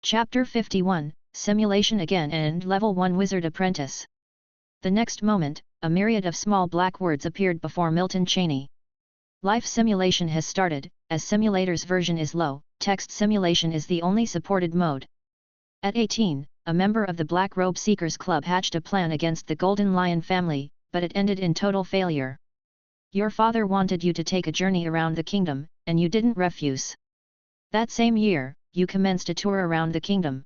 Chapter 51, Simulation Again and Level 1 Wizard Apprentice. The next moment, a myriad of small black words appeared before Milton Cheney. Life simulation has started, as simulator's version is low, text simulation is the only supported mode. At 18, a member of the Black Robe Seekers Club hatched a plan against the Golden Lion family, but it ended in total failure. Your father wanted you to take a journey around the kingdom, and you didn't refuse. That same year, you commenced a tour around the kingdom.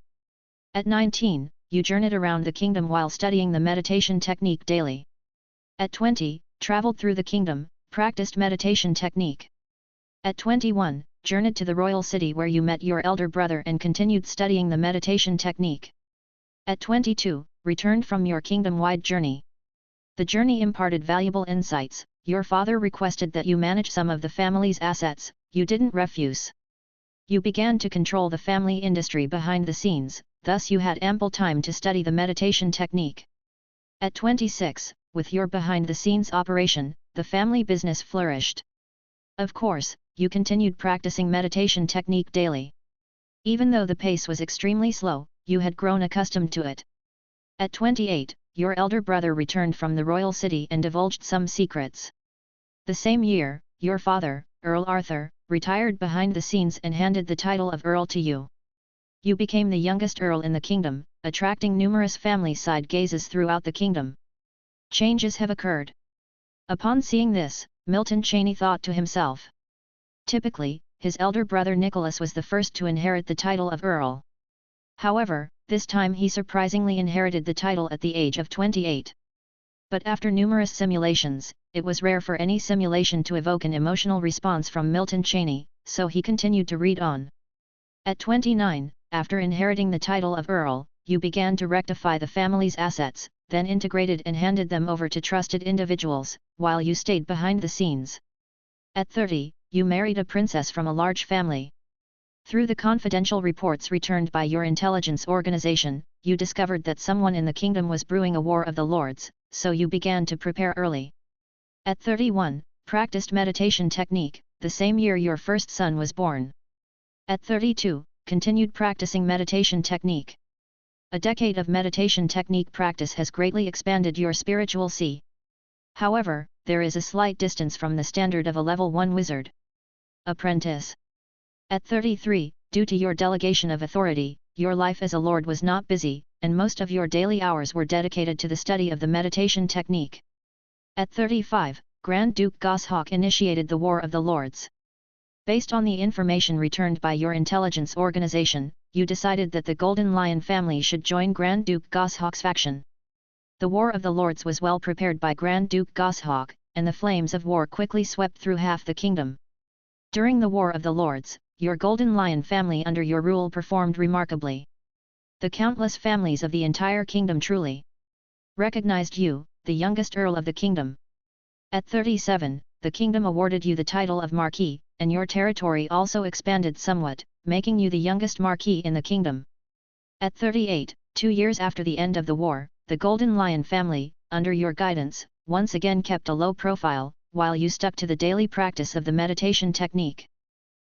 At 19, you journeyed around the kingdom while studying the meditation technique daily. At 20, traveled through the kingdom, practiced meditation technique. At 21, journeyed to the royal city where you met your elder brother and continued studying the meditation technique. At 22, returned from your kingdom-wide journey. The journey imparted valuable insights. Your father requested that you manage some of the family's assets, you didn't refuse. You began to control the family industry behind the scenes, thus you had ample time to study the meditation technique. At 26, with your behind-the-scenes operation, the family business flourished. Of course, you continued practicing meditation technique daily. Even though the pace was extremely slow, you had grown accustomed to it. At 28, your elder brother returned from the royal city and divulged some secrets. The same year, your father, Earl Arthur, retired behind the scenes and handed the title of Earl to you. You became the youngest Earl in the kingdom, attracting numerous family side gazes throughout the kingdom. Changes have occurred. Upon seeing this, Milton Cheney thought to himself. Typically, his elder brother Nicholas was the first to inherit the title of Earl. However, this time he surprisingly inherited the title at the age of 28. But after numerous simulations, it was rare for any simulation to evoke an emotional response from Milton Cheney, so he continued to read on. At 29, after inheriting the title of Earl, you began to rectify the family's assets, then integrated and handed them over to trusted individuals, while you stayed behind the scenes. At 30, you married a princess from a large family. Through the confidential reports returned by your intelligence organization, you discovered that someone in the kingdom was brewing a war of the lords, so you began to prepare early. At 31, practiced meditation technique, the same year your first son was born. At 32, continued practicing meditation technique. A decade of meditation technique practice has greatly expanded your spiritual sea. However, there is a slight distance from the standard of a level 1 wizard apprentice. At 33, due to your delegation of authority, your life as a lord was not busy, and most of your daily hours were dedicated to the study of the meditation technique. At 35, Grand Duke Goshawk initiated the War of the Lords. Based on the information returned by your intelligence organization, you decided that the Golden Lion family should join Grand Duke Goshawk's faction. The War of the Lords was well prepared by Grand Duke Goshawk, and the flames of war quickly swept through half the kingdom. During the War of the Lords, your Golden Lion family under your rule performed remarkably. The countless families of the entire kingdom truly recognized you, the youngest Earl of the kingdom. At 37, the kingdom awarded you the title of Marquis, and your territory also expanded somewhat, making you the youngest Marquis in the kingdom. At 38, 2 years after the end of the war, the Golden Lion family, under your guidance, once again kept a low profile, while you stuck to the daily practice of the meditation technique.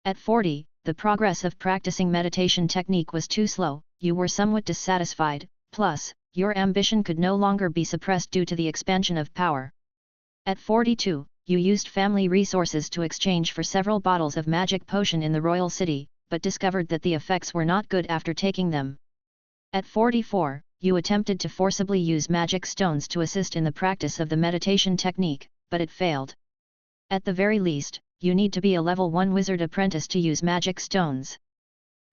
At 40, the progress of practicing meditation technique was too slow, you were somewhat dissatisfied, plus, your ambition could no longer be suppressed due to the expansion of power. At 42, you used family resources to exchange for several bottles of magic potion in the royal city, but discovered that the effects were not good after taking them. At 44, you attempted to forcibly use magic stones to assist in the practice of the meditation technique, but it failed. At the very least, you need to be a level 1 wizard apprentice to use magic stones.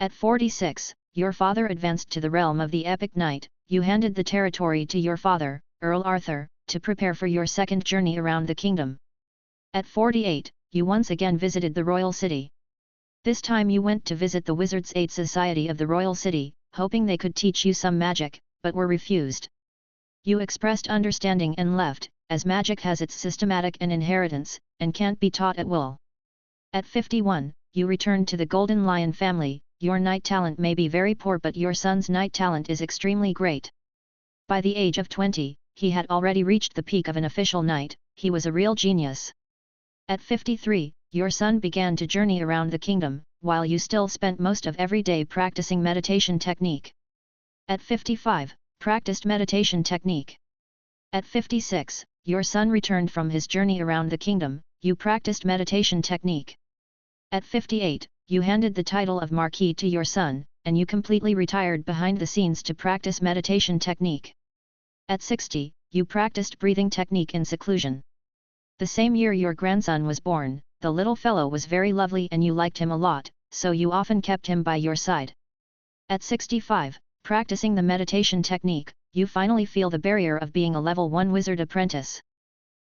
At 46, your father advanced to the realm of the epic knight, you handed the territory to your father, Earl Arthur, to prepare for your second journey around the kingdom. At 48, you once again visited the royal city. This time you went to visit the Wizards' Aid Society of the royal city, hoping they could teach you some magic, but were refused. You expressed understanding and left, as magic has its systematic and inheritance, and can't be taught at will. At 51, you returned to the Golden Lion family. Your knight talent may be very poor, but your son's knight talent is extremely great. By the age of 20, he had already reached the peak of an official knight, he was a real genius. At 53, your son began to journey around the kingdom, while you still spent most of every day practicing meditation technique. At 55, practiced meditation technique. At 56, your son returned from his journey around the kingdom, you practiced meditation technique. At 58, you handed the title of Marquis to your son, and you completely retired behind the scenes to practice meditation technique. At 60, you practiced breathing technique in seclusion. The same year your grandson was born, the little fellow was very lovely and you liked him a lot, so you often kept him by your side. At 65, practicing the meditation technique, you finally feel the barrier of being a level 1 wizard apprentice.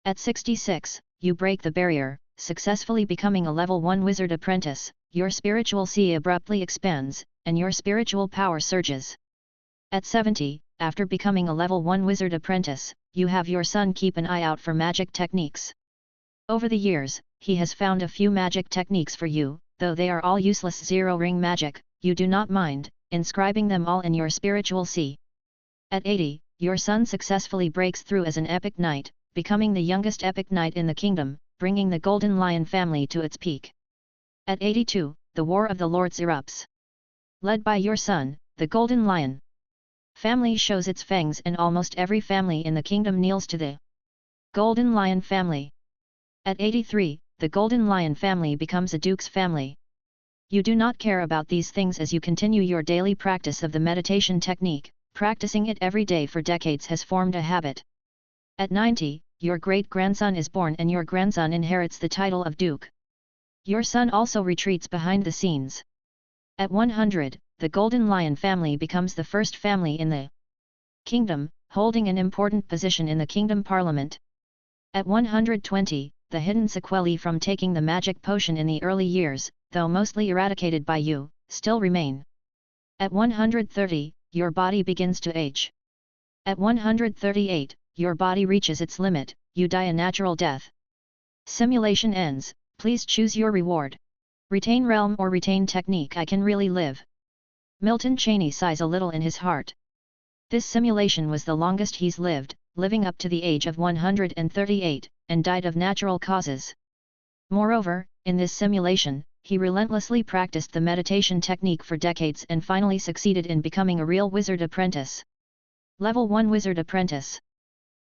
At 66, you break the barrier, successfully becoming a level 1 wizard apprentice, your spiritual sea abruptly expands, and your spiritual power surges. At 70, after becoming a level 1 wizard apprentice, you have your son keep an eye out for magic techniques. Over the years, he has found a few magic techniques for you, though they are all useless zero-ring magic, you do not mind inscribing them all in your spiritual sea. At 80, your son successfully breaks through as an epic knight, becoming the youngest epic knight in the kingdom, bringing the Golden Lion family to its peak. At 82, the War of the Lords erupts. Led by your son, the Golden Lion family shows its fangs and almost every family in the kingdom kneels to the Golden Lion family. At 83, the Golden Lion family becomes a duke's family. You do not care about these things as you continue your daily practice of the meditation technique, practicing it every day for decades has formed a habit. At 90, your great-grandson is born and your grandson inherits the title of duke. Your son also retreats behind the scenes. At 100, the Golden Lion family becomes the first family in the kingdom, holding an important position in the kingdom parliament. At 120, the hidden sequelae from taking the magic potion in the early years, though mostly eradicated by you, still remain. At 130, your body begins to age. At 138, your body reaches its limit, you die a natural death. Simulation ends, please choose your reward. Retain realm or retain technique. I can really live. Milton Cheney sighs a little in his heart. This simulation was the longest he's lived, living up to the age of 138, and died of natural causes. Moreover, in this simulation, he relentlessly practiced the meditation technique for decades and finally succeeded in becoming a real wizard apprentice. Level 1 Wizard Apprentice.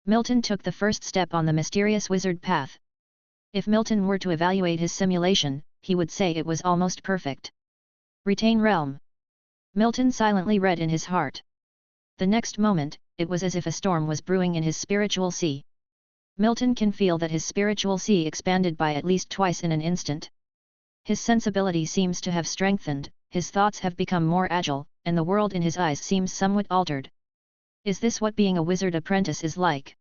Milton took the first step on the mysterious wizard path. If Milton were to evaluate his simulation, he would say it was almost perfect. Retain realm. Milton silently read in his heart. The next moment, it was as if a storm was brewing in his spiritual sea. Milton can feel that his spiritual sea expanded by at least twice in an instant. His sensibility seems to have strengthened, his thoughts have become more agile, and the world in his eyes seems somewhat altered. Is this what being a wizard apprentice is like?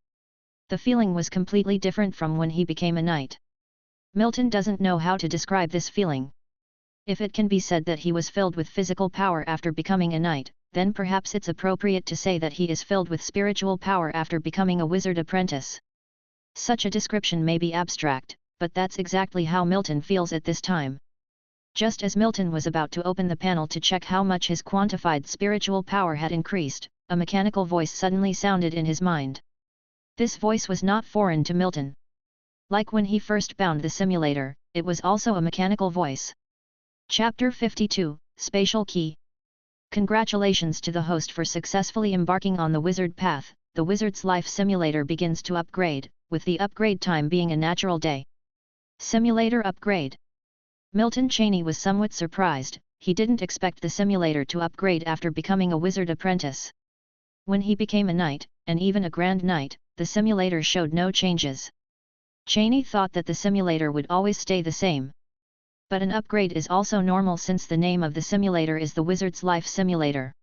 The feeling was completely different from when he became a knight. Milton doesn't know how to describe this feeling. If it can be said that he was filled with physical power after becoming a knight, then perhaps it's appropriate to say that he is filled with spiritual power after becoming a wizard apprentice. Such a description may be abstract, but that's exactly how Milton feels at this time. Just as Milton was about to open the panel to check how much his quantified spiritual power had increased, a mechanical voice suddenly sounded in his mind. This voice was not foreign to Milton. Like when he first bound the simulator, it was also a mechanical voice. Chapter 52, Spatial Key. Congratulations to the host for successfully embarking on the wizard path. The wizard's life simulator begins to upgrade, with the upgrade time being a natural day. Simulator upgrade. Milton Cheney was somewhat surprised. He didn't expect the simulator to upgrade after becoming a wizard apprentice. When he became a knight, and even a grand knight, the simulator showed no changes. Cheney thought that the simulator would always stay the same. But an upgrade is also normal since the name of the simulator is the Wizard's Life Simulator.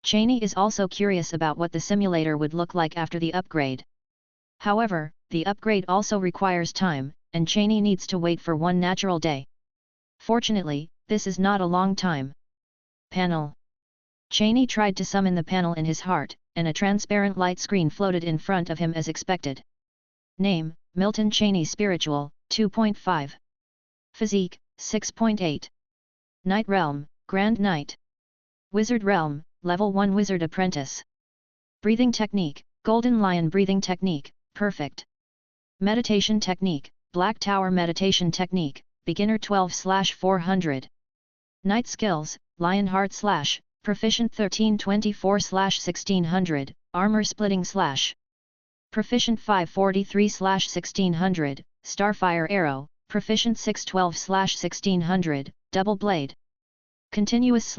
Cheney is also curious about what the simulator would look like after the upgrade. However, the upgrade also requires time, and Cheney needs to wait for one natural day. Fortunately, this is not a long time. Panel. Cheney tried to summon the panel in his heart, and a transparent light screen floated in front of him as expected. Name, Milton Cheney Spiritual, 2.5. Physique, 6.8. Knight Realm, Grand Knight. Wizard Realm, Level 1 Wizard Apprentice. Breathing Technique, Golden Lion Breathing Technique, Perfect. Meditation Technique, Black Tower Meditation Technique, Beginner 12/400. Knight skills, Lionheart / Proficient 1324/1600, Armor splitting / Proficient 543/1600, Starfire arrow, Proficient 612/1600, Double blade. Continuous /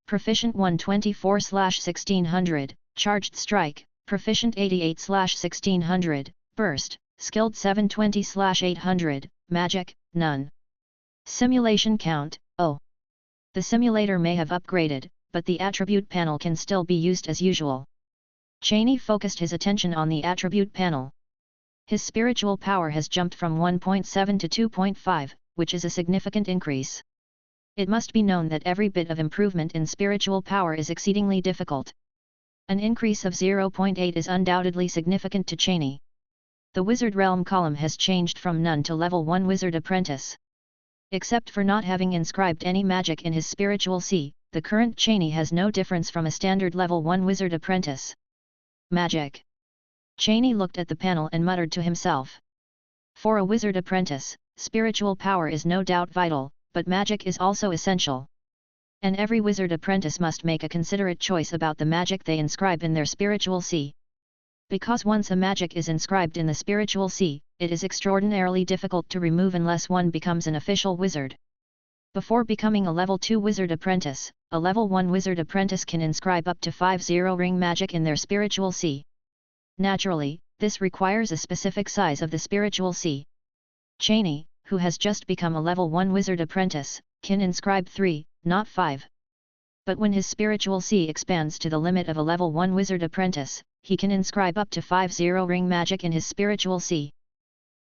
Proficient 124/1600, Charged strike, Proficient 88/1600, Burst, Skilled 720/800, Magic, none. Simulation count, 0. The simulator may have upgraded, but the attribute panel can still be used as usual. Cheney focused his attention on the attribute panel. His spiritual power has jumped from 1.7 to 2.5, which is a significant increase. It must be known that every bit of improvement in spiritual power is exceedingly difficult. An increase of 0.8 is undoubtedly significant to Cheney. The Wizard Realm column has changed from none to level 1 Wizard Apprentice. Except for not having inscribed any magic in his spiritual sea, the current Cheney has no difference from a standard level 1 Wizard Apprentice. Magic. Cheney looked at the panel and muttered to himself. For a Wizard Apprentice, spiritual power is no doubt vital, but magic is also essential. And every Wizard Apprentice must make a considerate choice about the magic they inscribe in their spiritual sea. Because once a magic is inscribed in the spiritual sea, it is extraordinarily difficult to remove unless one becomes an official wizard. Before becoming a level 2 Wizard Apprentice, a level 1 Wizard Apprentice can inscribe up to 50 ring magic in their spiritual sea. Naturally, this requires a specific size of the spiritual sea. Cheney, who has just become a level 1 Wizard Apprentice, can inscribe 3, not 5. But when his spiritual sea expands to the limit of a level 1 Wizard Apprentice, he can inscribe up to 50 ring magic in his spiritual sea.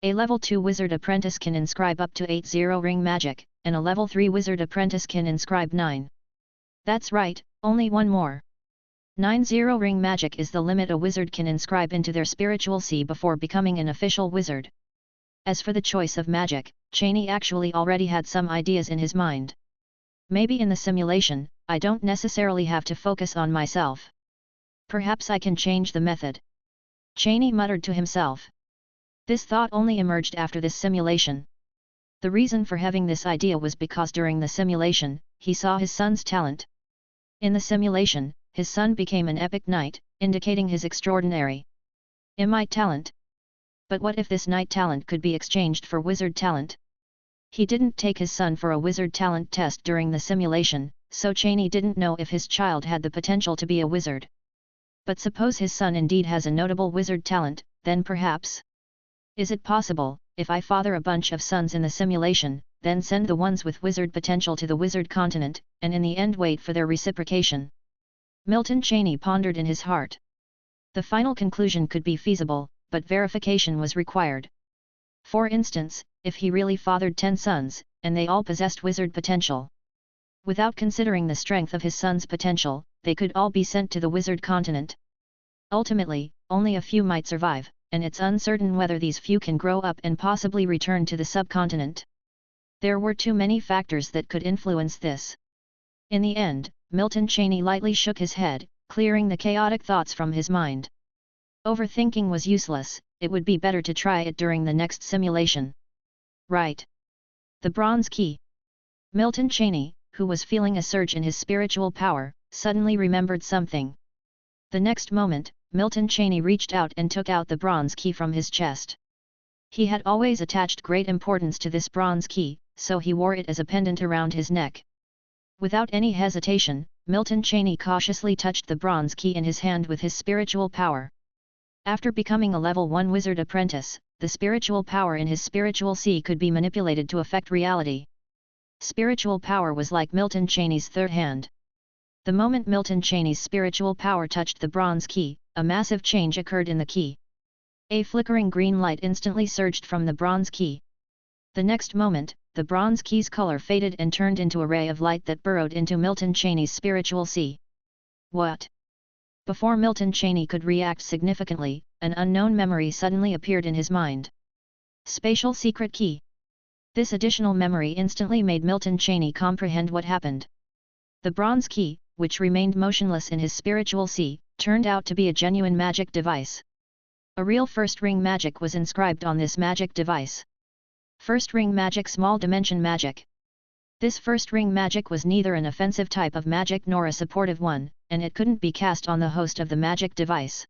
A level 2 Wizard Apprentice can inscribe up to 80 ring magic, and a level 3 Wizard Apprentice can inscribe 9. That's right, only one more. 90 ring magic is the limit a wizard can inscribe into their spiritual sea before becoming an official wizard. As for the choice of magic, Cheney actually already had some ideas in his mind. Maybe in the simulation, I don't necessarily have to focus on myself. Perhaps I can change the method. Cheney muttered to himself. This thought only emerged after this simulation. The reason for having this idea was because during the simulation, he saw his son's talent. In the simulation, his son became an epic knight, indicating his extraordinary Emite talent. But what if this knight talent could be exchanged for wizard talent? He didn't take his son for a wizard talent test during the simulation, so Cheney didn't know if his child had the potential to be a wizard. But suppose his son indeed has a notable wizard talent, then perhaps. Is it possible, if I father a bunch of sons in the simulation, then send the ones with wizard potential to the wizard continent, and in the end wait for their reciprocation? Milton Cheney pondered in his heart. The final conclusion could be feasible, but verification was required. For instance, if he really fathered 10 sons, and they all possessed wizard potential. Without considering the strength of his son's potential, they could all be sent to the wizard continent. Ultimately, only a few might survive, and it's uncertain whether these few can grow up and possibly return to the subcontinent. There were too many factors that could influence this. In the end, Milton Cheney lightly shook his head, clearing the chaotic thoughts from his mind. Overthinking was useless, it would be better to try it during the next simulation. Right. The bronze key. Milton Cheney, who was feeling a surge in his spiritual power, suddenly remembered something. The next moment, Milton Cheney reached out and took out the bronze key from his chest. He had always attached great importance to this bronze key, so he wore it as a pendant around his neck. Without any hesitation, Milton Cheney cautiously touched the bronze key in his hand with his spiritual power. After becoming a level 1 Wizard Apprentice, the spiritual power in his spiritual sea could be manipulated to affect reality. Spiritual power was like Milton Cheney's third hand. The moment Milton Cheney's spiritual power touched the bronze key, a massive change occurred in the key. A flickering green light instantly surged from the bronze key. The next moment, the bronze key's color faded and turned into a ray of light that burrowed into Milton Cheney's spiritual sea. What? Before Milton Cheney could react significantly, an unknown memory suddenly appeared in his mind. Spatial secret key. This additional memory instantly made Milton Cheney comprehend what happened. The bronze key, which remained motionless in his spiritual sea, turned out to be a genuine magic device. A real first ring magic was inscribed on this magic device. First ring magic, small dimension magic. This first ring magic was neither an offensive type of magic nor a supportive one, and it couldn't be cast on the host of the magic device.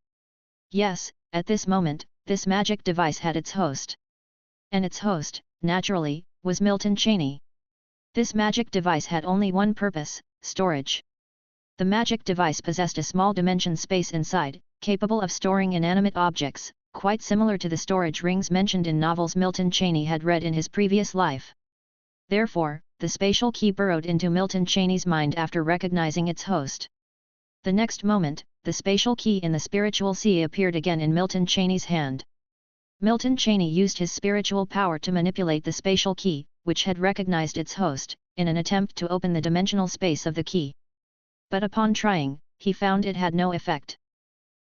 Yes, at this moment, this magic device had its host. And its host, naturally, was Milton Cheney. This magic device had only one purpose: storage. The magic device possessed a small dimension space inside, capable of storing inanimate objects, quite similar to the storage rings mentioned in novels Milton Cheney had read in his previous life. Therefore, the spatial key burrowed into Milton Cheney's mind after recognizing its host. The next moment, the spatial key in the spiritual sea appeared again in Milton Cheney's hand. Milton Cheney used his spiritual power to manipulate the spatial key, which had recognized its host, in an attempt to open the dimensional space of the key. But upon trying, he found it had no effect.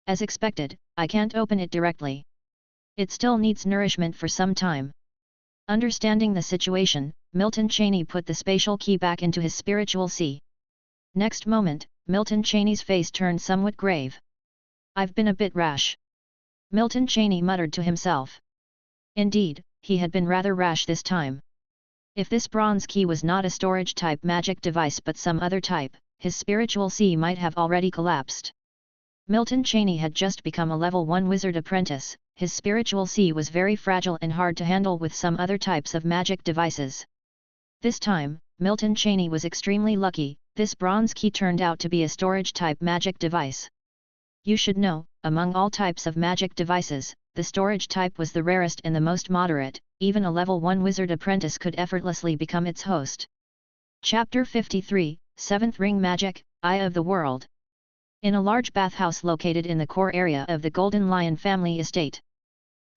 As expected, I can't open it directly. It still needs nourishment for some time. Understanding the situation, Milton Cheney put the spatial key back into his spiritual sea. Next moment, Milton Cheney's face turned somewhat grave. "I've been a bit rash," Milton Cheney muttered to himself. Indeed, he had been rather rash this time. If this bronze key was not a storage-type magic device but some other type, his spiritual sea might have already collapsed. Milton Cheney had just become a level 1 wizard apprentice. His spiritual sea was very fragile and hard to handle with some other types of magic devices. This time, Milton Cheney was extremely lucky. This bronze key turned out to be a storage-type magic device. You should know, among all types of magic devices, the storage type was the rarest and the most moderate. Even a level 1 wizard apprentice could effortlessly become its host. Chapter 53, 7th Ring Magic, Eye of the World. In a large bathhouse located in the core area of the Golden Lion family estate.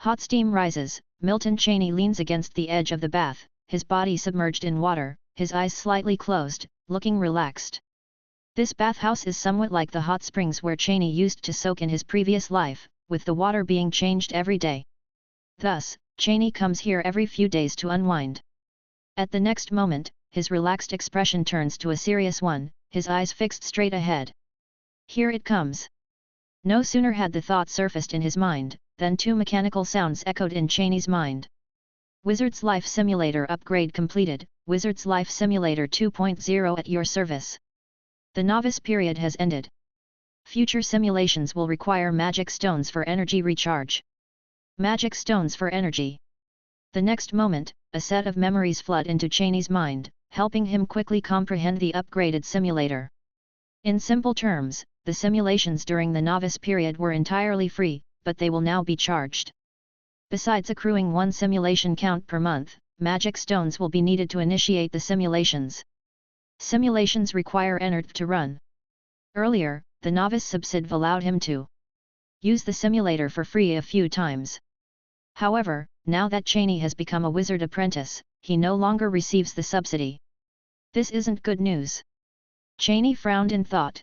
Hot steam rises. Milton Cheney leans against the edge of the bath, his body submerged in water, his eyes slightly closed, looking relaxed. This bathhouse is somewhat like the hot springs where Cheney used to soak in his previous life, with the water being changed every day. Thus, Cheney comes here every few days to unwind. At the next moment, his relaxed expression turns to a serious one, his eyes fixed straight ahead. Here it comes. No sooner had the thought surfaced in his mind, than two mechanical sounds echoed in Cheney's mind. Wizard's Life Simulator upgrade completed. Wizard's Life Simulator 2.0 at your service. The novice period has ended. Future simulations will require magic stones for energy recharge. Magic stones for energy. The next moment, a set of memories flood into Cheney's mind, helping him quickly comprehend the upgraded simulator. In simple terms, the simulations during the novice period were entirely free, but they will now be charged. Besides accruing one simulation count per month, magic stones will be needed to initiate the simulations. Simulations require energy to run. Earlier, the novice subsidy allowed him to use the simulator for free a few times. However, now that Cheney has become a wizard apprentice, he no longer receives the subsidy. This isn't good news. Cheney frowned in thought.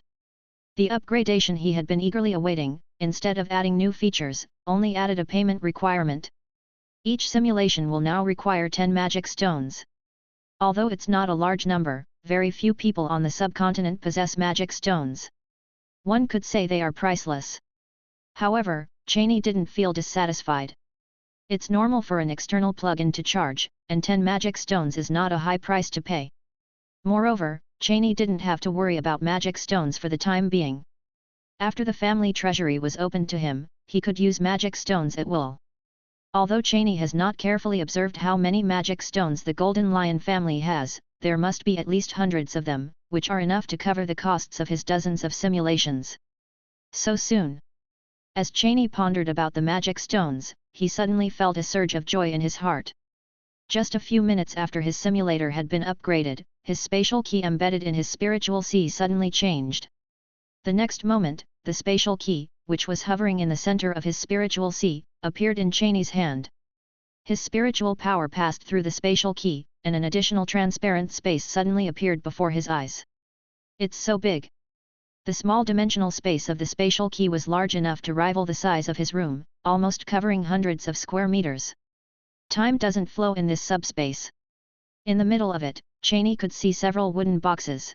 The upgradation he had been eagerly awaiting, instead of adding new features, only added a payment requirement. Each simulation will now require 10 magic stones. Although it's not a large number, very few people on the subcontinent possess magic stones. One could say they are priceless. However, Cheney didn't feel dissatisfied. It's normal for an external plug-in to charge, and 10 magic stones is not a high price to pay. Moreover, Cheney didn't have to worry about magic stones for the time being. After the family treasury was opened to him, he could use magic stones at will. Although Cheney has not carefully observed how many magic stones the Golden Lion family has, there must be at least hundreds of them, which are enough to cover the costs of his dozens of simulations. So soon. As Cheney pondered about the magic stones, he suddenly felt a surge of joy in his heart. Just a few minutes after his simulator had been upgraded, his spatial key embedded in his spiritual sea suddenly changed. The next moment, the spatial key, which was hovering in the center of his spiritual sea, appeared in Cheney's hand. His spiritual power passed through the spatial key, and an additional transparent space suddenly appeared before his eyes. It's so big. The small dimensional space of the spatial key was large enough to rival the size of his room, almost covering hundreds of square meters. Time doesn't flow in this subspace. In the middle of it, Cheney could see several wooden boxes.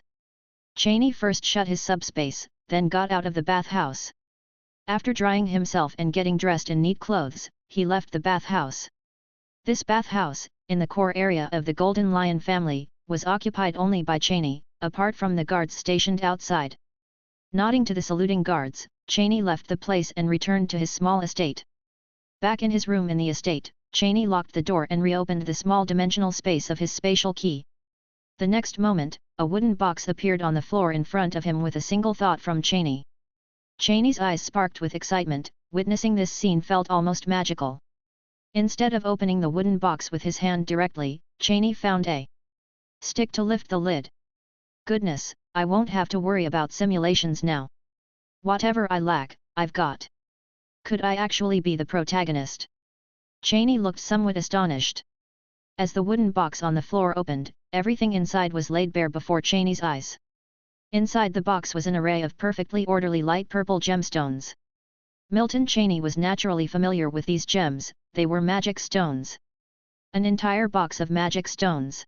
Cheney first shut his subspace, then got out of the bathhouse. After drying himself and getting dressed in neat clothes, he left the bathhouse. This bathhouse, in the core area of the Golden Lion family, was occupied only by Cheney, apart from the guards stationed outside. Nodding to the saluting guards, Cheney left the place and returned to his small estate. Back in his room in the estate, Cheney locked the door and reopened the small dimensional space of his spatial key. The next moment, a wooden box appeared on the floor in front of him with a single thought from Cheney. Cheney's eyes sparked with excitement, witnessing this scene felt almost magical. Instead of opening the wooden box with his hand directly, Cheney found a stick to lift the lid. Goodness, I won't have to worry about simulations now. Whatever I lack, I've got. Could I actually be the protagonist? Cheney looked somewhat astonished. As the wooden box on the floor opened, everything inside was laid bare before Cheney's eyes. Inside the box was an array of perfectly orderly light purple gemstones. Milton Cheney was naturally familiar with these gems, they were magic stones. An entire box of magic stones.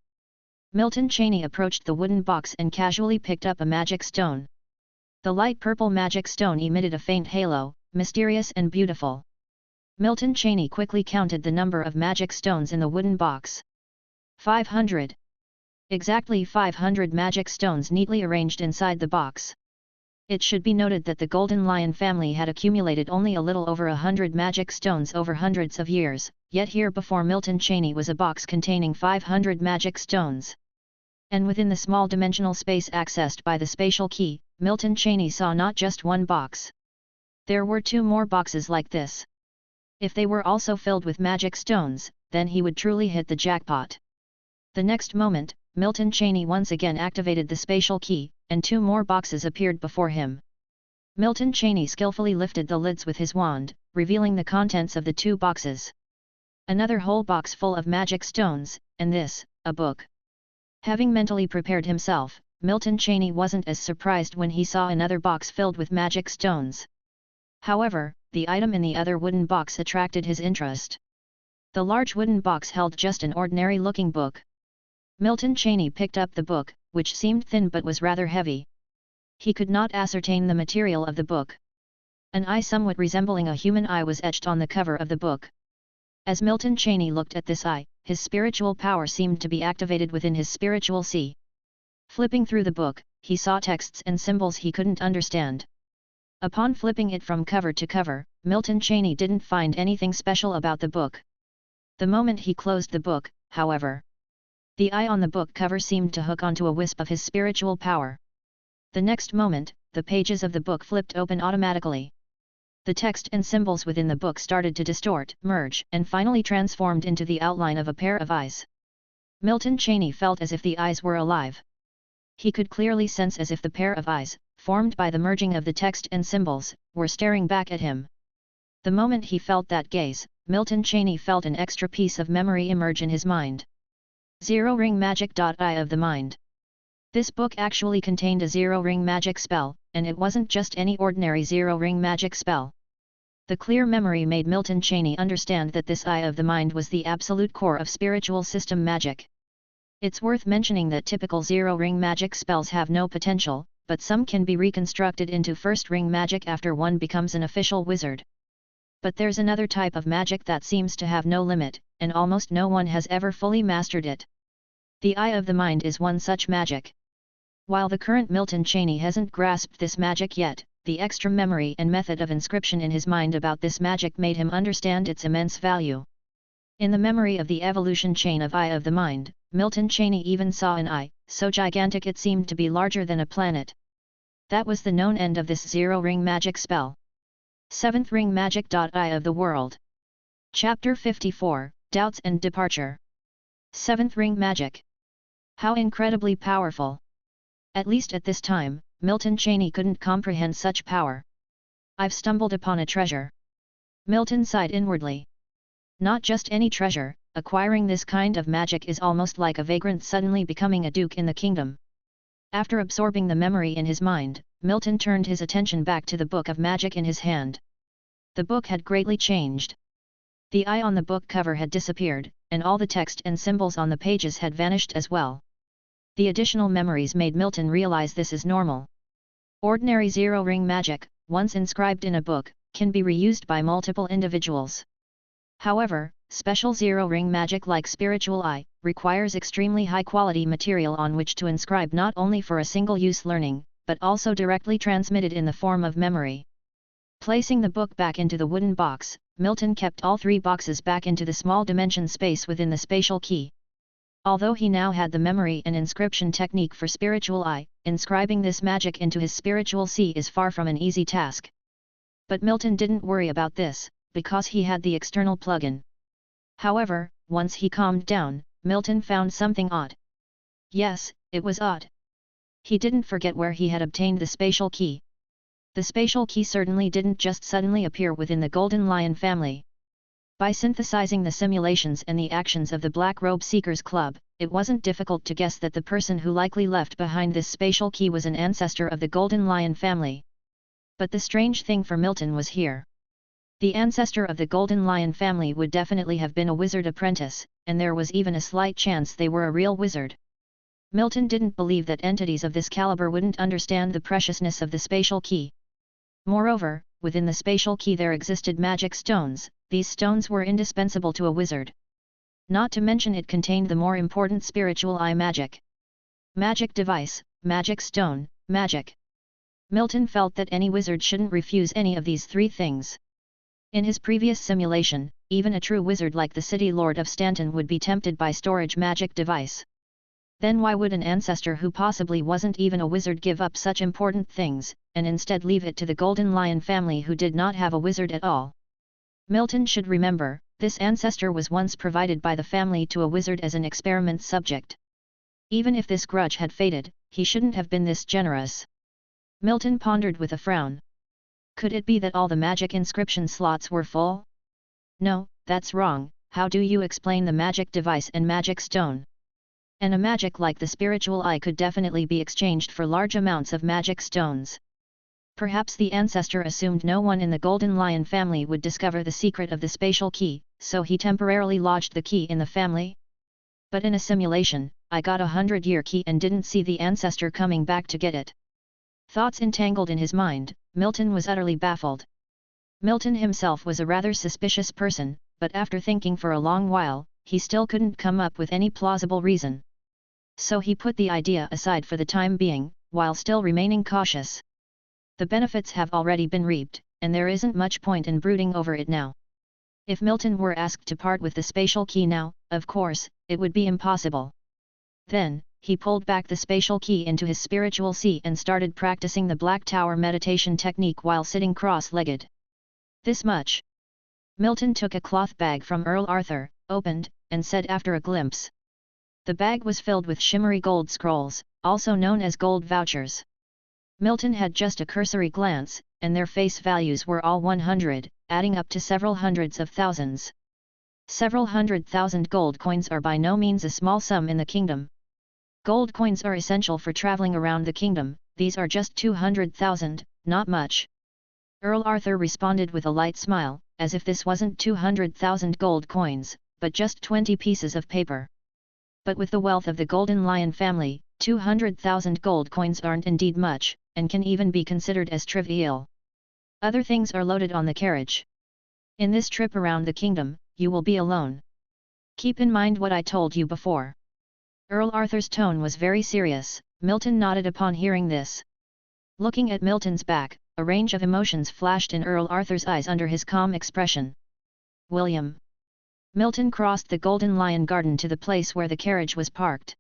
Milton Cheney approached the wooden box and casually picked up a magic stone. The light purple magic stone emitted a faint halo, mysterious and beautiful. Milton Cheney quickly counted the number of magic stones in the wooden box. 500. Exactly 500 magic stones neatly arranged inside the box. It should be noted that the Golden Lion family had accumulated only a little over 100 magic stones over hundreds of years, yet here before Milton Cheney was a box containing 500 magic stones. And within the small dimensional space accessed by the spatial key, Milton Cheney saw not just one box. There were 2 more boxes like this. If they were also filled with magic stones, then he would truly hit the jackpot. The next moment, Milton Cheney once again activated the spatial key, and 2 more boxes appeared before him. Milton Cheney skillfully lifted the lids with his wand, revealing the contents of the 2 boxes. Another whole box full of magic stones, and this, a book. Having mentally prepared himself, Milton Cheney wasn't as surprised when he saw another box filled with magic stones. However, the item in the other wooden box attracted his interest. The large wooden box held just an ordinary-looking book. Milton Cheney picked up the book, which seemed thin but was rather heavy. He could not ascertain the material of the book. An eye somewhat resembling a human eye was etched on the cover of the book. As Milton Cheney looked at this eye, his spiritual power seemed to be activated within his spiritual sea. Flipping through the book, he saw texts and symbols he couldn't understand. Upon flipping it from cover to cover, Milton Cheney didn't find anything special about the book. The moment he closed the book, however, the eye on the book cover seemed to hook onto a wisp of his spiritual power. The next moment, the pages of the book flipped open automatically. The text and symbols within the book started to distort, merge, and finally transformed into the outline of a pair of eyes. Milton Cheney felt as if the eyes were alive. He could clearly sense as if the pair of eyes, formed by the merging of the text and symbols, were staring back at him. The moment he felt that gaze, Milton Cheney felt an extra piece of memory emerge in his mind. Zero Ring Magic. Eye of the Mind. This book actually contained a zero-ring magic spell, and it wasn't just any ordinary zero-ring magic spell. The clear memory made Milton Cheney understand that this Eye of the Mind was the absolute core of spiritual system magic. It's worth mentioning that typical zero-ring magic spells have no potential, but some can be reconstructed into first-ring magic after one becomes an official wizard. But there's another type of magic that seems to have no limit, and almost no one has ever fully mastered it. The Eye of the Mind is one such magic. While the current Milton Cheney hasn't grasped this magic yet, the extra memory and method of inscription in his mind about this magic made him understand its immense value. In the memory of the evolution chain of Eye of the Mind, Milton Cheney even saw an eye, so gigantic it seemed to be larger than a planet. That was the known end of this zero-ring magic spell. 7th Ring Magic. Eye of the World. Chapter 54, Doubts and Departure. 7th Ring Magic. How incredibly powerful! At least at this time, Milton Cheney couldn't comprehend such power. I've stumbled upon a treasure. Milton sighed inwardly. Not just any treasure, acquiring this kind of magic is almost like a vagrant suddenly becoming a duke in the kingdom. After absorbing the memory in his mind, Milton turned his attention back to the book of magic in his hand. The book had greatly changed. The eye on the book cover had disappeared, and all the text and symbols on the pages had vanished as well. The additional memories made Milton realize this is normal. Ordinary zero-ring magic, once inscribed in a book, can be reused by multiple individuals. However, special zero-ring magic like spiritual eye, requires extremely high-quality material on which to inscribe not only for a single-use learning, but also directly transmitted in the form of memory. Placing the book back into the wooden box, Milton kept all 3 boxes back into the small dimension space within the spatial key. Although he now had the memory and inscription technique for spiritual eye, inscribing this magic into his spiritual see is far from an easy task. But Milton didn't worry about this, because he had the external plugin. However, once he calmed down, Milton found something odd. Yes, it was odd. He didn't forget where he had obtained the spatial key. The spatial key certainly didn't just suddenly appear within the Golden Lion family. By synthesizing the simulations and the actions of the Black Robe Seekers Club, it wasn't difficult to guess that the person who likely left behind this spatial key was an ancestor of the Golden Lion family. But the strange thing for Milton was here. The ancestor of the Golden Lion family would definitely have been a wizard apprentice, and there was even a slight chance they were a real wizard. Milton didn't believe that entities of this caliber wouldn't understand the preciousness of the spatial key. Moreover, within the spatial key there existed magic stones. These stones were indispensable to a wizard. Not to mention it contained the more important spiritual eye magic. Magic device, magic stone, magic. Milton felt that any wizard shouldn't refuse any of these 3 things. In his previous simulation, even a true wizard like the City Lord of Stanton would be tempted by storage magic device. Then why would an ancestor who possibly wasn't even a wizard give up such important things, and instead leave it to the Golden Lion family who did not have a wizard at all? Milton should remember, this ancestor was once provided by the family to a wizard as an experiment subject. Even if this grudge had faded, he shouldn't have been this generous. Milton pondered with a frown. Could it be that all the magic inscription slots were full? No, that's wrong. How do you explain the magic device and magic stone? And a magic like the spiritual eye could definitely be exchanged for large amounts of magic stones. Perhaps the ancestor assumed no one in the Golden Lion family would discover the secret of the spatial key, so he temporarily lodged the key in the family? But in a simulation, I got a 100-year key and didn't see the ancestor coming back to get it. Thoughts entangled in his mind, Milton was utterly baffled. Milton himself was a rather suspicious person, but after thinking for a long while, he still couldn't come up with any plausible reason. So he put the idea aside for the time being, while still remaining cautious. The benefits have already been reaped, and there isn't much point in brooding over it now. If Milton were asked to part with the spatial key now, of course, it would be impossible. Then, he pulled back the spatial key into his spiritual see and started practicing the Black Tower meditation technique while sitting cross-legged. This much. Milton took a cloth bag from Earl Arthur, opened, and said after a glimpse. The bag was filled with shimmery gold scrolls, also known as gold vouchers. Milton had just a cursory glance, and their face values were all 100, adding up to several hundreds of thousands. Several 100,000 gold coins are by no means a small sum in the kingdom. Gold coins are essential for traveling around the kingdom, these are just 200,000, not much. Earl Arthur responded with a light smile, as if this wasn't 200,000 gold coins, but just 20 pieces of paper. But with the wealth of the Golden Lion family, 200,000 gold coins aren't indeed much, and can even be considered as trivial. Other things are loaded on the carriage. In this trip around the kingdom, you will be alone. Keep in mind what I told you before. Earl Arthur's tone was very serious. Milton nodded upon hearing this. Looking at Milton's back, a range of emotions flashed in Earl Arthur's eyes under his calm expression. William. Milton crossed the Golden Lion garden to the place where the carriage was parked.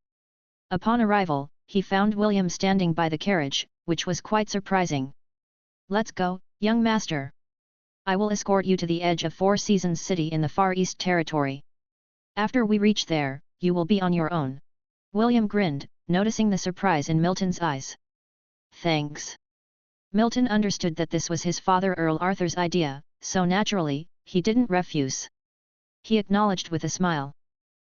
Upon arrival, he found William standing by the carriage, which was quite surprising. Let's go, young master. I will escort you to the edge of Four Seasons City in the Far East Territory. After we reach there, you will be on your own. William grinned, noticing the surprise in Milton's eyes. Thanks. Milton understood that this was his father Earl Arthur's idea, so naturally, he didn't refuse. He acknowledged with a smile.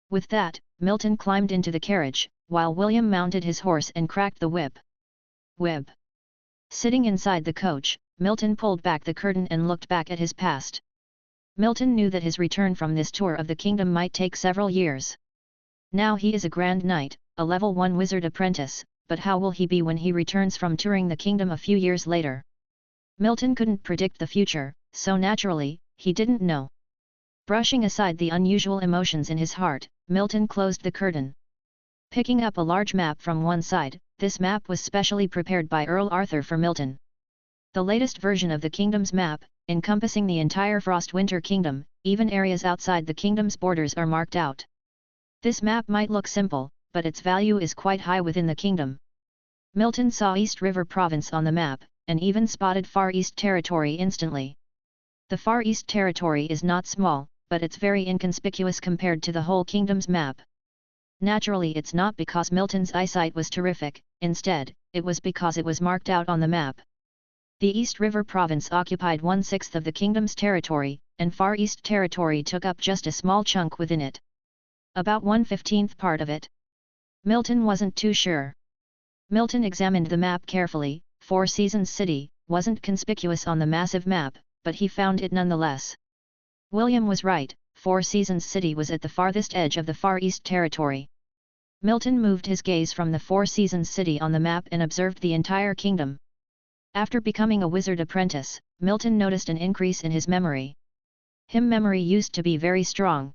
With that, Milton climbed into the carriage, while William mounted his horse and cracked the whip. Whip. Sitting inside the coach, Milton pulled back the curtain and looked back at his past. Milton knew that his return from this tour of the kingdom might take several years. Now he is a Grand Knight, a level 1 wizard apprentice, but how will he be when he returns from touring the kingdom a few years later? Milton couldn't predict the future, so naturally, he didn't know. Brushing aside the unusual emotions in his heart, Milton closed the curtain. Picking up a large map from one side, this map was specially prepared by Earl Arthur for Milton. The latest version of the kingdom's map, encompassing the entire Frostwinter Kingdom, even areas outside the kingdom's borders are marked out. This map might look simple, but its value is quite high within the kingdom. Milton saw East River Province on the map, and even spotted Far East Territory instantly. The Far East Territory is not small, but it's very inconspicuous compared to the whole kingdom's map. Naturally, it's not because Milton's eyesight was terrific, instead, it was because it was marked out on the map. The East River Province occupied 1/6 of the kingdom's territory, and Far East Territory took up just a small chunk within it. About 1/15 part of it. Milton wasn't too sure. Milton examined the map carefully. Four Seasons City wasn't conspicuous on the massive map, but he found it nonetheless. William was right, Four Seasons City was at the farthest edge of the Far East Territory. Milton moved his gaze from the Four Seasons City on the map and observed the entire kingdom. After becoming a wizard apprentice, Milton noticed an increase in his memory. His memory used to be very strong.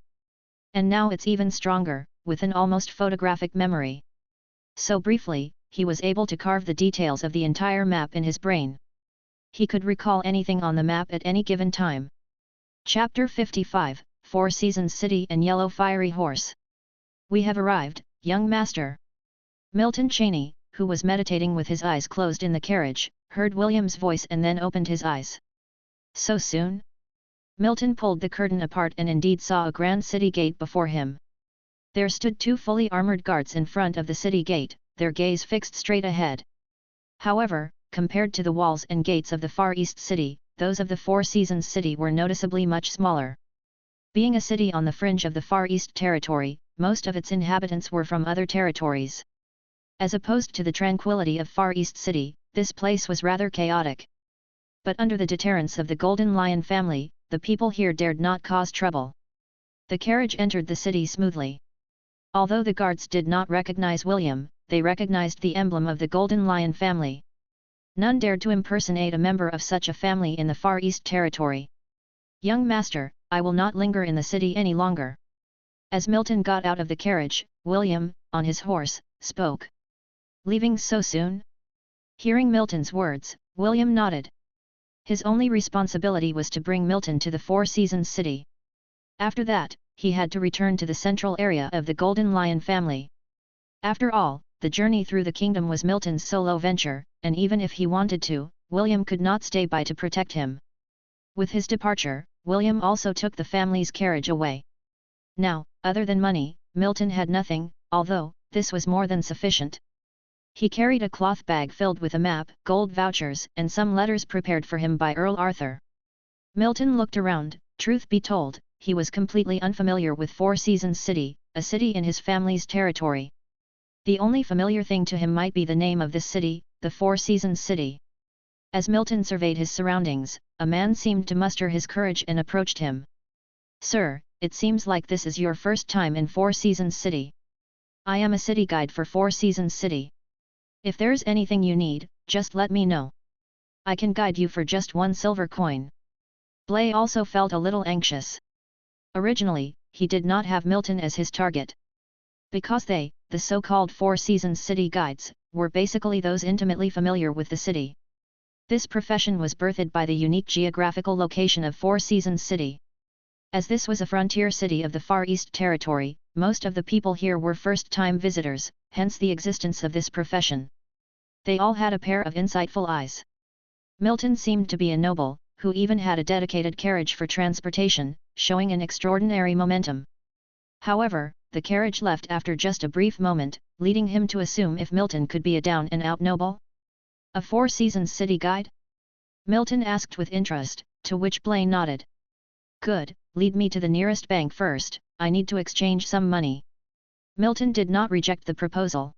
And now it's even stronger, with an almost photographic memory. So briefly, he was able to carve the details of the entire map in his brain. He could recall anything on the map at any given time. Chapter 55, Four Seasons City and Yellow Fiery Horse. We have arrived, young master. Milton Cheney, who was meditating with his eyes closed in the carriage, heard William's voice and then opened his eyes. So soon? Milton pulled the curtain apart and indeed saw a grand city gate before him. There stood two fully armored guards in front of the city gate, their gaze fixed straight ahead. However, compared to the walls and gates of the Far East City, those of the Four Seasons City were noticeably much smaller. Being a city on the fringe of the Far East Territory, most of its inhabitants were from other territories. As opposed to the tranquility of Far East City, this place was rather chaotic. But under the deterrence of the Golden Lion family, the people here dared not cause trouble. The carriage entered the city smoothly. Although the guards did not recognize William, they recognized the emblem of the Golden Lion family. None dared to impersonate a member of such a family in the Far East Territory. Young master, I will not linger in the city any longer. As Milton got out of the carriage, William, on his horse, spoke. Leaving so soon? Hearing Milton's words, William nodded. His only responsibility was to bring Milton to the Four Seasons City. After that, he had to return to the central area of the Golden Lion family. After all, the journey through the kingdom was Milton's solo venture, and even if he wanted to, William could not stay by to protect him. With his departure, William also took the family's carriage away. Now, other than money, Milton had nothing, although, this was more than sufficient. He carried a cloth bag filled with a map, gold vouchers, and some letters prepared for him by Earl Arthur. Milton looked around. Truth be told, he was completely unfamiliar with Four Seasons City, a city in his family's territory. The only familiar thing to him might be the name of this city, the Four Seasons City. As Milton surveyed his surroundings, a man seemed to muster his courage and approached him. Sir, it seems like this is your first time in Four Seasons City. I am a city guide for Four Seasons City. If there's anything you need, just let me know. I can guide you for just 1 silver coin. Blay also felt a little anxious. Originally, he did not have Milton as his target. Because they, the so-called Four Seasons City guides, were basically those intimately familiar with the city. This profession was birthed by the unique geographical location of Four Seasons City. As this was a frontier city of the Far East Territory, most of the people here were first-time visitors, hence the existence of this profession. They all had a pair of insightful eyes. Milton seemed to be a noble, who even had a dedicated carriage for transportation, showing an extraordinary momentum. However, the carriage left after just a brief moment, leading him to assume if Milton could be a down-and-out noble. A Four Seasons City guide? Milton asked with interest, to which Blaine nodded. Good, lead me to the nearest bank first, I need to exchange some money. Milton did not reject the proposal.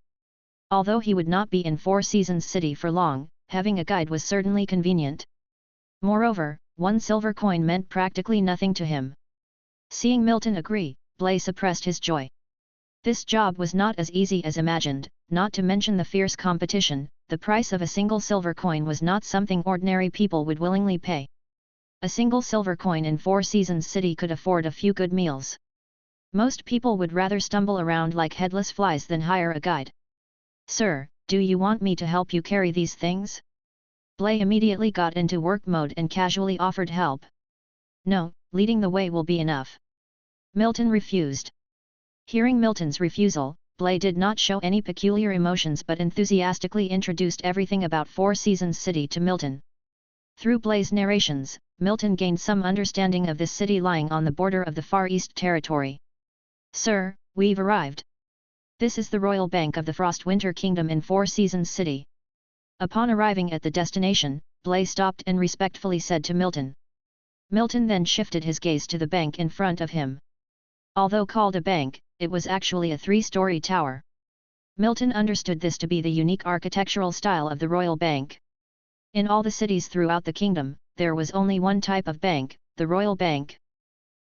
Although he would not be in Four Seasons City for long, having a guide was certainly convenient. Moreover, 1 silver coin meant practically nothing to him. Seeing Milton agree, Blay suppressed his joy. This job was not as easy as imagined, not to mention the fierce competition. The price of a single silver coin was not something ordinary people would willingly pay. A single silver coin in Four Seasons City could afford a few good meals. Most people would rather stumble around like headless flies than hire a guide. Sir, do you want me to help you carry these things? Blay immediately got into work mode and casually offered help. No, leading the way will be enough. Milton refused. Hearing Milton's refusal, Blay did not show any peculiar emotions but enthusiastically introduced everything about Four Seasons City to Milton. Through Blay's narrations, Milton gained some understanding of this city lying on the border of the Far East Territory. Sir, we've arrived. This is the Royal Bank of the Frostwinter Kingdom in Four Seasons City. Upon arriving at the destination, Blay stopped and respectfully said to Milton. Milton then shifted his gaze to the bank in front of him. Although called a bank, it was actually a three-story tower. Milton understood this to be the unique architectural style of the Royal Bank. In all the cities throughout the kingdom, there was only one type of bank, the Royal Bank.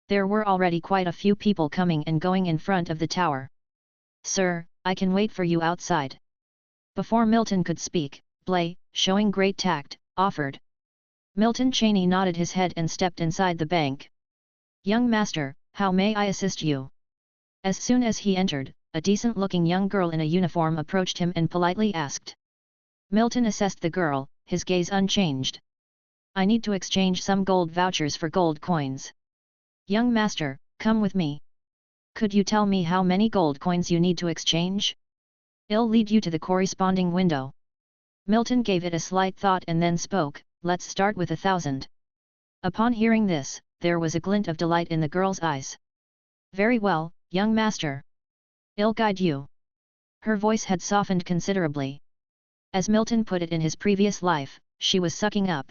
There were already quite a few people coming and going in front of the tower. Sir, I can wait for you outside. Before Milton could speak, Blay, showing great tact, offered. Milton Cheney nodded his head and stepped inside the bank. Young master, how may I assist you? As soon as he entered, a decent-looking young girl in a uniform approached him and politely asked. Milton assessed the girl, his gaze unchanged. I need to exchange some gold vouchers for gold coins. Young master, come with me. Could you tell me how many gold coins you need to exchange? I'll lead you to the corresponding window. Milton gave it a slight thought and then spoke, let's start with 1,000. Upon hearing this, there was a glint of delight in the girl's eyes. Very well, young master. I'll guide you. Her voice had softened considerably. As Milton put it in his previous life, she was sucking up.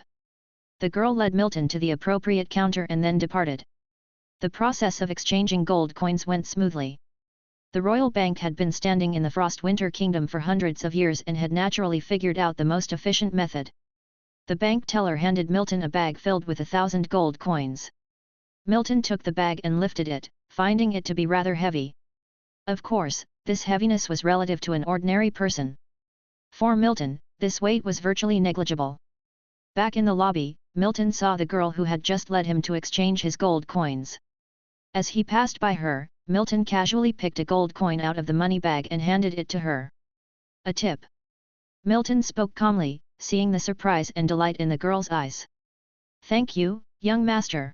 The girl led Milton to the appropriate counter and then departed. The process of exchanging gold coins went smoothly. The Royal Bank had been standing in the Frostwinter Kingdom for hundreds of years and had naturally figured out the most efficient method. The bank teller handed Milton a bag filled with 1,000 gold coins. Milton took the bag and lifted it, finding it to be rather heavy. Of course, this heaviness was relative to an ordinary person. For Milton, this weight was virtually negligible. Back in the lobby, Milton saw the girl who had just led him to exchange his gold coins. As he passed by her, Milton casually picked a gold coin out of the money bag and handed it to her. A tip. Milton spoke calmly, seeing the surprise and delight in the girl's eyes. Thank you, young master.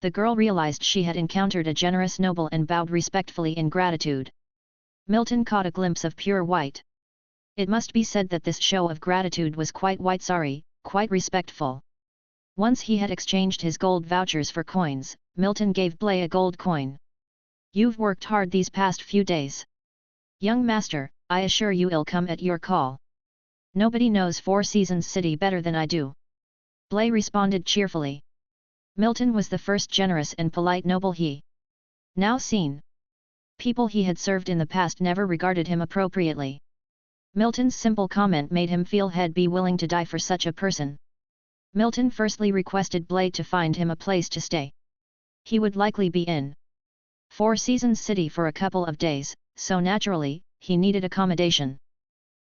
The girl realized she had encountered a generous noble and bowed respectfully in gratitude. Milton caught a glimpse of pure white. It must be said that this show of gratitude was quite quite respectful. Once he had exchanged his gold vouchers for coins, Milton gave Blay a gold coin. You've worked hard these past few days. Young master, I assure you I'll come at your call. Nobody knows Four Seasons City better than I do. Blay responded cheerfully. Milton was the first generous and polite noble he now seen. People he had served in the past never regarded him appropriately. Milton's simple comment made him feel he'd be willing to die for such a person. Milton firstly requested Blay to find him a place to stay. He would likely be in Four Seasons City for a couple of days, so naturally, he needed accommodation.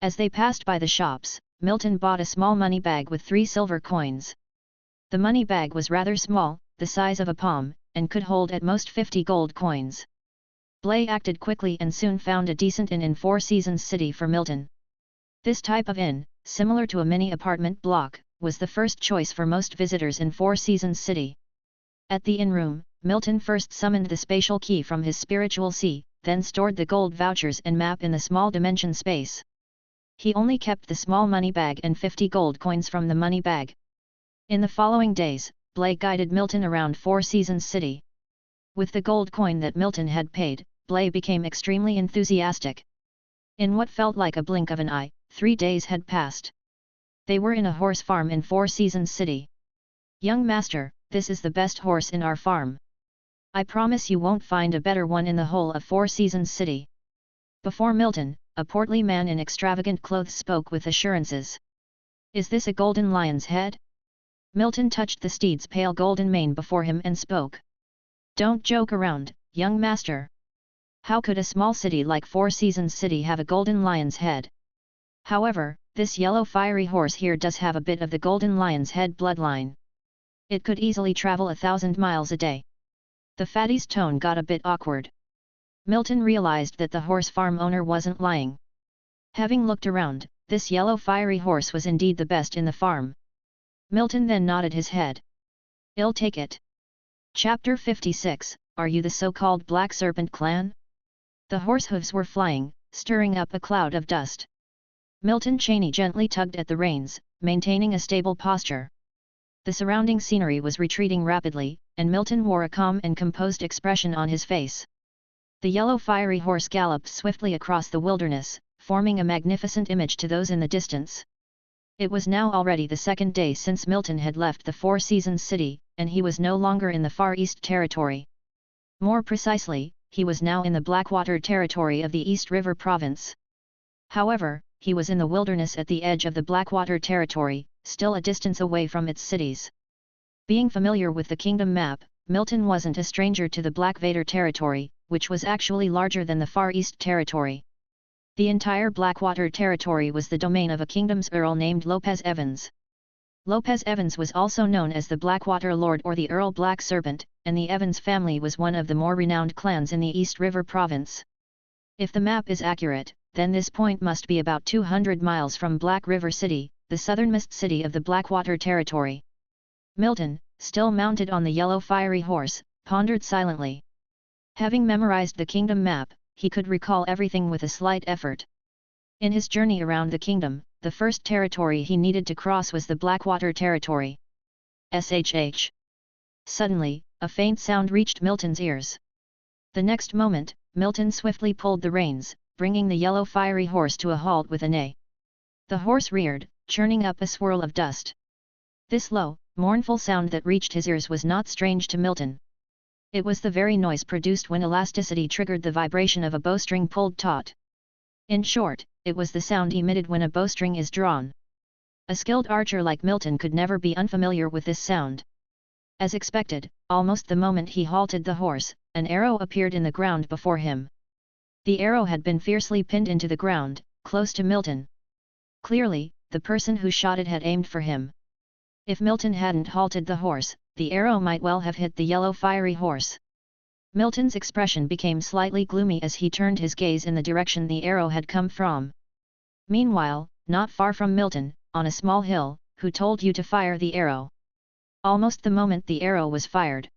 As they passed by the shops, Milton bought a small money bag with 3 silver coins. The money bag was rather small, the size of a palm, and could hold at most 50 gold coins. Blay acted quickly and soon found a decent inn in Four Seasons City for Milton. This type of inn, similar to a mini apartment block, was the first choice for most visitors in Four Seasons City. At the inn room, Milton first summoned the spatial key from his spiritual sea, then stored the gold vouchers and map in the small dimension space. He only kept the small money bag and 50 gold coins from the money bag. In the following days, Blay guided Milton around Four Seasons City. With the gold coin that Milton had paid, Blay became extremely enthusiastic. In what felt like a blink of an eye, 3 days had passed. They were in a horse farm in Four Seasons City. Young master, this is the best horse in our farm. I promise you won't find a better one in the whole of Four Seasons City. Before Milton, a portly man in extravagant clothes spoke with assurances. Is this a golden lion's head? Milton touched the steed's pale golden mane before him and spoke. Don't joke around, young master. How could a small city like Four Seasons City have a golden lion's head? However, this yellow fiery horse here does have a bit of the golden lion's head bloodline. It could easily travel 1,000 miles a day. The fatty's tone got a bit awkward. Milton realized that the horse farm owner wasn't lying. Having looked around, this yellow fiery horse was indeed the best in the farm. Milton then nodded his head. "I'll take it." Chapter 56, Are You the So-Called Black Serpent Clan? The horse hooves were flying, stirring up a cloud of dust. Milton Cheney gently tugged at the reins, maintaining a stable posture. The surrounding scenery was retreating rapidly, and Milton wore a calm and composed expression on his face. The yellow fiery horse galloped swiftly across the wilderness, forming a magnificent image to those in the distance. It was now already the second day since Milton had left the Four Seasons city, and he was no longer in the Far East Territory. More precisely, he was now in the Blackwater Territory of the East River Province. However, he was in the wilderness at the edge of the Blackwater Territory, still a distance away from its cities. Being familiar with the kingdom map, Milton wasn't a stranger to the Blackwater Territory, which was actually larger than the Far East Territory. The entire Blackwater Territory was the domain of a kingdom's earl named Lopez Evans. Lopez Evans was also known as the Blackwater Lord or the Earl Black Serpent, and the Evans family was one of the more renowned clans in the East River Province. If the map is accurate, then this point must be about 200 miles from Black River City, the southernmost city of the Blackwater Territory. Milton, still mounted on the yellow fiery horse, pondered silently. Having memorized the kingdom map, he could recall everything with a slight effort. In his journey around the kingdom, the first territory he needed to cross was the Blackwater Territory. SHH. Suddenly, a faint sound reached Milton's ears. The next moment, Milton swiftly pulled the reins, bringing the yellow fiery horse to a halt with a neigh. The horse reared, churning up a swirl of dust. This low, mournful sound that reached his ears was not strange to Milton. It was the very noise produced when elasticity triggered the vibration of a bowstring pulled taut. In short, it was the sound emitted when a bowstring is drawn. A skilled archer like Milton could never be unfamiliar with this sound. As expected, almost the moment he halted the horse, an arrow appeared in the ground before him. The arrow had been fiercely pinned into the ground, close to Milton. Clearly, the person who shot it had aimed for him. If Milton hadn't halted the horse, the arrow might well have hit the yellow fiery horse. Milton's expression became slightly gloomy as he turned his gaze in the direction the arrow had come from. Meanwhile, not far from Milton, on a small hill, "Who told you to fire the arrow?" Almost the moment the arrow was fired,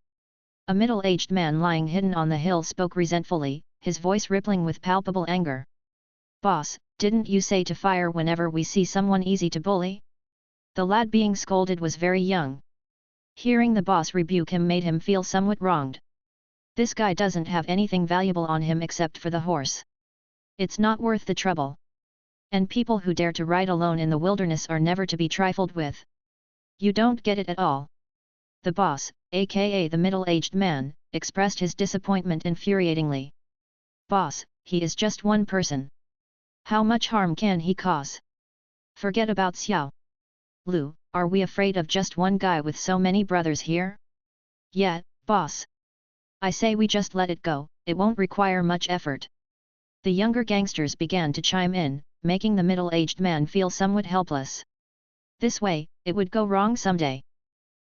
a middle-aged man lying hidden on the hill spoke resentfully, his voice rippling with palpable anger. "Boss, didn't you say to fire whenever we see someone easy to bully?" The lad being scolded was very young. Hearing the boss rebuke him made him feel somewhat wronged. This guy doesn't have anything valuable on him except for the horse. It's not worth the trouble. And people who dare to ride alone in the wilderness are never to be trifled with. You don't get it at all. The boss, aka the middle-aged man, expressed his disappointment infuriatingly. "Boss, he is just one person. How much harm can he cause? Forget about Xiao Lu, are we afraid of just one guy with so many brothers here?" "Yeah, boss. I say we just let it go, it won't require much effort." The younger gangsters began to chime in, making the middle-aged man feel somewhat helpless. This way, it would go wrong someday.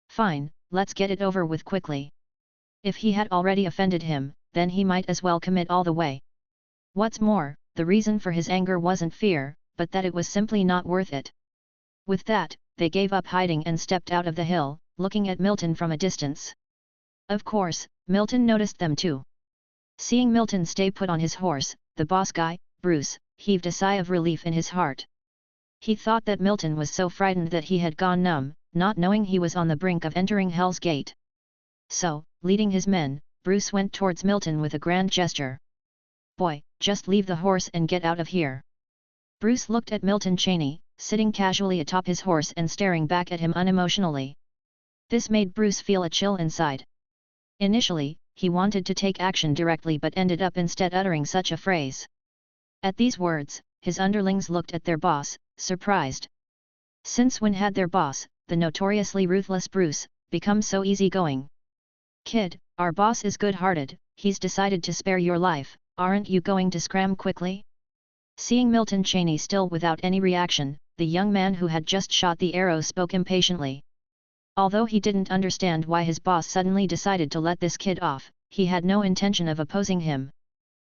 Fine, let's get it over with quickly. If he had already offended him, then he might as well commit all the way. What's more, the reason for his anger wasn't fear, but that it was simply not worth it. With that, they gave up hiding and stepped out of the hill, looking at Milton from a distance. Of course, Milton noticed them too. Seeing Milton stay put on his horse, the boss guy, Bruce, heaved a sigh of relief in his heart. He thought that Milton was so frightened that he had gone numb, not knowing he was on the brink of entering Hell's Gate. So, leading his men, Bruce went towards Milton with a grand gesture. "Boy, just leave the horse and get out of here." Bruce looked at Milton Cheney, sitting casually atop his horse and staring back at him unemotionally. This made Bruce feel a chill inside. Initially, he wanted to take action directly but ended up instead uttering such a phrase. At these words, his underlings looked at their boss, surprised. Since when had their boss, the notoriously ruthless Bruce, become so easygoing? "Kid, our boss is good-hearted, he's decided to spare your life, aren't you going to scram quickly?" Seeing Milton Cheney still without any reaction, the young man who had just shot the arrow spoke impatiently. Although he didn't understand why his boss suddenly decided to let this kid off, he had no intention of opposing him.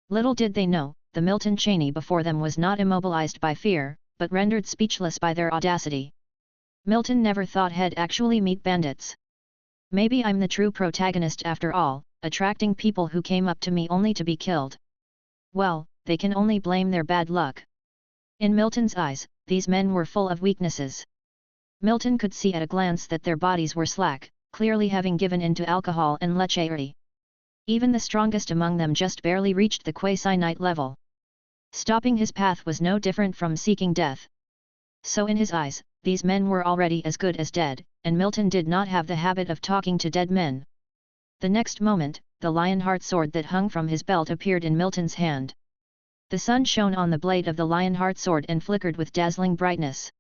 Little did they know, the Milton Cheney before them was not immobilized by fear, but rendered speechless by their audacity. Milton never thought he'd actually meet bandits. Maybe I'm the true protagonist after all, attracting people who came up to me only to be killed. Well, they can only blame their bad luck. In Milton's eyes, these men were full of weaknesses. Milton could see at a glance that their bodies were slack, clearly having given in to alcohol and lechery. Even the strongest among them just barely reached the quasi-night level. Stopping his path was no different from seeking death. So in his eyes, these men were already as good as dead, and Milton did not have the habit of talking to dead men. The next moment, the Lionheart sword that hung from his belt appeared in Milton's hand. The sun shone on the blade of the Lionheart sword and flickered with dazzling brightness.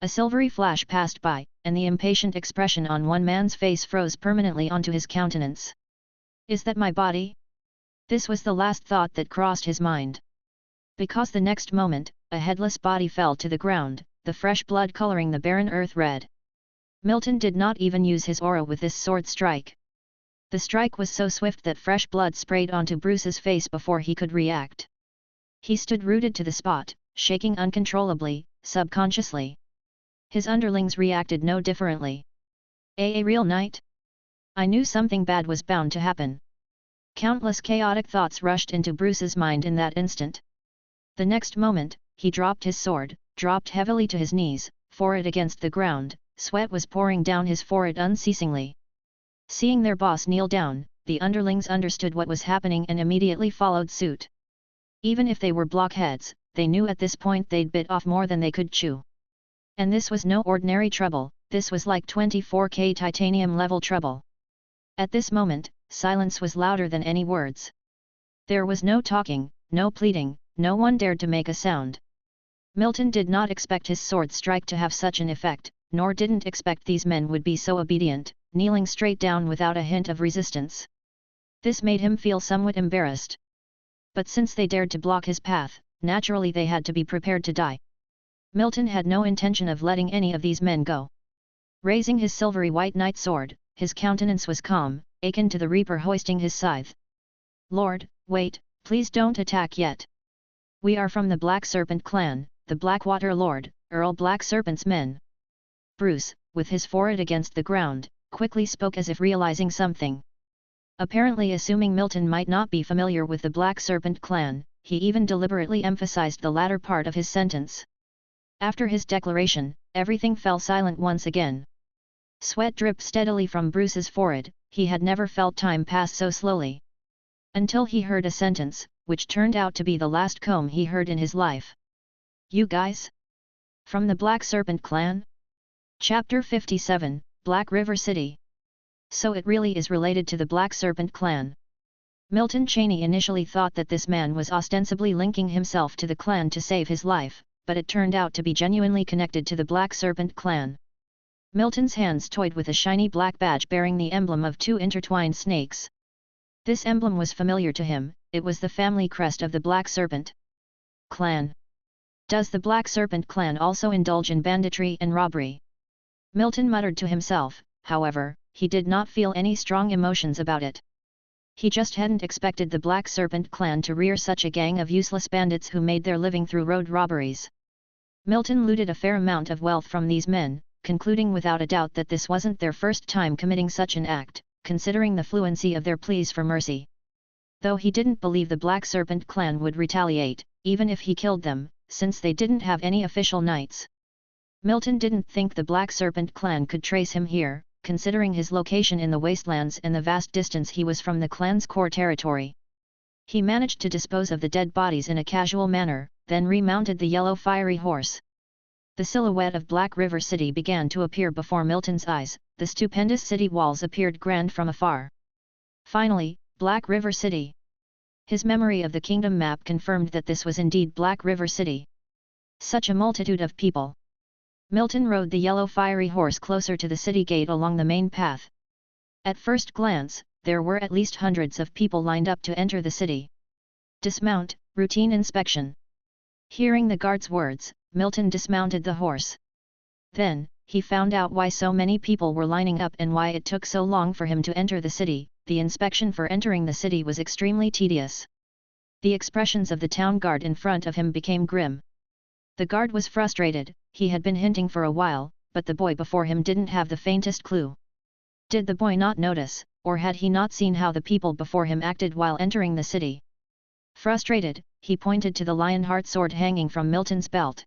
A silvery flash passed by, and the impatient expression on one man's face froze permanently onto his countenance. Is that my body? This was the last thought that crossed his mind. Because the next moment, a headless body fell to the ground, the fresh blood coloring the barren earth red. Milton did not even use his aura with this sword strike. The strike was so swift that fresh blood sprayed onto Bruce's face before he could react. He stood rooted to the spot, shaking uncontrollably, subconsciously. His underlings reacted no differently. A real night? I knew something bad was bound to happen. Countless chaotic thoughts rushed into Bruce's mind in that instant. The next moment, he dropped his sword, dropped heavily to his knees, forehead against the ground, sweat was pouring down his forehead unceasingly. Seeing their boss kneel down, the underlings understood what was happening and immediately followed suit. Even if they were blockheads, they knew at this point they'd bit off more than they could chew. And this was no ordinary trouble, this was like 24K titanium level trouble. At this moment, silence was louder than any words. There was no talking, no pleading, no one dared to make a sound. Milton did not expect his sword strike to have such an effect, nor didn't expect these men would be so obedient, kneeling straight down without a hint of resistance. This made him feel somewhat embarrassed. But since they dared to block his path, naturally they had to be prepared to die. Milton had no intention of letting any of these men go. Raising his silvery white knight sword, his countenance was calm, akin to the reaper hoisting his scythe. Lord, wait, please don't attack yet. We are from the Black Serpent clan, the Blackwater Lord, Earl Black Serpent's men. Bruce, with his forehead against the ground, quickly spoke as if realizing something. Apparently assuming Milton might not be familiar with the Black Serpent clan, he even deliberately emphasized the latter part of his sentence. After his declaration, everything fell silent once again. Sweat dripped steadily from Bruce's forehead, he had never felt time pass so slowly. Until he heard a sentence, which turned out to be the last comb he heard in his life. You guys? From the Black Serpent clan? Chapter 57, Black River City. So it really is related to the Black Serpent clan. Milton Cheney initially thought that this man was ostensibly linking himself to the clan to save his life, but it turned out to be genuinely connected to the Black Serpent clan. Milton's hands toyed with a shiny black badge bearing the emblem of two intertwined snakes. This emblem was familiar to him, it was the family crest of the Black Serpent clan. Does the Black Serpent clan also indulge in banditry and robbery? Milton muttered to himself, however, he did not feel any strong emotions about it. He just hadn't expected the Black Serpent clan to rear such a gang of useless bandits who made their living through road robberies. Milton looted a fair amount of wealth from these men, concluding without a doubt that this wasn't their first time committing such an act, considering the fluency of their pleas for mercy. Though he didn't believe the Black Serpent clan would retaliate, even if he killed them, since they didn't have any official knights. Milton didn't think the Black Serpent clan could trace him here, considering his location in the wastelands and the vast distance he was from the clan's core territory. He managed to dispose of the dead bodies in a casual manner, then remounted the yellow fiery horse. The silhouette of Black River City began to appear before Milton's eyes, the stupendous city walls appeared grand from afar. Finally, Black River City. His memory of the kingdom map confirmed that this was indeed Black River City. Such a multitude of people. Milton rode the yellow fiery horse closer to the city gate along the main path. At first glance, there were at least hundreds of people lined up to enter the city. Dismount, routine inspection. Hearing the guard's words, Milton dismounted the horse. Then, he found out why so many people were lining up and why it took so long for him to enter the city. The inspection for entering the city was extremely tedious. The expressions of the town guard in front of him became grim. The guard was frustrated. He had been hinting for a while, but the boy before him didn't have the faintest clue. Did the boy not notice, or had he not seen how the people before him acted while entering the city? Frustrated, he pointed to the Lionheart sword hanging from Milton's belt.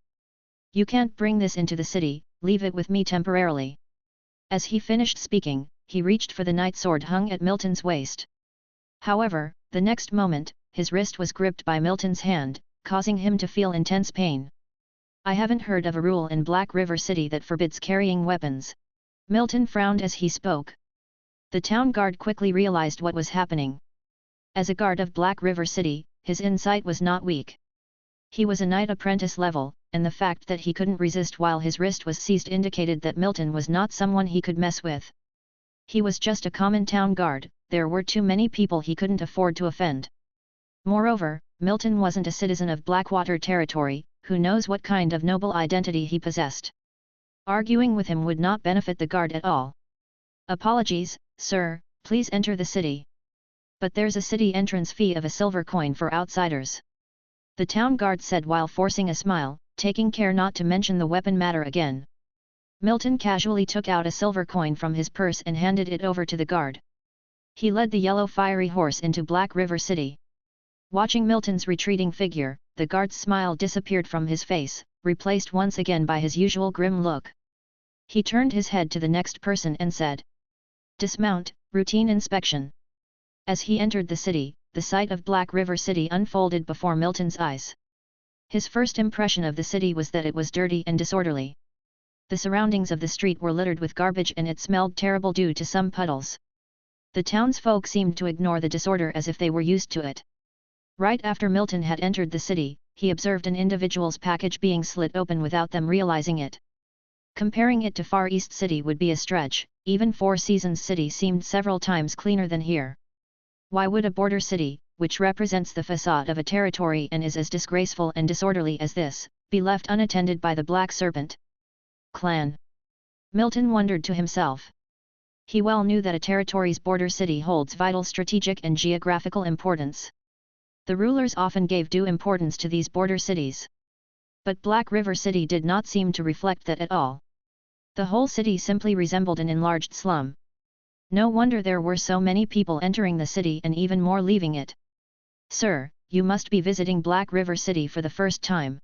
"You can't bring this into the city, leave it with me temporarily." As he finished speaking, he reached for the night sword hung at Milton's waist. However, the next moment, his wrist was gripped by Milton's hand, causing him to feel intense pain. "I haven't heard of a rule in Black River City that forbids carrying weapons." Milton frowned as he spoke. The town guard quickly realized what was happening. As a guard of Black River City, his insight was not weak. He was a knight apprentice level, and the fact that he couldn't resist while his wrist was seized indicated that Milton was not someone he could mess with. He was just a common town guard. There were too many people he couldn't afford to offend. Moreover, Milton wasn't a citizen of Blackwater territory, who knows what kind of noble identity he possessed. Arguing with him would not benefit the guard at all. "Apologies, sir, please enter the city. But there's a city entrance fee of a silver coin for outsiders," the town guard said while forcing a smile, taking care not to mention the weapon matter again. Milton casually took out a silver coin from his purse and handed it over to the guard. He led the yellow fiery horse into Black River City. Watching Milton's retreating figure, the guard's smile disappeared from his face, replaced once again by his usual grim look. He turned his head to the next person and said, "Dismount, routine inspection." As he entered the city, the sight of Black River City unfolded before Milton's eyes. His first impression of the city was that it was dirty and disorderly. The surroundings of the street were littered with garbage and it smelled terrible due to some puddles. The townsfolk seemed to ignore the disorder as if they were used to it. Right after Milton had entered the city, he observed an individual's package being slit open without them realizing it. Comparing it to Far East City would be a stretch. Even Four Seasons City seemed several times cleaner than here. Why would a border city, which represents the facade of a territory and is as disgraceful and disorderly as this, be left unattended by the Black Serpent clan? Milton wondered to himself. He well knew that a territory's border city holds vital strategic and geographical importance. The rulers often gave due importance to these border cities. But Black River City did not seem to reflect that at all. The whole city simply resembled an enlarged slum. No wonder there were so many people entering the city and even more leaving it. "Sir, you must be visiting Black River City for the first time.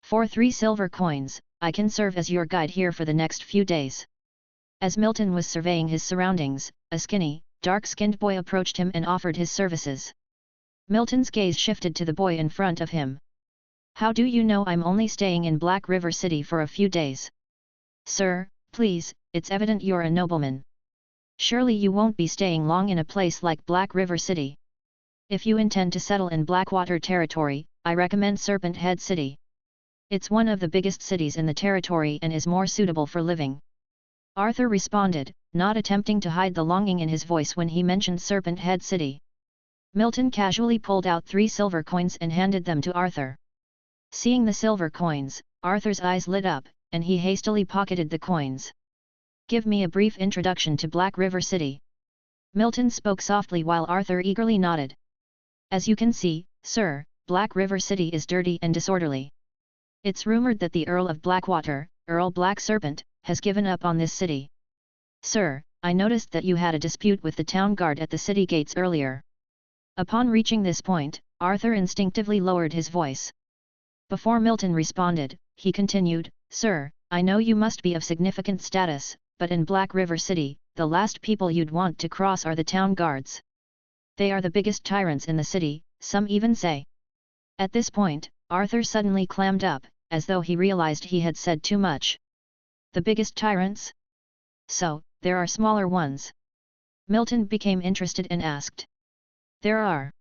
For 3 silver coins, I can serve as your guide here for the next few days." As Milton was surveying his surroundings, a skinny, dark-skinned boy approached him and offered his services. Milton's gaze shifted to the boy in front of him. "How do you know I'm only staying in Black River City for a few days?" "Sir, please, it's evident you're a nobleman. Surely you won't be staying long in a place like Black River City. If you intend to settle in Blackwater territory, I recommend Serpent Head City. It's one of the biggest cities in the territory and is more suitable for living." Arthur responded, not attempting to hide the longing in his voice when he mentioned Serpent Head City. Milton casually pulled out 3 silver coins and handed them to Arthur. Seeing the silver coins, Arthur's eyes lit up, and he hastily pocketed the coins. "Give me a brief introduction to Black River City." Milton spoke softly while Arthur eagerly nodded. "As you can see, sir, Black River City is dirty and disorderly. It's rumored that the Earl of Blackwater, Earl Black Serpent, has given up on this city. Sir, I noticed that you had a dispute with the town guard at the city gates earlier." Upon reaching this point, Arthur instinctively lowered his voice. Before Milton responded, he continued, "Sir, I know you must be of significant status, but in Black River City, the last people you'd want to cross are the town guards. They are the biggest tyrants in the city, some even say." At this point, Arthur suddenly clammed up, as though he realized he had said too much. "The biggest tyrants? So, there are smaller ones?" Milton became interested and asked. "There are.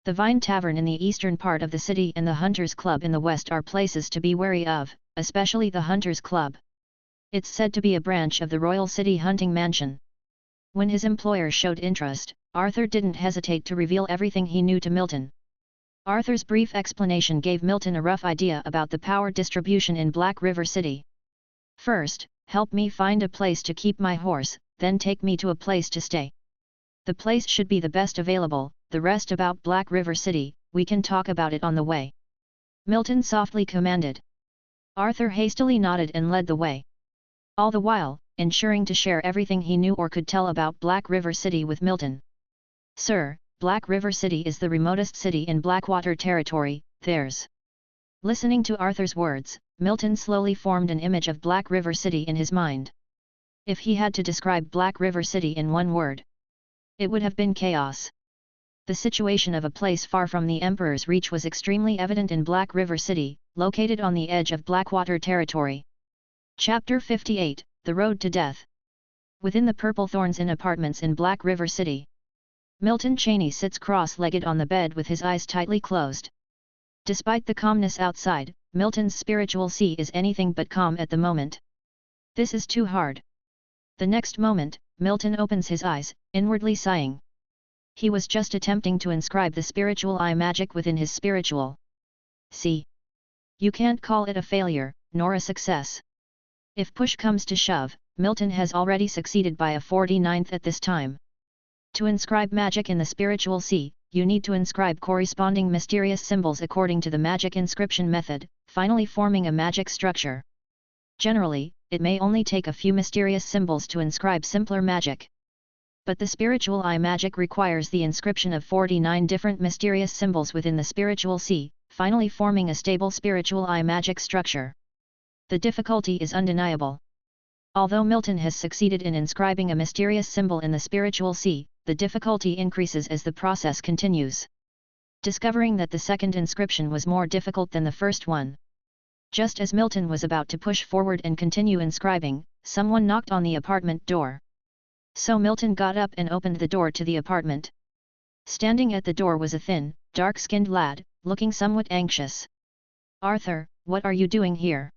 The Vine Tavern in the eastern part of the city and the Hunters Club in the west are places to be wary of, especially the Hunters Club. It's said to be a branch of the Royal City Hunting Mansion." When his employer showed interest, Arthur didn't hesitate to reveal everything he knew to Milton. Arthur's brief explanation gave Milton a rough idea about the power distribution in Black River City. First, help me find a place to keep my horse, then take me to a place to stay. The place should be the best available, the rest about Black River City, we can talk about it on the way. Milton softly commanded. Arthur hastily nodded and led the way. All the while, ensuring to share everything he knew or could tell about Black River City with Milton. Sir, Black River City is the remotest city in Blackwater territory, there's. Listening to Arthur's words, Milton slowly formed an image of Black River City in his mind. If he had to describe Black River City in one word, it would have been chaos. The situation of a place far from the Emperor's reach was extremely evident in Black River City, located on the edge of Blackwater territory. Chapter 58, The Road to Death. Within the Purple Thorns Inn apartments in Black River City, Milton Cheney sits cross-legged on the bed with his eyes tightly closed. Despite the calmness outside, Milton's spiritual sea is anything but calm at the moment. This is too hard. The next moment, Milton opens his eyes, inwardly sighing. He was just attempting to inscribe the spiritual eye magic within his spiritual sea. You can't call it a failure, nor a success. If push comes to shove, Milton has already succeeded by a 49th at this time. To inscribe magic in the spiritual sea, you need to inscribe corresponding mysterious symbols according to the magic inscription method, finally forming a magic structure. Generally, it may only take a few mysterious symbols to inscribe simpler magic. But the spiritual eye magic requires the inscription of 49 different mysterious symbols within the spiritual sea, finally forming a stable spiritual eye magic structure. The difficulty is undeniable. Although Milton has succeeded in inscribing a mysterious symbol in the spiritual sea, the difficulty increases as the process continues. Discovering that the second inscription was more difficult than the first one. Just as Milton was about to push forward and continue inscribing, someone knocked on the apartment door. So Milton got up and opened the door to the apartment. Standing at the door was a thin, dark-skinned lad, looking somewhat anxious. Arthur, what are you doing here?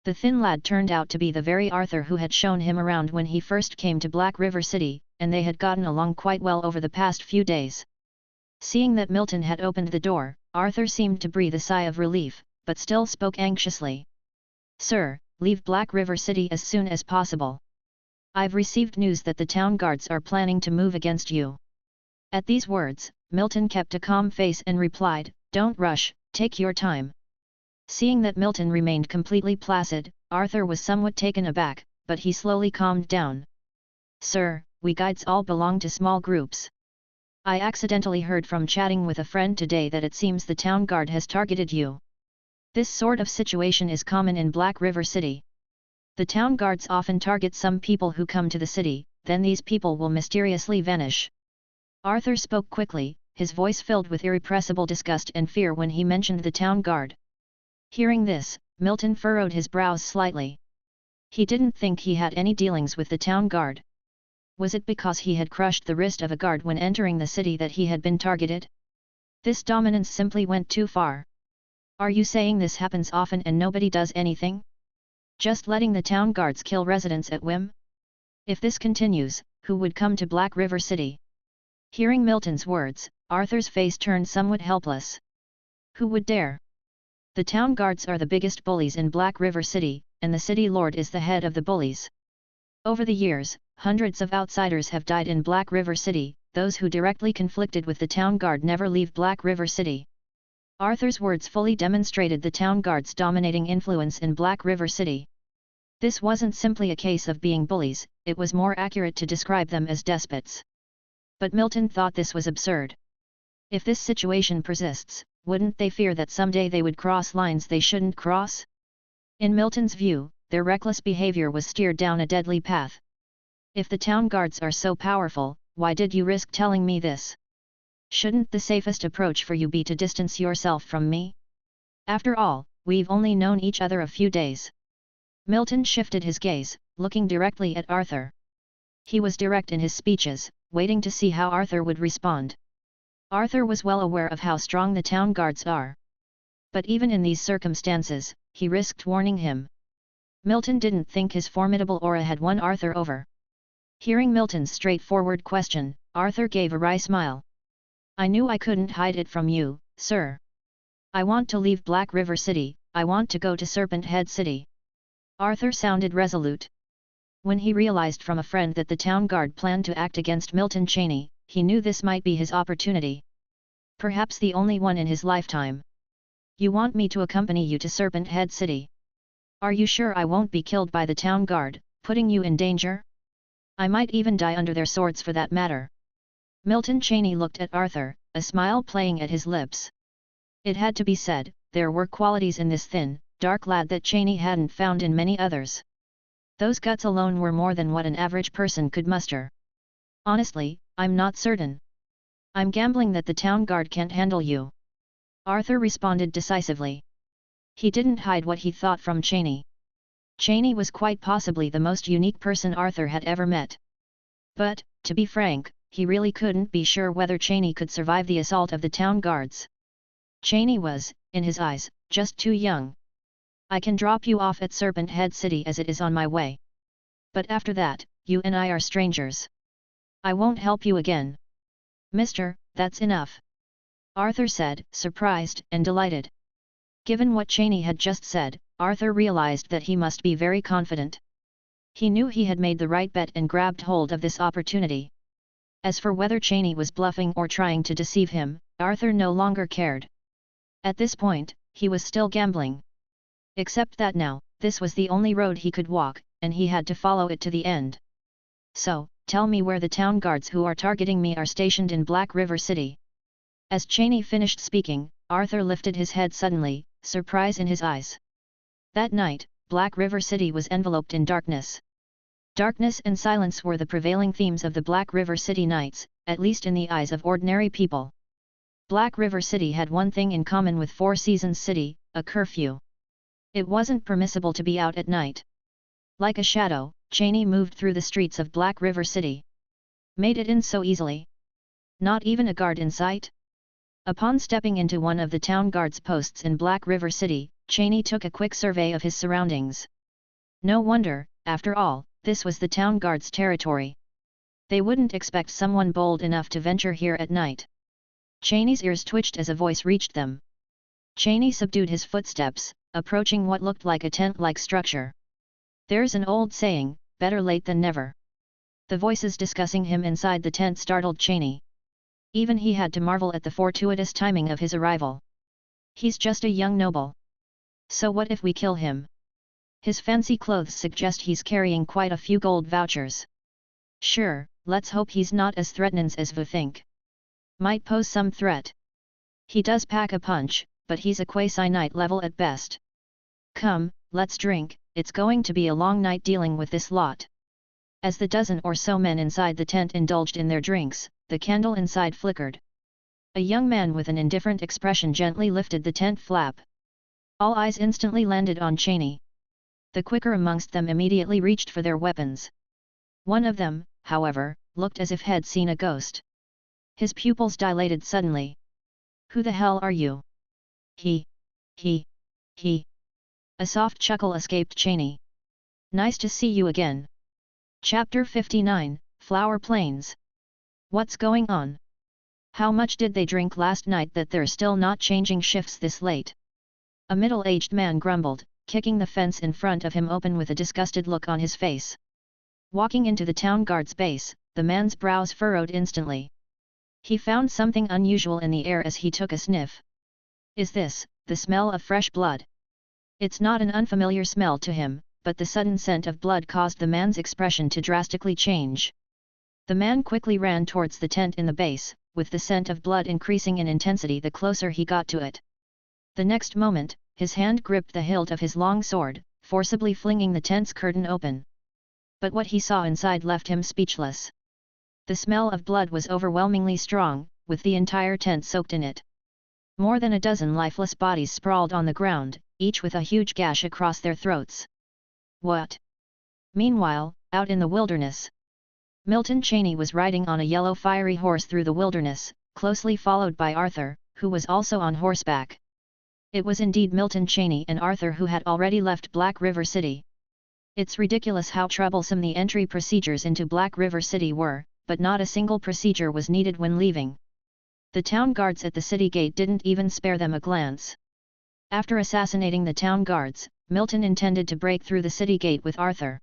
The thin lad turned out to be the very Arthur who had shown him around when he first came to Black River City, and they had gotten along quite well over the past few days. Seeing that Milton had opened the door, Arthur seemed to breathe a sigh of relief, but still spoke anxiously. Sir, leave Black River City as soon as possible. I've received news that the town guards are planning to move against you. At these words, Milton kept a calm face and replied, Don't rush, take your time. Seeing that Milton remained completely placid, Arthur was somewhat taken aback, but he slowly calmed down. Sir, we guides all belong to small groups. I accidentally heard from chatting with a friend today that it seems the town guard has targeted you. This sort of situation is common in Black River City. The town guards often target some people who come to the city, then these people will mysteriously vanish. Arthur spoke quickly, his voice filled with irrepressible disgust and fear when he mentioned the town guard. Hearing this, Milton furrowed his brows slightly. He didn't think he had any dealings with the town guard. Was it because he had crushed the wrist of a guard when entering the city that he had been targeted? This dominance simply went too far. Are you saying this happens often and nobody does anything? Just letting the town guards kill residents at whim? If this continues, who would come to Black River City? Hearing Milton's words, Arthur's face turned somewhat helpless. Who would dare? The town guards are the biggest bullies in Black River City, and the city lord is the head of the bullies. Over the years, hundreds of outsiders have died in Black River City, those who directly conflicted with the town guard never leave Black River City. Arthur's words fully demonstrated the town guard's dominating influence in Black River City. This wasn't simply a case of being bullies, it was more accurate to describe them as despots. But Milton thought this was absurd. If this situation persists, wouldn't they fear that someday they would cross lines they shouldn't cross? In Milton's view, their reckless behavior was steered down a deadly path. If the town guards are so powerful, why did you risk telling me this? Shouldn't the safest approach for you be to distance yourself from me? After all, we've only known each other a few days. Milton shifted his gaze, looking directly at Arthur. He was direct in his speeches, waiting to see how Arthur would respond. Arthur was well aware of how strong the town guards are. But even in these circumstances, he risked warning him. Milton didn't think his formidable aura had won Arthur over. Hearing Milton's straightforward question, Arthur gave a wry smile. I knew I couldn't hide it from you, sir. I want to leave Black River City, I want to go to Serpent Head City. Arthur sounded resolute. When he realized from a friend that the town guard planned to act against Milton Cheney, he knew this might be his opportunity. Perhaps the only one in his lifetime. You want me to accompany you to Serpent Head City? Are you sure I won't be killed by the town guard, putting you in danger? I might even die under their swords for that matter. Milton Cheney looked at Arthur, a smile playing at his lips. It had to be said, there were qualities in this thin, dark lad that Cheney hadn't found in many others. Those guts alone were more than what an average person could muster. Honestly, I'm not certain. I'm gambling that the town guard can't handle you. Arthur responded decisively. He didn't hide what he thought from Cheney. Cheney was quite possibly the most unique person Arthur had ever met. But, to be frank, he really couldn't be sure whether Cheney could survive the assault of the town guards. Cheney was, in his eyes, just too young. I can drop you off at Serpent Head City as it is on my way. But after that, you and I are strangers. I won't help you again. Mister, that's enough. Arthur said, surprised and delighted. Given what Cheney had just said, Arthur realized that he must be very confident. He knew he had made the right bet and grabbed hold of this opportunity. As for whether Cheney was bluffing or trying to deceive him, Arthur no longer cared. At this point, he was still gambling. Except that now, this was the only road he could walk, and he had to follow it to the end. So, tell me where the town guards who are targeting me are stationed in Black River City. As Cheney finished speaking, Arthur lifted his head suddenly, surprise in his eyes. That night, Black River City was enveloped in darkness. Darkness and silence were the prevailing themes of the Black River City nights, at least in the eyes of ordinary people. Black River City had one thing in common with Four Seasons City, a curfew. It wasn't permissible to be out at night. Like a shadow, Cheney moved through the streets of Black River City. Made it in so easily. Not even a guard in sight? Upon stepping into one of the town guard's posts in Black River City, Cheney took a quick survey of his surroundings. No wonder, after all, this was the town guard's territory. They wouldn't expect someone bold enough to venture here at night. Cheney's ears twitched as a voice reached them. Cheney subdued his footsteps, approaching what looked like a tent-like structure. There's an old saying, better late than never. The voices discussing him inside the tent startled Cheney. Even he had to marvel at the fortuitous timing of his arrival. He's just a young noble. So what if we kill him? His fancy clothes suggest he's carrying quite a few gold vouchers. Sure, let's hope he's not as threatening as we think. Might pose some threat. He does pack a punch, but he's a quasi-knight level at best. Come, let's drink, it's going to be a long night dealing with this lot. As the dozen or so men inside the tent indulged in their drinks, the candle inside flickered. A young man with an indifferent expression gently lifted the tent flap. All eyes instantly landed on Cheney. The quicker amongst them immediately reached for their weapons. One of them, however, looked as if had seen a ghost. His pupils dilated suddenly. Who the hell are you? He. A soft chuckle escaped Cheney. Nice to see you again. Chapter 59, Flower Plains. What's going on? How much did they drink last night that they're still not changing shifts this late? A middle-aged man grumbled, kicking the fence in front of him open with a disgusted look on his face. Walking into the town guard's base, the man's brows furrowed instantly. He found something unusual in the air as he took a sniff. Is this the smell of fresh blood? It's not an unfamiliar smell to him, but the sudden scent of blood caused the man's expression to drastically change. The man quickly ran towards the tent in the base, with the scent of blood increasing in intensity the closer he got to it. The next moment, his hand gripped the hilt of his long sword, forcibly flinging the tent's curtain open. But what he saw inside left him speechless. The smell of blood was overwhelmingly strong, with the entire tent soaked in it. More than a dozen lifeless bodies sprawled on the ground, each with a huge gash across their throats. What? Meanwhile, out in the wilderness, Milton Cheney was riding on a yellow fiery horse through the wilderness, closely followed by Arthur, who was also on horseback. It was indeed Milton Cheney and Arthur who had already left Black River City. It's ridiculous how troublesome the entry procedures into Black River City were, but not a single procedure was needed when leaving. The town guards at the city gate didn't even spare them a glance. After assassinating the town guards, Milton intended to break through the city gate with Arthur.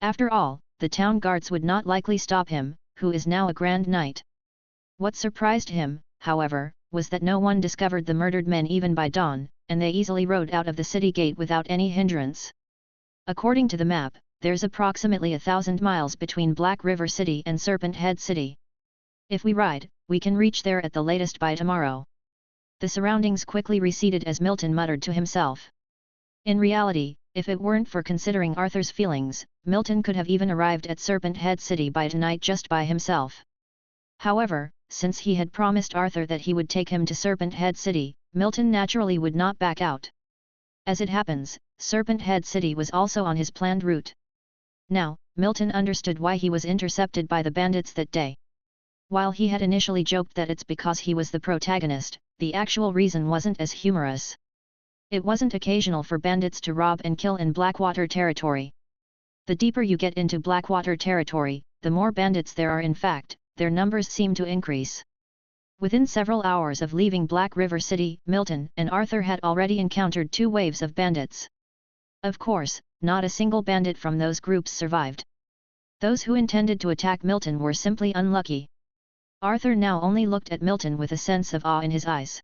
After all, the town guards would not likely stop him, who is now a grand knight. What surprised him, however, was that no one discovered the murdered men even by dawn, and they easily rode out of the city gate without any hindrance. According to the map, there's approximately 1,000 miles between Black River City and Serpent Head City. If we ride, we can reach there at the latest by tomorrow. The surroundings quickly receded as Milton muttered to himself. In reality, if it weren't for considering Arthur's feelings, Milton could have even arrived at Serpent Head City by tonight just by himself. However, since he had promised Arthur that he would take him to Serpent Head City, Milton naturally would not back out. As it happens, Serpent Head City was also on his planned route. Now, Milton understood why he was intercepted by the bandits that day. While he had initially joked that it's because he was the protagonist, the actual reason wasn't as humorous. It wasn't occasional for bandits to rob and kill in Blackwater territory. The deeper you get into Blackwater territory, the more bandits there are. In fact, their numbers seem to increase. Within several hours of leaving Black River City, Milton and Arthur had already encountered 2 waves of bandits. Of course, not a single bandit from those groups survived. Those who intended to attack Milton were simply unlucky. Arthur now only looked at Milton with a sense of awe in his eyes.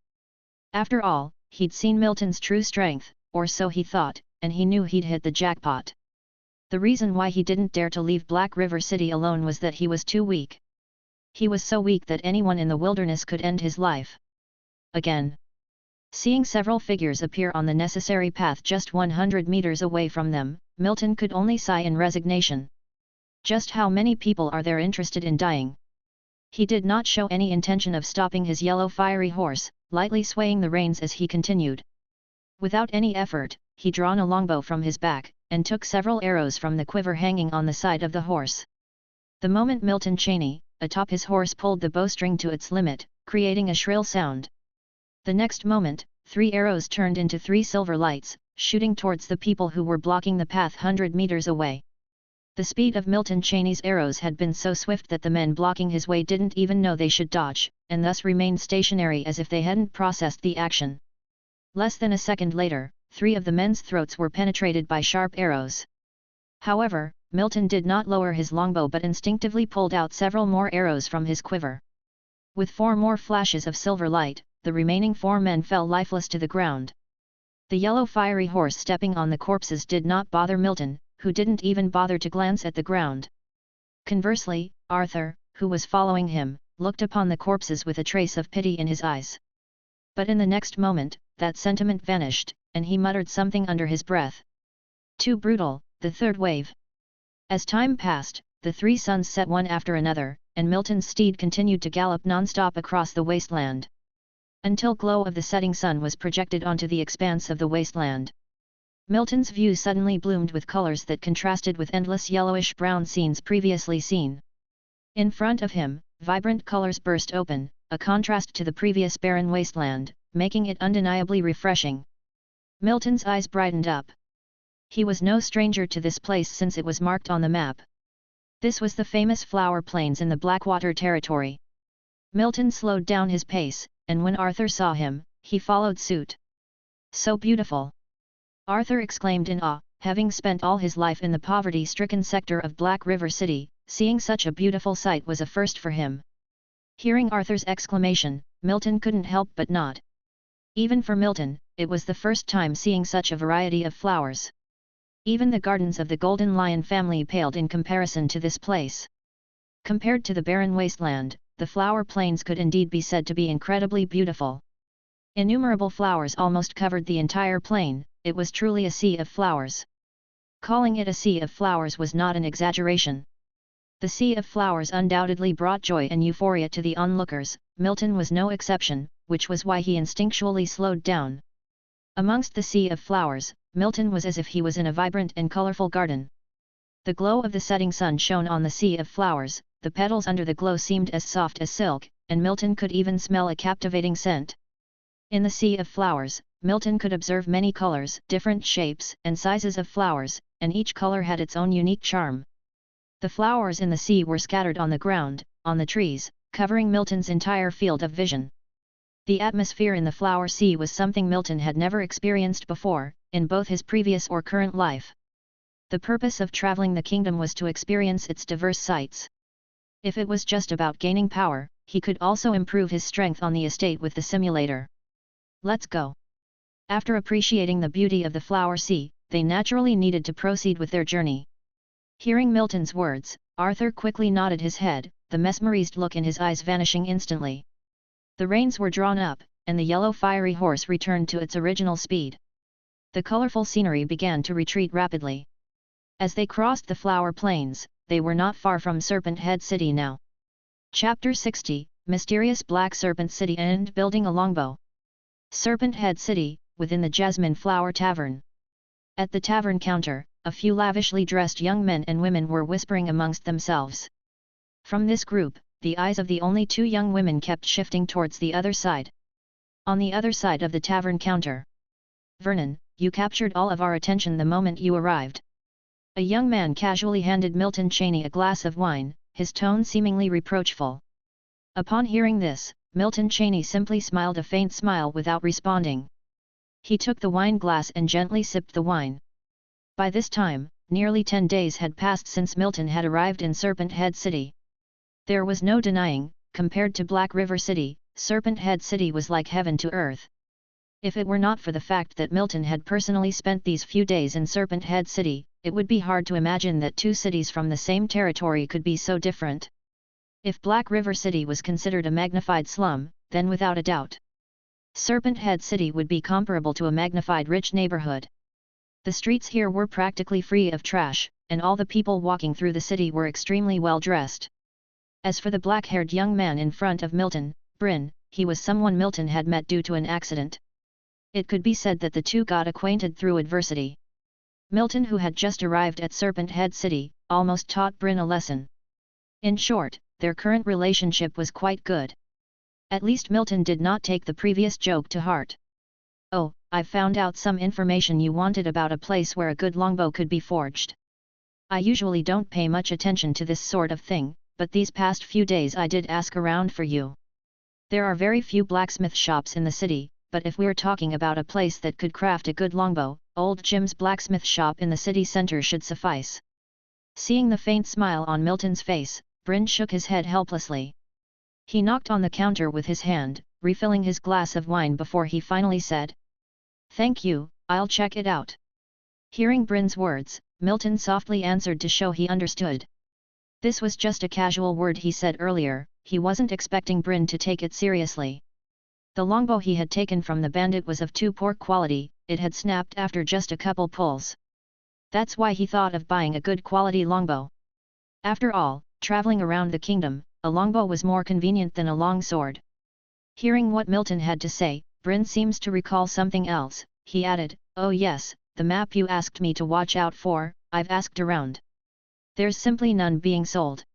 After all, he'd seen Milton's true strength, or so he thought, and he knew he'd hit the jackpot. The reason why he didn't dare to leave Black River City alone was that he was too weak. He was so weak that anyone in the wilderness could end his life. Again. Seeing several figures appear on the necessary path just 100 meters away from them, Milton could only sigh in resignation. Just how many people are there interested in dying? He did not show any intention of stopping his yellow fiery horse, lightly swaying the reins as he continued. Without any effort, he drawn a longbow from his back, and took several arrows from the quiver hanging on the side of the horse. The moment Milton Cheney, atop his horse, pulled the bowstring to its limit, creating a shrill sound. The next moment, 3 arrows turned into 3 silver lights, shooting towards the people who were blocking the path 100 meters away. The speed of Milton Cheney's arrows had been so swift that the men blocking his way didn't even know they should dodge, and thus remained stationary as if they hadn't processed the action. Less than a second later, 3 of the men's throats were penetrated by sharp arrows. However, Milton did not lower his longbow but instinctively pulled out several more arrows from his quiver. With 4 more flashes of silver light, the remaining 4 men fell lifeless to the ground. The yellow fiery horse stepping on the corpses did not bother Milton, who didn't even bother to glance at the ground. Conversely, Arthur, who was following him, looked upon the corpses with a trace of pity in his eyes. But in the next moment, that sentiment vanished, and he muttered something under his breath. Too brutal, the 3rd wave. As time passed, the 3 suns set one after another, and Milton's steed continued to gallop non-stop across the wasteland. Until glow of the setting sun was projected onto the expanse of the wasteland. Milton's view suddenly bloomed with colors that contrasted with endless yellowish-brown scenes previously seen. In front of him, vibrant colors burst open, a contrast to the previous barren wasteland, making it undeniably refreshing. Milton's eyes brightened up. He was no stranger to this place since it was marked on the map. This was the famous flower plains in the Blackwater territory. Milton slowed down his pace, and when Arthur saw him, he followed suit. So beautiful! Arthur exclaimed in awe, having spent all his life in the poverty-stricken sector of Black River City, seeing such a beautiful sight was a first for him. Hearing Arthur's exclamation, Milton couldn't help but nod. Even for Milton, it was the first time seeing such a variety of flowers. Even the gardens of the Golden Lion family paled in comparison to this place. Compared to the barren wasteland, the flower plains could indeed be said to be incredibly beautiful. Innumerable flowers almost covered the entire plain, it was truly a sea of flowers. Calling it a sea of flowers was not an exaggeration. The sea of flowers undoubtedly brought joy and euphoria to the onlookers, Milton was no exception, which was why he instinctually slowed down. Amongst the sea of flowers, Milton was as if he was in a vibrant and colorful garden. The glow of the setting sun shone on the sea of flowers, the petals under the glow seemed as soft as silk, and Milton could even smell a captivating scent. In the sea of flowers, Milton could observe many colors, different shapes and sizes of flowers, and each color had its own unique charm. The flowers in the sea were scattered on the ground, on the trees, covering Milton's entire field of vision. The atmosphere in the flower sea was something Milton had never experienced before, in both his previous or current life. The purpose of traveling the kingdom was to experience its diverse sights. If it was just about gaining power, he could also improve his strength on the estate with the simulator. Let's go. After appreciating the beauty of the flower sea, they naturally needed to proceed with their journey. Hearing Milton's words, Arthur quickly nodded his head, the mesmerized look in his eyes vanishing instantly. The reins were drawn up, and the yellow fiery horse returned to its original speed. The colorful scenery began to retreat rapidly. As they crossed the flower plains, they were not far from Serpent Head City now. Chapter 60, Mysterious Black Serpent City and Building a Longbow. Serpent Head City, within the Jasmine Flower Tavern. At the tavern counter, a few lavishly dressed young men and women were whispering amongst themselves. From this group, the eyes of the only two young women kept shifting towards the other side. On the other side of the tavern counter. Vernon, you captured all of our attention the moment you arrived. A young man casually handed Milton Cheney a glass of wine, his tone seemingly reproachful. Upon hearing this, Milton Cheney simply smiled a faint smile without responding. He took the wine glass and gently sipped the wine. By this time, nearly 10 days had passed since Milton had arrived in Serpent Head City. There was no denying, compared to Black River City, Serpent Head City was like heaven to earth. If it were not for the fact that Milton had personally spent these few days in Serpent Head City, it would be hard to imagine that two cities from the same territory could be so different. If Black River City was considered a magnified slum, then without a doubt, Serpent Head City would be comparable to a magnified rich neighborhood. The streets here were practically free of trash, and all the people walking through the city were extremely well dressed. As for the black-haired young man in front of Milton, Bryn, he was someone Milton had met due to an accident. It could be said that the two got acquainted through adversity. Milton, who had just arrived at Serpent Head City, almost taught Bryn a lesson. In short, their current relationship was quite good. At least Milton did not take the previous joke to heart. Oh, I've found out some information you wanted about a place where a good longbow could be forged. I usually don't pay much attention to this sort of thing, but these past few days I did ask around for you. There are very few blacksmith shops in the city, but if we're talking about a place that could craft a good longbow, old Jim's blacksmith shop in the city center should suffice. Seeing the faint smile on Milton's face, Bryn shook his head helplessly. He knocked on the counter with his hand, refilling his glass of wine before he finally said, "Thank you, I'll check it out." Hearing Bryn's words, Milton softly answered to show he understood. This was just a casual word he said earlier, he wasn't expecting Bryn to take it seriously. The longbow he had taken from the bandit was of too poor quality, it had snapped after just a couple pulls. That's why he thought of buying a good quality longbow. After all, traveling around the kingdom, a longbow was more convenient than a long sword. Hearing what Milton had to say, Bryn seems to recall something else, he added, "Oh yes, the map you asked me to watch out for, I've asked around. There's simply none being sold.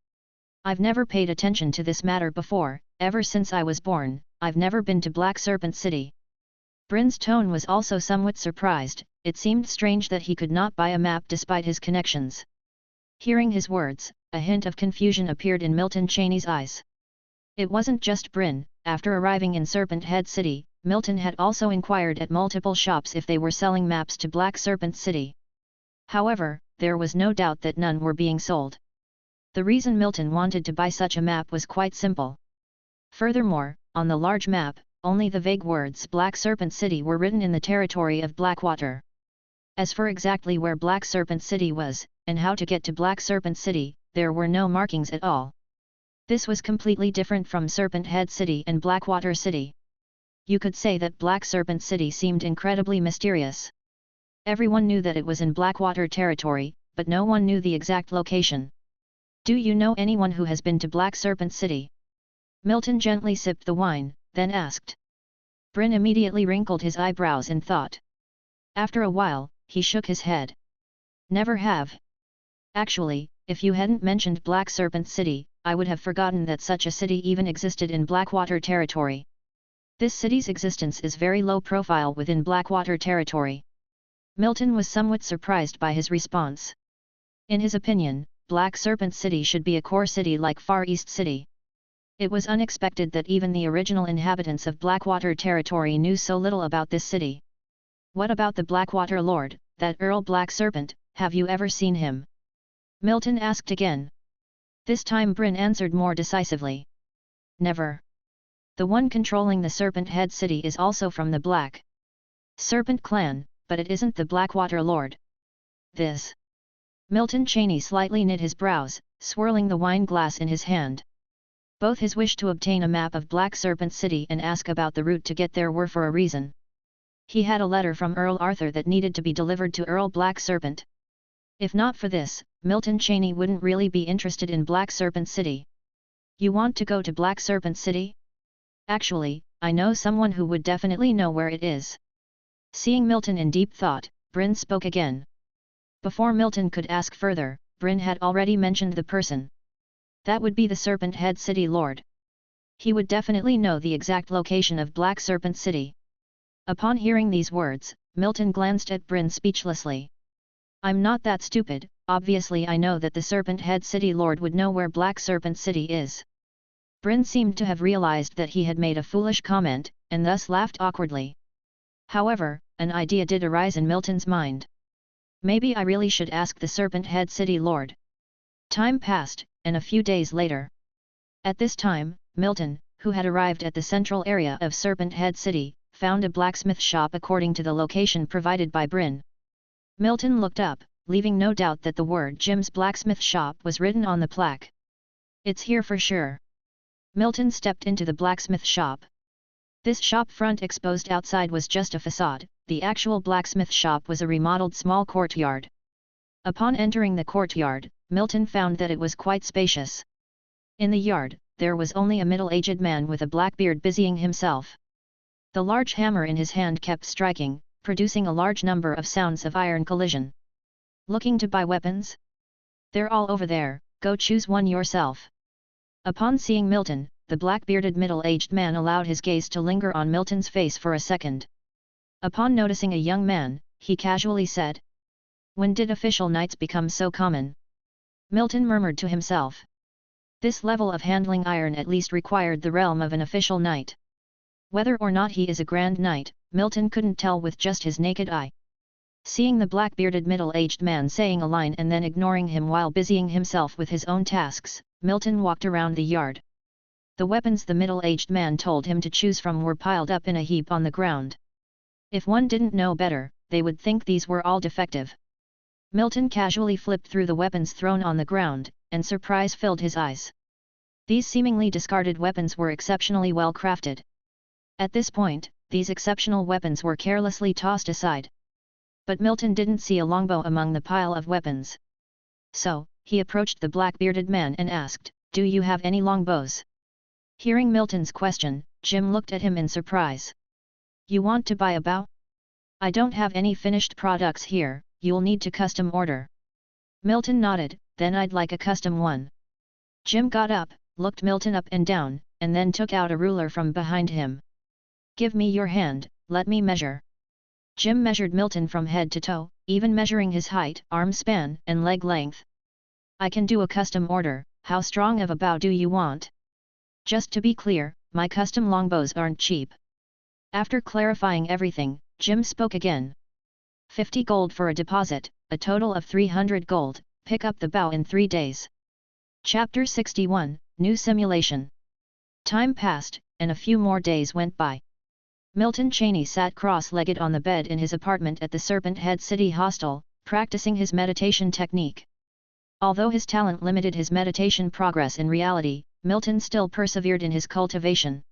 I've never paid attention to this matter before, ever since I was born, I've never been to Black Serpent City." Bryn's tone was also somewhat surprised, it seemed strange that he could not buy a map despite his connections. Hearing his words, a hint of confusion appeared in Milton Cheney's eyes. It wasn't just Bryn, after arriving in Serpent Head City, Milton had also inquired at multiple shops if they were selling maps to Black Serpent City. However, there was no doubt that none were being sold. The reason Milton wanted to buy such a map was quite simple. Furthermore, on the large map, only the vague words Black Serpent City were written in the territory of Blackwater. As for exactly where Black Serpent City was, and how to get to Black Serpent City, there were no markings at all. This was completely different from Serpent Head City and Blackwater City. You could say that Black Serpent City seemed incredibly mysterious. Everyone knew that it was in Blackwater territory, but no one knew the exact location. "Do you know anyone who has been to Black Serpent City?" Milton gently sipped the wine, then asked. Bryn immediately wrinkled his eyebrows in thought. After a while, he shook his head. "Never have. Actually, if you hadn't mentioned Black Serpent City, I would have forgotten that such a city even existed in Blackwater territory. This city's existence is very low profile within Blackwater territory." Milton was somewhat surprised by his response. In his opinion, Black Serpent City should be a core city like Far East City. It was unexpected that even the original inhabitants of Blackwater territory knew so little about this city. What about the Blackwater Lord, that Earl Black Serpent, have you ever seen him? Milton asked again. This time Bryn answered more decisively. Never. The one controlling the Serpent Head City is also from the Black Serpent clan, but it isn't the Blackwater Lord. This. Milton Cheney slightly knit his brows, swirling the wine glass in his hand. Both his wish to obtain a map of Black Serpent City and ask about the route to get there were for a reason. He had a letter from Earl Arthur that needed to be delivered to Earl Black Serpent. If not for this, Milton Cheney wouldn't really be interested in Black Serpent City. You want to go to Black Serpent City? Actually, I know someone who would definitely know where it is. Seeing Milton in deep thought, Bryn spoke again. Before Milton could ask further, Bryn had already mentioned the person. That would be the Serpent Head City Lord. He would definitely know the exact location of Black Serpent City. Upon hearing these words, Milton glanced at Bryn speechlessly. I'm not that stupid, obviously I know that the Serpent Head City Lord would know where Black Serpent City is. Bryn seemed to have realized that he had made a foolish comment, and thus laughed awkwardly. However, an idea did arise in Milton's mind. Maybe I really should ask the Serpent Head City Lord. Time passed, and a few days later. At this time, Milton, who had arrived at the central area of Serpent Head City, found a blacksmith shop according to the location provided by Bryn. Milton looked up, leaving no doubt that the word Jim's Blacksmith Shop was written on the plaque. It's here for sure. Milton stepped into the blacksmith shop. This shop front exposed outside was just a facade, the actual blacksmith shop was a remodeled small courtyard. Upon entering the courtyard, Milton found that it was quite spacious. In the yard, there was only a middle-aged man with a black beard busying himself. The large hammer in his hand kept striking, producing a large number of sounds of iron collision. Looking to buy weapons? They're all over there, go choose one yourself. Upon seeing Milton, the black-bearded middle-aged man allowed his gaze to linger on Milton's face for a second. Upon noticing a young man, he casually said, "When did official knights become so common?" Milton murmured to himself. This level of handling iron at least required the realm of an official knight. Whether or not he is a grand knight, Milton couldn't tell with just his naked eye. Seeing the black-bearded middle-aged man saying a line and then ignoring him while busying himself with his own tasks, Milton walked around the yard. The weapons the middle-aged man told him to choose from were piled up in a heap on the ground. If one didn't know better, they would think these were all defective. Milton casually flipped through the weapons thrown on the ground, and surprise filled his eyes. These seemingly discarded weapons were exceptionally well crafted. At this point, these exceptional weapons were carelessly tossed aside. But Milton didn't see a longbow among the pile of weapons. So, he approached the black-bearded man and asked, "Do you have any longbows?" Hearing Milton's question, Jim looked at him in surprise. "You want to buy a bow?" "I don't have any finished products here, you'll need to custom order." Milton nodded, "Then I'd like a custom one." Jim got up, looked Milton up and down, and then took out a ruler from behind him. "Give me your hand, let me measure." Jim measured Milton from head to toe, even measuring his height, arm span, and leg length. "I can do a custom order, how strong of a bow do you want?" "Just to be clear, my custom longbows aren't cheap." After clarifying everything, Jim spoke again. 50 gold for a deposit, a total of 300 gold, pick up the bow in 3 days. Chapter 61, New Simulation. Time passed, and a few more days went by. Milton Cheney sat cross-legged on the bed in his apartment at the Serpent Head City Hostel, practicing his meditation technique. Although his talent limited his meditation progress in reality, Milton still persevered in his cultivation.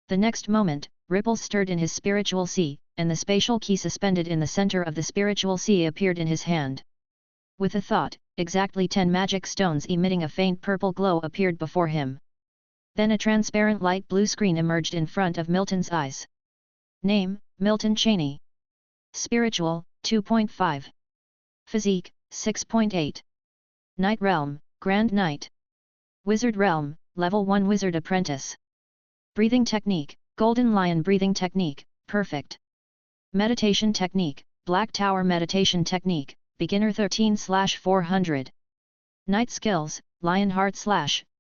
The next moment, ripples stirred in his spiritual sea, and the spatial key suspended in the center of the spiritual sea appeared in his hand. With a thought, exactly 10 magic stones emitting a faint purple glow appeared before him. Then a transparent light blue screen emerged in front of Milton's eyes. Name, Milton Cheney. Spiritual, 2.5. Physique, 6.8. Knight Realm, Grand Knight. Wizard Realm, Level 1 Wizard Apprentice. Breathing Technique, Golden Lion Breathing Technique, Perfect. Meditation Technique, Black Tower Meditation Technique, Beginner 13/400. Knight Skills, Lionheart /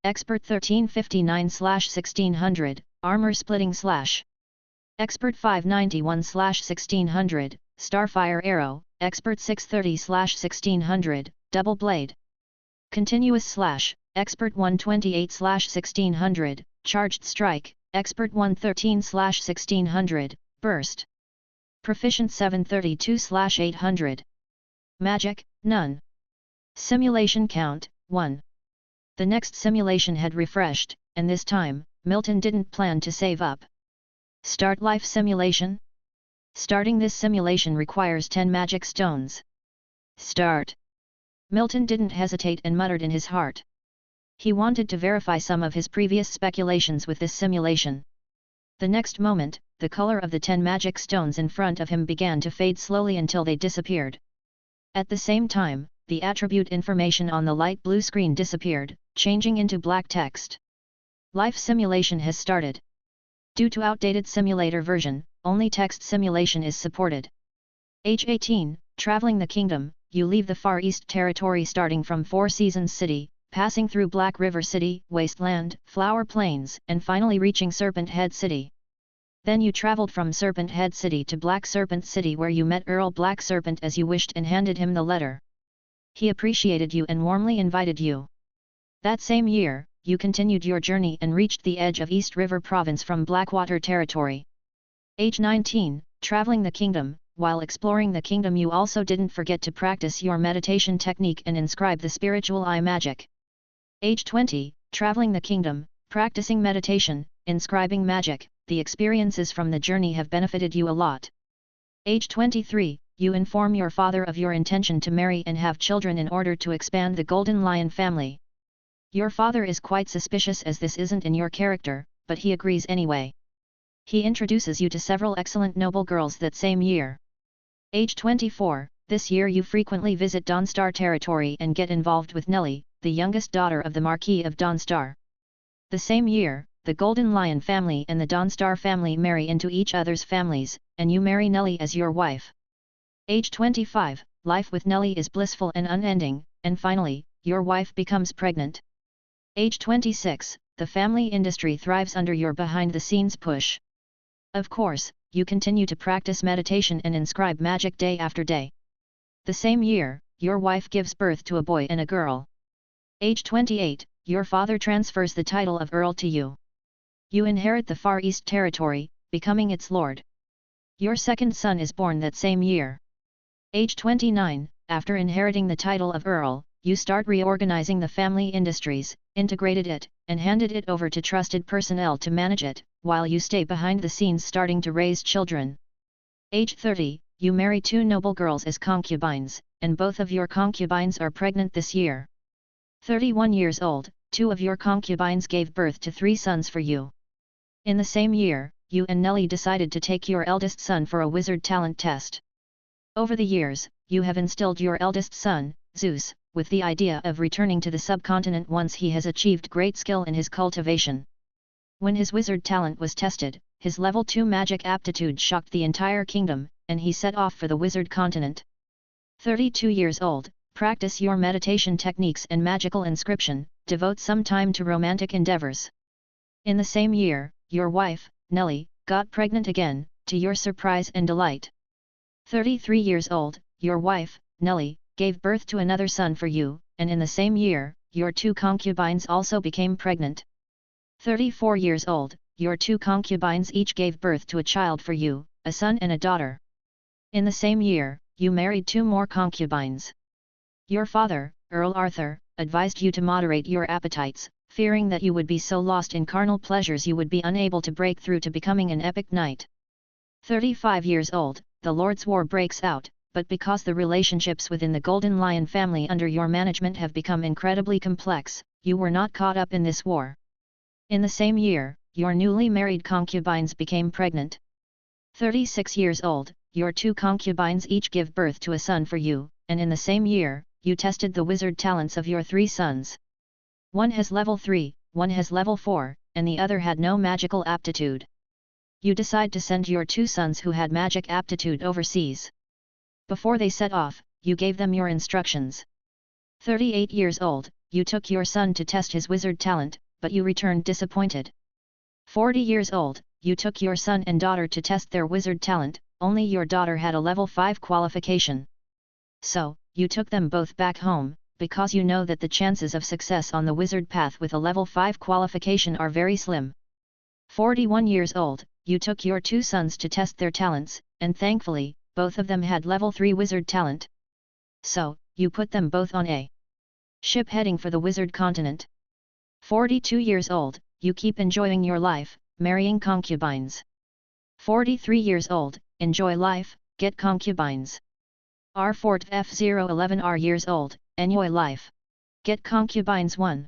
Expert 1359/1600, Armor Splitting / Expert 591/1600, Starfire Arrow, Expert 630/1600, Double Blade. Continuous Slash, Expert 128/1600, Charged Strike, Expert 113/1600, Burst. Proficient 732/800. Magic, none. Simulation count, 1. The next simulation had refreshed, and this time, Milton didn't plan to save up. Start life simulation? Starting this simulation requires 10 magic stones. Start. Milton didn't hesitate and muttered in his heart. He wanted to verify some of his previous speculations with this simulation. The next moment, the color of the 10 magic stones in front of him began to fade slowly until they disappeared. At the same time, the attribute information on the light blue screen disappeared, changing into black text. Life simulation has started. Due to outdated simulator version, only text simulation is supported. Age 18, traveling the kingdom, you leave the Far East Territory starting from Four Seasons City, passing through Black River City, Wasteland, Flower Plains, and finally reaching Serpent Head City. Then you traveled from Serpent Head City to Black Serpent City where you met Earl Black Serpent as you wished and handed him the letter. He appreciated you and warmly invited you. That same year, you continued your journey and reached the edge of East River Province from Blackwater Territory. Age 19, traveling the kingdom, while exploring the kingdom you also didn't forget to practice your meditation technique and inscribe the spiritual eye magic. Age 20, traveling the kingdom, practicing meditation, inscribing magic, the experiences from the journey have benefited you a lot. Age 23, you inform your father of your intention to marry and have children in order to expand the Golden Lion family. Your father is quite suspicious as this isn't in your character, but he agrees anyway. He introduces you to several excellent noble girls that same year. Age 24, this year you frequently visit Dawnstar territory and get involved with Nellie, the youngest daughter of the Marquis of Dawnstar. The same year, the Golden Lion family and the Dawnstar family marry into each other's families, and you marry Nellie as your wife. Age 25, life with Nellie is blissful and unending, and finally, your wife becomes pregnant. Age 26, the family industry thrives under your behind-the-scenes push. Of course, you continue to practice meditation and inscribe magic day after day. The same year, your wife gives birth to a boy and a girl. Age 28, your father transfers the title of Earl to you. You inherit the Far East Territory, becoming its lord. Your second son is born that same year. Age 29, after inheriting the title of Earl, you start reorganizing the family industries, integrated it, and handed it over to trusted personnel to manage it, while you stay behind the scenes starting to raise children. Age 30, you marry 2 noble girls as concubines, and both of your concubines are pregnant this year. 31 years old, 2 of your concubines gave birth to 3 sons for you. In the same year, you and Nellie decided to take your eldest son for a wizard talent test. Over the years, you have instilled your eldest son, Zeus, with the idea of returning to the subcontinent once he has achieved great skill in his cultivation. When his wizard talent was tested, his level 2 magic aptitude shocked the entire kingdom, and he set off for the wizard continent. 32 years old, practice your meditation techniques and magical inscription, devote some time to romantic endeavors. In the same year, your wife, Nellie, got pregnant again, to your surprise and delight. 33 years old, your wife, Nellie, gave birth to another son for you, and in the same year, your 2 concubines also became pregnant. 34 years old, your 2 concubines each gave birth to a child for you, a son and a daughter. In the same year, you married 2 more concubines. Your father, Earl Arthur, advised you to moderate your appetites, fearing that you would be so lost in carnal pleasures you would be unable to break through to becoming an epic knight. 35 years old, the Lord's War breaks out, but because the relationships within the Golden Lion family under your management have become incredibly complex, you were not caught up in this war. In the same year, your newly married concubines became pregnant. 36 years old, your 2 concubines each give birth to a son for you, and in the same year, you tested the wizard talents of your 3 sons. One has level 3, one has level 4, and the other had no magical aptitude. You decide to send your 2 sons who had magic aptitude overseas. Before they set off, you gave them your instructions. 38 years old, you took your son to test his wizard talent, but you returned disappointed. 40 years old, you took your son and daughter to test their wizard talent, only your daughter had a level 5 qualification. So, you took them both back home, because you know that the chances of success on the wizard path with a level 5 qualification are very slim. 41 years old, you took your 2 sons to test their talents, and thankfully, both of them had level 3 wizard talent. So, you put them both on a ship heading for the wizard continent. 42 years old, you keep enjoying your life, marrying concubines. 43 years old, enjoy life, get concubines. R4 F011 R years old, enjoy life. Get concubines 1.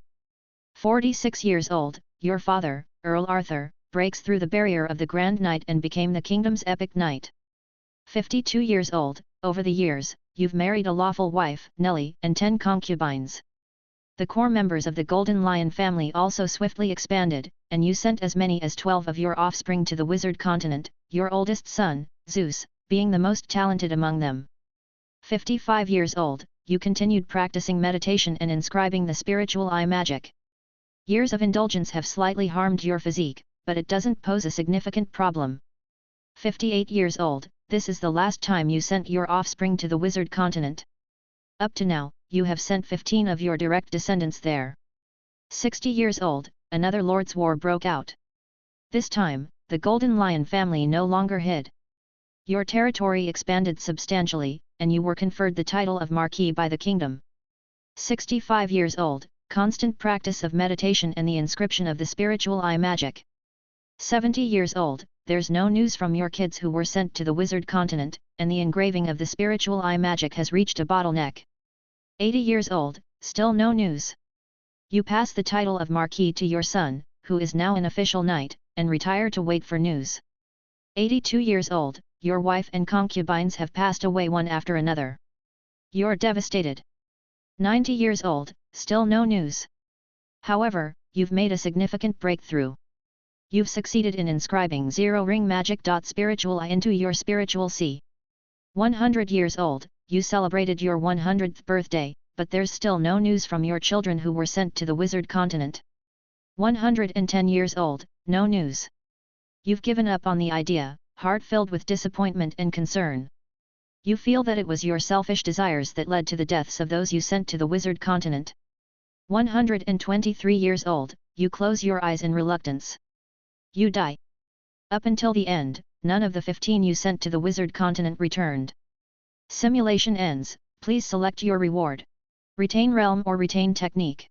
46 years old, your father, Earl Arthur, breaks through the barrier of the Grand Knight and became the kingdom's epic knight. 52 years old, over the years, you've married a lawful wife, Nellie, and 10 concubines. The core members of the Golden Lion family also swiftly expanded, and you sent as many as 12 of your offspring to the wizard continent, your oldest son, Zeus, being the most talented among them. 55 years old, you continued practicing meditation and inscribing the spiritual eye magic. Years of indulgence have slightly harmed your physique, but it doesn't pose a significant problem. 58 years old, this is the last time you sent your offspring to the wizard continent. Up to now, you have sent 15 of your direct descendants there. 60 years old, another Lord's War broke out. This time, the Golden Lion family no longer hid. Your territory expanded substantially, and you were conferred the title of Marquis by the kingdom. 65 years old, constant practice of meditation and the inscription of the spiritual eye magic. 70 years old, there's no news from your kids who were sent to the wizard continent, and the engraving of the spiritual eye magic has reached a bottleneck. 80 years old, still no news. You pass the title of Marquis to your son, who is now an official knight, and retire to wait for news. 82 years old, your wife and concubines have passed away one after another. You're devastated. 90 years old, still no news. However, you've made a significant breakthrough. You've succeeded in inscribing zero-ring magic. Spiritual eye into your spiritual sea. 100 years old, you celebrated your 100th birthday, but there's still no news from your children who were sent to the wizard continent. 110 years old, no news. You've given up on the idea, heart filled with disappointment and concern. You feel that it was your selfish desires that led to the deaths of those you sent to the wizard continent. 123 years old, you close your eyes in reluctance. You die. Up until the end, none of the 15 you sent to the wizard continent returned. Simulation ends, please select your reward. Retain realm or retain technique.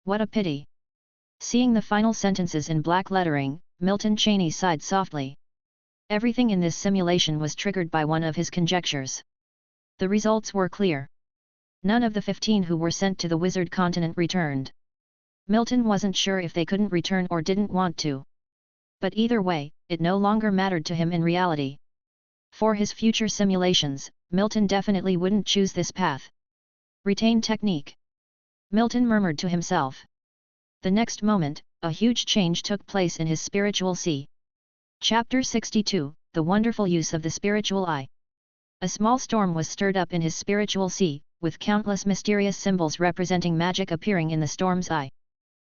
What a pity. Seeing the final sentences in black lettering, Milton Cheney sighed softly. Everything in this simulation was triggered by one of his conjectures. The results were clear. None of the 15 who were sent to the wizard continent returned. Milton wasn't sure if they couldn't return or didn't want to. But either way, it no longer mattered to him in reality. For his future simulations, Milton definitely wouldn't choose this path. Retain technique. Milton murmured to himself. The next moment, a huge change took place in his spiritual sea. Chapter 62, The Wonderful Use of the Spiritual Eye. A small storm was stirred up in his spiritual sea, with countless mysterious symbols representing magic appearing in the storm's eye.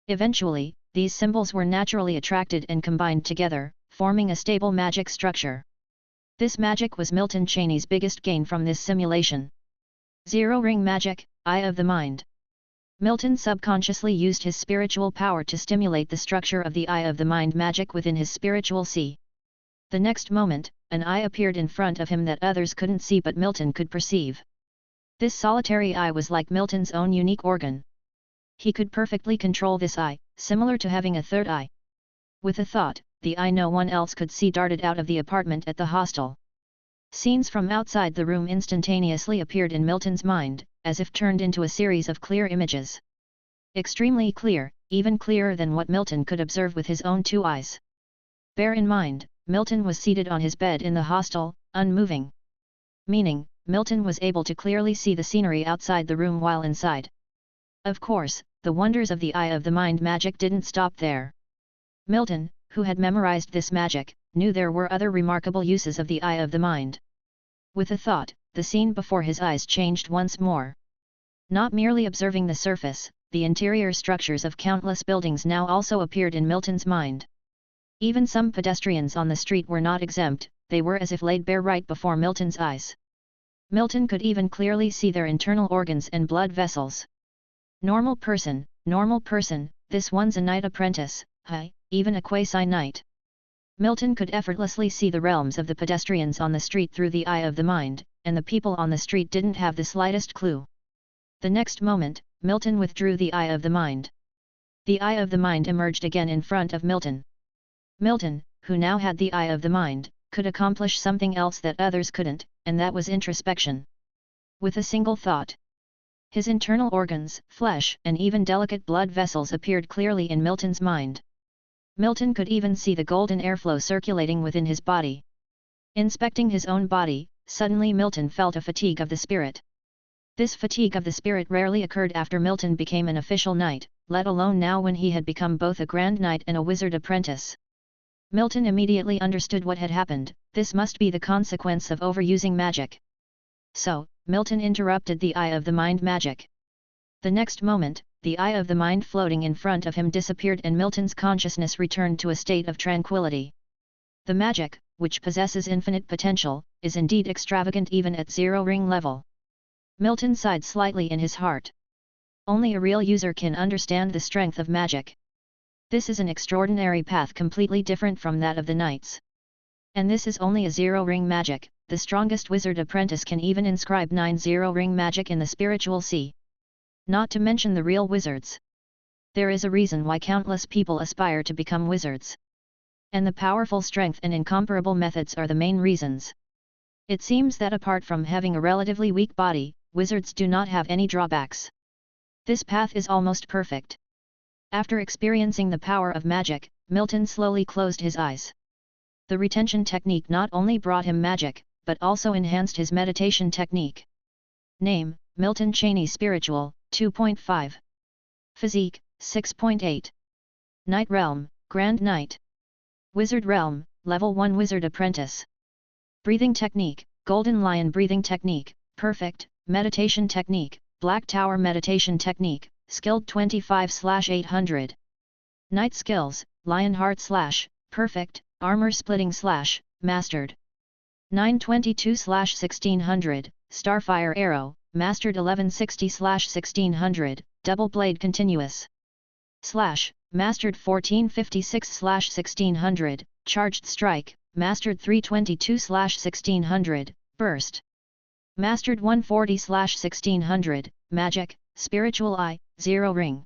Eventually, these symbols were naturally attracted and combined together, forming a stable magic structure. This magic was Milton Cheney's biggest gain from this simulation. Zero-ring magic, eye of the mind. Milton subconsciously used his spiritual power to stimulate the structure of the eye of the mind magic within his spiritual sea. The next moment, an eye appeared in front of him that others couldn't see but Milton could perceive. This solitary eye was like Milton's own unique organ. He could perfectly control this eye, similar to having a third eye. With a thought, the eye no one else could see darted out of the apartment at the hostel. Scenes from outside the room instantaneously appeared in Milton's mind, as if turned into a series of clear images. Extremely clear, even clearer than what Milton could observe with his own 2 eyes. Bear in mind, Milton was seated on his bed in the hostel, unmoving. Meaning, Milton was able to clearly see the scenery outside the room while inside. Of course, the wonders of the eye of the mind magic didn't stop there. Milton, who had memorized this magic, knew there were other remarkable uses of the eye of the mind. With a thought, the scene before his eyes changed once more. Not merely observing the surface, the interior structures of countless buildings now also appeared in Milton's mind. Even some pedestrians on the street were not exempt, they were as if laid bare right before Milton's eyes. Milton could even clearly see their internal organs and blood vessels. Normal person, this one's a knight apprentice, even a quasi-knight. Milton could effortlessly see the realms of the pedestrians on the street through the eye of the mind, and the people on the street didn't have the slightest clue. The next moment, Milton withdrew the eye of the mind. The eye of the mind emerged again in front of Milton. Milton, who now had the eye of the mind, could accomplish something else that others couldn't, and that was introspection. With a single thought, his internal organs, flesh, and even delicate blood vessels appeared clearly in Milton's mind. Milton could even see the golden airflow circulating within his body. Inspecting his own body, suddenly Milton felt a fatigue of the spirit. This fatigue of the spirit rarely occurred after Milton became an official knight, let alone now when he had become both a grand knight and a wizard apprentice. Milton immediately understood what had happened. This must be the consequence of overusing magic. So, Milton interrupted the eye of the mind magic. The next moment, the eye of the mind floating in front of him disappeared and Milton's consciousness returned to a state of tranquility. The magic, which possesses infinite potential, is indeed extravagant even at zero-ring level. Milton sighed slightly in his heart. Only a real user can understand the strength of magic. This is an extraordinary path completely different from that of the knights. And this is only a zero-ring magic. The strongest wizard apprentice can even inscribe 9 zero-ring magic in the spiritual sea. Not to mention the real wizards. There is a reason why countless people aspire to become wizards. And the powerful strength and incomparable methods are the main reasons. It seems that apart from having a relatively weak body, wizards do not have any drawbacks. This path is almost perfect. After experiencing the power of magic, Milton slowly closed his eyes. The retention technique not only brought him magic, but also enhanced his meditation technique. Name, Milton Cheney Spiritual, 2.5. Physique, 6.8. Knight Realm, Grand Knight. Wizard Realm, Level 1 Wizard Apprentice. Breathing Technique, Golden Lion Breathing Technique, Perfect, Meditation Technique, Black Tower Meditation Technique, Skilled 25/800. Knight Skills, Lionheart / Perfect, Armor Splitting / Mastered. 922/1600, Starfire Arrow, Mastered 1160/1600, Double Blade Continuous. Mastered 1456/1600, Charged Strike, Mastered 322/1600, Burst. Mastered 140/1600, Magic, Spiritual Eye, 0 ring.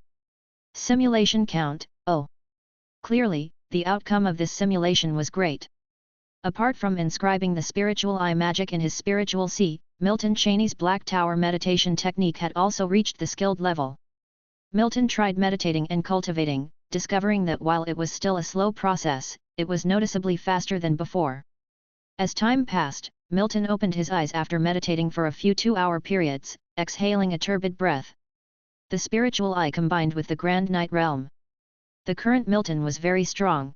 Simulation Count, 0. Clearly, the outcome of this simulation was great. Apart from inscribing the spiritual eye magic in his spiritual sea, Milton Cheney's Black Tower meditation technique had also reached the skilled level. Milton tried meditating and cultivating, discovering that while it was still a slow process, it was noticeably faster than before. As time passed, Milton opened his eyes after meditating for a few 2-hour periods, exhaling a turbid breath. The spiritual eye combined with the Grand Knight realm. The current Milton was very strong.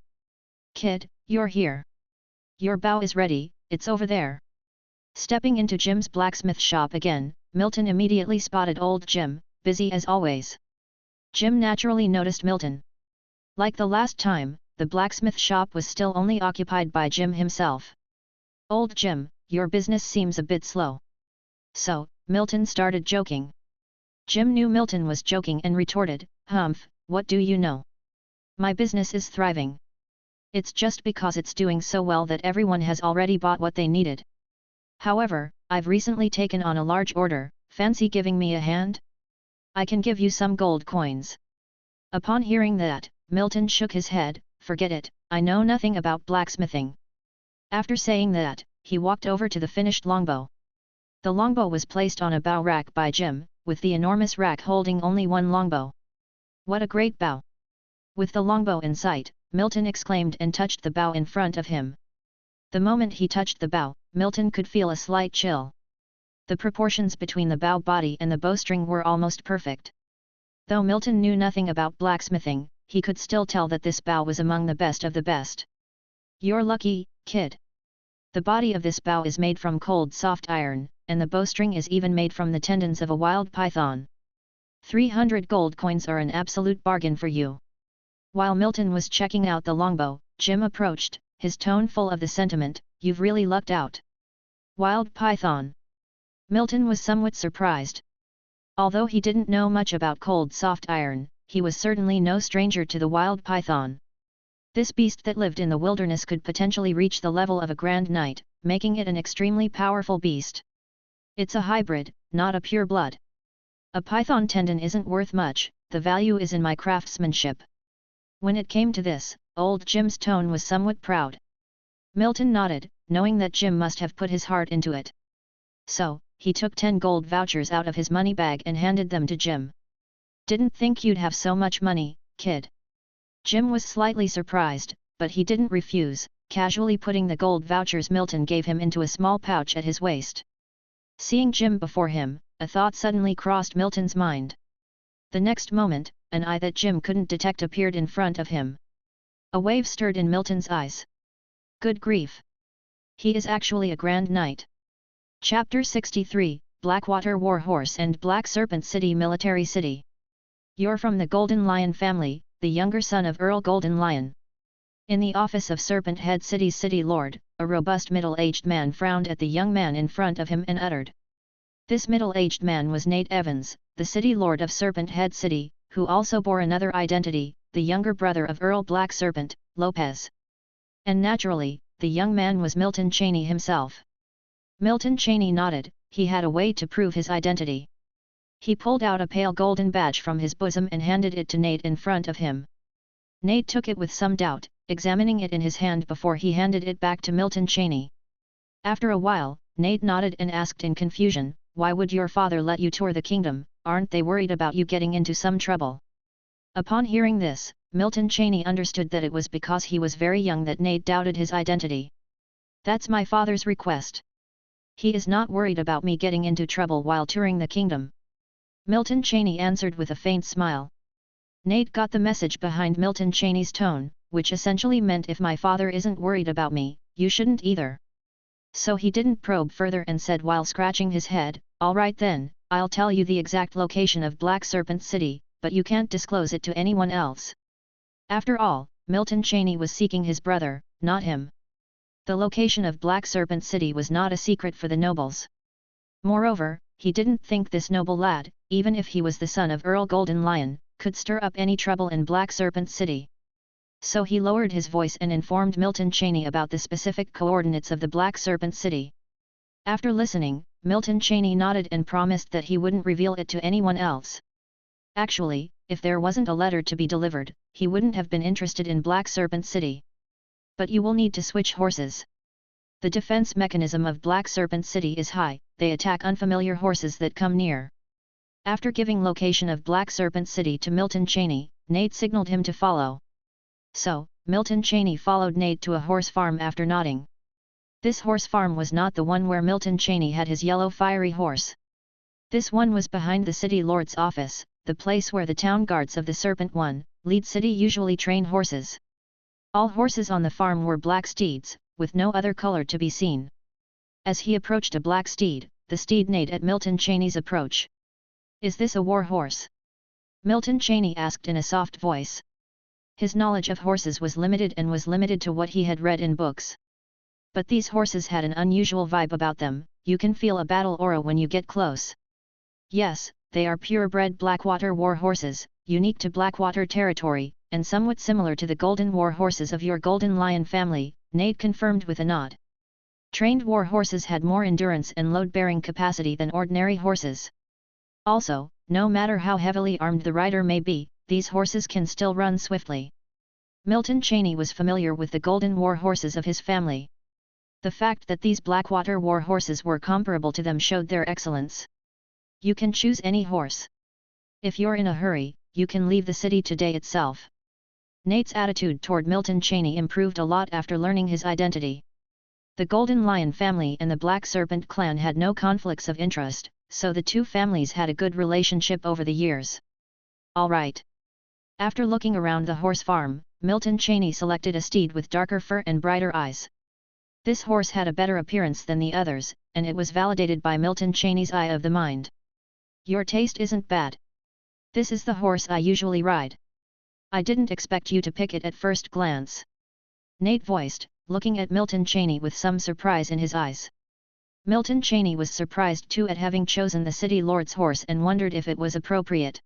"Kid, you're here. Your bow is ready, it's over there." Stepping into Jim's blacksmith shop again, Milton immediately spotted old Jim, busy as always. Jim naturally noticed Milton. Like the last time, the blacksmith shop was still only occupied by Jim himself. "Old Jim, your business seems a bit slow." So, Milton started joking. Jim knew Milton was joking and retorted, "Humph, what do you know? My business is thriving. It's just because it's doing so well that everyone has already bought what they needed. However, I've recently taken on a large order, fancy giving me a hand? I can give you some gold coins." Upon hearing that, Milton shook his head, "Forget it, I know nothing about blacksmithing." After saying that, he walked over to the finished longbow. The longbow was placed on a bow rack by Jim, with the enormous rack holding only one longbow. "What a great bow!" With the longbow in sight, Milton exclaimed and touched the bow in front of him. The moment he touched the bow, Milton could feel a slight chill. The proportions between the bow body and the bowstring were almost perfect. Though Milton knew nothing about blacksmithing, he could still tell that this bow was among the best of the best. "You're lucky, kid. The body of this bow is made from cold soft iron, and the bowstring is even made from the tendons of a wild python. 300 gold coins are an absolute bargain for you." While Milton was checking out the longbow, Jim approached, his tone full of the sentiment, you've really lucked out. Wild python. Milton was somewhat surprised. Although he didn't know much about cold soft iron, he was certainly no stranger to the wild python. This beast that lived in the wilderness could potentially reach the level of a grand knight, making it an extremely powerful beast. It's a hybrid, not a pure blood. A python tendon isn't worth much, the value is in my craftsmanship. When it came to this, old Jim's tone was somewhat proud. Milton nodded, knowing that Jim must have put his heart into it. So, he took 10 gold vouchers out of his money bag and handed them to Jim. Didn't think you'd have so much money, kid. Jim was slightly surprised, but he didn't refuse, casually putting the gold vouchers Milton gave him into a small pouch at his waist. Seeing Jim before him, a thought suddenly crossed Milton's mind. The next moment, an eye that Jim couldn't detect appeared in front of him. A wave stirred in Milton's eyes. Good grief! He is actually a grand knight. Chapter 63, Blackwater War Horse and Black Serpent City Military City. You're from the Golden Lion family, the younger son of Earl Golden Lion. In the office of Serpent Head City's city lord, a robust middle-aged man frowned at the young man in front of him and uttered. This middle-aged man was Nate Evans, the city lord of Serpent Head City, who also bore another identity, the younger brother of Earl Black Serpent, Lopez. And naturally, the young man was Milton Cheney himself. Milton Cheney nodded, he had a way to prove his identity. He pulled out a pale golden badge from his bosom and handed it to Nate in front of him. Nate took it with some doubt, examining it in his hand before he handed it back to Milton Cheney. After a while, Nate nodded and asked in confusion, "Why would your father let you tour the kingdom? Aren't they worried about you getting into some trouble?" Upon hearing this, Milton Cheney understood that it was because he was very young that Nate doubted his identity. "That's my father's request. He is not worried about me getting into trouble while touring the kingdom," Milton Cheney answered with a faint smile. Nate got the message behind Milton Cheney's tone, which essentially meant if my father isn't worried about me, you shouldn't either. So he didn't probe further and said while scratching his head, "All right then, I'll tell you the exact location of Black Serpent City, but you can't disclose it to anyone else." After all, Milton Cheney was seeking his brother, not him. The location of Black Serpent City was not a secret for the nobles. Moreover, he didn't think this noble lad, even if he was the son of Earl Golden Lion, could stir up any trouble in Black Serpent City. So he lowered his voice and informed Milton Cheney about the specific coordinates of the Black Serpent City. After listening, Milton Cheney nodded and promised that he wouldn't reveal it to anyone else. Actually, if there wasn't a letter to be delivered, he wouldn't have been interested in Black Serpent City. But you will need to switch horses. The defense mechanism of Black Serpent City is high, they attack unfamiliar horses that come near. After giving location of Black Serpent City to Milton Cheney, Nate signaled him to follow. So, Milton Cheney followed Nate to a horse farm after nodding. This horse farm was not the one where Milton Cheney had his yellow fiery horse. This one was behind the city lord's office, the place where the town guards of the Serpent One, lead city usually train horses. All horses on the farm were black steeds, with no other color to be seen. As he approached a black steed, the steed neighed at Milton Cheney's approach. "Is this a war horse?" Milton Cheney asked in a soft voice. His knowledge of horses was limited to what he had read in books. But these horses had an unusual vibe about them, you can feel a battle aura when you get close. Yes, they are purebred Blackwater war horses, unique to Blackwater territory, and somewhat similar to the golden war horses of your Golden Lion family, Nate confirmed with a nod. Trained war horses had more endurance and load-bearing capacity than ordinary horses. Also, no matter how heavily armed the rider may be, these horses can still run swiftly. Milton Cheney was familiar with the golden war horses of his family. The fact that these Blackwater war horses were comparable to them showed their excellence. You can choose any horse. If you're in a hurry, you can leave the city today itself. Nate's attitude toward Milton Cheney improved a lot after learning his identity. The Golden Lion family and the Black Serpent clan had no conflicts of interest, so the two families had a good relationship over the years. All right. After looking around the horse farm, Milton Cheney selected a steed with darker fur and brighter eyes. This horse had a better appearance than the others, and it was validated by Milton Cheney's eye of the mind. Your taste isn't bad. This is the horse I usually ride. I didn't expect you to pick it at first glance. Nate voiced, looking at Milton Cheney with some surprise in his eyes. Milton Cheney was surprised too at having chosen the city lord's horse and wondered if it was appropriate.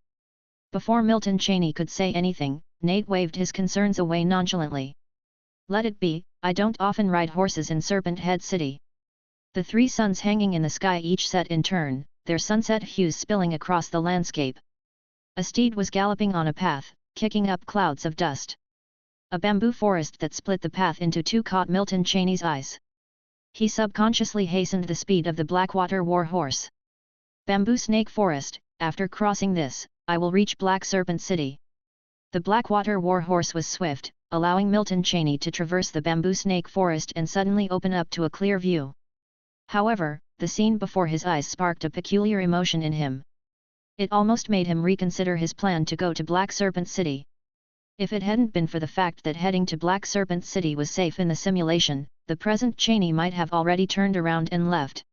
Before Milton Cheney could say anything, Nate waved his concerns away nonchalantly. "Let it be, I don't often ride horses in Serpent Head City." The three suns hanging in the sky each set in turn, their sunset hues spilling across the landscape. A steed was galloping on a path, kicking up clouds of dust. A bamboo forest that split the path into two caught Milton Cheney's eyes. He subconsciously hastened the speed of the Blackwater war horse. "Bamboo Snake Forest, after crossing this, I will reach Black Serpent City." The Blackwater war horse was swift, allowing Milton Cheney to traverse the Bamboo Snake Forest and suddenly open up to a clear view. However, the scene before his eyes sparked a peculiar emotion in him. It almost made him reconsider his plan to go to Black Serpent City. If it hadn't been for the fact that heading to Black Serpent City was safe in the simulation, the present Cheney might have already turned around and left.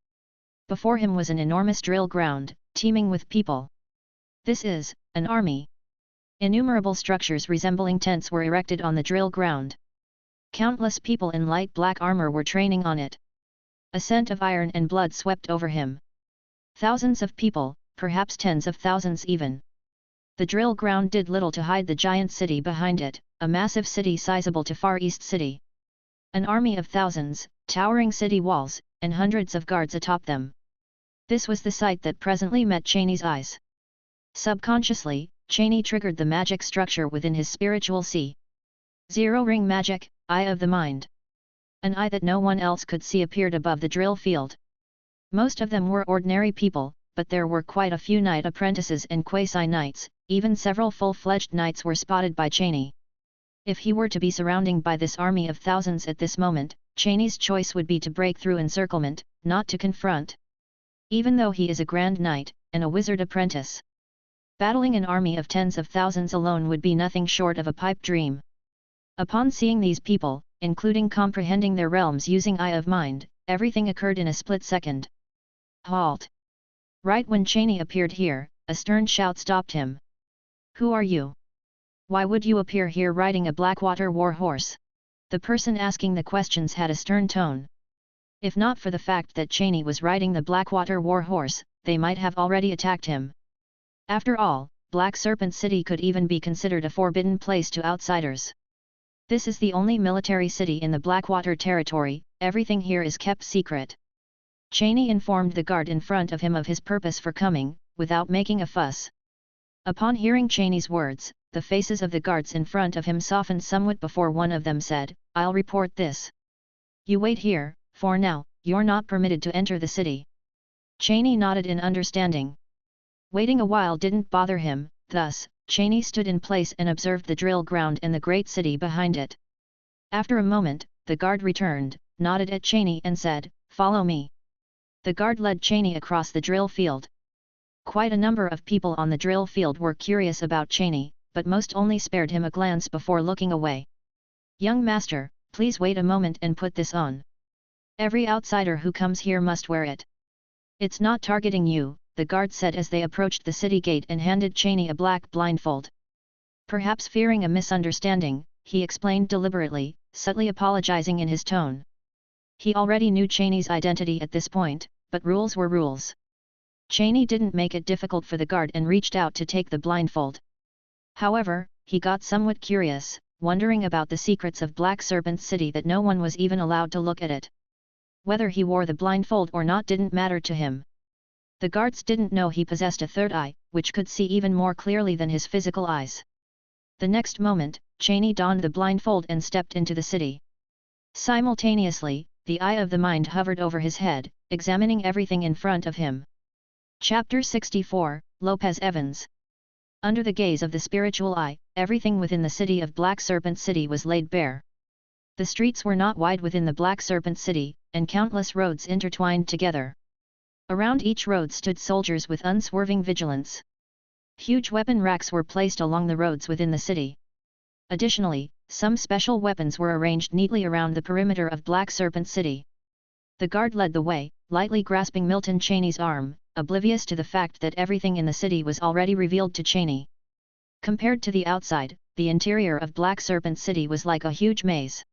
Before him was an enormous drill ground, teeming with people. This is an army. Innumerable structures resembling tents were erected on the drill ground. Countless people in light black armor were training on it. A scent of iron and blood swept over him. Thousands of people, perhaps tens of thousands even. The drill ground did little to hide the giant city behind it, a massive city sizable to Far East City. An army of thousands, towering city walls, and hundreds of guards atop them. This was the sight that presently met Cheney's eyes. Subconsciously, Cheney triggered the magic structure within his spiritual zero ring magic, eye of the mind. An eye that no one else could see appeared above the drill field. Most of them were ordinary people, but there were quite a few knight apprentices and quasi-knights, even several full-fledged knights were spotted by Cheney. If he were to be surrounded by this army of thousands at this moment, Cheney's choice would be to break through encirclement, not to confront. Even though he is a grand knight, and a wizard apprentice. Battling an army of tens of thousands alone would be nothing short of a pipe dream. Upon seeing these people, including comprehending their realms using eye of mind, everything occurred in a split second. Halt! Right when Cheney appeared here, a stern shout stopped him. "Who are you? Why would you appear here riding a Blackwater war horse?" The person asking the questions had a stern tone. If not for the fact that Cheney was riding the Blackwater war horse, they might have already attacked him. After all, Black Serpent City could even be considered a forbidden place to outsiders. This is the only military city in the Blackwater territory, everything here is kept secret. Cheney informed the guard in front of him of his purpose for coming, without making a fuss. Upon hearing Cheney's words, the faces of the guards in front of him softened somewhat before one of them said, "I'll report this. You wait here, for now, you're not permitted to enter the city." Cheney nodded in understanding. Waiting a while didn't bother him, thus, Cheney stood in place and observed the drill ground and the great city behind it. After a moment, the guard returned, nodded at Cheney and said, "Follow me." The guard led Cheney across the drill field. Quite a number of people on the drill field were curious about Cheney, but most only spared him a glance before looking away. "Young master, please wait a moment and put this on. Every outsider who comes here must wear it." "It's not targeting you," the guard said as they approached the city gate and handed Cheney a black blindfold. Perhaps fearing a misunderstanding, he explained deliberately, subtly apologizing in his tone. He already knew Cheney's identity at this point, but rules were rules. Cheney didn't make it difficult for the guard and reached out to take the blindfold. However, he got somewhat curious, wondering about the secrets of Black Serpent City that no one was even allowed to look at it. Whether he wore the blindfold or not didn't matter to him. The guards didn't know he possessed a third eye, which could see even more clearly than his physical eyes. The next moment, Cheney donned the blindfold and stepped into the city. Simultaneously, the eye of the mind hovered over his head, examining everything in front of him. Chapter 64, Lopez Evans. Under the gaze of the spiritual eye, everything within the city of Black Serpent City was laid bare. The streets were not wide within the Black Serpent City, and countless roads intertwined together. Around each road stood soldiers with unswerving vigilance. Huge weapon racks were placed along the roads within the city. Additionally, some special weapons were arranged neatly around the perimeter of Black Serpent City. The guard led the way, lightly grasping Milton Cheney's arm, oblivious to the fact that everything in the city was already revealed to Cheney. Compared to the outside, the interior of Black Serpent City was like a huge maze.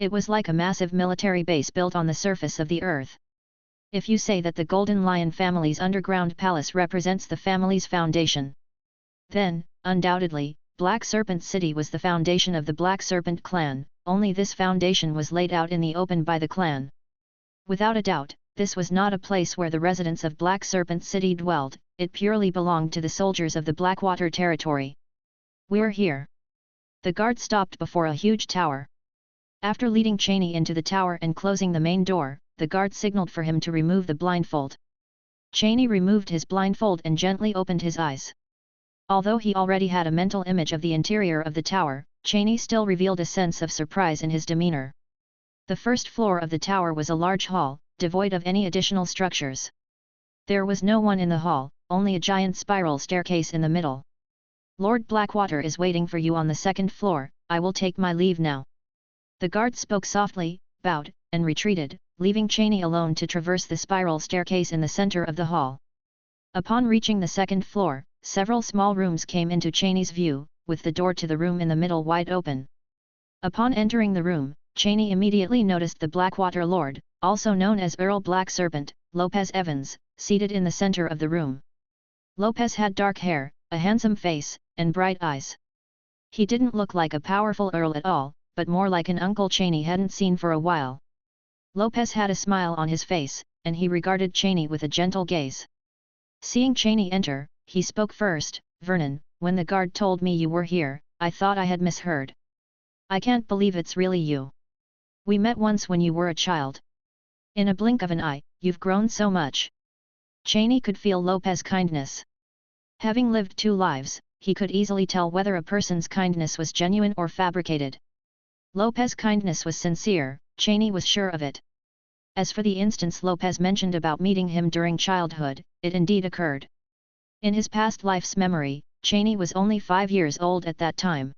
It was like a massive military base built on the surface of the earth. If you say that the Golden Lion family's underground palace represents the family's foundation, then, undoubtedly, Black Serpent City was the foundation of the Black Serpent clan, only this foundation was laid out in the open by the clan. Without a doubt, this was not a place where the residents of Black Serpent City dwelled, it purely belonged to the soldiers of the Blackwater territory. "We're here." The guard stopped before a huge tower. After leading Cheney into the tower and closing the main door, the guard signaled for him to remove the blindfold. Cheney removed his blindfold and gently opened his eyes. Although he already had a mental image of the interior of the tower, Cheney still revealed a sense of surprise in his demeanor. The first floor of the tower was a large hall, devoid of any additional structures. There was no one in the hall, only a giant spiral staircase in the middle. "Lord Blackwater is waiting for you on the second floor, I will take my leave now." The guard spoke softly, bowed, and retreated, leaving Cheney alone to traverse the spiral staircase in the center of the hall. Upon reaching the second floor, several small rooms came into Cheney's view, with the door to the room in the middle wide open. Upon entering the room, Cheney immediately noticed the Blackwater Lord, also known as Earl Black Serpent, Lopez Evans, seated in the center of the room. Lopez had dark hair, a handsome face, and bright eyes. He didn't look like a powerful earl at all, but more like an uncle Cheney hadn't seen for a while. Lopez had a smile on his face, and he regarded Cheney with a gentle gaze. Seeing Cheney enter, he spoke first. "Vernon, when the guard told me you were here, I thought I had misheard. I can't believe it's really you. We met once when you were a child. In a blink of an eye, you've grown so much." Cheney could feel Lopez's kindness. Having lived two lives, he could easily tell whether a person's kindness was genuine or fabricated. Lopez's kindness was sincere, Cheney was sure of it. As for the instance Lopez mentioned about meeting him during childhood, it indeed occurred. In his past life's memory, Cheney was only 5 years old at that time.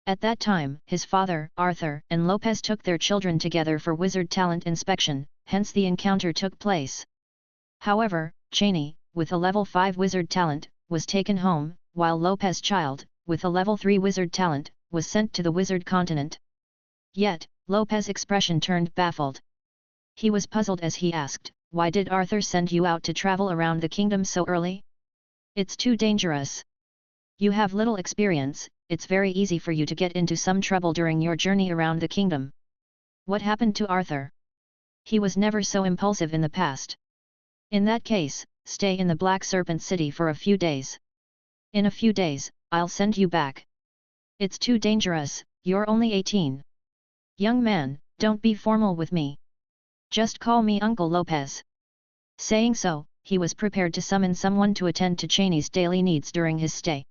At that time, his father, Arthur, and Lopez took their children together for wizard talent inspection, hence the encounter took place. However, Cheney, with a level 5 wizard talent, was taken home, while Lopez's child, with a level 3 wizard talent, was sent to the wizard continent. Yet, Lopez's expression turned baffled. He was puzzled as he asked, "Why did Arthur send you out to travel around the kingdom so early? It's too dangerous. You have little experience, it's very easy for you to get into some trouble during your journey around the kingdom. What happened to Arthur? He was never so impulsive in the past. In that case, stay in the Black Serpent City for a few days. In a few days, I'll send you back. It's too dangerous, you're only 18. Young man, don't be formal with me. Just call me Uncle Lopez." Saying so, he was prepared to summon someone to attend to Cheney's daily needs during his stay.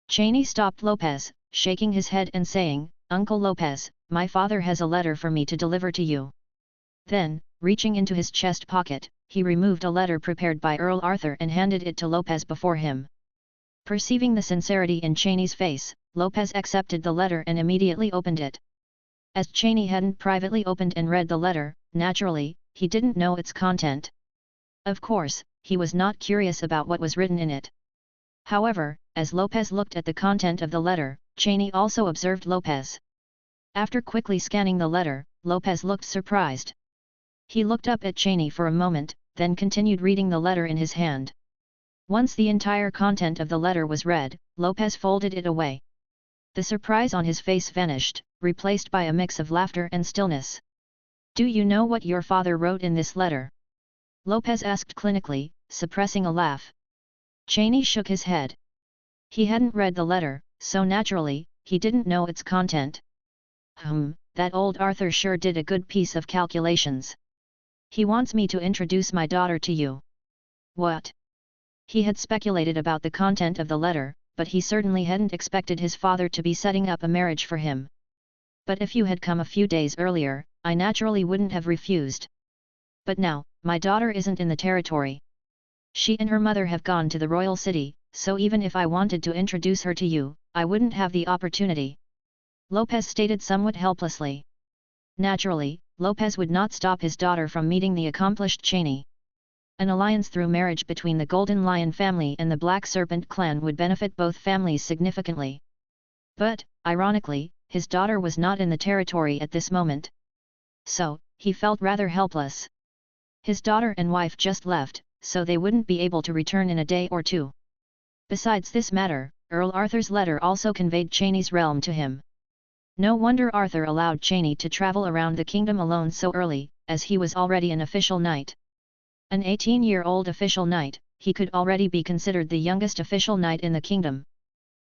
Cheney stopped Lopez, shaking his head and saying, "Uncle Lopez, my father has a letter for me to deliver to you." Then, reaching into his chest pocket, he removed a letter prepared by Earl Arthur and handed it to Lopez before him. Perceiving the sincerity in Cheney's face, Lopez accepted the letter and immediately opened it. As Cheney hadn't privately opened and read the letter, naturally, he didn't know its content. Of course, he was not curious about what was written in it. However, as Lopez looked at the content of the letter, Cheney also observed Lopez. After quickly scanning the letter, Lopez looked surprised. He looked up at Cheney for a moment, then continued reading the letter in his hand. Once the entire content of the letter was read, Lopez folded it away. The surprise on his face vanished, replaced by a mix of laughter and stillness. "Do you know what your father wrote in this letter?" Lopez asked clinically, suppressing a laugh. Cheney shook his head. He hadn't read the letter, so naturally, he didn't know its content. That old Arthur sure did a good piece of calculations. He wants me to introduce my daughter to you." "What?" He had speculated about the content of the letter, but he certainly hadn't expected his father to be setting up a marriage for him. "But if you had come a few days earlier, I naturally wouldn't have refused. But now, my daughter isn't in the territory. She and her mother have gone to the royal city, so even if I wanted to introduce her to you, I wouldn't have the opportunity," Lopez stated somewhat helplessly. Naturally, Lopez would not stop his daughter from meeting the accomplished Cheney. An alliance through marriage between the Golden Lion family and the Black Serpent clan would benefit both families significantly. But, ironically, his daughter was not in the territory at this moment. So, he felt rather helpless. His daughter and wife just left, so they wouldn't be able to return in a day or two. Besides this matter, Earl Arthur's letter also conveyed Cheyney's realm to him. No wonder Arthur allowed Cheyney to travel around the kingdom alone so early, as he was already an official knight. An 18-year-old official knight, he could already be considered the youngest official knight in the kingdom.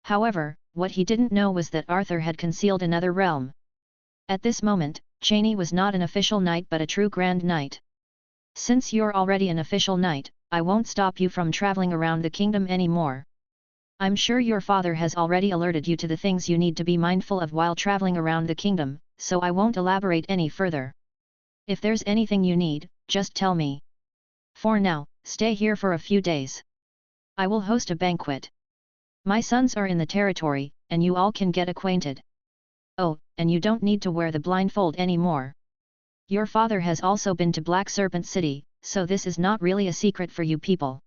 However, what he didn't know was that Arthur had concealed another realm. At this moment, Cheyney was not an official knight but a true grand knight. Since you're already an official knight, I won't stop you from traveling around the kingdom anymore. I'm sure your father has already alerted you to the things you need to be mindful of while traveling around the kingdom, so I won't elaborate any further. If there's anything you need, just tell me. For now, stay here for a few days. I will host a banquet. My sons are in the territory, and you all can get acquainted. Oh, and you don't need to wear the blindfold anymore. Your father has also been to Black Serpent City, so this is not really a secret for you people.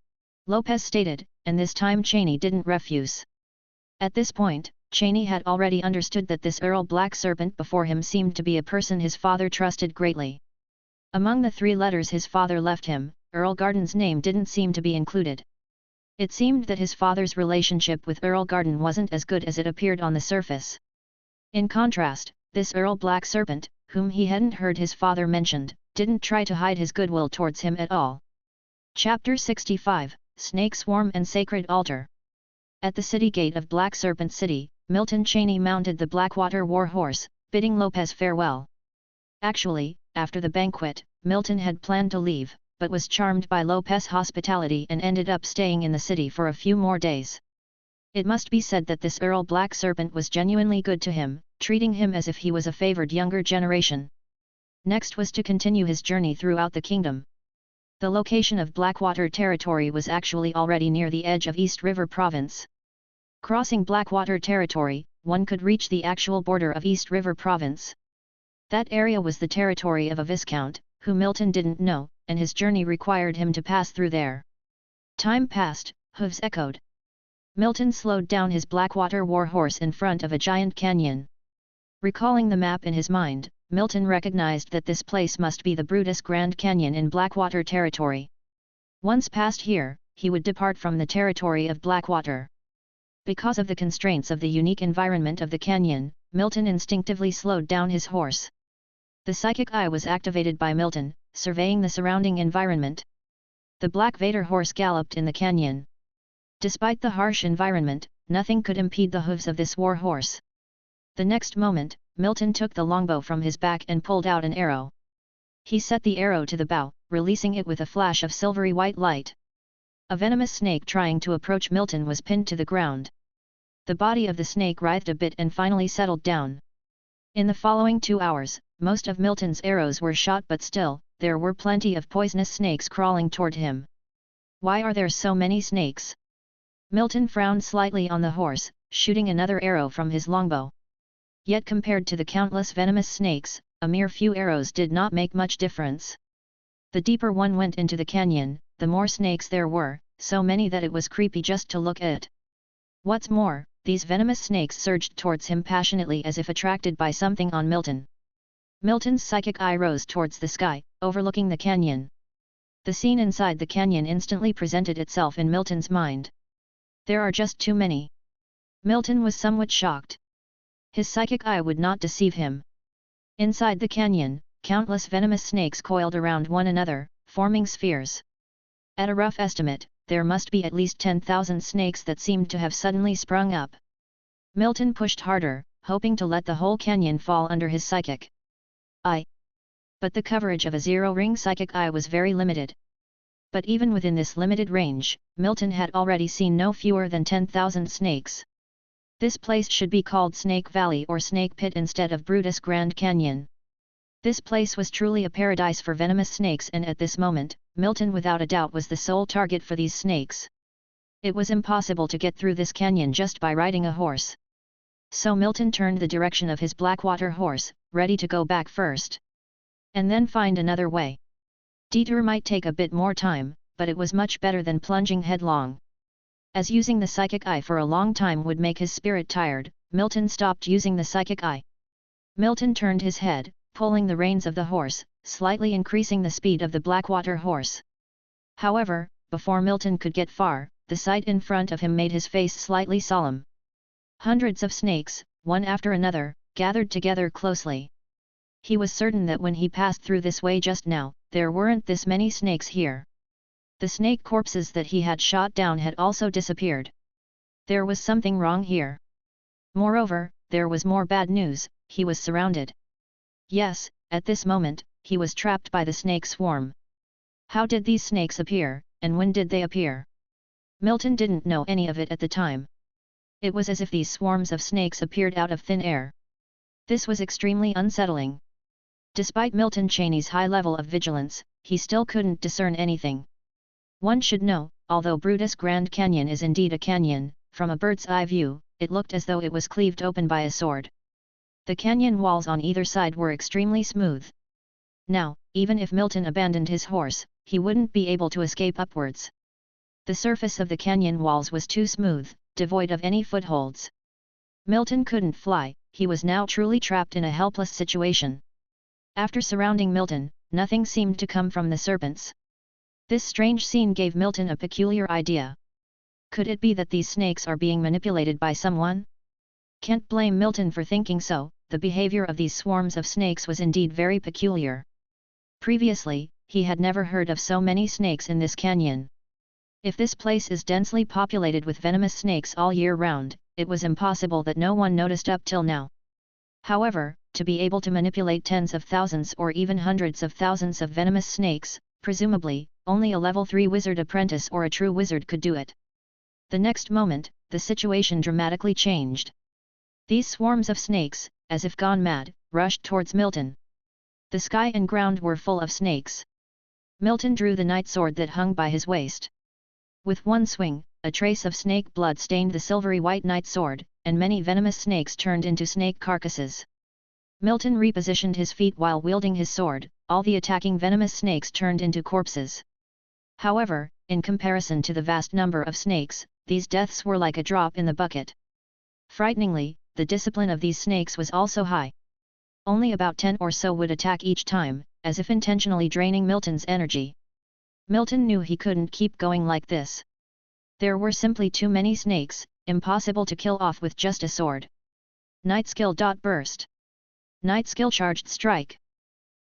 Lopez stated, and this time Cheyney didn't refuse. At this point, Cheyney had already understood that this Earl Black Serpent before him seemed to be a person his father trusted greatly. Among the 3 letters his father left him, Earl Garden's name didn't seem to be included. It seemed that his father's relationship with Earl Garden wasn't as good as it appeared on the surface. In contrast, this Earl Black Serpent, whom he hadn't heard his father mentioned, didn't try to hide his goodwill towards him at all. Chapter 65, Snake Swarm and Sacred Altar. At the city gate of Black Serpent City, Milton Cheyney mounted the Blackwater war horse, bidding Lopez farewell. Actually, after the banquet, Milton had planned to leave, but was charmed by Lopez's hospitality and ended up staying in the city for a few more days. It must be said that this Earl Black Serpent was genuinely good to him, treating him as if he was a favored younger generation. Next was to continue his journey throughout the kingdom. The location of Blackwater territory was actually already near the edge of East River Province. Crossing Blackwater territory, one could reach the actual border of East River Province. That area was the territory of a viscount, who Milton didn't know, and his journey required him to pass through there. Time passed, hooves echoed. Milton slowed down his Blackwater war horse in front of a giant canyon. Recalling the map in his mind, Milton recognized that this place must be the Brutus Grand Canyon in Blackwater territory. Once past here, he would depart from the territory of Blackwater. Because of the constraints of the unique environment of the canyon, Milton instinctively slowed down his horse. The psychic eye was activated by Milton, surveying the surrounding environment. The Black Vader horse galloped in the canyon. Despite the harsh environment, nothing could impede the hooves of this war horse. The next moment, Milton took the longbow from his back and pulled out an arrow. He set the arrow to the bow, releasing it with a flash of silvery white light. A venomous snake trying to approach Milton was pinned to the ground. The body of the snake writhed a bit and finally settled down. In the following 2 hours, most of Milton's arrows were shot, but still, there were plenty of poisonous snakes crawling toward him. Why are there so many snakes? Milton frowned slightly on the horse, shooting another arrow from his longbow. Yet compared to the countless venomous snakes, a mere few arrows did not make much difference. The deeper one went into the canyon, the more snakes there were, so many that it was creepy just to look at. What's more, these venomous snakes surged towards him passionately as if attracted by something on Milton. Milton's psychic eye rose towards the sky, overlooking the canyon. The scene inside the canyon instantly presented itself in Milton's mind. There are just too many. Milton was somewhat shocked. His psychic eye would not deceive him. Inside the canyon, countless venomous snakes coiled around one another, forming spheres. At a rough estimate, there must be at least 10,000 snakes that seemed to have suddenly sprung up. Milton pushed harder, hoping to let the whole canyon fall under his psychic eye. But the coverage of a zero-ring psychic eye was very limited. But even within this limited range, Milton had already seen no fewer than 10,000 snakes. This place should be called Snake Valley or Snake Pit instead of Brutus Grand Canyon. This place was truly a paradise for venomous snakes, and at this moment, Milton without a doubt was the sole target for these snakes. It was impossible to get through this canyon just by riding a horse. So Milton turned the direction of his Blackwater horse, ready to go back first. And then find another way. Detour might take a bit more time, but it was much better than plunging headlong. As using the psychic eye for a long time would make his spirit tired, Milton stopped using the psychic eye. Milton turned his head, pulling the reins of the horse, slightly increasing the speed of the Blackwater horse. However, before Milton could get far, the sight in front of him made his face slightly solemn. Hundreds of snakes, one after another, gathered together closely. He was certain that when he passed through this way just now, there weren't this many snakes here. The snake corpses that he had shot down had also disappeared. There was something wrong here. Moreover, there was more bad news: he was surrounded. Yes, at this moment, he was trapped by the snake swarm. How did these snakes appear, and when did they appear? Milton didn't know any of it at the time. It was as if these swarms of snakes appeared out of thin air. This was extremely unsettling. Despite Milton Cheney's high level of vigilance, he still couldn't discern anything. One should know, although Brutus Grand Canyon is indeed a canyon, from a bird's eye view, it looked as though it was cleaved open by a sword. The canyon walls on either side were extremely smooth. Now, even if Milton abandoned his horse, he wouldn't be able to escape upwards. The surface of the canyon walls was too smooth, devoid of any footholds. Milton couldn't fly, he was now truly trapped in a helpless situation. After surrounding Milton, nothing seemed to come from the serpents. This strange scene gave Milton a peculiar idea. Could it be that these snakes are being manipulated by someone? Can't blame Milton for thinking so, the behavior of these swarms of snakes was indeed very peculiar. Previously, he had never heard of so many snakes in this canyon. If this place is densely populated with venomous snakes all year round, it was impossible that no one noticed up till now. However, to be able to manipulate tens of thousands or even hundreds of thousands of venomous snakes, presumably, only a level 3 wizard apprentice or a true wizard could do it. The next moment, the situation dramatically changed. These swarms of snakes, as if gone mad, rushed towards Milton. The sky and ground were full of snakes. Milton drew the night sword that hung by his waist. With one swing, a trace of snake blood stained the silvery white night sword, and many venomous snakes turned into snake carcasses. Milton repositioned his feet while wielding his sword, all the attacking venomous snakes turned into corpses. However, in comparison to the vast number of snakes, these deaths were like a drop in the bucket. Frighteningly, the discipline of these snakes was also high. Only about 10 or so would attack each time, as if intentionally draining Milton's energy. Milton knew he couldn't keep going like this. There were simply too many snakes, impossible to kill off with just a sword. Night skill. Burst. Night skill charged strike.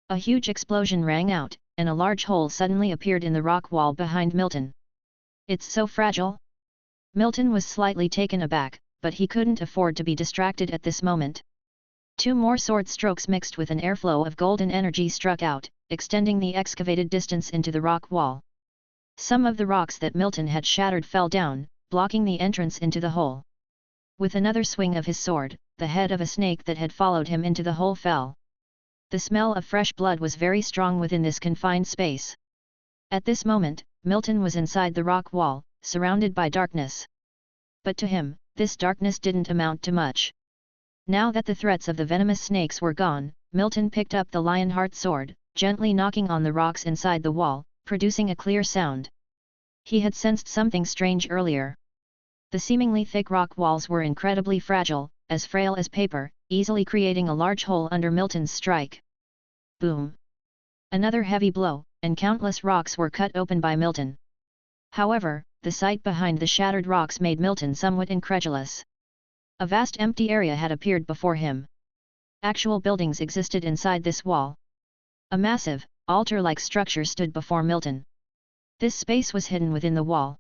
A huge explosion rang out, and a large hole suddenly appeared in the rock wall behind Milton. It's so fragile? Milton was slightly taken aback, but he couldn't afford to be distracted at this moment. 2 more sword strokes mixed with an airflow of golden energy struck out, extending the excavated distance into the rock wall. Some of the rocks that Milton had shattered fell down, blocking the entrance into the hole. With another swing of his sword, the head of a snake that had followed him into the hole fell. The smell of fresh blood was very strong within this confined space. At this moment, Milton was inside the rock wall, surrounded by darkness. But to him, this darkness didn't amount to much. Now that the threats of the venomous snakes were gone, Milton picked up the Lionheart sword, gently knocking on the rocks inside the wall, producing a clear sound. He had sensed something strange earlier. The seemingly thick rock walls were incredibly fragile, as frail as paper, easily creating a large hole under Milton's strike. Boom! Another heavy blow, and countless rocks were cut open by Milton. However, the sight behind the shattered rocks made Milton somewhat incredulous. A vast empty area had appeared before him. Actual buildings existed inside this wall. A massive, altar-like structure stood before Milton. This space was hidden within the wall.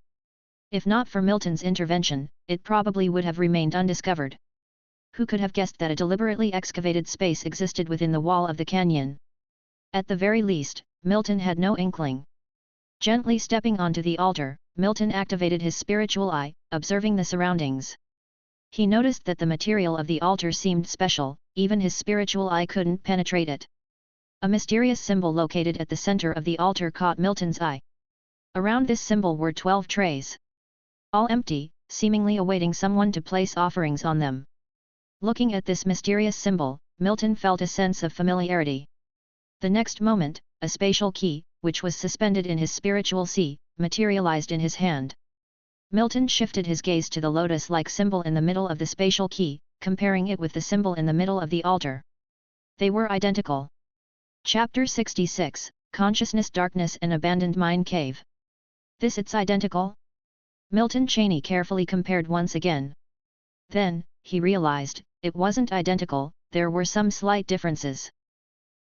If not for Milton's intervention, it probably would have remained undiscovered. Who could have guessed that a deliberately excavated space existed within the wall of the canyon? At the very least, Milton had no inkling. Gently stepping onto the altar, Milton activated his spiritual eye, observing the surroundings. He noticed that the material of the altar seemed special, even his spiritual eye couldn't penetrate it. A mysterious symbol located at the center of the altar caught Milton's eye. Around this symbol were 12 trays. All empty, seemingly awaiting someone to place offerings on them. Looking at this mysterious symbol, Milton felt a sense of familiarity. The next moment, a spatial key, which was suspended in his spiritual sea, materialized in his hand. Milton shifted his gaze to the lotus-like symbol in the middle of the spatial key, comparing it with the symbol in the middle of the altar. They were identical. Chapter 66, Consciousness, Darkness and Abandoned Mine Cave. This it's identical? Milton Cheney carefully compared once again. Then, he realized, it wasn't identical, there were some slight differences.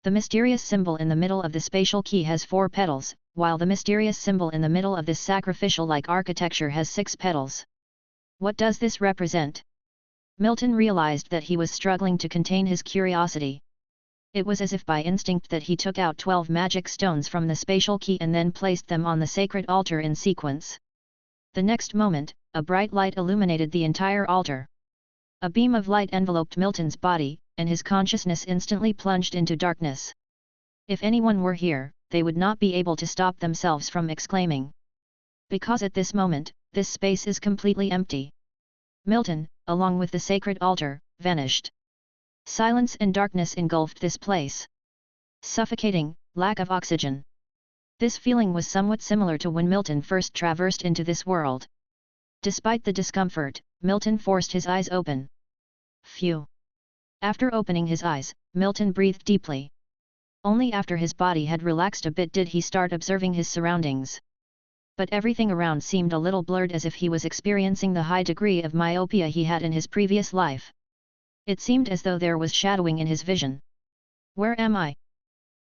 The mysterious symbol in the middle of the spatial key has 4 petals, while the mysterious symbol in the middle of this sacrificial-like architecture has 6 petals. What does this represent? Milton realized that he was struggling to contain his curiosity. It was as if by instinct that he took out 12 magic stones from the spatial key and then placed them on the sacred altar in sequence. The next moment, a bright light illuminated the entire altar. A beam of light enveloped Milton's body, and his consciousness instantly plunged into darkness. If anyone were here, they would not be able to stop themselves from exclaiming. Because at this moment, this space is completely empty. Milton, along with the sacred altar, vanished. Silence and darkness engulfed this place. Suffocating, lack of oxygen. This feeling was somewhat similar to when Milton first traversed into this world. Despite the discomfort, Milton forced his eyes open. Phew! After opening his eyes, Milton breathed deeply. Only after his body had relaxed a bit did he start observing his surroundings. But everything around seemed a little blurred, as if he was experiencing the high degree of myopia he had in his previous life. It seemed as though there was shadowing in his vision. Where am I?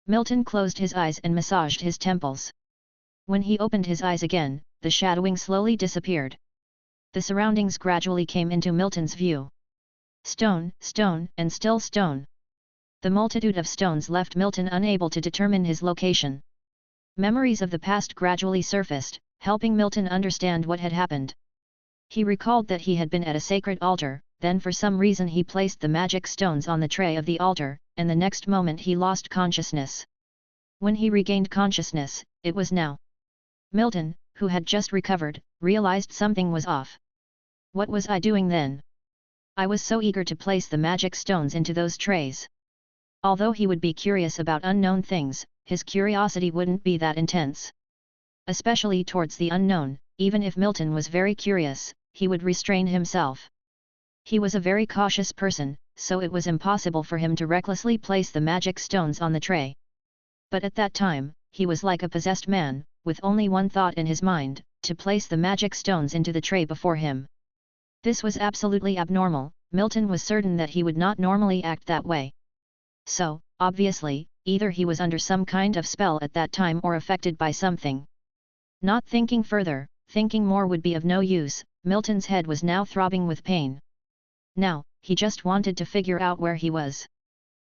Milton closed his eyes and massaged his temples. When he opened his eyes again, the shadowing slowly disappeared. The surroundings gradually came into Milton's view. Stone, stone, and still stone. The multitude of stones left Milton unable to determine his location. Memories of the past gradually surfaced, helping Milton understand what had happened. He recalled that he had been at a sacred altar, then for some reason he placed the magic stones on the tray of the altar, and the next moment he lost consciousness. When he regained consciousness, it was now. Milton, who had just recovered, realized something was off. What was I doing then? I was so eager to place the magic stones into those trays. Although he would be curious about unknown things, his curiosity wouldn't be that intense. Especially towards the unknown, even if Milton was very curious, he would restrain himself. He was a very cautious person, so it was impossible for him to recklessly place the magic stones on the tray. But at that time, he was like a possessed man, with only one thought in his mind, to place the magic stones into the tray before him. This was absolutely abnormal. Milton was certain that he would not normally act that way. So, obviously, either he was under some kind of spell at that time or affected by something. Not thinking further, thinking more would be of no use. Milton's head was now throbbing with pain. Now, he just wanted to figure out where he was.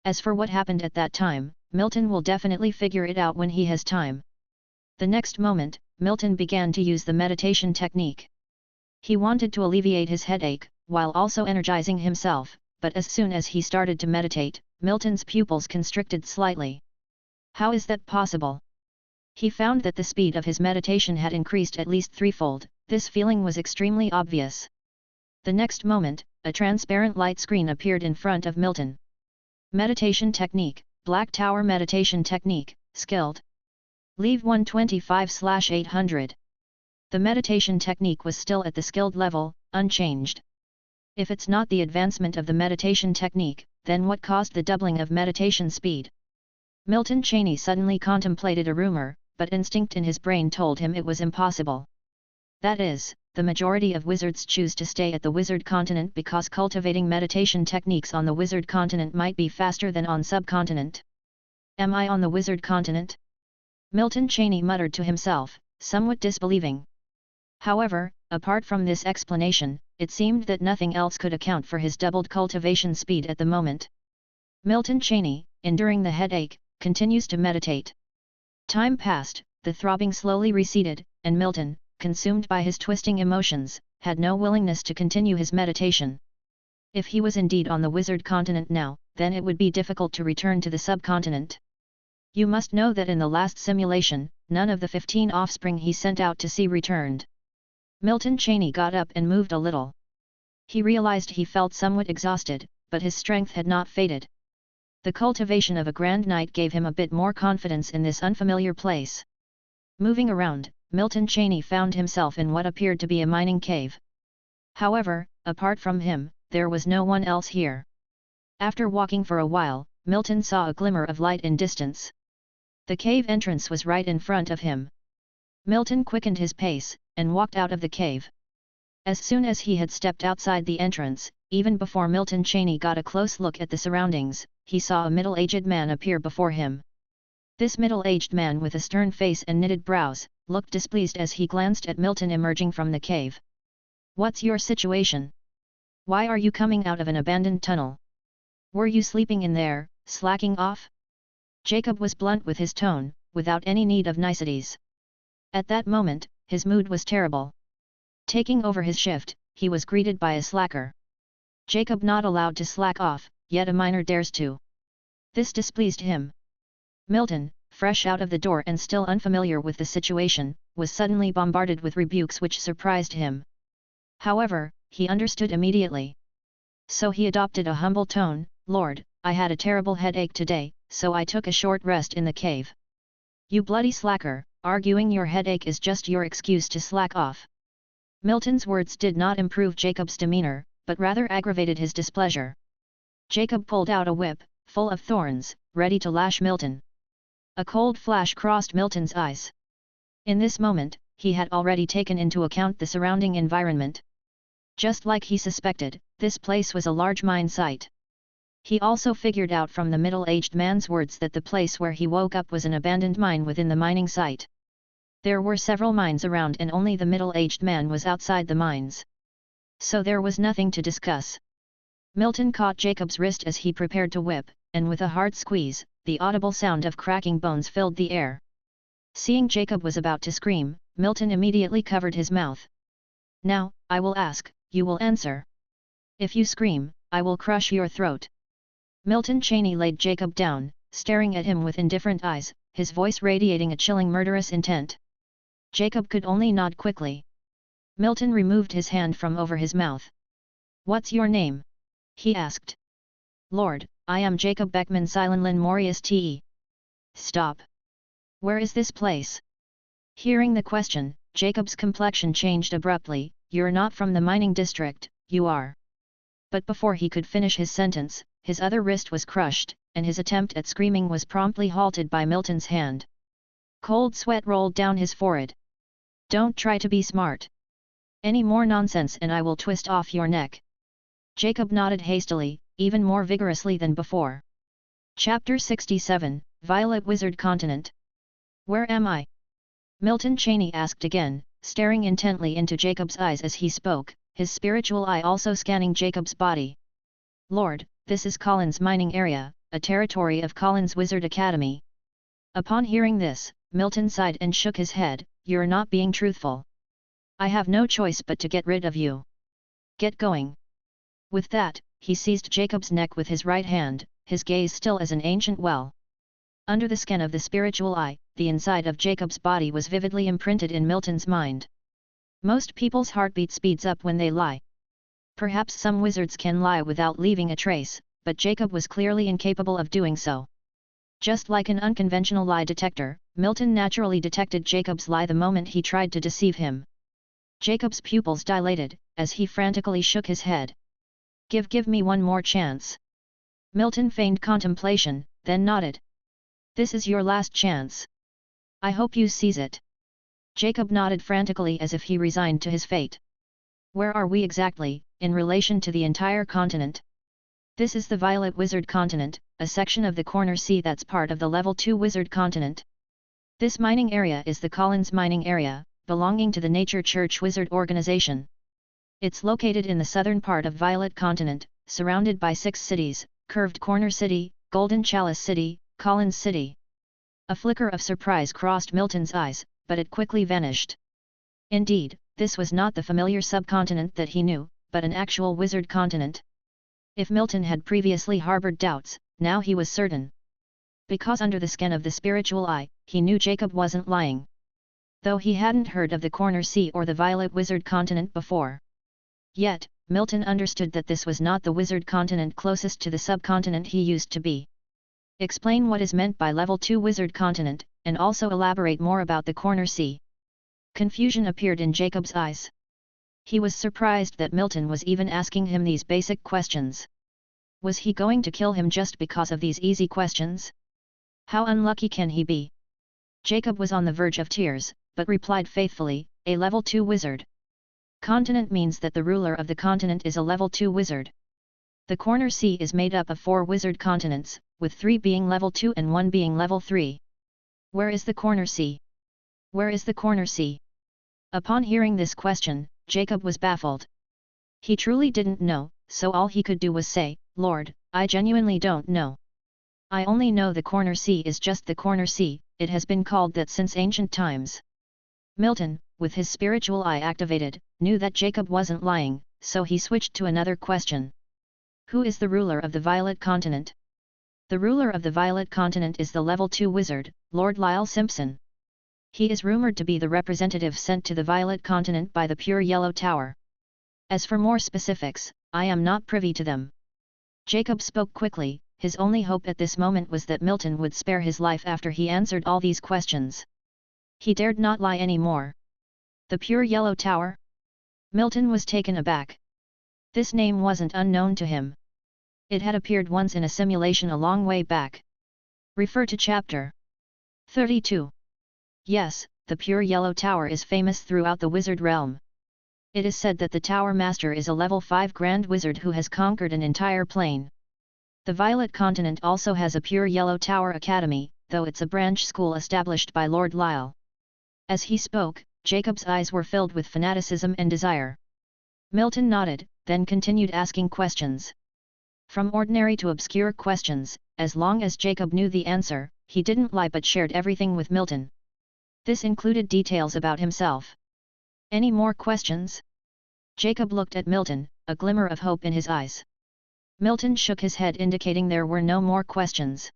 As for what happened at that time, Milton will definitely figure it out when he has time. The next moment, Milton began to use the meditation technique. He wanted to alleviate his headache, while also energizing himself, but as soon as he started to meditate, Milton's pupils constricted slightly. How is that possible? He found that the speed of his meditation had increased at least threefold. This feeling was extremely obvious. The next moment, a transparent light screen appeared in front of Milton. Meditation technique, Black Tower meditation technique, skilled. Leave 125/800. The meditation technique was still at the skilled level, unchanged. If it's not the advancement of the meditation technique, then what caused the doubling of meditation speed? Milton Cheney suddenly contemplated a rumor, but instinct in his brain told him it was impossible. That is, the majority of wizards choose to stay at the wizard continent because cultivating meditation techniques on the wizard continent might be faster than on subcontinent. Am I on the wizard continent? Milton Cheney muttered to himself, somewhat disbelieving. However, apart from this explanation, it seemed that nothing else could account for his doubled cultivation speed at the moment. Milton Cheney, enduring the headache, continues to meditate. Time passed, the throbbing slowly receded, and Milton, consumed by his twisting emotions, had no willingness to continue his meditation. If he was indeed on the wizard continent now, then it would be difficult to return to the subcontinent. You must know that in the last simulation, none of the 15 offspring he sent out to sea returned. Milton Cheney got up and moved a little. He realized he felt somewhat exhausted, but his strength had not faded. The cultivation of a grand night gave him a bit more confidence in this unfamiliar place. Moving around, Milton Cheney found himself in what appeared to be a mining cave. However, apart from him, there was no one else here. After walking for a while, Milton saw a glimmer of light in distance. The cave entrance was right in front of him. Milton quickened his pace, and walked out of the cave. As soon as he had stepped outside the entrance, even before Milton Cheney got a close look at the surroundings, he saw a middle-aged man appear before him. This middle-aged man with a stern face and knitted brows, looked displeased as he glanced at Milton emerging from the cave. "What's your situation? Why are you coming out of an abandoned tunnel? Were you sleeping in there, slacking off?" Jacob was blunt with his tone, without any need of niceties. At that moment, his mood was terrible. Taking over his shift, he was greeted by a slacker. Jacob not allowed to slack off, yet a miner dares to. This displeased him. Milton, fresh out of the door and still unfamiliar with the situation, was suddenly bombarded with rebukes which surprised him. However, he understood immediately. So he adopted a humble tone. "Lord, I had a terrible headache today, so I took a short rest in the cave." "You bloody slacker, arguing your headache is just your excuse to slack off." Milton's words did not improve Jacob's demeanor, but rather aggravated his displeasure. Jacob pulled out a whip, full of thorns, ready to lash Milton. A cold flash crossed Milton's eyes. In this moment, he had already taken into account the surrounding environment. Just like he suspected, this place was a large mine site. He also figured out from the middle-aged man's words that the place where he woke up was an abandoned mine within the mining site. There were several mines around and only the middle-aged man was outside the mines. So there was nothing to discuss. Milton caught Jacob's wrist as he prepared to whip, and with a hard squeeze, the audible sound of cracking bones filled the air. Seeing Jacob was about to scream, Milton immediately covered his mouth. "Now, I will ask, you will answer. If you scream, I will crush your throat." Milton Cheney laid Jacob down, staring at him with indifferent eyes, his voice radiating a chilling murderous intent. Jacob could only nod quickly. Milton removed his hand from over his mouth. "What's your name?" he asked. "Lord, I am Jacob Beckman Silenlin Morius Te. Stop. Where is this place?" Hearing the question, Jacob's complexion changed abruptly. "You're not from the mining district, you are." But before he could finish his sentence, his other wrist was crushed, and his attempt at screaming was promptly halted by Milton's hand. Cold sweat rolled down his forehead. "Don't try to be smart. Any more nonsense and I will twist off your neck." Jacob nodded hastily, even more vigorously than before. Chapter 67, Violet Wizard Continent. "Where am I?" Milton Cheney asked again, staring intently into Jacob's eyes as he spoke, his spiritual eye also scanning Jacob's body. "Lord, this is Collins Mining Area, a territory of Collins Wizard Academy." Upon hearing this, Milton sighed and shook his head. "You're not being truthful. I have no choice but to get rid of you. Get going." With that, he seized Jacob's neck with his right hand, his gaze still as an ancient well. Under the skin of the spiritual eye, the inside of Jacob's body was vividly imprinted in Milton's mind. Most people's heartbeat speeds up when they lie. Perhaps some wizards can lie without leaving a trace, but Jacob was clearly incapable of doing so. Just like an unconventional lie detector, Milton naturally detected Jacob's lie the moment he tried to deceive him. Jacob's pupils dilated, as he frantically shook his head. Give me one more chance." Milton feigned contemplation, then nodded. "This is your last chance. I hope you seize it." Jacob nodded frantically as if he resigned to his fate. "Where are we exactly, in relation to the entire continent?" "This is the Violet Wizard Continent, a section of the Corner Sea that's part of the Level 2 Wizard Continent. This mining area is the Collins Mining Area, belonging to the Nature Church Wizard Organization. It's located in the southern part of Violet Continent, surrounded by 6 cities, Curved Corner City, Golden Chalice City, Collins City." A flicker of surprise crossed Milton's eyes, but it quickly vanished. Indeed, this was not the familiar subcontinent that he knew, but an actual wizard continent. If Milton had previously harbored doubts, now he was certain. Because under the skin of the spiritual eye, he knew Jacob wasn't lying. Though he hadn't heard of the Corner Sea or the Violet Wizard Continent before. Yet, Milton understood that this was not the wizard continent closest to the subcontinent he used to be. "Explain what is meant by Level 2 Wizard Continent, and also elaborate more about the Corner Sea." Confusion appeared in Jacob's eyes. He was surprised that Milton was even asking him these basic questions. Was he going to kill him just because of these easy questions? How unlucky can he be? Jacob was on the verge of tears, but replied faithfully, "A level 2 wizard. Continent means that the ruler of the continent is a level 2 wizard. The corner sea is made up of 4 wizard continents, with 3 being level 2 and 1 being level 3. Where is the corner sea? Where is the corner sea?" Upon hearing this question, Jacob was baffled. He truly didn't know, so all he could do was say, "Lord, I genuinely don't know. I only know the corner sea is just the corner sea, it has been called that since ancient times." Milton, with his spiritual eye activated, knew that Jacob wasn't lying, so he switched to another question. "Who is the ruler of the Violet Continent?" "The ruler of the Violet Continent is the level 2 wizard, Lord Lyle Simpson. He is rumored to be the representative sent to the Violet Continent by the Pure Yellow Tower. As for more specifics, I am not privy to them." Jacob spoke quickly. His only hope at this moment was that Milton would spare his life after he answered all these questions. He dared not lie any more. The Pure Yellow Tower? Milton was taken aback. This name wasn't unknown to him. It had appeared once in a simulation a long way back. Refer to Chapter 32. Yes, the Pure Yellow Tower is famous throughout the wizard realm. It is said that the Tower Master is a level 5 Grand Wizard who has conquered an entire plane. The Violet Continent also has a Pure Yellow Tower Academy, though it's a branch school established by Lord Lyle. As he spoke, Jacob's eyes were filled with fanaticism and desire. Milton nodded, then continued asking questions. From ordinary to obscure questions, as long as Jacob knew the answer, he didn't lie but shared everything with Milton. This included details about himself. "Any more questions?" Jacob looked at Milton, a glimmer of hope in his eyes. Milton shook his head indicating there were no more questions.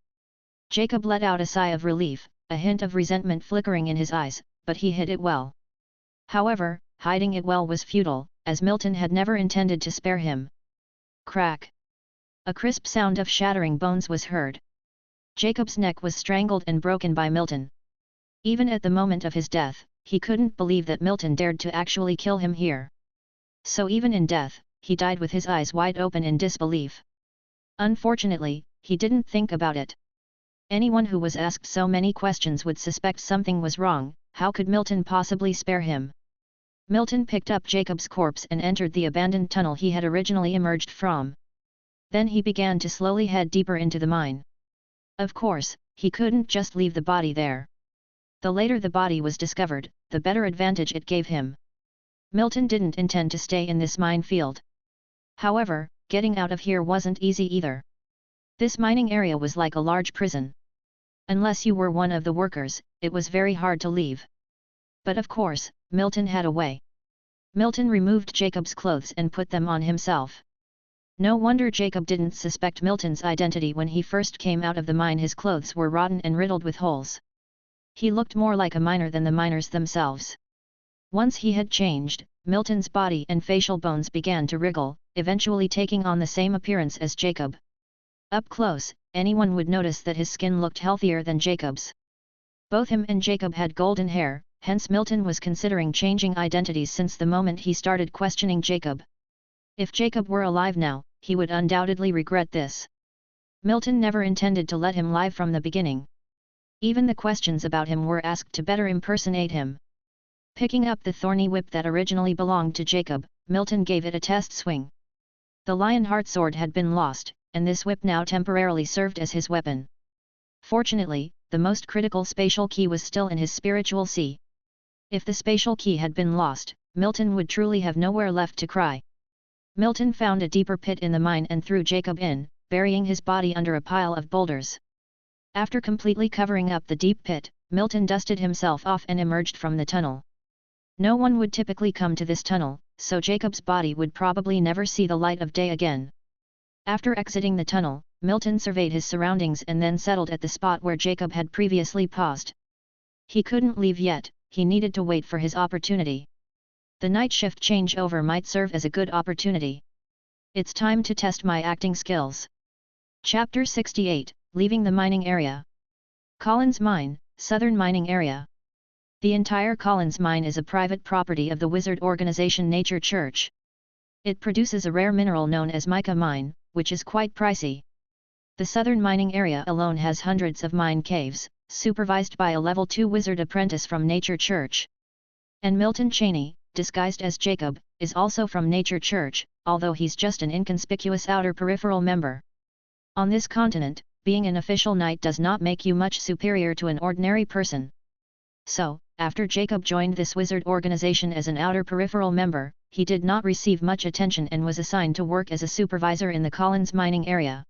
Jacob let out a sigh of relief, a hint of resentment flickering in his eyes, but he hid it well. However, hiding it well was futile, as Milton had never intended to spare him. Crack! A crisp sound of shattering bones was heard. Jacob's neck was strangled and broken by Milton. Even at the moment of his death, he couldn't believe that Milton dared to actually kill him here. So even in death, he died with his eyes wide open in disbelief. Unfortunately, he didn't think about it. Anyone who was asked so many questions would suspect something was wrong. How could Milton possibly spare him? Milton picked up Jacob's corpse and entered the abandoned tunnel he had originally emerged from. Then he began to slowly head deeper into the mine. Of course, he couldn't just leave the body there. The later the body was discovered, the better advantage it gave him. Milton didn't intend to stay in this minefield. However, getting out of here wasn't easy either. This mining area was like a large prison. Unless you were one of the workers, it was very hard to leave. But of course, Milton had a way. Milton removed Jacob's clothes and put them on himself. No wonder Jacob didn't suspect Milton's identity when he first came out of the mine. His clothes were rotten and riddled with holes. He looked more like a miner than the miners themselves. Once he had changed, Milton's body and facial bones began to wriggle, eventually taking on the same appearance as Jacob. Up close, anyone would notice that his skin looked healthier than Jacob's. Both him and Jacob had golden hair, hence Milton was considering changing identities since the moment he started questioning Jacob. If Jacob were alive now, he would undoubtedly regret this. Milton never intended to let him lie from the beginning. Even the questions about him were asked to better impersonate him. Picking up the thorny whip that originally belonged to Jacob, Milton gave it a test swing. The Lionheart sword had been lost, and this whip now temporarily served as his weapon. Fortunately, the most critical spatial key was still in his spiritual sea. If the spatial key had been lost, Milton would truly have nowhere left to cry. Milton found a deeper pit in the mine and threw Jacob in, burying his body under a pile of boulders. After completely covering up the deep pit, Milton dusted himself off and emerged from the tunnel. No one would typically come to this tunnel, so Jacob's body would probably never see the light of day again. After exiting the tunnel, Milton surveyed his surroundings and then settled at the spot where Jacob had previously paused. He couldn't leave yet, he needed to wait for his opportunity. The night shift changeover might serve as a good opportunity. It's time to test my acting skills. Chapter 68, Leaving the Mining Area. Collins Mine, Southern Mining Area. The entire Collins mine is a private property of the wizard organization Nature Church. It produces a rare mineral known as mica mine, which is quite pricey. The southern mining area alone has hundreds of mine caves, supervised by a level 2 wizard apprentice from Nature Church. And Milton Cheney, disguised as Jacob, is also from Nature Church, although he's just an inconspicuous outer peripheral member. On this continent, being an official knight does not make you much superior to an ordinary person. So, after Jacob joined this wizard organization as an outer peripheral member, he did not receive much attention and was assigned to work as a supervisor in the Collins mining area.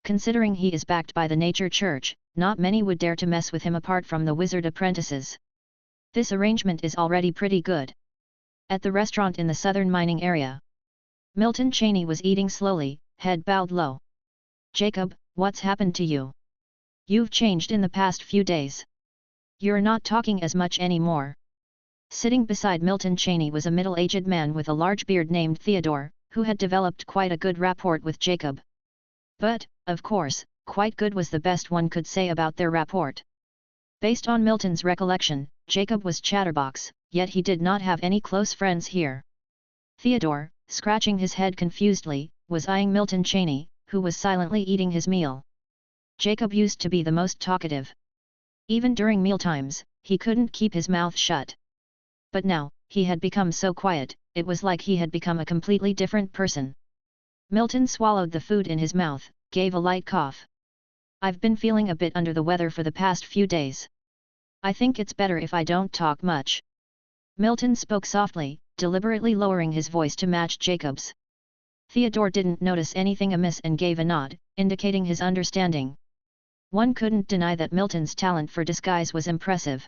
Considering he is backed by the Nature Church, not many would dare to mess with him apart from the wizard apprentices. This arrangement is already pretty good. At the restaurant in the southern mining area, Milton Cheney was eating slowly, head bowed low. "Jacob, what's happened to you? You've changed in the past few days. You're not talking as much anymore." Sitting beside Milton Cheney was a middle-aged man with a large beard named Theodore, who had developed quite a good rapport with Jacob. But, of course, quite good was the best one could say about their rapport. Based on Milton's recollection, Jacob was chatterbox, yet he did not have any close friends here. Theodore, scratching his head confusedly, was eyeing Milton Cheney, who was silently eating his meal. Jacob used to be the most talkative. Even during mealtimes, he couldn't keep his mouth shut. But now, he had become so quiet, it was like he had become a completely different person. Milton swallowed the food in his mouth, gave a light cough. "I've been feeling a bit under the weather for the past few days. I think it's better if I don't talk much." Milton spoke softly, deliberately lowering his voice to match Jacob's. Theodore didn't notice anything amiss and gave a nod, indicating his understanding. One couldn't deny that Milton's talent for disguise was impressive.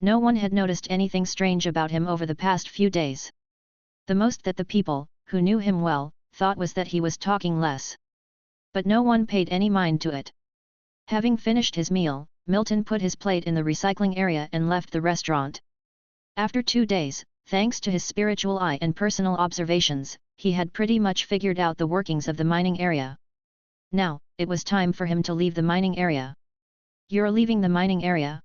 No one had noticed anything strange about him over the past few days. The most that the people, who knew him well, thought was that he was talking less. But no one paid any mind to it. Having finished his meal, Milton put his plate in the recycling area and left the restaurant. After 2 days, thanks to his spiritual eye and personal observations, he had pretty much figured out the workings of the mining area. Now, it was time for him to leave the mining area. "You're leaving the mining area?"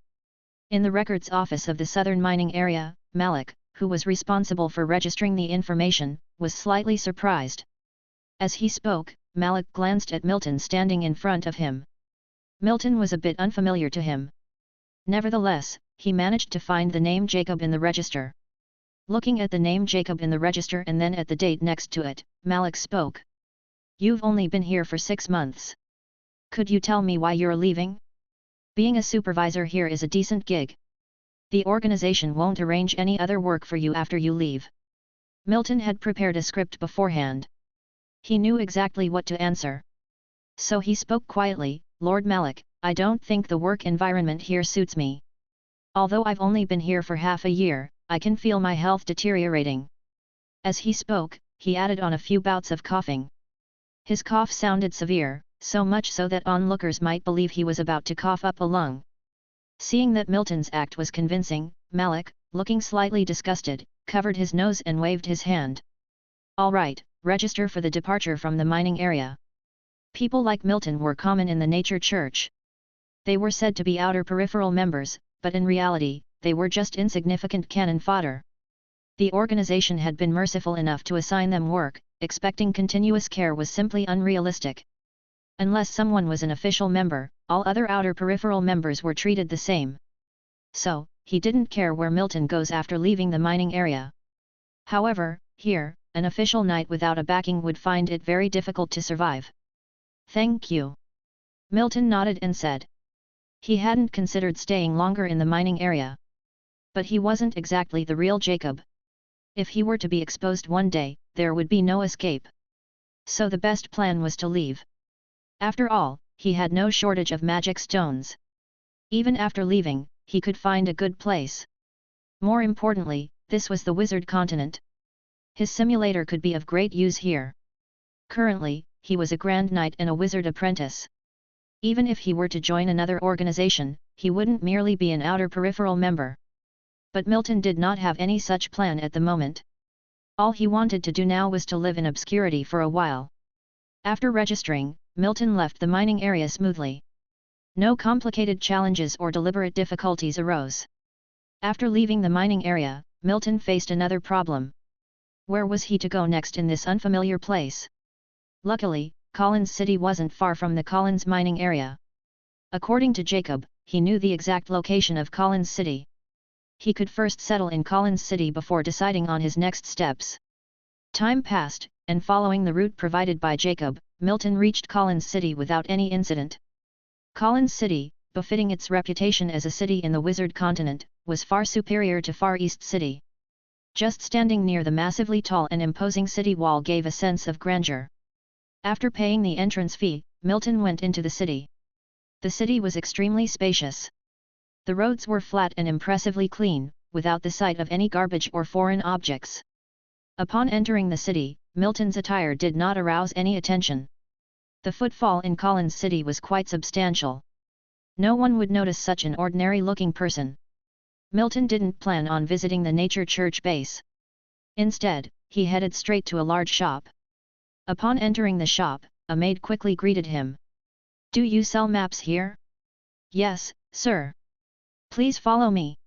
In the records office of the southern mining area, Malik, who was responsible for registering the information, was slightly surprised. As he spoke, Malik glanced at Milton standing in front of him. Milton was a bit unfamiliar to him. Nevertheless, he managed to find the name Jacob in the register. Looking at the name Jacob in the register and then at the date next to it, Malik spoke. "You've only been here for 6 months. Could you tell me why you're leaving? Being a supervisor here is a decent gig. The organization won't arrange any other work for you after you leave." Milton had prepared a script beforehand. He knew exactly what to answer. So he spoke quietly, "Lord Malik, I don't think the work environment here suits me. Although I've only been here for half a year, I can feel my health deteriorating." As he spoke, he added on a few bouts of coughing. His cough sounded severe, so much so that onlookers might believe he was about to cough up a lung. Seeing that Milton's act was convincing, Malik, looking slightly disgusted, covered his nose and waved his hand. "All right, register for the departure from the mining area." People like Milton were common in the Nature Church. They were said to be outer peripheral members, but in reality, they were just insignificant cannon fodder. The organization had been merciful enough to assign them work, expecting continuous care was simply unrealistic. Unless someone was an official member, all other outer peripheral members were treated the same. So, he didn't care where Milton goes after leaving the mining area. However, here, an official knight without a backing would find it very difficult to survive. "Thank you." Milton nodded and said. He hadn't considered staying longer in the mining area. But he wasn't exactly the real Jacob. If he were to be exposed one day, there would be no escape. So the best plan was to leave. After all, he had no shortage of magic stones. Even after leaving, he could find a good place. More importantly, this was the wizard continent. His simulator could be of great use here. Currently, he was a grand knight and a wizard apprentice. Even if he were to join another organization, he wouldn't merely be an outer peripheral member. But Milton did not have any such plan at the moment. All he wanted to do now was to live in obscurity for a while. After registering, Milton left the mining area smoothly. No complicated challenges or deliberate difficulties arose. After leaving the mining area, Milton faced another problem. Where was he to go next in this unfamiliar place? Luckily, Collins City wasn't far from the Collins mining area. According to Jacob, he knew the exact location of Collins City. He could first settle in Collins City before deciding on his next steps. Time passed, and following the route provided by Jacob, Milton reached Collins City without any incident. Collins City, befitting its reputation as a city in the Wizard Continent, was far superior to Far East City. Just standing near the massively tall and imposing city wall gave a sense of grandeur. After paying the entrance fee, Milton went into the city. The city was extremely spacious. The roads were flat and impressively clean, without the sight of any garbage or foreign objects. Upon entering the city, Milton's attire did not arouse any attention. The footfall in Collins City was quite substantial. No one would notice such an ordinary-looking person. Milton didn't plan on visiting the nature church base. Instead, he headed straight to a large shop. Upon entering the shop, a maid quickly greeted him. "Do you sell maps here?" "Yes, sir." "Please follow me."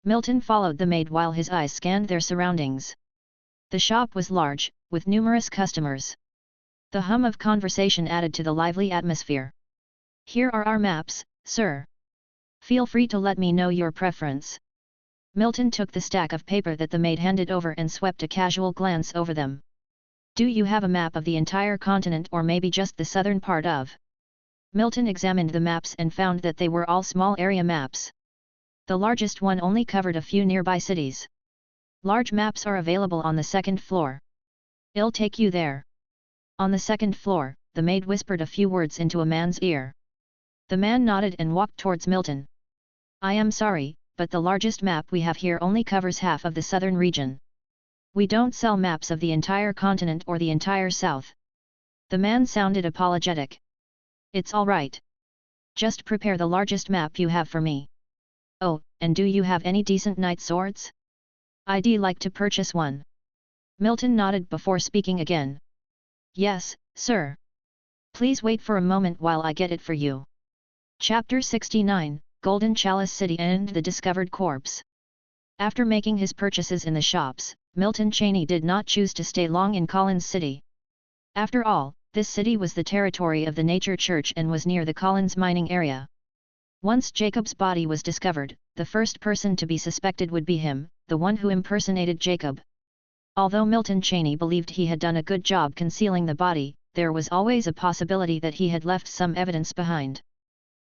Milton followed the maid while his eyes scanned their surroundings. The shop was large, with numerous customers. The hum of conversation added to the lively atmosphere. "Here are our maps, sir. Feel free to let me know your preference." Milton took the stack of paper that the maid handed over and swept a casual glance over them. "Do you have a map of the entire continent or maybe just the southern part of?" Milton examined the maps and found that they were all small area maps. The largest one only covered a few nearby cities. "Large maps are available on the second floor. I'll take you there." On the second floor, the maid whispered a few words into a man's ear. The man nodded and walked towards Milton. "I am sorry, but the largest map we have here only covers half of the southern region. We don't sell maps of the entire continent or the entire south." The man sounded apologetic. "It's all right. Just prepare the largest map you have for me. Oh, and do you have any decent knight swords? I'd like to purchase one." Milton nodded before speaking again. "Yes, sir. Please wait for a moment while I get it for you." Chapter 69, Golden Chalice City and the Discovered Corpse. After making his purchases in the shops, Milton Cheney did not choose to stay long in Collins City. After all, this city was the territory of the Nature Church and was near the Collins mining area. Once Jacob's body was discovered, the first person to be suspected would be him, the one who impersonated Jacob. Although Milton Cheney believed he had done a good job concealing the body, there was always a possibility that he had left some evidence behind.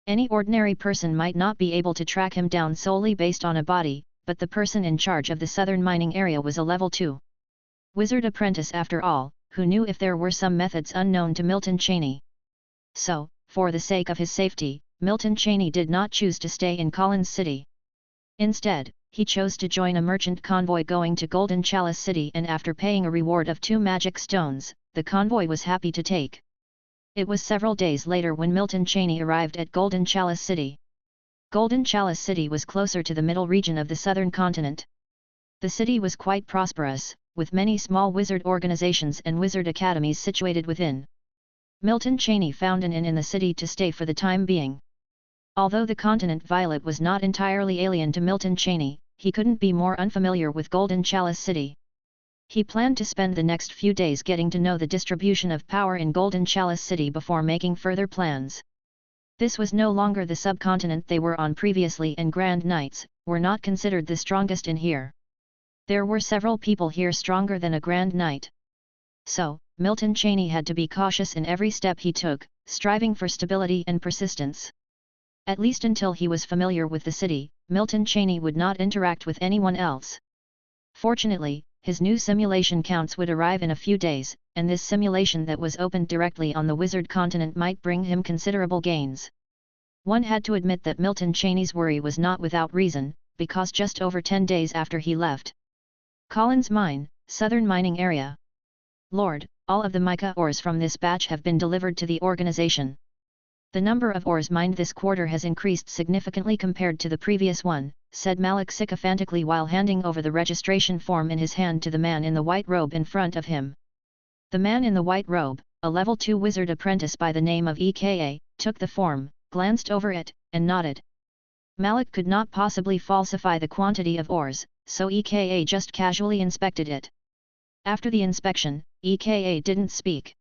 Any ordinary person might not be able to track him down solely based on a body, but the person in charge of the southern mining area was a level 2 wizard apprentice after all, who knew if there were some methods unknown to Milton Cheney. So, for the sake of his safety, Milton Cheney did not choose to stay in Collins City. Instead, he chose to join a merchant convoy going to Golden Chalice City, and after paying a reward of 2 magic stones, the convoy was happy to take. It was several days later when Milton Cheney arrived at Golden Chalice City. Golden Chalice City was closer to the middle region of the southern continent. The city was quite prosperous, with many small wizard organizations and wizard academies situated within. Milton Cheney found an inn in the city to stay for the time being. Although the continent Violet was not entirely alien to Milton Cheney, he couldn't be more unfamiliar with Golden Chalice City. He planned to spend the next few days getting to know the distribution of power in Golden Chalice City before making further plans. This was no longer the subcontinent they were on previously, and Grand Knights were not considered the strongest in here. There were several people here stronger than a Grand Knight. So, Milton Cheney had to be cautious in every step he took, striving for stability and persistence. At least until he was familiar with the city, Milton Cheney would not interact with anyone else. Fortunately, his new simulation counts would arrive in a few days, and this simulation that was opened directly on the Wizard Continent might bring him considerable gains. One had to admit that Milton Cheney's worry was not without reason, because just over 10 days after he left Collins Mine, Southern Mining Area. "Lord, all of the mica ores from this batch have been delivered to the organization. The number of ores mined this quarter has increased significantly compared to the previous one," said Malik sycophantically while handing over the registration form in his hand to the man in the white robe in front of him. The man in the white robe, a level 2 wizard apprentice by the name of EKA, took the form, glanced over it, and nodded. Malik could not possibly falsify the quantity of ores, so EKA just casually inspected it. After the inspection, EKA didn't speak.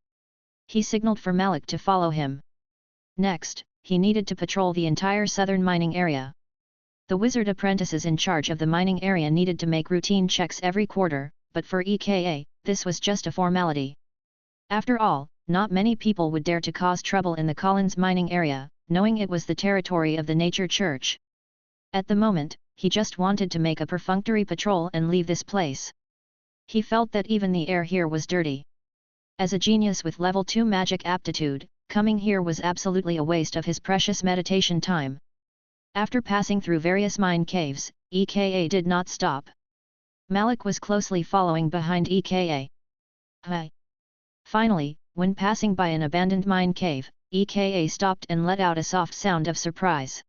He signaled for Malik to follow him. Next, he needed to patrol the entire southern mining area. The wizard apprentices in charge of the mining area needed to make routine checks every quarter, but for EKA, this was just a formality. After all, not many people would dare to cause trouble in the Collins mining area, knowing it was the territory of the Nature Church. At the moment, he just wanted to make a perfunctory patrol and leave this place. He felt that even the air here was dirty. As a genius with level 2 magic aptitude, coming here was absolutely a waste of his precious meditation time. After passing through various mine caves, EKA did not stop. Malik was closely following behind EKA. Hi! Finally, when passing by an abandoned mine cave, EKA stopped and let out a soft sound of surprise.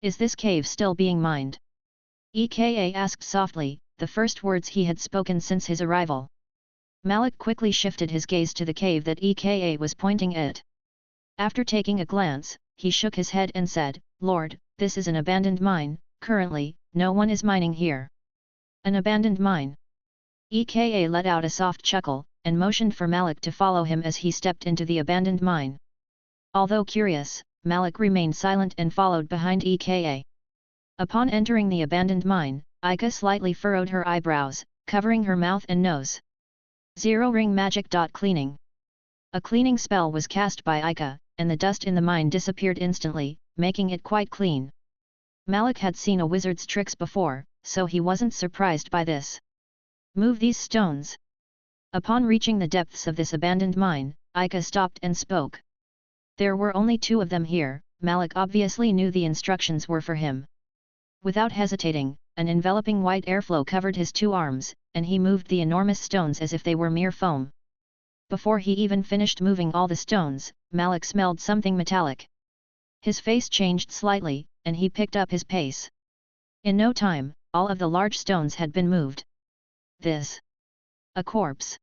Is this cave still being mined? EKA asked softly, the first words he had spoken since his arrival. Malik quickly shifted his gaze to the cave that EKA was pointing at. After taking a glance, he shook his head and said, "Lord, this is an abandoned mine, currently, no one is mining here." An abandoned mine? EKA let out a soft chuckle, and motioned for Malik to follow him as he stepped into the abandoned mine. Although curious, Malik remained silent and followed behind EKA. Upon entering the abandoned mine, Aika slightly furrowed her eyebrows, covering her mouth and nose. Zero ring magic. Cleaning. A cleaning spell was cast by Aika, and the dust in the mine disappeared instantly, making it quite clean. Malik had seen a wizard's tricks before, so he wasn't surprised by this. Move these stones. Upon reaching the depths of this abandoned mine, Aika stopped and spoke. There were only 2 of them here. Malik obviously knew the instructions were for him. Without hesitating, an enveloping white airflow covered his 2 arms, and he moved the enormous stones as if they were mere foam. Before he even finished moving all the stones, Malik smelled something metallic. His face changed slightly, and he picked up his pace. In no time, all of the large stones had been moved. This. A corpse.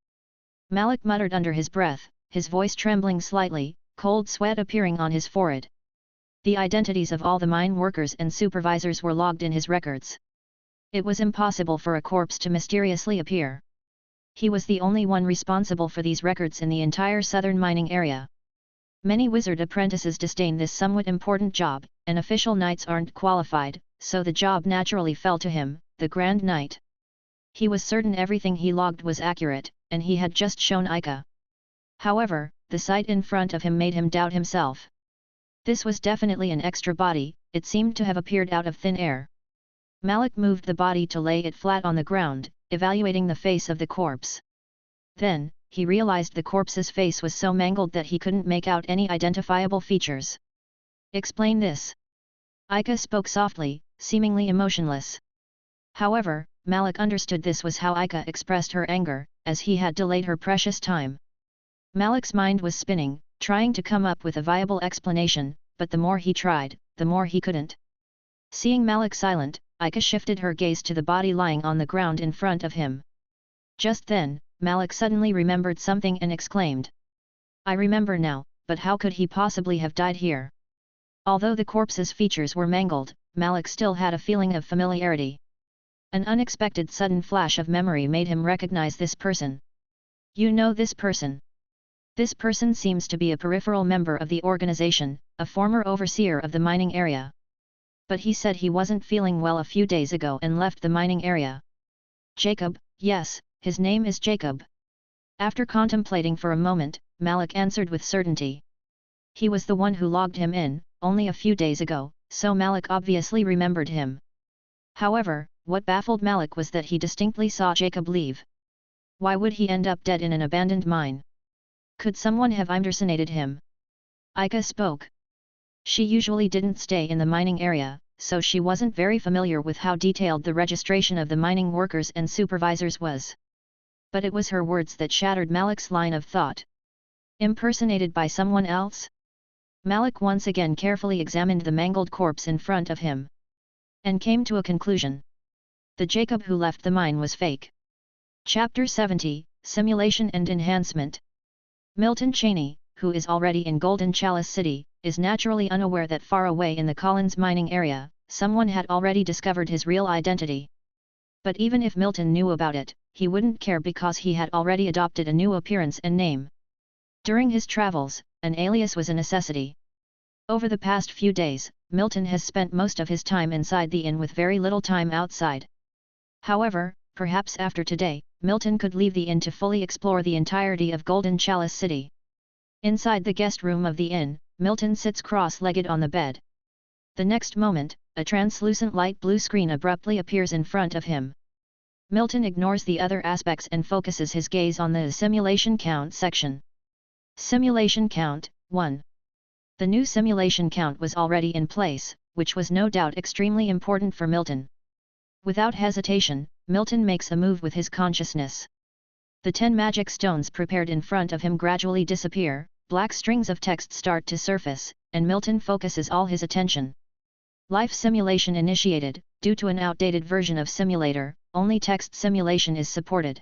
Malik muttered under his breath, his voice trembling slightly, cold sweat appearing on his forehead. The identities of all the mine workers and supervisors were logged in his records. It was impossible for a corpse to mysteriously appear. He was the only one responsible for these records in the entire southern mining area. Many wizard apprentices disdain this somewhat important job, and official knights aren't qualified, so the job naturally fell to him, the Grand Knight. He was certain everything he logged was accurate, and he had just shown Aika. However, the sight in front of him made him doubt himself. This was definitely an extra body, it seemed to have appeared out of thin air. Malik moved the body to lay it flat on the ground, evaluating the face of the corpse. Then, he realized the corpse's face was so mangled that he couldn't make out any identifiable features. Explain this. Aika spoke softly, seemingly emotionless. However, Malik understood this was how Aika expressed her anger, as he had delayed her precious time. Malik's mind was spinning, trying to come up with a viable explanation, but the more he tried, the more he couldn't. Seeing Malik silent, Aika shifted her gaze to the body lying on the ground in front of him. Just then, Malik suddenly remembered something and exclaimed. I remember now, but how could he possibly have died here? Although the corpse's features were mangled, Malik still had a feeling of familiarity. An unexpected sudden flash of memory made him recognize this person. You know this person? This person seems to be a peripheral member of the organization, a former overseer of the mining area. But he said he wasn't feeling well a few days ago and left the mining area. Jacob, yes, his name is Jacob. After contemplating for a moment, Malik answered with certainty. He was the one who logged him in, only a few days ago, so Malik obviously remembered him. However, what baffled Malik was that he distinctly saw Jacob leave. Why would he end up dead in an abandoned mine? Could someone have impersonated him? Aika spoke. She usually didn't stay in the mining area, so she wasn't very familiar with how detailed the registration of the mining workers and supervisors was. But it was her words that shattered Malik's line of thought. Impersonated by someone else? Malik once again carefully examined the mangled corpse in front of him. And came to a conclusion. The Jacob who left the mine was fake. Chapter 70, Simulation and Enhancement. Milton Cheney, who is already in Golden Chalice City, is naturally unaware that far away in the Collins mining area, someone had already discovered his real identity. But even if Milton knew about it, he wouldn't care because he had already adopted a new appearance and name. During his travels, an alias was a necessity. Over the past few days, Milton has spent most of his time inside the inn with very little time outside. However, perhaps after today, Milton could leave the inn to fully explore the entirety of Golden Chalice City. Inside the guest room of the inn, Milton sits cross-legged on the bed. The next moment, a translucent light blue screen abruptly appears in front of him. Milton ignores the other aspects and focuses his gaze on the Simulation Count section. Simulation Count 1. The new simulation count was already in place, which was no doubt extremely important for Milton. Without hesitation, Milton makes a move with his consciousness. The 10 magic stones prepared in front of him gradually disappear, black strings of text start to surface, and Milton focuses all his attention. Life simulation initiated. Due to an outdated version of simulator, only text simulation is supported.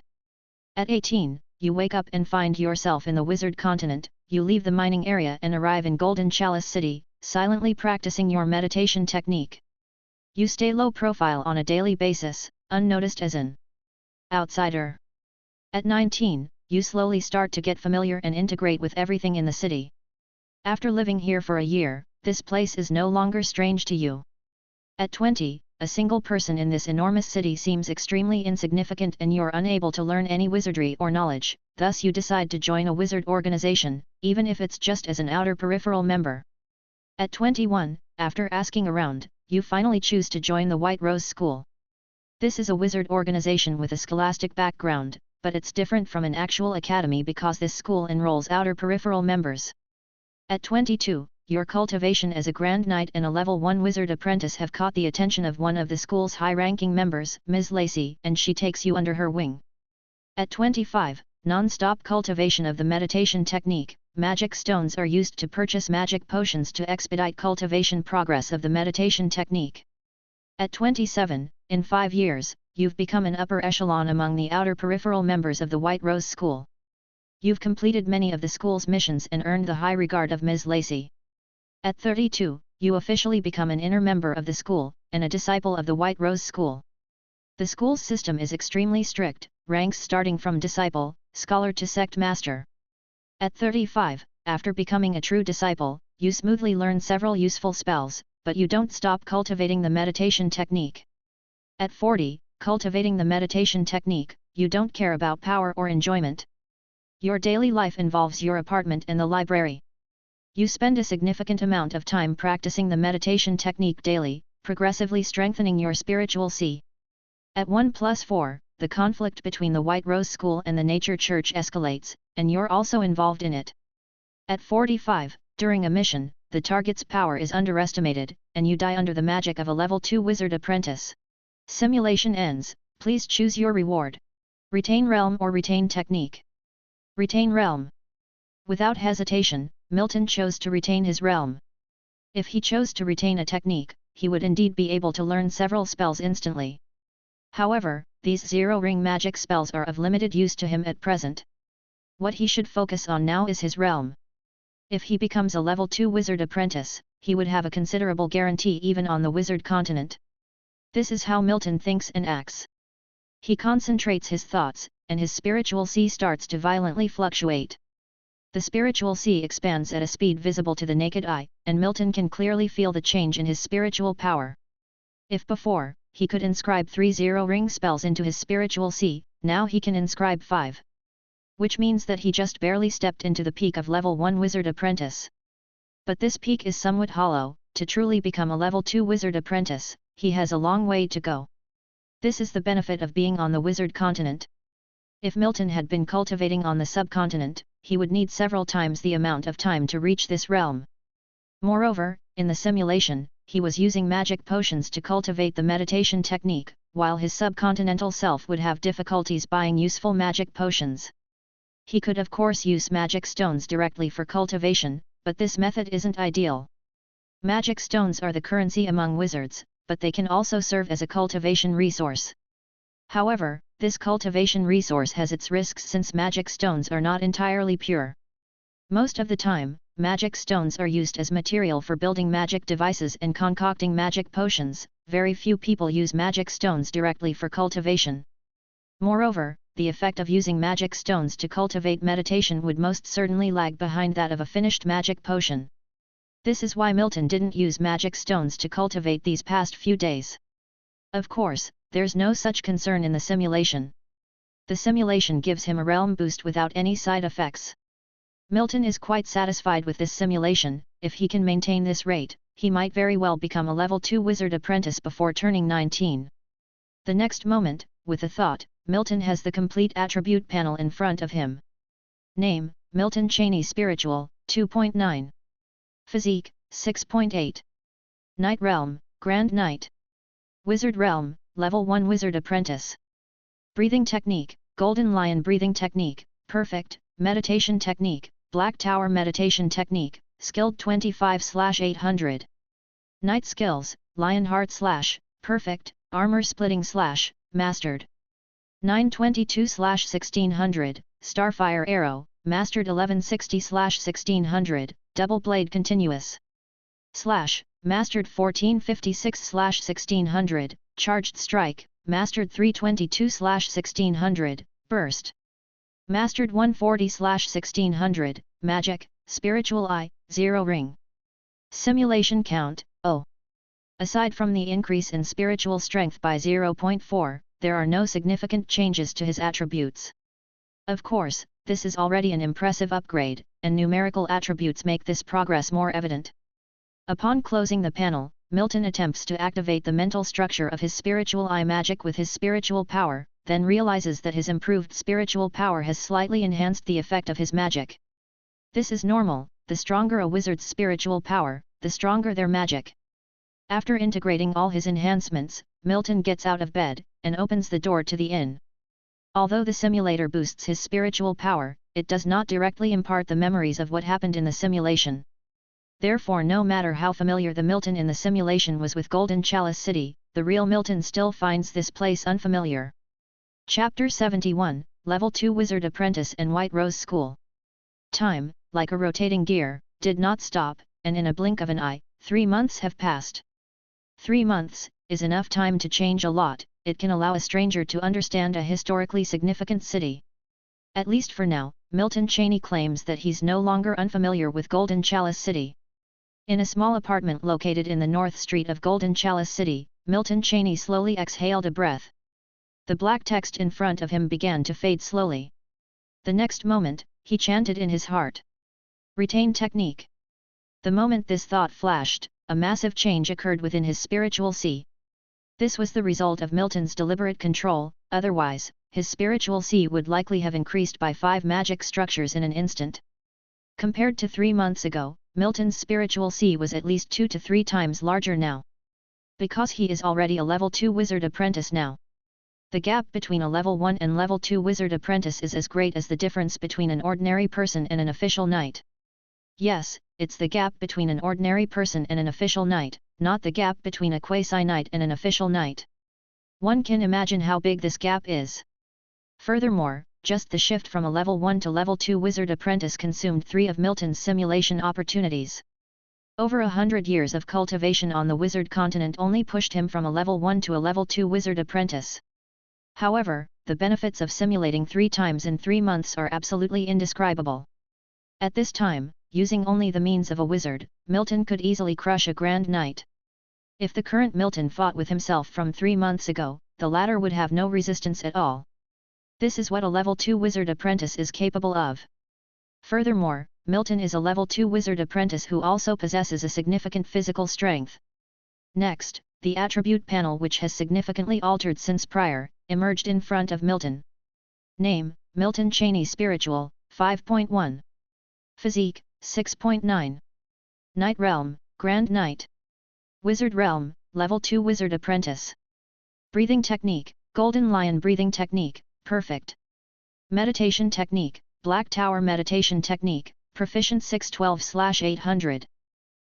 At 18, you wake up and find yourself in the Wizard Continent. You leave the mining area and arrive in Golden Chalice City, silently practicing your meditation technique. You stay low profile on a daily basis, unnoticed as an outsider. At 19, you slowly start to get familiar and integrate with everything in the city. After living here for a year, this place is no longer strange to you. At 20, a single person in this enormous city seems extremely insignificant and you're unable to learn any wizardry or knowledge, thus you decide to join a wizard organization, even if it's just as an outer peripheral member. At 21, after asking around, you finally choose to join the White Rose School. This is a wizard organization with a scholastic background, but it's different from an actual academy because this school enrolls outer peripheral members. At 22, your cultivation as a Grand Knight and a Level 1 Wizard Apprentice have caught the attention of one of the school's high-ranking members, Ms. Lacey, and she takes you under her wing. At 25, non-stop cultivation of the meditation technique, magic stones are used to purchase magic potions to expedite cultivation progress of the meditation technique. At 27, in 5 years, you've become an upper echelon among the outer peripheral members of the White Rose School. You've completed many of the school's missions and earned the high regard of Ms. Lacey. At 32, you officially become an inner member of the school, and a disciple of the White Rose School. The school's system is extremely strict, ranks starting from disciple, scholar to sect master. At 35, after becoming a true disciple, you smoothly learn several useful spells, but you don't stop cultivating the meditation technique. At 40, cultivating the meditation technique, you don't care about power or enjoyment. Your daily life involves your apartment and the library. You spend a significant amount of time practicing the meditation technique daily, progressively strengthening your spiritual C. At 1+4, the conflict between the White Rose School and the Nature Church escalates, and you're also involved in it. At 45, during a mission, the target's power is underestimated, and you die under the magic of a Level 2 Wizard Apprentice. Simulation ends, please choose your reward. Retain Realm or Retain Technique. Retain Realm. Without hesitation, Milton chose to retain his realm. If he chose to retain a technique, he would indeed be able to learn several spells instantly. However, these zero-ring magic spells are of limited use to him at present. What he should focus on now is his realm. If he becomes a Level 2 Wizard Apprentice, he would have a considerable guarantee even on the Wizard Continent. This is how Milton thinks and acts. He concentrates his thoughts, and his spiritual sea starts to violently fluctuate. The spiritual sea expands at a speed visible to the naked eye, and Milton can clearly feel the change in his spiritual power. If before, he could inscribe 3 zero-ring spells into his spiritual sea, now he can inscribe 5. Which means that he just barely stepped into the peak of Level 1 Wizard Apprentice. But this peak is somewhat hollow. To truly become a Level 2 Wizard Apprentice, he has a long way to go. This is the benefit of being on the Wizard Continent. If Milton had been cultivating on the subcontinent, he would need several times the amount of time to reach this realm. Moreover, in the simulation, he was using magic potions to cultivate the meditation technique, while his subcontinental self would have difficulties buying useful magic potions. He could of course use magic stones directly for cultivation, but this method isn't ideal. Magic stones are the currency among wizards, but they can also serve as a cultivation resource. However, this cultivation resource has its risks since magic stones are not entirely pure. Most of the time, magic stones are used as material for building magic devices and concocting magic potions. Very few people use magic stones directly for cultivation. Moreover, the effect of using magic stones to cultivate meditation would most certainly lag behind that of a finished magic potion. This is why Milton didn't use magic stones to cultivate these past few days. Of course, there's no such concern in the simulation. The simulation gives him a realm boost without any side effects. Milton is quite satisfied with this simulation. If he can maintain this rate, he might very well become a level 2 wizard apprentice before turning 19. The next moment, with a thought, Milton has the complete attribute panel in front of him. Name, Milton Cheney Spiritual, 2.9. Physique, 6.8. Knight Realm, Grand Knight. Wizard Realm, Level 1 Wizard Apprentice. Breathing Technique, Golden Lion Breathing Technique, Perfect. Meditation Technique, Black Tower Meditation Technique, Skilled 25/800. Knight Skills, Lionheart / Perfect, Armor Splitting / Mastered. 922/1600, Starfire Arrow, Mastered 1160/1600, Double Blade Continuous. Mastered 1456/1600, Charged Strike, Mastered 322/1600, Burst. Mastered 140/1600, Magic, Spiritual Eye, 0 Ring. Simulation Count, 0. Aside from the increase in spiritual strength by 0.4, there are no significant changes to his attributes. Of course, this is already an impressive upgrade, and numerical attributes make this progress more evident. Upon closing the panel, Milton attempts to activate the mental structure of his spiritual eye magic with his spiritual power, then realizes that his improved spiritual power has slightly enhanced the effect of his magic. This is normal. The stronger a wizard's spiritual power, the stronger their magic. After integrating all his enhancements, Milton gets out of bed, and opens the door to the inn. Although the simulator boosts his spiritual power, it does not directly impart the memories of what happened in the simulation. Therefore, no matter how familiar the Milton in the simulation was with Golden Chalice City, the real Milton still finds this place unfamiliar. Chapter 71, Level 2 Wizard Apprentice and White Rose School. Time, like a rotating gear, did not stop, and in a blink of an eye, 3 months have passed. 3 months is enough time to change a lot. It can allow a stranger to understand a historically significant city. At least for now, Milton Cheney claims that he's no longer unfamiliar with Golden Chalice City. In a small apartment located in the North Street of Golden Chalice City, Milton Cheney slowly exhaled a breath. The black text in front of him began to fade slowly. The next moment, he chanted in his heart. Retain technique. The moment this thought flashed, a massive change occurred within his spiritual sea. This was the result of Milton's deliberate control, otherwise, his spiritual sea would likely have increased by 5 magic structures in an instant. Compared to 3 months ago, Milton's spiritual sea was at least 2 to 3 times larger now. Because he is already a level 2 wizard apprentice now. The gap between a level 1 and level 2 wizard apprentice is as great as the difference between an ordinary person and an official knight. Yes, it's the gap between an ordinary person and an official knight, not the gap between a quasi-knight and an official knight. One can imagine how big this gap is. Furthermore, just the shift from a level 1 to level 2 wizard apprentice consumed 3 of Milton's simulation opportunities. Over 100 years of cultivation on the wizard continent only pushed him from a level 1 to a level 2 wizard apprentice. However, the benefits of simulating 3 times in 3 months are absolutely indescribable. At this time, using only the means of a wizard, Milton could easily crush a Grand Knight. If the current Milton fought with himself from 3 months ago, the latter would have no resistance at all. This is what a level 2 wizard apprentice is capable of. Furthermore, Milton is a level 2 wizard apprentice who also possesses a significant physical strength. Next, the attribute panel, which has significantly altered since prior, emerged in front of Milton. Name, Milton Cheney Spiritual, 5.1. Physique, 6.9. Knight Realm, Grand Knight. Wizard Realm, Level 2 Wizard Apprentice. Breathing Technique, Golden Lion Breathing Technique, Perfect. Meditation Technique, Black Tower Meditation Technique, Proficient 612/800.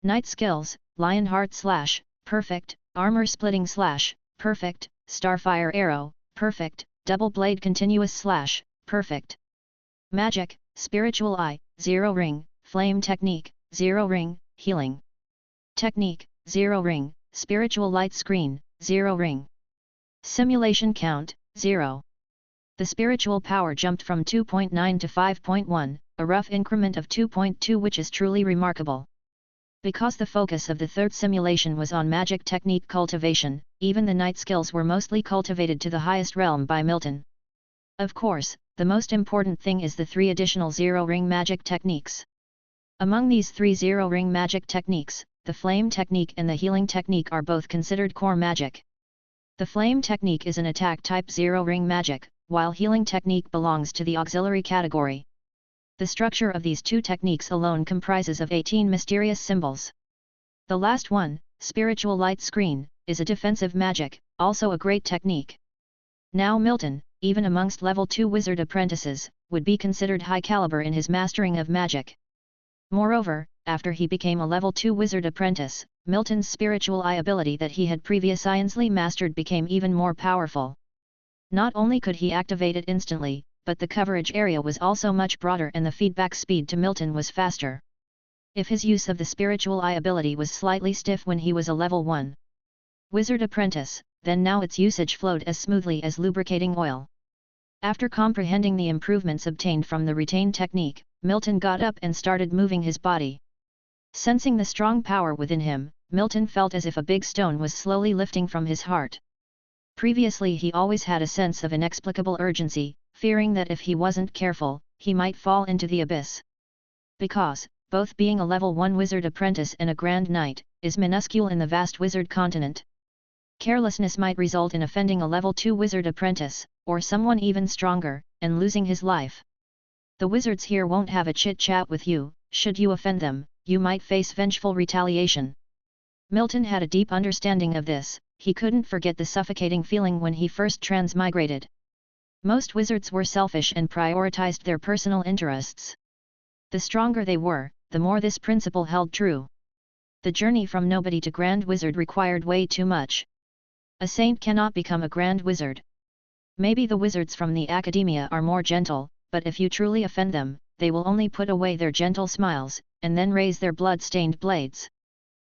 Knight Skills, Lionheart / Perfect, Armor Splitting / Perfect, Starfire Arrow, Perfect, Double Blade Continuous / Perfect. Magic, Spiritual Eye, 0 Ring, Flame Technique, 0 ring, Healing Technique, 0 ring, Spiritual Light Screen, 0 ring. Simulation Count, 0. The spiritual power jumped from 2.9 to 5.1, a rough increment of 2.2, which is truly remarkable. Because the focus of the third simulation was on magic technique cultivation, even the night skills were mostly cultivated to the highest realm by Milton. Of course, the most important thing is the 3 additional 0-ring magic techniques. Among these 3 0-ring magic techniques, the flame technique and the healing technique are both considered core magic. The flame technique is an attack type 0-ring magic, while healing technique belongs to the auxiliary category. The structure of these 2 techniques alone comprises of 18 mysterious symbols. The last one, Spiritual Light Screen, is a defensive magic, also a great technique. Now Milton, even amongst level 2 wizard apprentices, would be considered high caliber in his mastering of magic. Moreover, after he became a level 2 wizard apprentice, Milton's spiritual eye ability that he had previously mastered became even more powerful. Not only could he activate it instantly, but the coverage area was also much broader and the feedback speed to Milton was faster. If his use of the spiritual eye ability was slightly stiff when he was a level 1 wizard apprentice, then now its usage flowed as smoothly as lubricating oil. After comprehending the improvements obtained from the retained technique, Milton got up and started moving his body. Sensing the strong power within him, Milton felt as if a big stone was slowly lifting from his heart. Previously he always had a sense of inexplicable urgency, fearing that if he wasn't careful, he might fall into the abyss. Because, both being a level 1 wizard apprentice and a grand knight, is minuscule in the vast wizard continent. Carelessness might result in offending a level 2 wizard apprentice, or someone even stronger, and losing his life. The wizards here won't have a chit-chat with you, should you offend them, you might face vengeful retaliation. Milton had a deep understanding of this. He couldn't forget the suffocating feeling when he first transmigrated. Most wizards were selfish and prioritized their personal interests. The stronger they were, the more this principle held true. The journey from nobody to grand wizard required way too much. A saint cannot become a grand wizard. Maybe the wizards from the academia are more gentle, but if you truly offend them, they will only put away their gentle smiles, and then raise their blood-stained blades.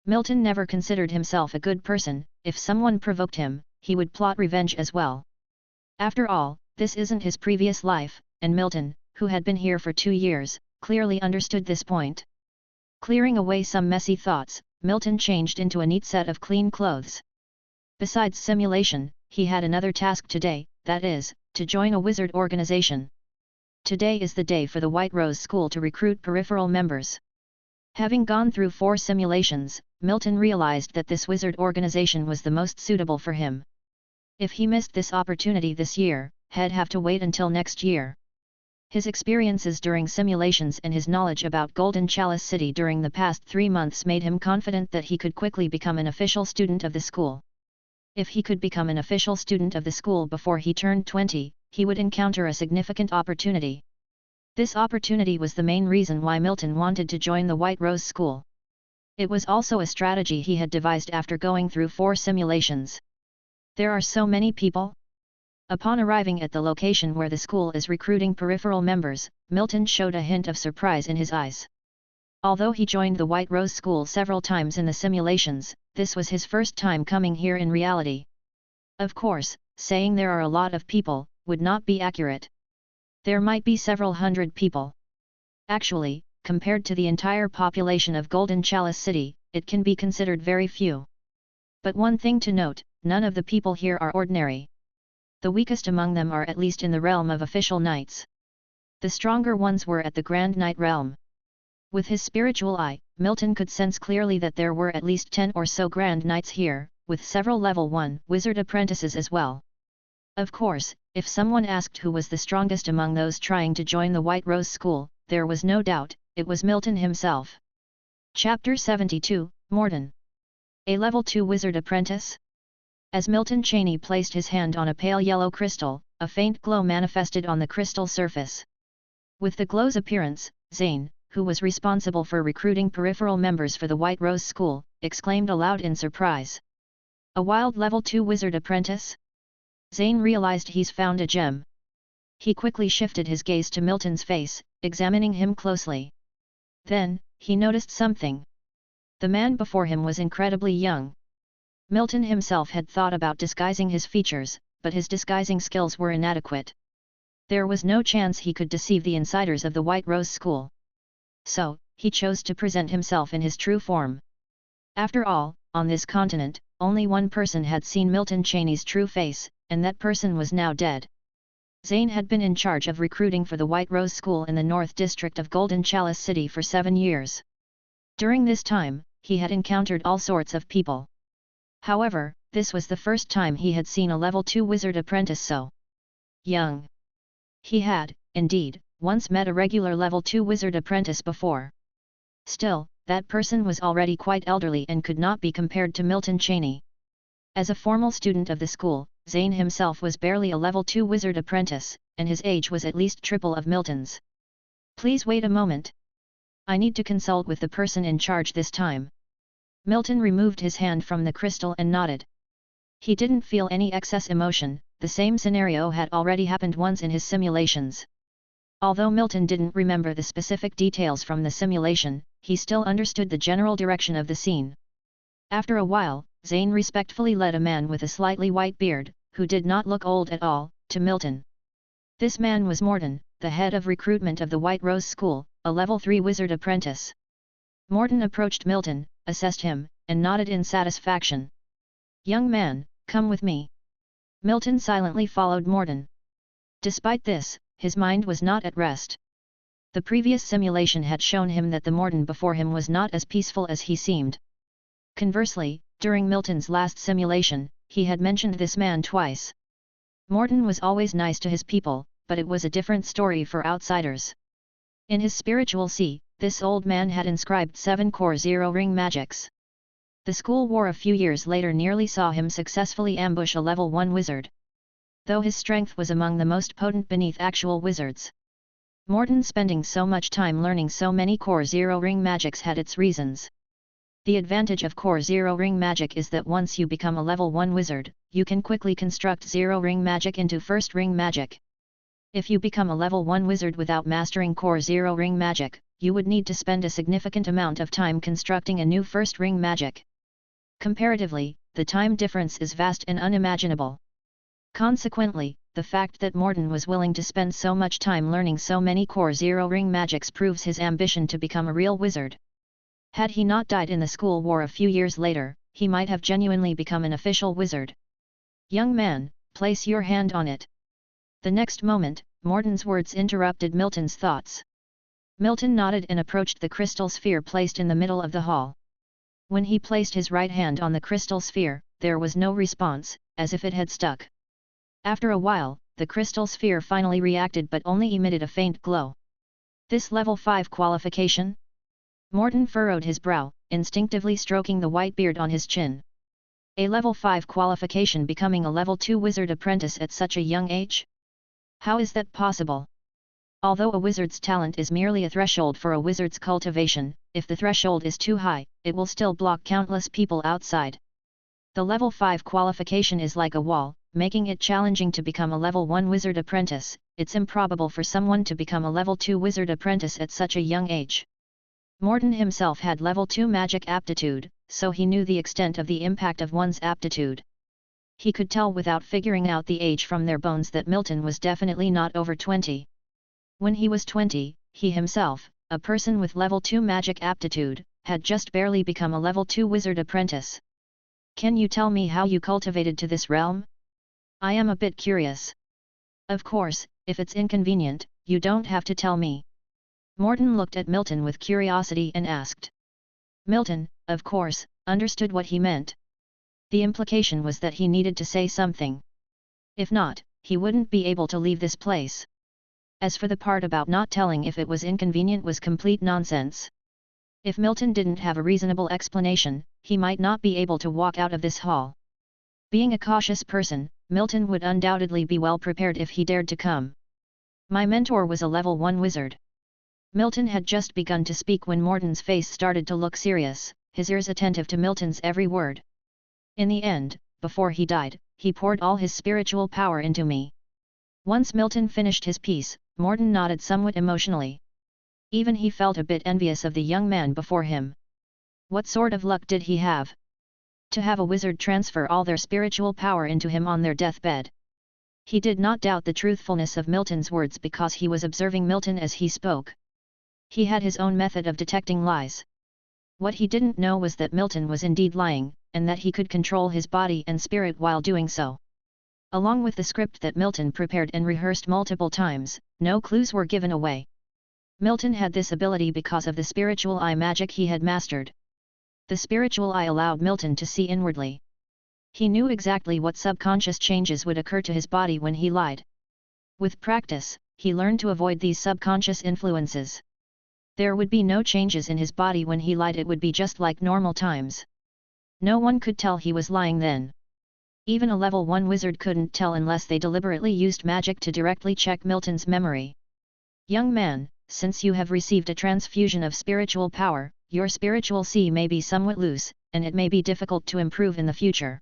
Milton never considered himself a good person. If someone provoked him, he would plot revenge as well. After all, this isn't his previous life, and Milton, who had been here for 2 years, clearly understood this point. Clearing away some messy thoughts, Milton changed into a neat set of clean clothes. Besides simulation, he had another task today, that is, to join a wizard organization. Today is the day for the White Rose School to recruit peripheral members. Having gone through 4 simulations, Milton realized that this wizard organization was the most suitable for him. If he missed this opportunity this year, he'd have to wait until next year. His experiences during simulations and his knowledge about Golden Chalice City during the past 3 months made him confident that he could quickly become an official student of the school. If he could become an official student of the school before he turned 20, he would encounter a significant opportunity. This opportunity was the main reason why Milton wanted to join the White Rose School. It was also a strategy he had devised after going through 4 simulations. There are so many people. Upon arriving at the location where the school is recruiting peripheral members, Milton showed a hint of surprise in his eyes. Although he joined the White Rose School several times in the simulations, this was his first time coming here in reality. Of course, saying there are a lot of people would not be accurate. There might be several hundred people. Actually, compared to the entire population of Golden Chalice City, it can be considered very few. But one thing to note, none of the people here are ordinary. The weakest among them are at least in the realm of official knights. The stronger ones were at the Grand Knight realm. With his spiritual eye, Milton could sense clearly that there were at least 10 or so Grand Knights here, with several level 1 wizard apprentices as well. Of course, if someone asked who was the strongest among those trying to join the White Rose School, there was no doubt, it was Milton himself. Chapter 72, Morden. A level 2 wizard apprentice? As Milton Cheney placed his hand on a pale yellow crystal, a faint glow manifested on the crystal surface. With the glow's appearance, Zane, who was responsible for recruiting peripheral members for the White Rose School, exclaimed aloud in surprise. A wild level 2 wizard apprentice? Zane realized he's found a gem. He quickly shifted his gaze to Milton's face, examining him closely. Then, he noticed something. The man before him was incredibly young. Milton himself had thought about disguising his features, but his disguising skills were inadequate. There was no chance he could deceive the insiders of the White Rose School. So, he chose to present himself in his true form. After all, on this continent, only one person had seen Milton Cheney's true face, and that person was now dead. Zane had been in charge of recruiting for the White Rose School in the North District of Golden Chalice City for 7 years. During this time, he had encountered all sorts of people. However, this was the first time he had seen a level 2 wizard apprentice so young. He had, indeed, once met a regular level 2 wizard apprentice before. Still, that person was already quite elderly and could not be compared to Milton Cheney. As a formal student of the school, Zane himself was barely a level 2 wizard apprentice, and his age was at least triple of Milton's. Please wait a moment. I need to consult with the person in charge this time. Milton removed his hand from the crystal and nodded. He didn't feel any excess emotion, the same scenario had already happened once in his simulations. Although Milton didn't remember the specific details from the simulation, he still understood the general direction of the scene. After a while, Zane respectfully led a man with a slightly white beard, who did not look old at all, to Milton. This man was Morton, the head of recruitment of the White Rose School, a level 3 wizard apprentice. Morton approached Milton, assessed him, and nodded in satisfaction. "Young man, come with me." Milton silently followed Morton. Despite this, his mind was not at rest. The previous simulation had shown him that the Morton before him was not as peaceful as he seemed. Conversely, during Milton's last simulation, he had mentioned this man twice. Morton was always nice to his people, but it was a different story for outsiders. In his spiritual sea, this old man had inscribed 7 core 0 ring magics. The school war a few years later nearly saw him successfully ambush a level 1 wizard. Though his strength was among the most potent beneath actual wizards. Morton spending so much time learning so many core 0 ring magics had its reasons. The advantage of core 0 ring magic is that once you become a level 1 wizard, you can quickly construct 0 ring magic into first ring magic. If you become a level 1 wizard without mastering core 0 ring magic, you would need to spend a significant amount of time constructing a new first ring magic. Comparatively, the time difference is vast and unimaginable. Consequently, the fact that Morton was willing to spend so much time learning so many core 0 ring magics proves his ambition to become a real wizard. Had he not died in the school war a few years later, he might have genuinely become an official wizard. "Young man, place your hand on it." The next moment, Morton's words interrupted Milton's thoughts. Milton nodded and approached the crystal sphere placed in the middle of the hall. When he placed his right hand on the crystal sphere, there was no response, as if it had stuck. After a while, the crystal sphere finally reacted but only emitted a faint glow. "This level 5 qualification?" Morton furrowed his brow, instinctively stroking the white beard on his chin. A level 5 qualification becoming a level 2 wizard apprentice at such a young age? How is that possible? Although a wizard's talent is merely a threshold for a wizard's cultivation, if the threshold is too high, it will still block countless people outside. The level 5 qualification is like a wall, making it challenging to become a level 1 wizard apprentice. It's improbable for someone to become a level 2 wizard apprentice at such a young age. Morton himself had level 2 magic aptitude, so he knew the extent of the impact of one's aptitude. He could tell without figuring out the age from their bones that Milton was definitely not over 20. When he was 20, he himself, a person with level 2 magic aptitude, had just barely become a level 2 wizard apprentice. "Can you tell me how you cultivated to this realm? I am a bit curious." "Of course, if it's inconvenient, you don't have to tell me." Morton looked at Milton with curiosity and asked. Milton, of course, understood what he meant. The implication was that he needed to say something. If not, he wouldn't be able to leave this place. As for the part about not telling if it was inconvenient was complete nonsense. If Milton didn't have a reasonable explanation, he might not be able to walk out of this hall. Being a cautious person, Milton would undoubtedly be well prepared if he dared to come. "My mentor was a level 1 wizard." Milton had just begun to speak when Morton's face started to look serious, his ears attentive to Milton's every word. "In the end, before he died, he poured all his spiritual power into me." Once Milton finished his piece, Morton nodded somewhat emotionally. Even he felt a bit envious of the young man before him. What sort of luck did he have? To have a wizard transfer all their spiritual power into him on their deathbed. He did not doubt the truthfulness of Milton's words because he was observing Milton as he spoke. He had his own method of detecting lies. What he didn't know was that Milton was indeed lying, and that he could control his body and spirit while doing so. Along with the script that Milton prepared and rehearsed multiple times, no clues were given away. Milton had this ability because of the spiritual eye magic he had mastered. The spiritual eye allowed Milton to see inwardly. He knew exactly what subconscious changes would occur to his body when he lied. With practice, he learned to avoid these subconscious influences. There would be no changes in his body when he lied, it would be just like normal times. No one could tell he was lying then. Even a level 1 wizard couldn't tell unless they deliberately used magic to directly check Milton's memory. Young man, since you have received a transfusion of spiritual power, your spiritual sea may be somewhat loose, and it may be difficult to improve in the future.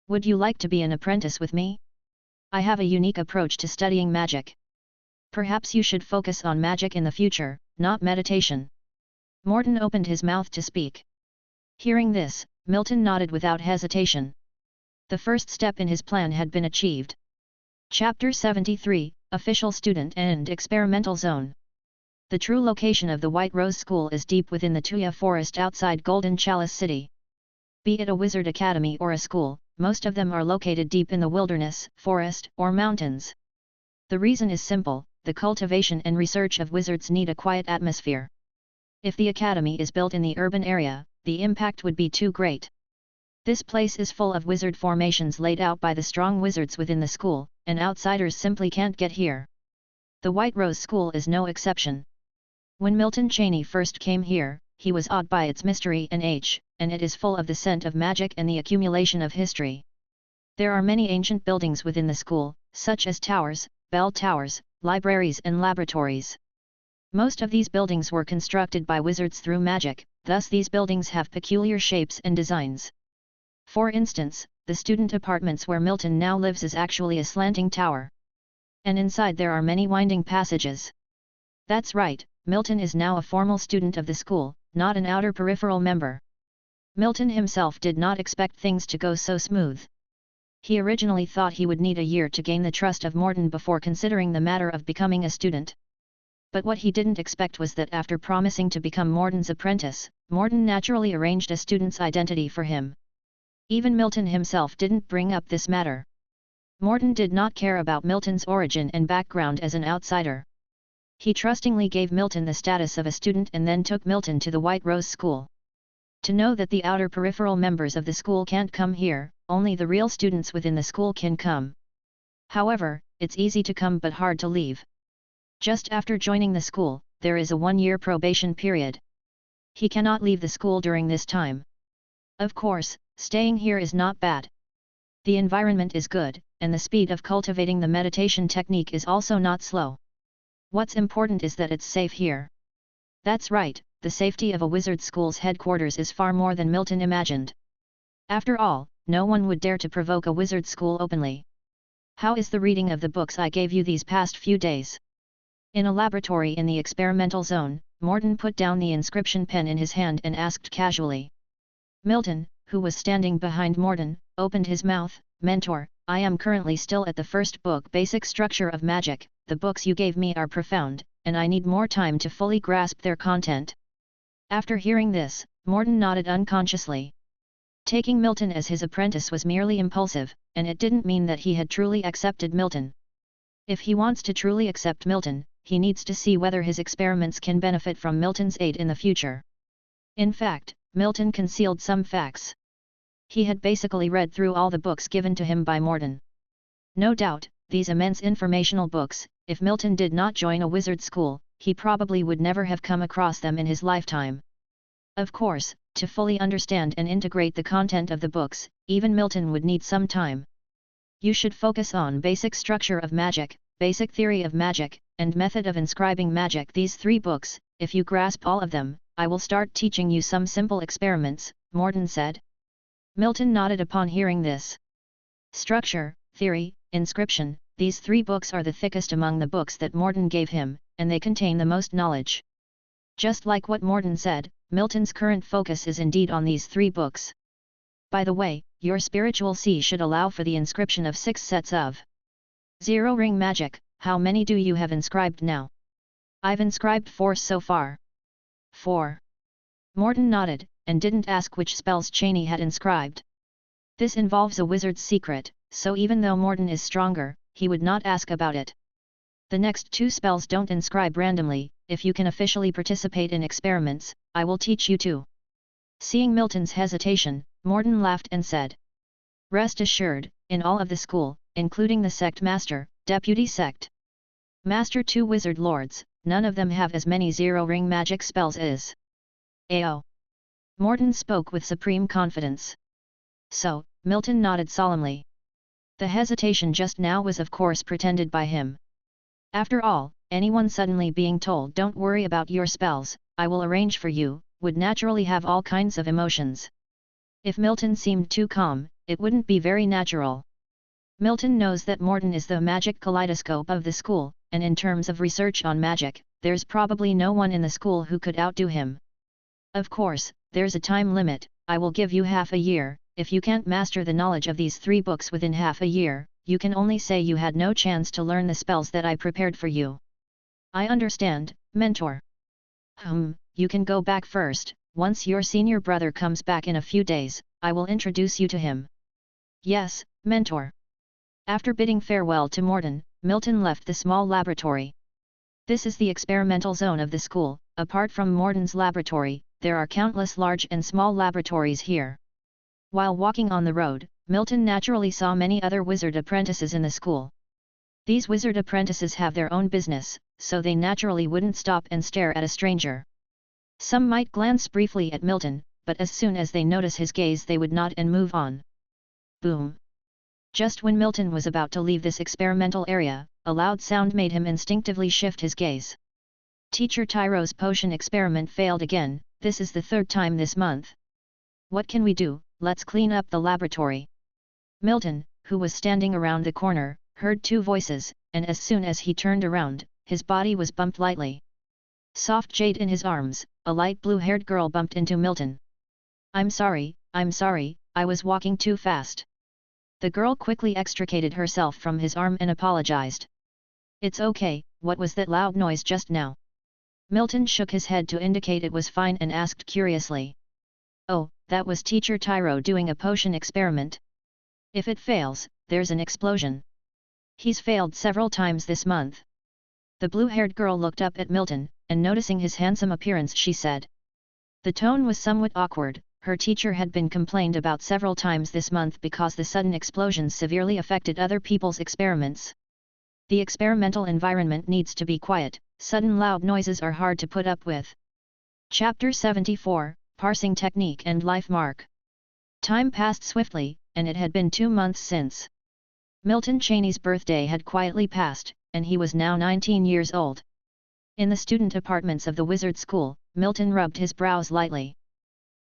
Would you like to be an apprentice with me? I have a unique approach to studying magic. Perhaps you should focus on magic in the future, not meditation. Morton opened his mouth to speak. Hearing this, Milton nodded without hesitation. The first step in his plan had been achieved. Chapter 73, Official Student and Experimental Zone. The true location of the White Rose School is deep within the Tuya Forest outside Golden Chalice City. Be it a wizard academy or a school, most of them are located deep in the wilderness, forest, or mountains. The reason is simple: the cultivation and research of wizards need a quiet atmosphere. If the academy is built in the urban area, the impact would be too great. This place is full of wizard formations laid out by the strong wizards within the school, and outsiders simply can't get here. The White Rose School is no exception. When Milton Cheney first came here, he was awed by its mystery and age, and it is full of the scent of magic and the accumulation of history. There are many ancient buildings within the school, such as towers, bell towers, libraries and laboratories. Most of these buildings were constructed by wizards through magic, thus these buildings have peculiar shapes and designs. For instance, the student apartments where Milton now lives is actually a slanting tower. And inside there are many winding passages. That's right, Milton is now a formal student of the school, not an outer peripheral member. Milton himself did not expect things to go so smooth. He originally thought he would need a year to gain the trust of Morton before considering the matter of becoming a student. But what he didn't expect was that after promising to become Morton's apprentice, Morton naturally arranged a student's identity for him. Even Milton himself didn't bring up this matter. Morton did not care about Milton's origin and background as an outsider. He trustingly gave Milton the status of a student and then took Milton to the White Rose School. To know that the outer peripheral members of the school can't come here, only the real students within the school can come. However, it's easy to come but hard to leave. Just after joining the school, there is a 1-year probation period. He cannot leave the school during this time. Of course, staying here is not bad. The environment is good, and the speed of cultivating the meditation technique is also not slow. What's important is that it's safe here. That's right, the safety of a wizard school's headquarters is far more than Milton imagined. After all, no one would dare to provoke a wizard school openly. How is the reading of the books I gave you these past few days? In a laboratory in the experimental zone, Morton put down the inscription pen in his hand and asked casually. Milton, who was standing behind Morton, opened his mouth. Mentor, I am currently still at the first book, Basic Structure of Magic. The books you gave me are profound, and I need more time to fully grasp their content. After hearing this, Morton nodded unconsciously. Taking Milton as his apprentice was merely impulsive, and it didn't mean that he had truly accepted Milton. If he wants to truly accept Milton, he needs to see whether his experiments can benefit from Milton's aid in the future. In fact, Milton concealed some facts. He had basically read through all the books given to him by Morton. No doubt, these immense informational books, if Milton did not join a wizard school, he probably would never have come across them in his lifetime. Of course, to fully understand and integrate the content of the books, even Milton would need some time. You should focus on Basic Structure of Magic, Basic Theory of Magic, and Method of Inscribing Magic. These 3 books, if you grasp all of them, I will start teaching you some simple experiments, Morton said. Milton nodded upon hearing this. Structure, Theory, Inscription, these 3 books are the thickest among the books that Morton gave him, and they contain the most knowledge. Just like what Morton said, Milton's current focus is indeed on these 3 books. By the way, your spiritual sea should allow for the inscription of 6 sets of 0 ring magic. How many do you have inscribed now? I've inscribed 4 so far. 4. Morton nodded, and didn't ask which spells Cheney had inscribed. This involves a wizard's secret, so even though Morton is stronger, he would not ask about it. The next 2 spells don't inscribe randomly. If you can officially participate in experiments, I will teach you too. Seeing Milton's hesitation, Morton laughed and said, "Rest assured, in all of the school, including the sect master, deputy sect master 2 wizard lords, none of them have as many 0 ring magic spells as AO." Morton spoke with supreme confidence. So, Milton nodded solemnly. The hesitation just now was of course pretended by him. After all, anyone suddenly being told "don't worry about your spells, I will arrange for you," would naturally have all kinds of emotions. If Milton seemed too calm, it wouldn't be very natural. Milton knows that Morton is the magic kaleidoscope of the school, and in terms of research on magic, there's probably no one in the school who could outdo him. Of course, there's a time limit. I will give you half a year. If you can't master the knowledge of these 3 books within half a year, you can only say you had no chance to learn the spells that I prepared for you. I understand, mentor. You can go back first. Once your senior brother comes back in a few days, I will introduce you to him. Yes, mentor. After bidding farewell to Morton, Milton left the small laboratory. This is the experimental zone of the school. Apart from Morton's laboratory, there are countless large and small laboratories here. While walking on the road, Milton naturally saw many other wizard apprentices in the school. These wizard apprentices have their own business, so they naturally wouldn't stop and stare at a stranger. Some might glance briefly at Milton, but as soon as they notice his gaze they would nod and move on. Boom! Just when Milton was about to leave this experimental area, a loud sound made him instinctively shift his gaze. Teacher Tyro's potion experiment failed again. This is the 3rd time this month. What can we do? Let's clean up the laboratory. Milton, who was standing around the corner, heard 2 voices, and as soon as he turned around, his body was bumped lightly. Soft jade in his arms, a light blue-haired girl bumped into Milton. I'm sorry, I was walking too fast." The girl quickly extricated herself from his arm and apologized. "It's okay, what was that loud noise just now?" Milton shook his head to indicate it was fine and asked curiously. "Oh, that was Teacher Tyro doing a potion experiment. If it fails, there's an explosion. He's failed several times this month." The blue-haired girl looked up at Milton, and noticing his handsome appearance she said. The tone was somewhat awkward. Her teacher had been complained about several times this month because the sudden explosions severely affected other people's experiments. The experimental environment needs to be quiet. Sudden loud noises are hard to put up with. Chapter 74, Parsing Technique and Life Mark. Time passed swiftly, and it had been 2 months since Milton Cheney's birthday had quietly passed, and he was now 19 years old. In the student apartments of the wizard school, Milton rubbed his brows lightly.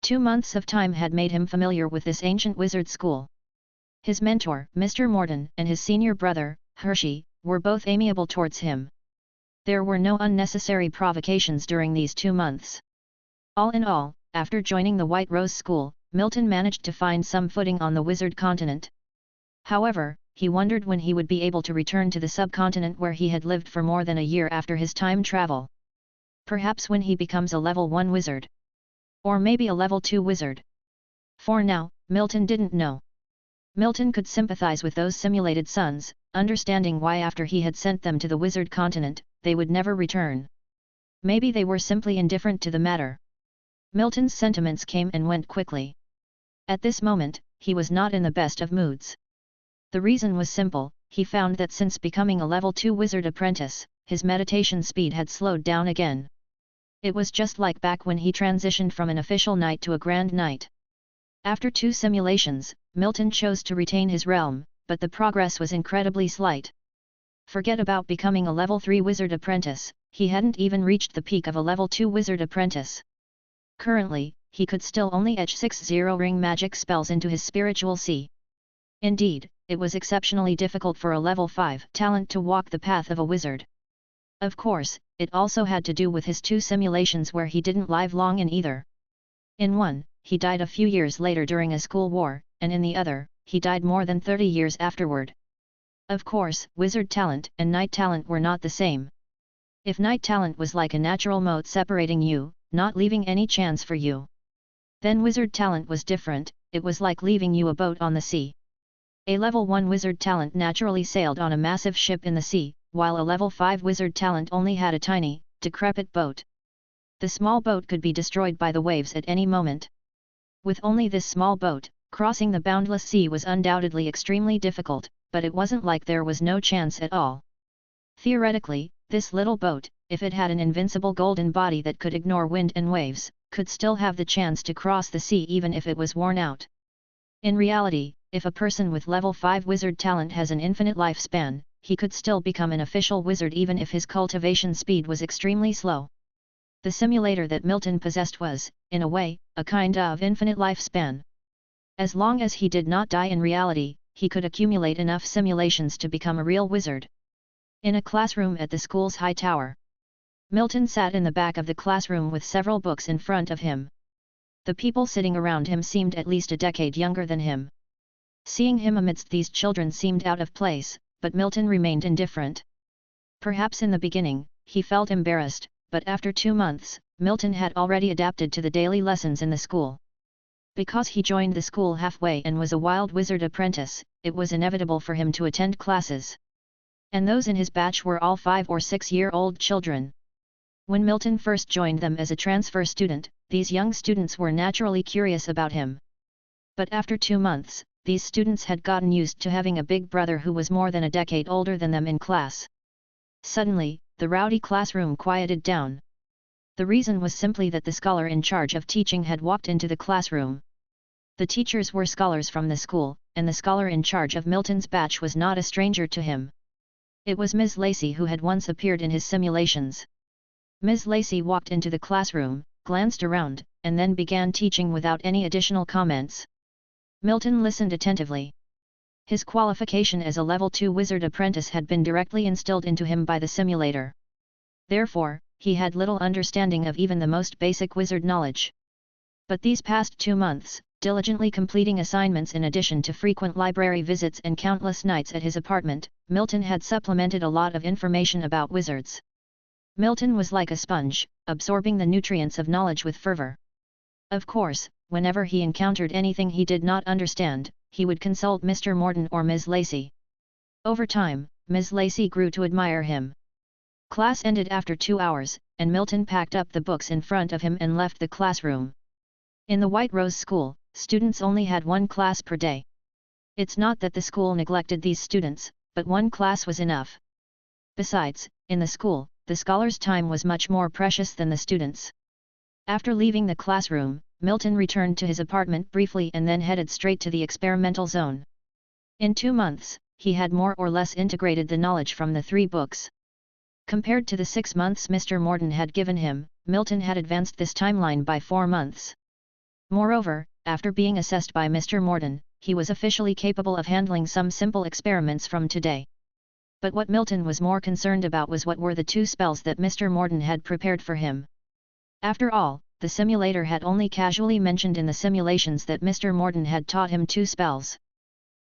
2 months of time had made him familiar with this ancient wizard school. His mentor, Mr. Morton, and his senior brother, Hershey, were both amiable towards him. There were no unnecessary provocations during these 2 months. All in all, after joining the White Rose School, Milton managed to find some footing on the wizard continent. However, he wondered when he would be able to return to the subcontinent where he had lived for more than a year after his time travel. Perhaps when he becomes a level 1 wizard. Or maybe a level 2 wizard. For now, Milton didn't know. Milton could sympathize with those simulated sons, understanding why after he had sent them to the wizard continent, they would never return. Maybe they were simply indifferent to the matter. Milton's sentiments came and went quickly. At this moment, he was not in the best of moods. The reason was simple. He found that since becoming a level 2 wizard apprentice, his meditation speed had slowed down again. It was just like back when he transitioned from an official knight to a grand knight. After 2 simulations, Milton chose to retain his realm, but the progress was incredibly slight. Forget about becoming a level 3 wizard apprentice, he hadn't even reached the peak of a level 2 wizard apprentice. Currently, he could still only etch 6 0-ring magic spells into his spiritual sea. Indeed, it was exceptionally difficult for a level 5 talent to walk the path of a wizard. Of course, it also had to do with his 2 simulations where he didn't live long in either. In one, he died a few years later during a school war, and in the other, he died more than 30 years afterward. Of course, wizard talent and night talent were not the same. If night talent was like a natural moat separating you, not leaving any chance for you, then wizard talent was different, it was like leaving you a boat on the sea. A level 1 wizard talent naturally sailed on a massive ship in the sea, while a level 5 wizard talent only had a tiny, decrepit boat. The small boat could be destroyed by the waves at any moment. With only this small boat, crossing the boundless sea was undoubtedly extremely difficult, but it wasn't like there was no chance at all. Theoretically, this little boat, if it had an invincible golden body that could ignore wind and waves, could still have the chance to cross the sea even if it was worn out. In reality, if a person with level 5 wizard talent has an infinite lifespan, he could still become an official wizard even if his cultivation speed was extremely slow. The simulator that Milton possessed was, in a way, a kind of infinite lifespan. As long as he did not die in reality, he could accumulate enough simulations to become a real wizard. In a classroom at the school's high tower, Milton sat in the back of the classroom with several books in front of him. The people sitting around him seemed at least a decade younger than him. Seeing him amidst these children seemed out of place, but Milton remained indifferent. Perhaps in the beginning, he felt embarrassed, but after 2 months, Milton had already adapted to the daily lessons in the school. Because he joined the school halfway and was a wild wizard apprentice, it was inevitable for him to attend classes. And those in his batch were all 5 or 6-year-old children. When Milton first joined them as a transfer student, these young students were naturally curious about him. But after 2 months, these students had gotten used to having a big brother who was more than a decade older than them in class. Suddenly, the rowdy classroom quieted down. The reason was simply that the scholar in charge of teaching had walked into the classroom. The teachers were scholars from the school, and the scholar in charge of Milton's batch was not a stranger to him. It was Ms. Lacey who had once appeared in his simulations. Ms. Lacey walked into the classroom, glanced around, and then began teaching without any additional comments. Milton listened attentively. His qualification as a level 2 wizard apprentice had been directly instilled into him by the simulator. Therefore, he had little understanding of even the most basic wizard knowledge. But these past 2 months, diligently completing assignments in addition to frequent library visits and countless nights at his apartment, Milton had supplemented a lot of information about wizards. Milton was like a sponge, absorbing the nutrients of knowledge with fervor. Of course, whenever he encountered anything he did not understand, he would consult Mr. Morton or Ms. Lacey. Over time, Ms. Lacey grew to admire him. Class ended after 2 hours, and Milton packed up the books in front of him and left the classroom. In the White Rose School, students only had 1 class per day. It's not that the school neglected these students, but 1 class was enough. Besides, in the school, the scholars' time was much more precious than the students'. After leaving the classroom, Milton returned to his apartment briefly and then headed straight to the experimental zone. In 2 months, he had more or less integrated the knowledge from the 3 books. Compared to the 6 months Mr. Morton had given him, Milton had advanced this timeline by 4 months. Moreover, after being assessed by Mr. Morton, he was officially capable of handling some simple experiments from today. But what Milton was more concerned about was what were the 2 spells that Mr. Morton had prepared for him. After all, the simulator had only casually mentioned in the simulations that Mr. Morton had taught him 2 spells.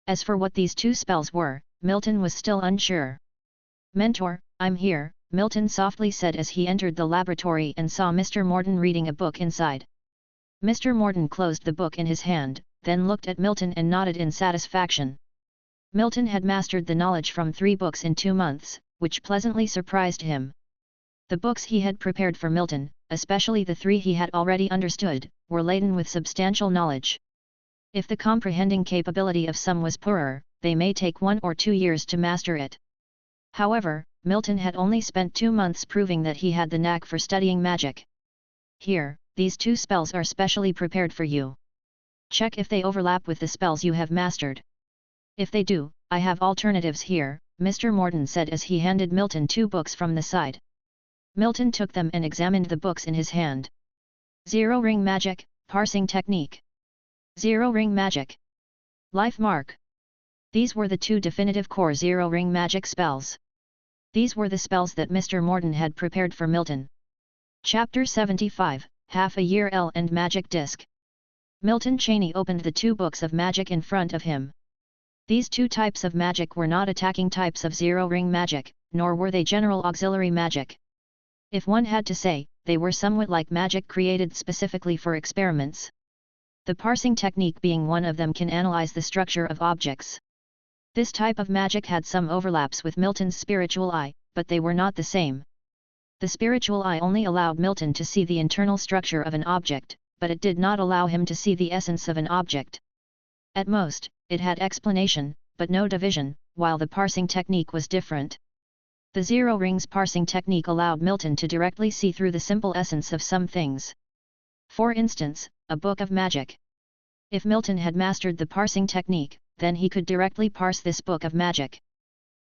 As for what these 2 spells were, Milton was still unsure. "Mentor, I'm here," Milton softly said as he entered the laboratory and saw Mr. Morton reading a book inside. Mr. Morton closed the book in his hand, then looked at Milton and nodded in satisfaction. Milton had mastered the knowledge from 3 books in 2 months, which pleasantly surprised him. The books he had prepared for Milton, especially the 3 he had already understood, were laden with substantial knowledge. If the comprehending capability of some was poorer, they may take 1 or 2 years to master it. However, Milton had only spent 2 months proving that he had the knack for studying magic. "Here, these 2 spells are specially prepared for you. Check if they overlap with the spells you have mastered. If they do, I have alternatives here," Mr. Morton said as he handed Milton 2 books from the side. Milton took them and examined the books in his hand. Zero Ring Magic, Parsing Technique. Zero Ring Magic. Life Mark. These were the 2 definitive core Zero Ring Magic spells. These were the spells that Mr. Morton had prepared for Milton. Chapter 75, Half a Year L and Magic Disc. Milton Cheney opened the 2 books of magic in front of him. These 2 types of magic were not attacking types of zero-ring magic, nor were they general auxiliary magic. If one had to say, they were somewhat like magic created specifically for experiments. The parsing technique being one of them can analyze the structure of objects. This type of magic had some overlaps with Milton's spiritual eye, but they were not the same. The spiritual eye only allowed Milton to see the internal structure of an object, but it did not allow him to see the essence of an object. At most, it had explanation, but no division, while the parsing technique was different. The zero rings parsing technique allowed Milton to directly see through the simple essence of some things. For instance, a book of magic. If Milton had mastered the parsing technique, then he could directly parse this book of magic.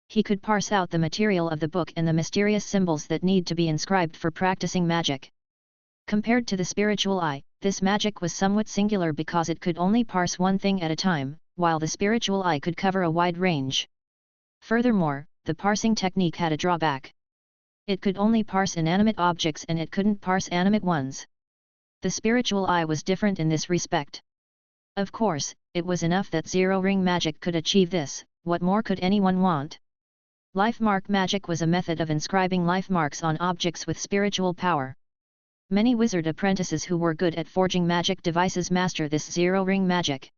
He could parse out the material of the book and the mysterious symbols that need to be inscribed for practicing magic. Compared to the spiritual eye, this magic was somewhat singular because it could only parse one thing at a time, while the spiritual eye could cover a wide range. Furthermore, the parsing technique had a drawback. It could only parse inanimate objects and it couldn't parse animate ones. The spiritual eye was different in this respect. Of course, it was enough that zero-ring magic could achieve this, what more could anyone want? Life mark magic was a method of inscribing life marks on objects with spiritual power. Many wizard apprentices who were good at forging magic devices master this zero-ring magic.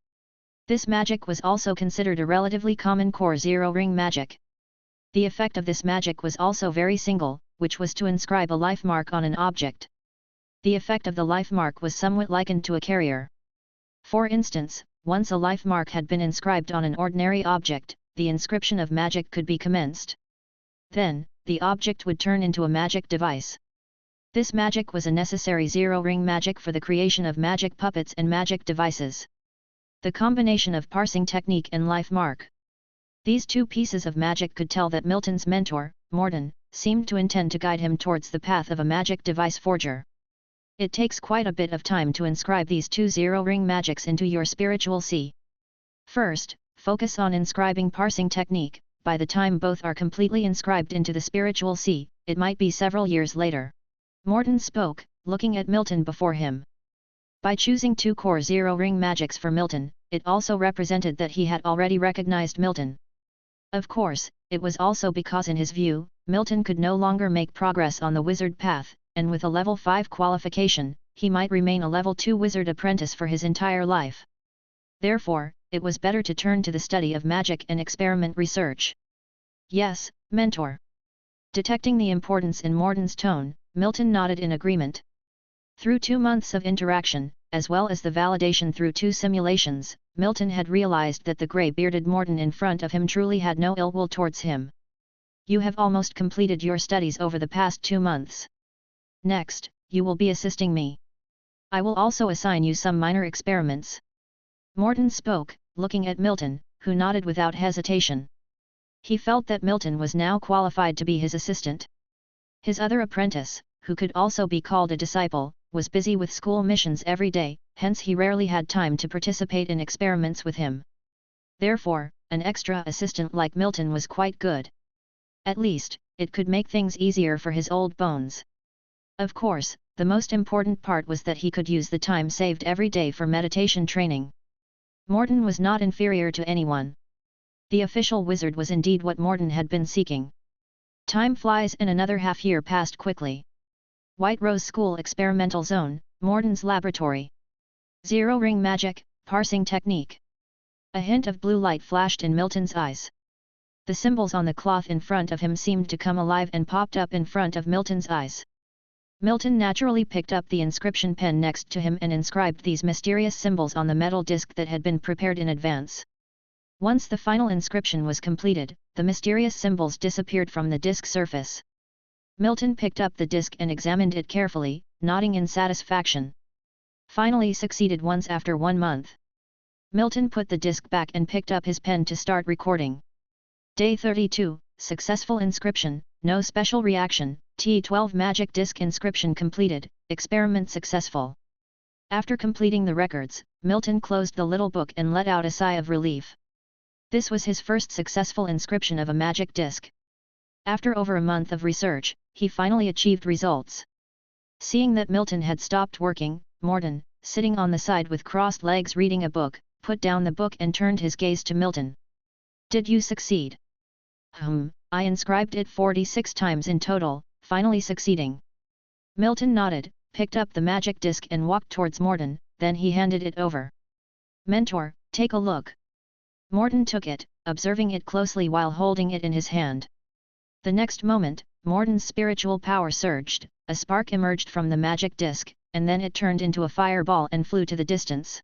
This magic was also considered a relatively common core zero-ring magic. The effect of this magic was also very single, which was to inscribe a life mark on an object. The effect of the life mark was somewhat likened to a carrier. For instance, once a life mark had been inscribed on an ordinary object, the inscription of magic could be commenced. Then, the object would turn into a magic device. This magic was a necessary zero-ring magic for the creation of magic puppets and magic devices. The combination of parsing technique and life mark. These 2 pieces of magic could tell that Milton's mentor, Morton, seemed to intend to guide him towards the path of a magic device forger. It takes quite a bit of time to inscribe these 2 zero-ring magics into your spiritual sea. First, focus on inscribing parsing technique. By the time both are completely inscribed into the spiritual sea, it might be several years later. Morton spoke, looking at Milton before him. By choosing 2 core zero-ring magics for Milton, it also represented that he had already recognized Milton. Of course, it was also because in his view, Milton could no longer make progress on the wizard path, and with a level 5 qualification, he might remain a level 2 wizard apprentice for his entire life. Therefore, it was better to turn to the study of magic and experiment research. Yes, mentor. Detecting the importance in Morton's tone, Milton nodded in agreement. Through 2 months of interaction, as well as the validation through 2 simulations, Milton had realized that the grey-bearded Morton in front of him truly had no ill will towards him. You have almost completed your studies over the past 2 months. Next, you will be assisting me. I will also assign you some minor experiments. Morton spoke, looking at Milton, who nodded without hesitation. He felt that Milton was now qualified to be his assistant. His other apprentice, who could also be called a disciple, was busy with school missions every day, hence he rarely had time to participate in experiments with him. Therefore, an extra assistant like Milton was quite good. At least, it could make things easier for his old bones. Of course, the most important part was that he could use the time saved every day for meditation training. Morton was not inferior to anyone. The official wizard was indeed what Morton had been seeking. Time flies and another half-year passed quickly. White Rose School Experimental Zone, Morton's laboratory. Zero-ring magic, parsing technique. A hint of blue light flashed in Milton's eyes. The symbols on the cloth in front of him seemed to come alive and popped up in front of Milton's eyes. Milton naturally picked up the inscription pen next to him and inscribed these mysterious symbols on the metal disc that had been prepared in advance. Once the final inscription was completed, the mysterious symbols disappeared from the disc surface. Milton picked up the disc and examined it carefully, nodding in satisfaction. Finally succeeded once after 1 month. Milton put the disc back and picked up his pen to start recording. Day 32, successful inscription, no special reaction, T12 magic disc inscription completed, experiment successful. After completing the records, Milton closed the little book and let out a sigh of relief. This was his first successful inscription of a magic disc. After over a month of research, he finally achieved results. Seeing that Milton had stopped working, Morden, sitting on the side with crossed legs reading a book, put down the book and turned his gaze to Milton. "Did you succeed?" I inscribed it 46 times in total, finally succeeding." Milton nodded, picked up the magic disc and walked towards Morden, then he handed it over. "Mentor, take a look." Morden took it, observing it closely while holding it in his hand. The next moment, Morden's spiritual power surged, a spark emerged from the magic disc, and then it turned into a fireball and flew to the distance.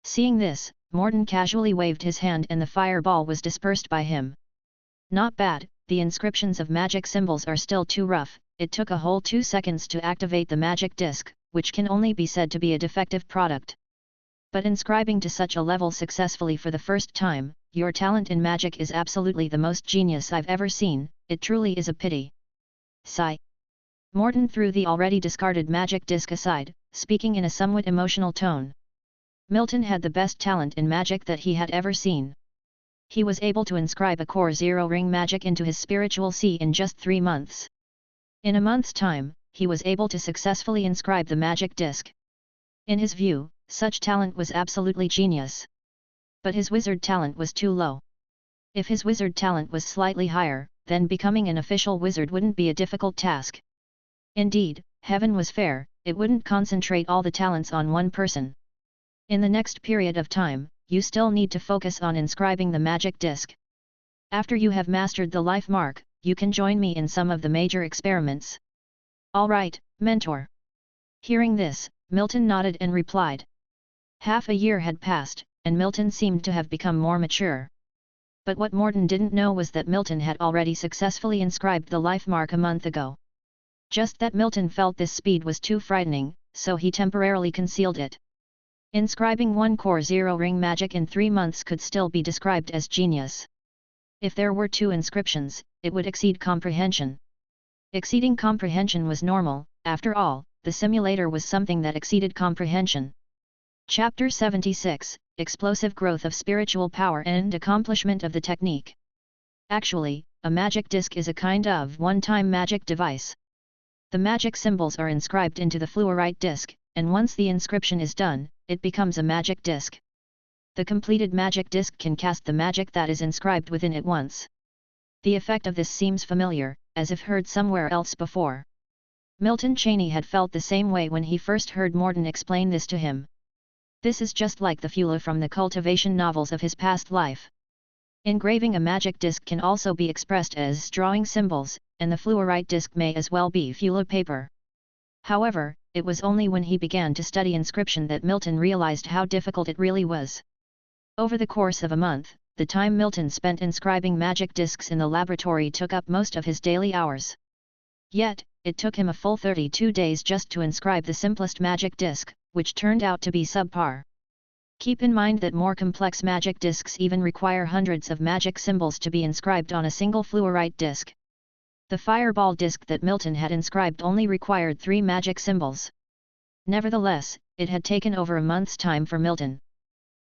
Seeing this, Morden casually waved his hand and the fireball was dispersed by him. "Not bad, the inscriptions of magic symbols are still too rough. It took a whole 2 seconds to activate the magic disc, which can only be said to be a defective product. But inscribing to such a level successfully for the first time, your talent in magic is absolutely the most genius I've ever seen, it truly is a pity." Sigh. Morden threw the already discarded magic disc aside, speaking in a somewhat emotional tone. Milton had the best talent in magic that he had ever seen. He was able to inscribe a core 0 ring magic into his spiritual sea in just 3 months. In a month's time, he was able to successfully inscribe the magic disc. In his view, such talent was absolutely genius. But his wizard talent was too low. If his wizard talent was slightly higher, then becoming an official wizard wouldn't be a difficult task. Indeed, heaven was fair, it wouldn't concentrate all the talents on one person. In the next period of time, you still need to focus on inscribing the magic disc. After you have mastered the life mark, you can join me in some of the major experiments. All right, mentor. Hearing this, Milton nodded and replied. Half a year had passed, and Milton seemed to have become more mature. But what Morden didn't know was that Milton had already successfully inscribed the life mark a month ago. Just that Milton felt this speed was too frightening, so he temporarily concealed it. Inscribing one core 0 ring magic in 3 months could still be described as genius. If there were 2 inscriptions, it would exceed comprehension. Exceeding comprehension was normal, after all, the simulator was something that exceeded comprehension. Chapter 76, Explosive Growth of Spiritual Power and Accomplishment of the Technique. Actually, a magic disc is a kind of one-time magic device. The magic symbols are inscribed into the fluorite disc, and once the inscription is done, it becomes a magic disc. The completed magic disc can cast the magic that is inscribed within it once. The effect of this seems familiar, as if heard somewhere else before. Milton Cheney had felt the same way when he first heard Morden explain this to him. This is just like the Fula from the cultivation novels of his past life. Engraving a magic disc can also be expressed as drawing symbols, and the fluorite disc may as well be Fula paper. However, it was only when he began to study inscription that Milton realized how difficult it really was. Over the course of a month, the time Milton spent inscribing magic discs in the laboratory took up most of his daily hours. Yet, it took him a full 32 days just to inscribe the simplest magic disc, which turned out to be subpar. Keep in mind that more complex magic discs even require hundreds of magic symbols to be inscribed on a single fluorite disc. The fireball disc that Milton had inscribed only required 3 magic symbols. Nevertheless, it had taken over a month's time for Milton.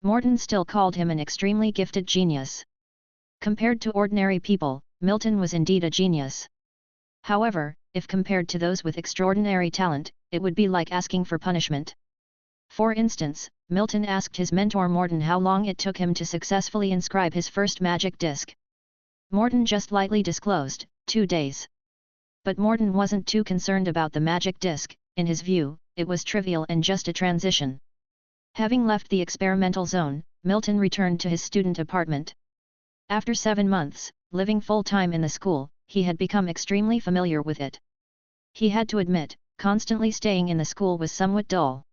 Morden still called him an extremely gifted genius. Compared to ordinary people, Milton was indeed a genius. However, if compared to those with extraordinary talent, it would be like asking for punishment. For instance, Milton asked his mentor Morden how long it took him to successfully inscribe his first magic disc. Morden just lightly disclosed, 2 days. But Morden wasn't too concerned about the magic disc, in his view, it was trivial and just a transition. Having left the experimental zone, Milton returned to his student apartment. After 7 months, living full-time in the school, he had become extremely familiar with it. He had to admit, constantly staying in the school was somewhat dull.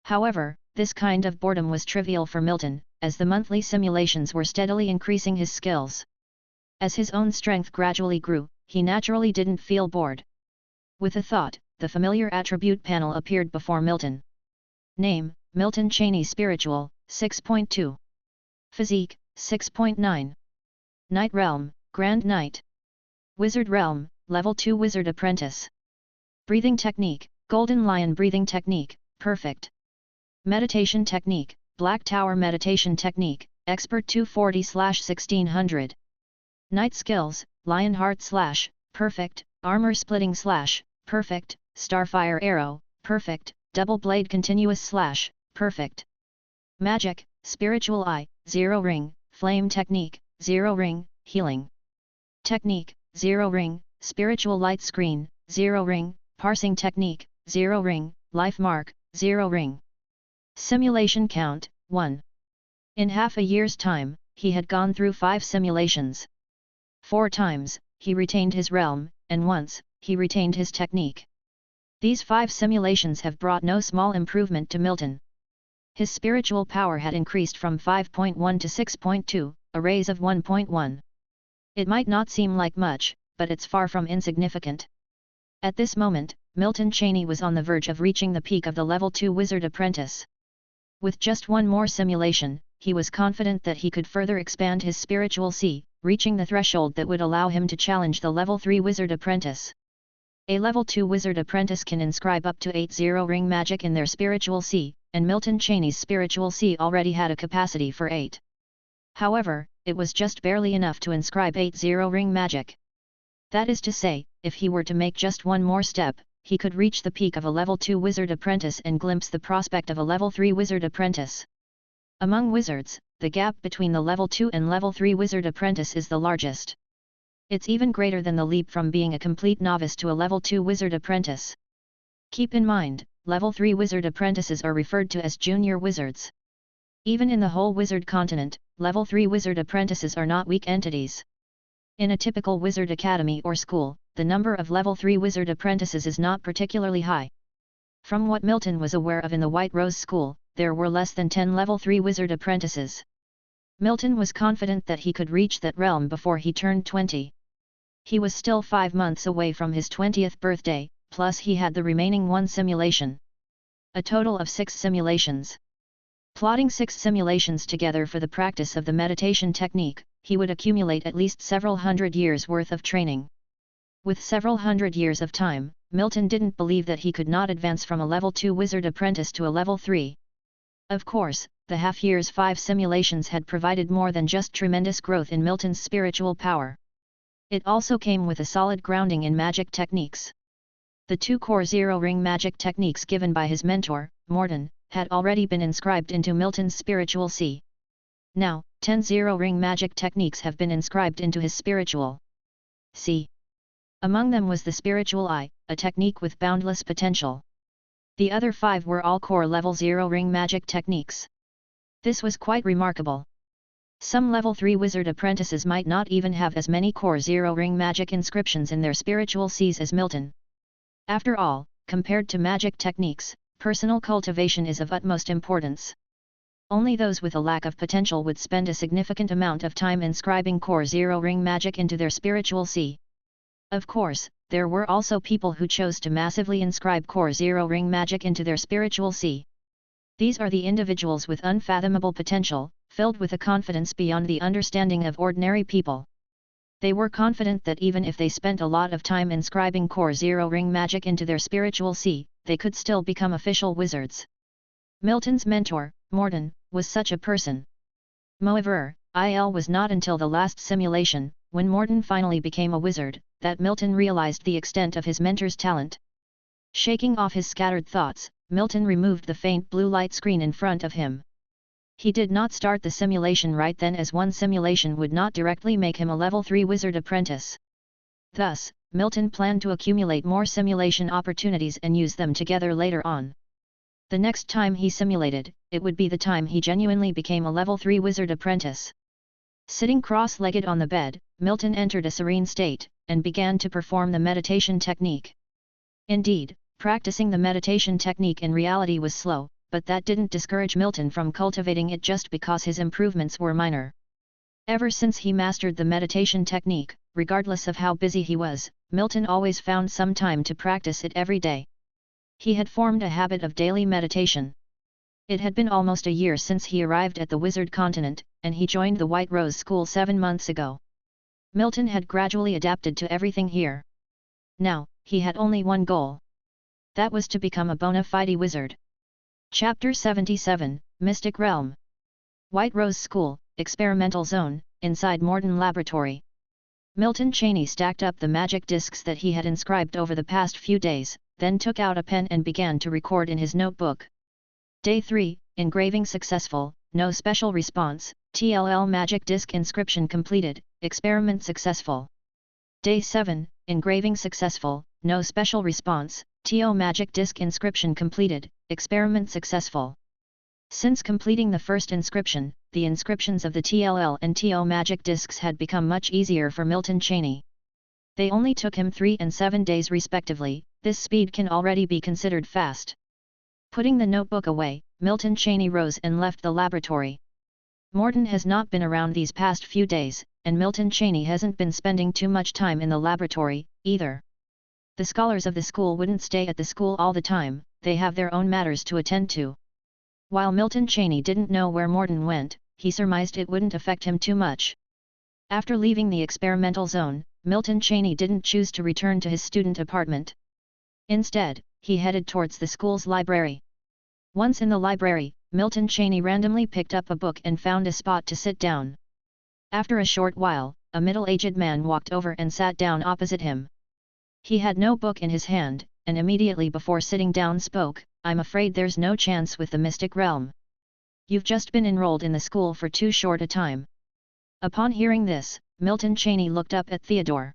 However, this kind of boredom was trivial for Milton, as the monthly simulations were steadily increasing his skills. As his own strength gradually grew, he naturally didn't feel bored. With a thought, the familiar attribute panel appeared before Milton. Name, Milton Cheney Spiritual, 6.2. Physique, 6.9. Knight Realm, Grand Knight. Wizard Realm, Level 2 Wizard Apprentice. Breathing Technique, Golden Lion Breathing Technique, Perfect. Meditation Technique, Black Tower Meditation Technique, Expert 240/1600. Knight Skills, Lionheart slash, perfect, armor splitting slash, perfect, starfire arrow, perfect, double blade continuous slash, perfect. Magic, spiritual eye, 0 ring, flame technique, 0 ring, healing. Technique, 0 ring, spiritual light screen, 0 ring, parsing technique, 0 ring, life mark, 0 ring. Simulation count, 1. In half a year's time, he had gone through 5 simulations. 4 times, he retained his realm, and once, he retained his technique. These 5 simulations have brought no small improvement to Milton. His spiritual power had increased from 5.1 to 6.2, a raise of 1.1. It might not seem like much, but it's far from insignificant. At this moment, Milton Cheney was on the verge of reaching the peak of the Level 2 Wizard Apprentice. With just one more simulation, he was confident that he could further expand his spiritual sea, reaching the threshold that would allow him to challenge the Level 3 Wizard Apprentice. A Level 2 Wizard Apprentice can inscribe up to 8 0-ring magic in their spiritual sea, and Milton Cheney's spiritual sea already had a capacity for 8. However, it was just barely enough to inscribe 8 0-ring magic. That is to say, if he were to make just one more step, he could reach the peak of a Level 2 Wizard Apprentice and glimpse the prospect of a Level 3 Wizard Apprentice. Among wizards, the gap between the Level 2 and Level 3 Wizard Apprentice is the largest. It's even greater than the leap from being a complete novice to a Level 2 Wizard Apprentice. Keep in mind, Level 3 Wizard Apprentices are referred to as junior wizards. Even in the whole wizard continent, Level 3 Wizard Apprentices are not weak entities. In a typical wizard academy or school, the number of Level 3 Wizard Apprentices is not particularly high. From what Milton was aware of in the White Rose School, there were less than 10 Level 3 Wizard Apprentices. Milton was confident that he could reach that realm before he turned 20. He was still 5 months away from his 20th birthday, plus he had the remaining 1 simulation. A total of 6 simulations. Plotting 6 simulations together for the practice of the meditation technique, he would accumulate at least several hundred years' worth of training. With several hundred years of time, Milton didn't believe that he could not advance from a Level 2 Wizard Apprentice to a Level 3. Of course, the half-year's 5 simulations had provided more than just tremendous growth in Milton's spiritual power. It also came with a solid grounding in magic techniques. The 2 core 0-ring magic techniques given by his mentor, Morton, had already been inscribed into Milton's spiritual sea. Now, 10 0-ring magic techniques have been inscribed into his spiritual sea. Among them was the spiritual eye, a technique with boundless potential. The other 5 were all core level 0-ring magic techniques. This was quite remarkable. Some level 3 wizard apprentices might not even have as many core 0-ring magic inscriptions in their spiritual seas as Milton. After all, compared to magic techniques, personal cultivation is of utmost importance. Only those with a lack of potential would spend a significant amount of time inscribing core 0-ring magic into their spiritual sea. Of course, there were also people who chose to massively inscribe core 0-ring magic into their spiritual sea. These are the individuals with unfathomable potential, filled with a confidence beyond the understanding of ordinary people. They were confident that even if they spent a lot of time inscribing core 0-ring magic into their spiritual sea, they could still become official wizards. Milton's mentor, Morton, was such a person. Moreover, it was not until the last simulation, when Morton finally became a wizard, that Milton realized the extent of his mentor's talent. Shaking off his scattered thoughts, Milton removed the faint blue light screen in front of him. He did not start the simulation right then, as one simulation would not directly make him a level 3 wizard apprentice. Thus, Milton planned to accumulate more simulation opportunities and use them together later on. The next time he simulated, it would be the time he genuinely became a level 3 wizard apprentice. Sitting cross-legged on the bed, Milton entered a serene state, and began to perform the meditation technique. Indeed, practicing the meditation technique in reality was slow, but that didn't discourage Milton from cultivating it just because his improvements were minor. Ever since he mastered the meditation technique, regardless of how busy he was, Milton always found some time to practice it every day. He had formed a habit of daily meditation. It had been almost a year since he arrived at the Wizard Continent, and he joined the White Rose School 7 months ago. Milton had gradually adapted to everything here. Now, he had only one goal. That was to become a bona fide wizard. Chapter 77, Mystic Realm. White Rose School, Experimental Zone, inside Morton Laboratory. Milton Cheney stacked up the magic discs that he had inscribed over the past few days, then took out a pen and began to record in his notebook. Day 3, engraving successful, no special response, TLL magic disc inscription completed, experiment successful. Day 7, engraving successful, no special response, TO magic disc inscription completed, experiment successful. Since completing the first inscription, the inscriptions of the TLL and TO magic discs had become much easier for Milton Cheney. They only took him 3 and 7 days respectively. This speed can already be considered fast. Putting the notebook away, Milton Cheney rose and left the laboratory. Morton has not been around these past few days, and Milton Cheney hasn't been spending too much time in the laboratory, either. The scholars of the school wouldn't stay at the school all the time, they have their own matters to attend to. While Milton Cheney didn't know where Morton went, he surmised it wouldn't affect him too much. After leaving the experimental zone, Milton Cheney didn't choose to return to his student apartment. Instead, he headed towards the school's library. Once in the library, Milton Cheney randomly picked up a book and found a spot to sit down. After a short while, a middle-aged man walked over and sat down opposite him. He had no book in his hand, and immediately before sitting down spoke, "I'm afraid there's no chance with the mystic realm. You've just been enrolled in the school for too short a time." Upon hearing this, Milton Cheney looked up at Theodore.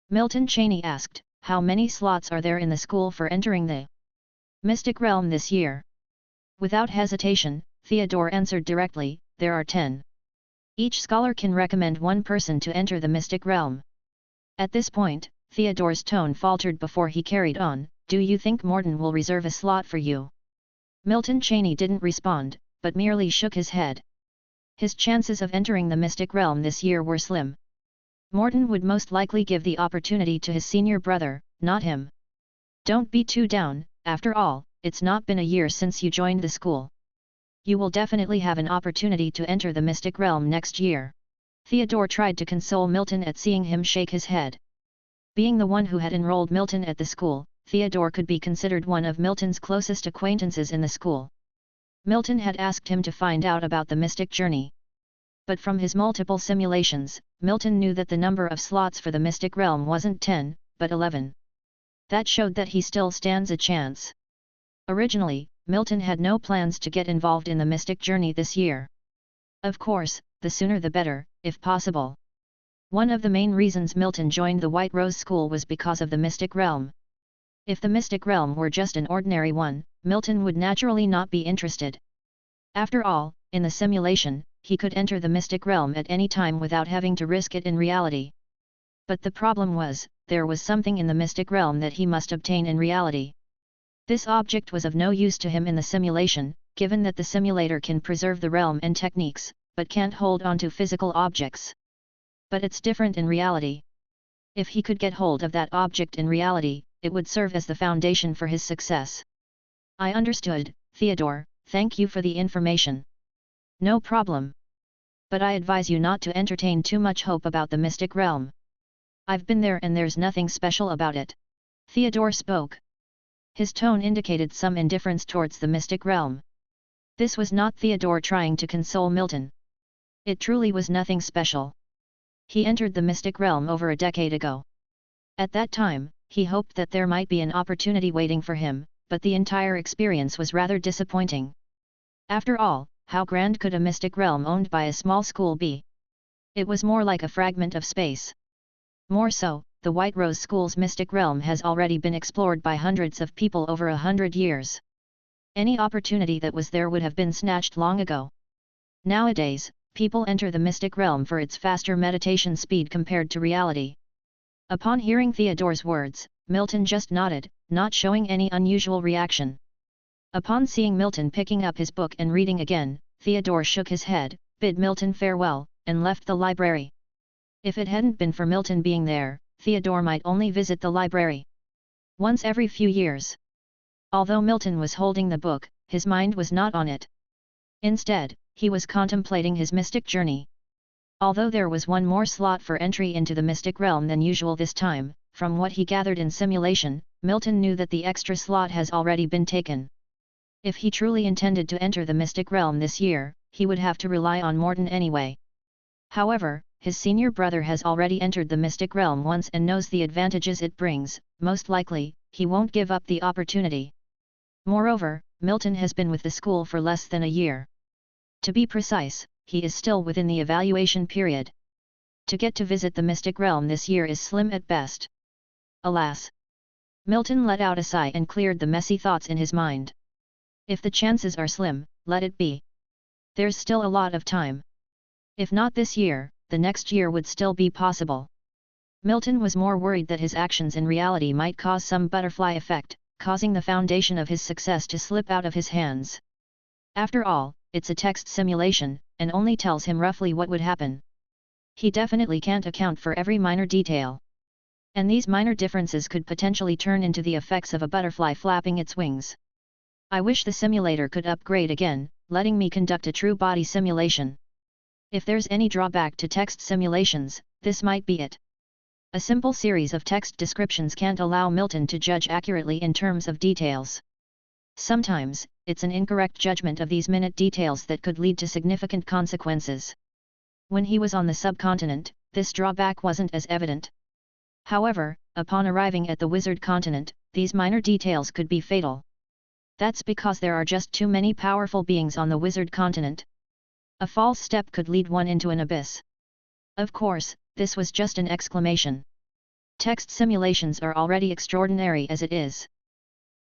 Milton Cheney asked, "How many slots are there in the school for entering the mystic realm this year?" Without hesitation, Theodore answered directly, "There are 10. Each scholar can recommend one person to enter the mystic realm." At this point, Theodore's tone faltered before he carried on, "Do you think Morton will reserve a slot for you?" Milton Cheney didn't respond, but merely shook his head. His chances of entering the mystic realm this year were slim. Morton would most likely give the opportunity to his senior brother, not him. "Don't be too down, after all, it's not been a year since you joined the school. You will definitely have an opportunity to enter the mystic realm next year." Theodore tried to console Milton at seeing him shake his head. Being the one who had enrolled Milton at the school, Theodore could be considered one of Milton's closest acquaintances in the school. Milton had asked him to find out about the mystic journey. But from his multiple simulations, Milton knew that the number of slots for the mystic realm wasn't 10, but 11. That showed that he still stands a chance. Originally, Milton had no plans to get involved in the mystic journey this year. Of course, the sooner the better, if possible. One of the main reasons Milton joined the White Rose School was because of the mystic realm. If the mystic realm were just an ordinary one, Milton would naturally not be interested. After all, in the simulation, he could enter the mystic realm at any time without having to risk it in reality. But the problem was, there was something in the mystic realm that he must obtain in reality. This object was of no use to him in the simulation, given that the simulator can preserve the realm and techniques, but can't hold onto physical objects. But it's different in reality. If he could get hold of that object in reality, it would serve as the foundation for his success. "I understood, Theodore, thank you for the information." "No problem. But I advise you not to entertain too much hope about the mystic realm. I've been there and there's nothing special about it." Theodore spoke. His tone indicated some indifference towards the mystic realm. This was not Theodore trying to console Milton. It truly was nothing special. He entered the mystic realm over a decade ago. At that time, he hoped that there might be an opportunity waiting for him, but the entire experience was rather disappointing. After all, how grand could a mystic realm owned by a small school be? It was more like a fragment of space. More so, the White Rose School's mystic realm has already been explored by hundreds of people over 100 years. Any opportunity that was there would have been snatched long ago. Nowadays, people enter the mystic realm for its faster meditation speed compared to reality. Upon hearing Theodore's words, Milton just nodded, not showing any unusual reaction. Upon seeing Milton picking up his book and reading again, Theodore shook his head, bid Milton farewell, and left the library. If it hadn't been for Milton being there, Theodore might only visit the library once every few years. Although Milton was holding the book, his mind was not on it. Instead, he was contemplating his mystic journey. Although there was one more slot for entry into the mystic realm than usual this time, from what he gathered in simulation, Milton knew that the extra slot has already been taken. If he truly intended to enter the mystic realm this year, he would have to rely on Morton anyway. However, his senior brother has already entered the mystic realm once and knows the advantages it brings. Most likely, he won't give up the opportunity. Moreover, Milton has been with the school for less than a year. To be precise, he is still within the evaluation period. To get to visit the mystic realm this year is slim at best. Alas! Milton let out a sigh and cleared the messy thoughts in his mind. If the chances are slim, let it be. There's still a lot of time. If not this year, the next year would still be possible. Milton was more worried that his actions in reality might cause some butterfly effect, causing the foundation of his success to slip out of his hands. After all, it's a text simulation, and only tells him roughly what would happen. He definitely can't account for every minor detail. And these minor differences could potentially turn into the effects of a butterfly flapping its wings. I wish the simulator could upgrade again, letting me conduct a true body simulation. If there's any drawback to text simulations, this might be it. A simple series of text descriptions can't allow Milton to judge accurately in terms of details. Sometimes, it's an incorrect judgment of these minute details that could lead to significant consequences. When he was on the subcontinent, this drawback wasn't as evident. However, upon arriving at the wizard continent, these minor details could be fatal. That's because there are just too many powerful beings on the wizard continent. A false step could lead one into an abyss. Of course, this was just an exclamation. Text simulations are already extraordinary as it is.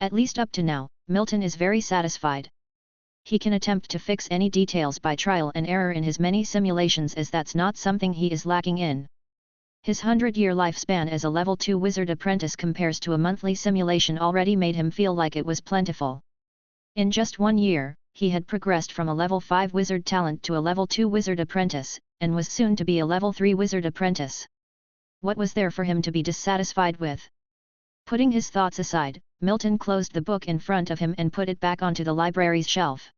At least up to now, Milton is very satisfied. He can attempt to fix any details by trial and error in his many simulations, as that's not something he is lacking in. His 100-year lifespan as a level 2 wizard apprentice compares to a monthly simulation already made him feel like it was plentiful. In just 1 year, he had progressed from a level 5 wizard talent to a level 2 wizard apprentice, and was soon to be a level 3 wizard apprentice. What was there for him to be dissatisfied with? Putting his thoughts aside, Milton closed the book in front of him and put it back onto the library's shelf.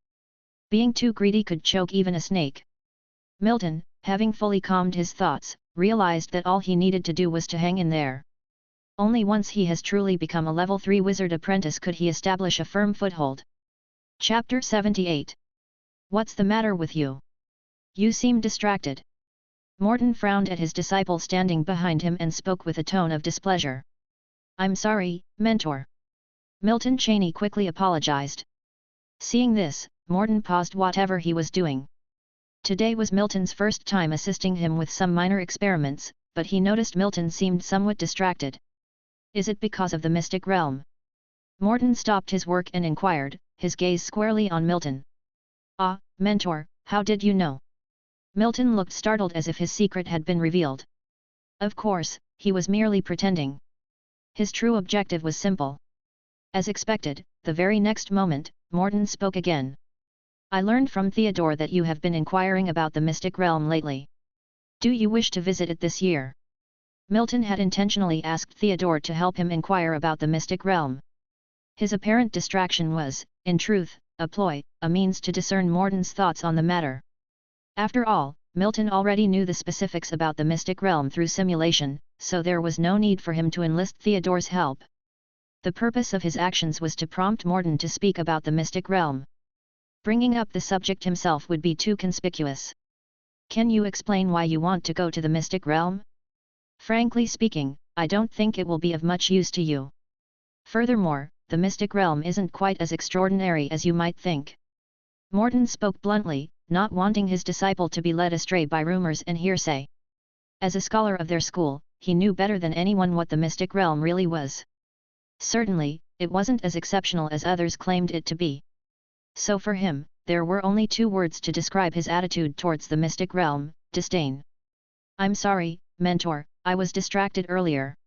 Being too greedy could choke even a snake. Milton, having fully calmed his thoughts, realized that all he needed to do was to hang in there. Only once he has truly become a level 3 wizard apprentice could he establish a firm foothold. Chapter 78. What's the matter with you? You seem distracted. Morton frowned at his disciple standing behind him and spoke with a tone of displeasure. I'm sorry, Mentor. Milton Cheney quickly apologized. Seeing this, Morton paused whatever he was doing. Today was Milton's first time assisting him with some minor experiments, but he noticed Milton seemed somewhat distracted. Is it because of the mystic realm? Morton stopped his work and inquired, his gaze squarely on Milton. Ah, Mentor, how did you know? Milton looked startled as if his secret had been revealed. Of course, he was merely pretending. His true objective was simple. As expected, the very next moment, Morton spoke again. I learned from Theodore that you have been inquiring about the mystic realm lately. Do you wish to visit it this year? Milton had intentionally asked Theodore to help him inquire about the mystic realm. His apparent distraction was, in truth, a ploy, a means to discern Morton's thoughts on the matter. After all, Milton already knew the specifics about the mystic realm through simulation, so there was no need for him to enlist Theodore's help. The purpose of his actions was to prompt Morton to speak about the mystic realm. Bringing up the subject himself would be too conspicuous. Can you explain why you want to go to the mystic realm? Frankly speaking, I don't think it will be of much use to you. Furthermore, the mystic realm isn't quite as extraordinary as you might think. Morton spoke bluntly, not wanting his disciple to be led astray by rumors and hearsay. As a scholar of their school, he knew better than anyone what the mystic realm really was. Certainly, it wasn't as exceptional as others claimed it to be. So for him, there were only 2 words to describe his attitude towards the mystic realm: disdain. I'm sorry, Mentor, I was distracted earlier.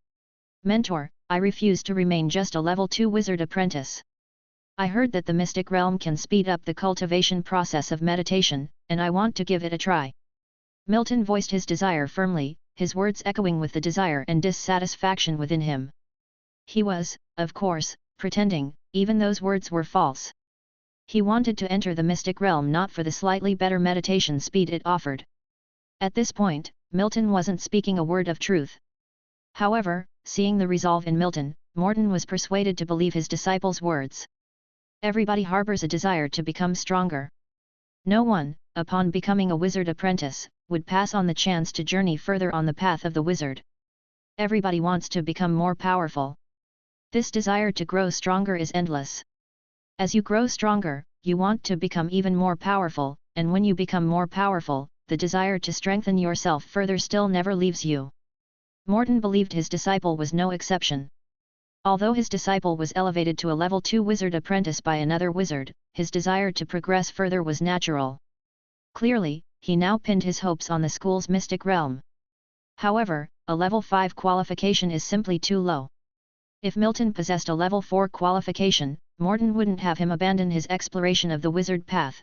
Mentor, I refuse to remain just a level 2 wizard apprentice. I heard that the mystic realm can speed up the cultivation process of meditation, and I want to give it a try. Milton voiced his desire firmly, his words echoing with the desire and dissatisfaction within him. He was, of course, pretending, even those words were false. He wanted to enter the mystic realm not for the slightly better meditation speed it offered. At this point, Milton wasn't speaking a word of truth. However, seeing the resolve in Milton, Morton was persuaded to believe his disciple's words. Everybody harbors a desire to become stronger. No one, upon becoming a wizard apprentice, would pass on the chance to journey further on the path of the wizard. Everybody wants to become more powerful. This desire to grow stronger is endless. As you grow stronger, you want to become even more powerful, and when you become more powerful, the desire to strengthen yourself further still never leaves you. Morton believed his disciple was no exception. Although his disciple was elevated to a level 2 wizard apprentice by another wizard, his desire to progress further was natural. Clearly, he now pinned his hopes on the school's mystic realm. However, a level 5 qualification is simply too low. If Milton possessed a level 4 qualification, Morton wouldn't have him abandon his exploration of the wizard path.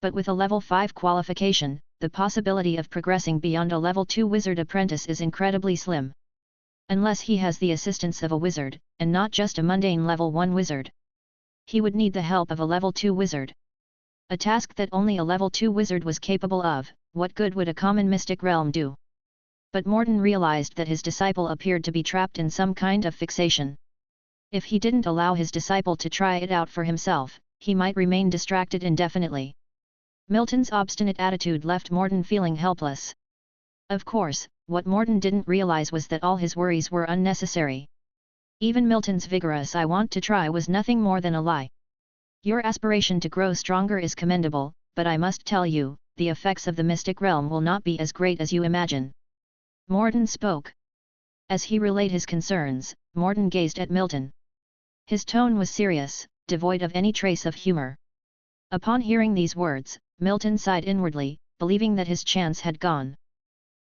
But with a level 5 qualification, the possibility of progressing beyond a level 2 wizard apprentice is incredibly slim. Unless he has the assistance of a wizard, and not just a mundane level 1 wizard. He would need the help of a level 2 wizard. A task that only a level 2 wizard was capable of. What good would a common mystic realm do? But Morton realized that his disciple appeared to be trapped in some kind of fixation. If he didn't allow his disciple to try it out for himself, he might remain distracted indefinitely. Milton's obstinate attitude left Morton feeling helpless. Of course, what Morton didn't realize was that all his worries were unnecessary. Even Milton's vigorous "I want to try" was nothing more than a lie. Your aspiration to grow stronger is commendable, but I must tell you, the effects of the mystic realm will not be as great as you imagine. Morton spoke. As he relayed his concerns, Morton gazed at Milton. His tone was serious, devoid of any trace of humor. Upon hearing these words, Milton sighed inwardly, believing that his chance had gone.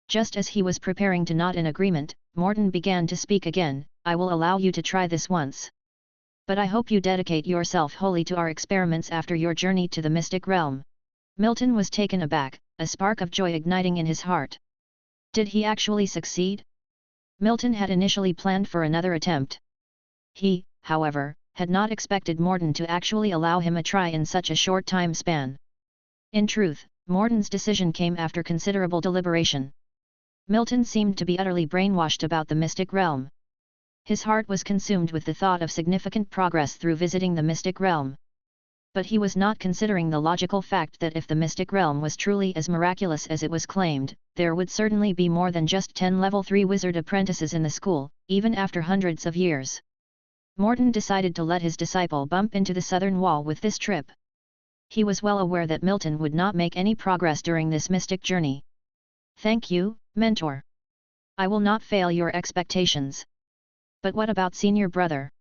Just as he was preparing to nod in agreement, Morton began to speak again. "I will allow you to try this once. But I hope you dedicate yourself wholly to our experiments after your journey to the mystic realm." Milton was taken aback, a spark of joy igniting in his heart. Did he actually succeed? Milton had initially planned for another attempt. He, however, had not expected Morton to actually allow him a try in such a short time span. In truth, Morton's decision came after considerable deliberation. Milton seemed to be utterly brainwashed about the mystic realm. His heart was consumed with the thought of significant progress through visiting the mystic realm. But he was not considering the logical fact that if the mystic realm was truly as miraculous as it was claimed, there would certainly be more than just 10 level 3 wizard apprentices in the school, even after hundreds of years. Morton decided to let his disciple bump into the southern wall with this trip. He was well aware that Milton would not make any progress during this mystic journey. "Thank you, mentor. I will not fail your expectations. But what about senior brother?"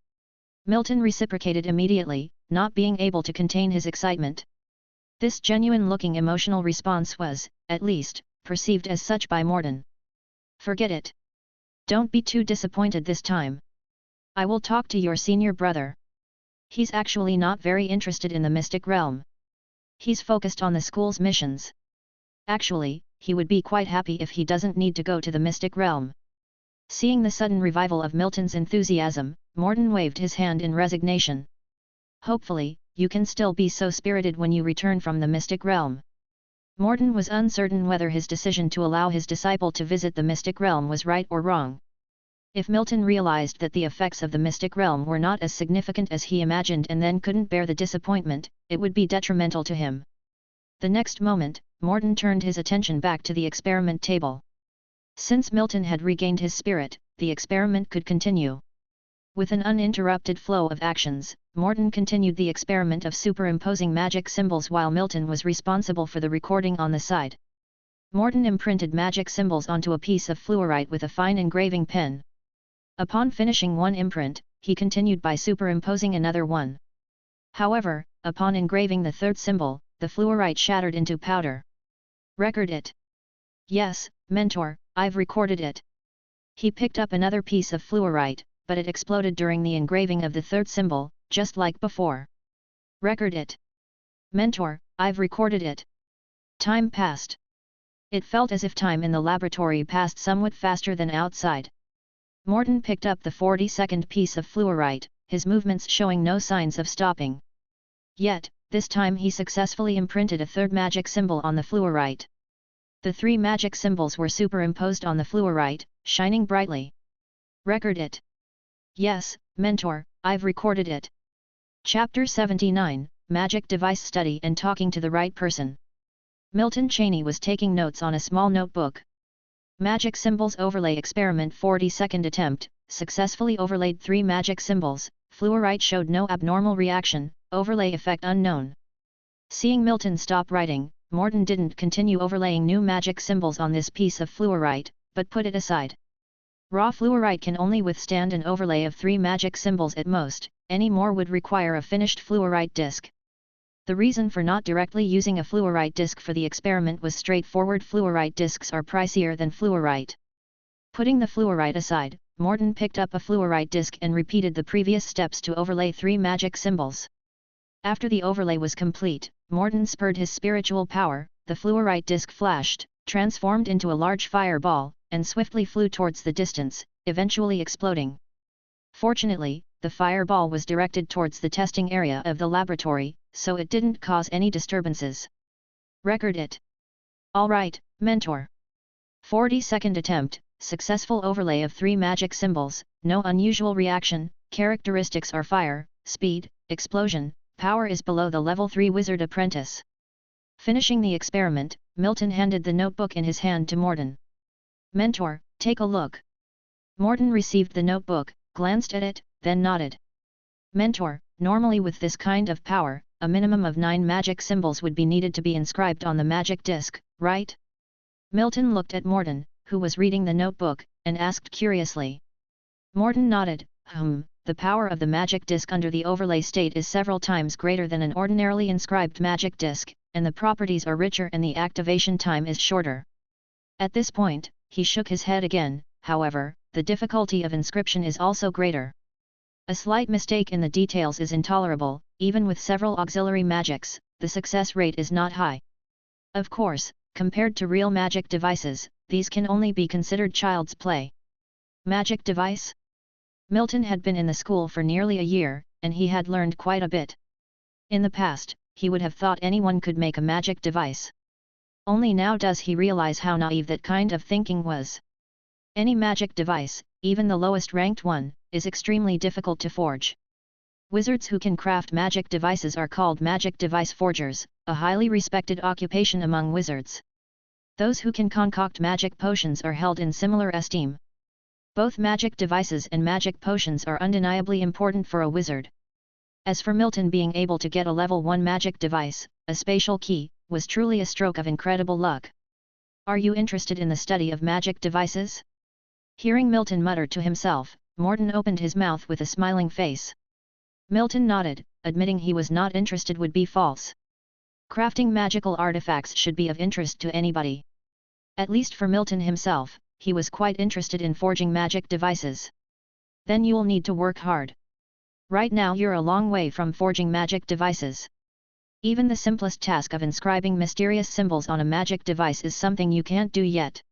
Milton reciprocated immediately, not being able to contain his excitement. This genuine-looking emotional response was, at least, perceived as such by Morton. "Forget it. Don't be too disappointed this time. I will talk to your senior brother. He's actually not very interested in the mystic realm. He's focused on the school's missions. Actually, he would be quite happy if he doesn't need to go to the mystic realm." Seeing the sudden revival of Milton's enthusiasm, Morton waved his hand in resignation. "Hopefully, you can still be so spirited when you return from the mystic realm." Morton was uncertain whether his decision to allow his disciple to visit the mystic realm was right or wrong. If Milton realized that the effects of the mystic realm were not as significant as he imagined and then couldn't bear the disappointment, it would be detrimental to him. The next moment, Morton turned his attention back to the experiment table. Since Milton had regained his spirit, the experiment could continue. With an uninterrupted flow of actions, Morton continued the experiment of superimposing magic symbols while Milton was responsible for the recording on the side. Morton imprinted magic symbols onto a piece of fluorite with a fine engraving pen. Upon finishing one imprint, he continued by superimposing another one. However, upon engraving the third symbol, the fluorite shattered into powder. "Record it." "Yes, mentor, I've recorded it." He picked up another piece of fluorite, but it exploded during the engraving of the third symbol, just like before. "Record it." "Mentor, I've recorded it." Time passed. It felt as if time in the laboratory passed somewhat faster than outside. Morton picked up the 40-second piece of fluorite, his movements showing no signs of stopping. Yet, this time he successfully imprinted a third magic symbol on the fluorite. The 3 magic symbols were superimposed on the fluorite, shining brightly. "Record it." "Yes, mentor, I've recorded it." Chapter 79, Magic Device Study and Talking to the Right Person. Milton Cheney was taking notes on a small notebook. Magic Symbols Overlay Experiment 40-second attempt, successfully overlaid 3 magic symbols, fluorite showed no abnormal reaction, overlay effect unknown. Seeing Milton stop writing, Morton didn't continue overlaying new magic symbols on this piece of fluorite, but put it aside. Raw fluorite can only withstand an overlay of 3 magic symbols at most, any more would require a finished fluorite disc. The reason for not directly using a fluorite disc for the experiment was straightforward: fluorite discs are pricier than fluorite. Putting the fluorite aside, Morton picked up a fluorite disc and repeated the previous steps to overlay 3 magic symbols. After the overlay was complete, Morton spurred his spiritual power, the fluorite disc flashed, transformed into a large fireball, and swiftly flew towards the distance, eventually exploding. Fortunately, the fireball was directed towards the testing area of the laboratory, so it didn't cause any disturbances. Record it. Alright, mentor. 40-second attempt, successful overlay of 3 magic symbols, no unusual reaction, characteristics are fire, speed, explosion, power is below the level 3 wizard apprentice. Finishing the experiment, Milton handed the notebook in his hand to Morton. Mentor, take a look. Morton received the notebook, glanced at it, then nodded. Mentor, normally with this kind of power, a minimum of 9 magic symbols would be needed to be inscribed on the magic disc, right? Milton looked at Morton, who was reading the notebook, and asked curiously. Morton nodded. The power of the magic disc under the overlay state is several times greater than an ordinarily inscribed magic disc, and the properties are richer and the activation time is shorter. At this point, he shook his head again. However, the difficulty of inscription is also greater. A slight mistake in the details is intolerable. Even with several auxiliary magics, the success rate is not high. Of course, compared to real magic devices, these can only be considered child's play. Magic device? Milton had been in the school for nearly a year, and he had learned quite a bit. In the past, he would have thought anyone could make a magic device. Only now does he realize how naive that kind of thinking was. Any magic device, even the lowest ranked one, is extremely difficult to forge. Wizards who can craft magic devices are called magic device forgers, a highly respected occupation among wizards. Those who can concoct magic potions are held in similar esteem. Both magic devices and magic potions are undeniably important for a wizard. As for Milton being able to get a level 1 magic device, a spatial key, was truly a stroke of incredible luck. Are you interested in the study of magic devices? Hearing Milton mutter to himself, Morton opened his mouth with a smiling face. Milton nodded, admitting he was not interested would be false. Crafting magical artifacts should be of interest to anybody. At least for Milton himself, he was quite interested in forging magic devices. Then you'll need to work hard. Right now you're a long way from forging magic devices. Even the simplest task of inscribing mysterious symbols on a magic device is something you can't do yet.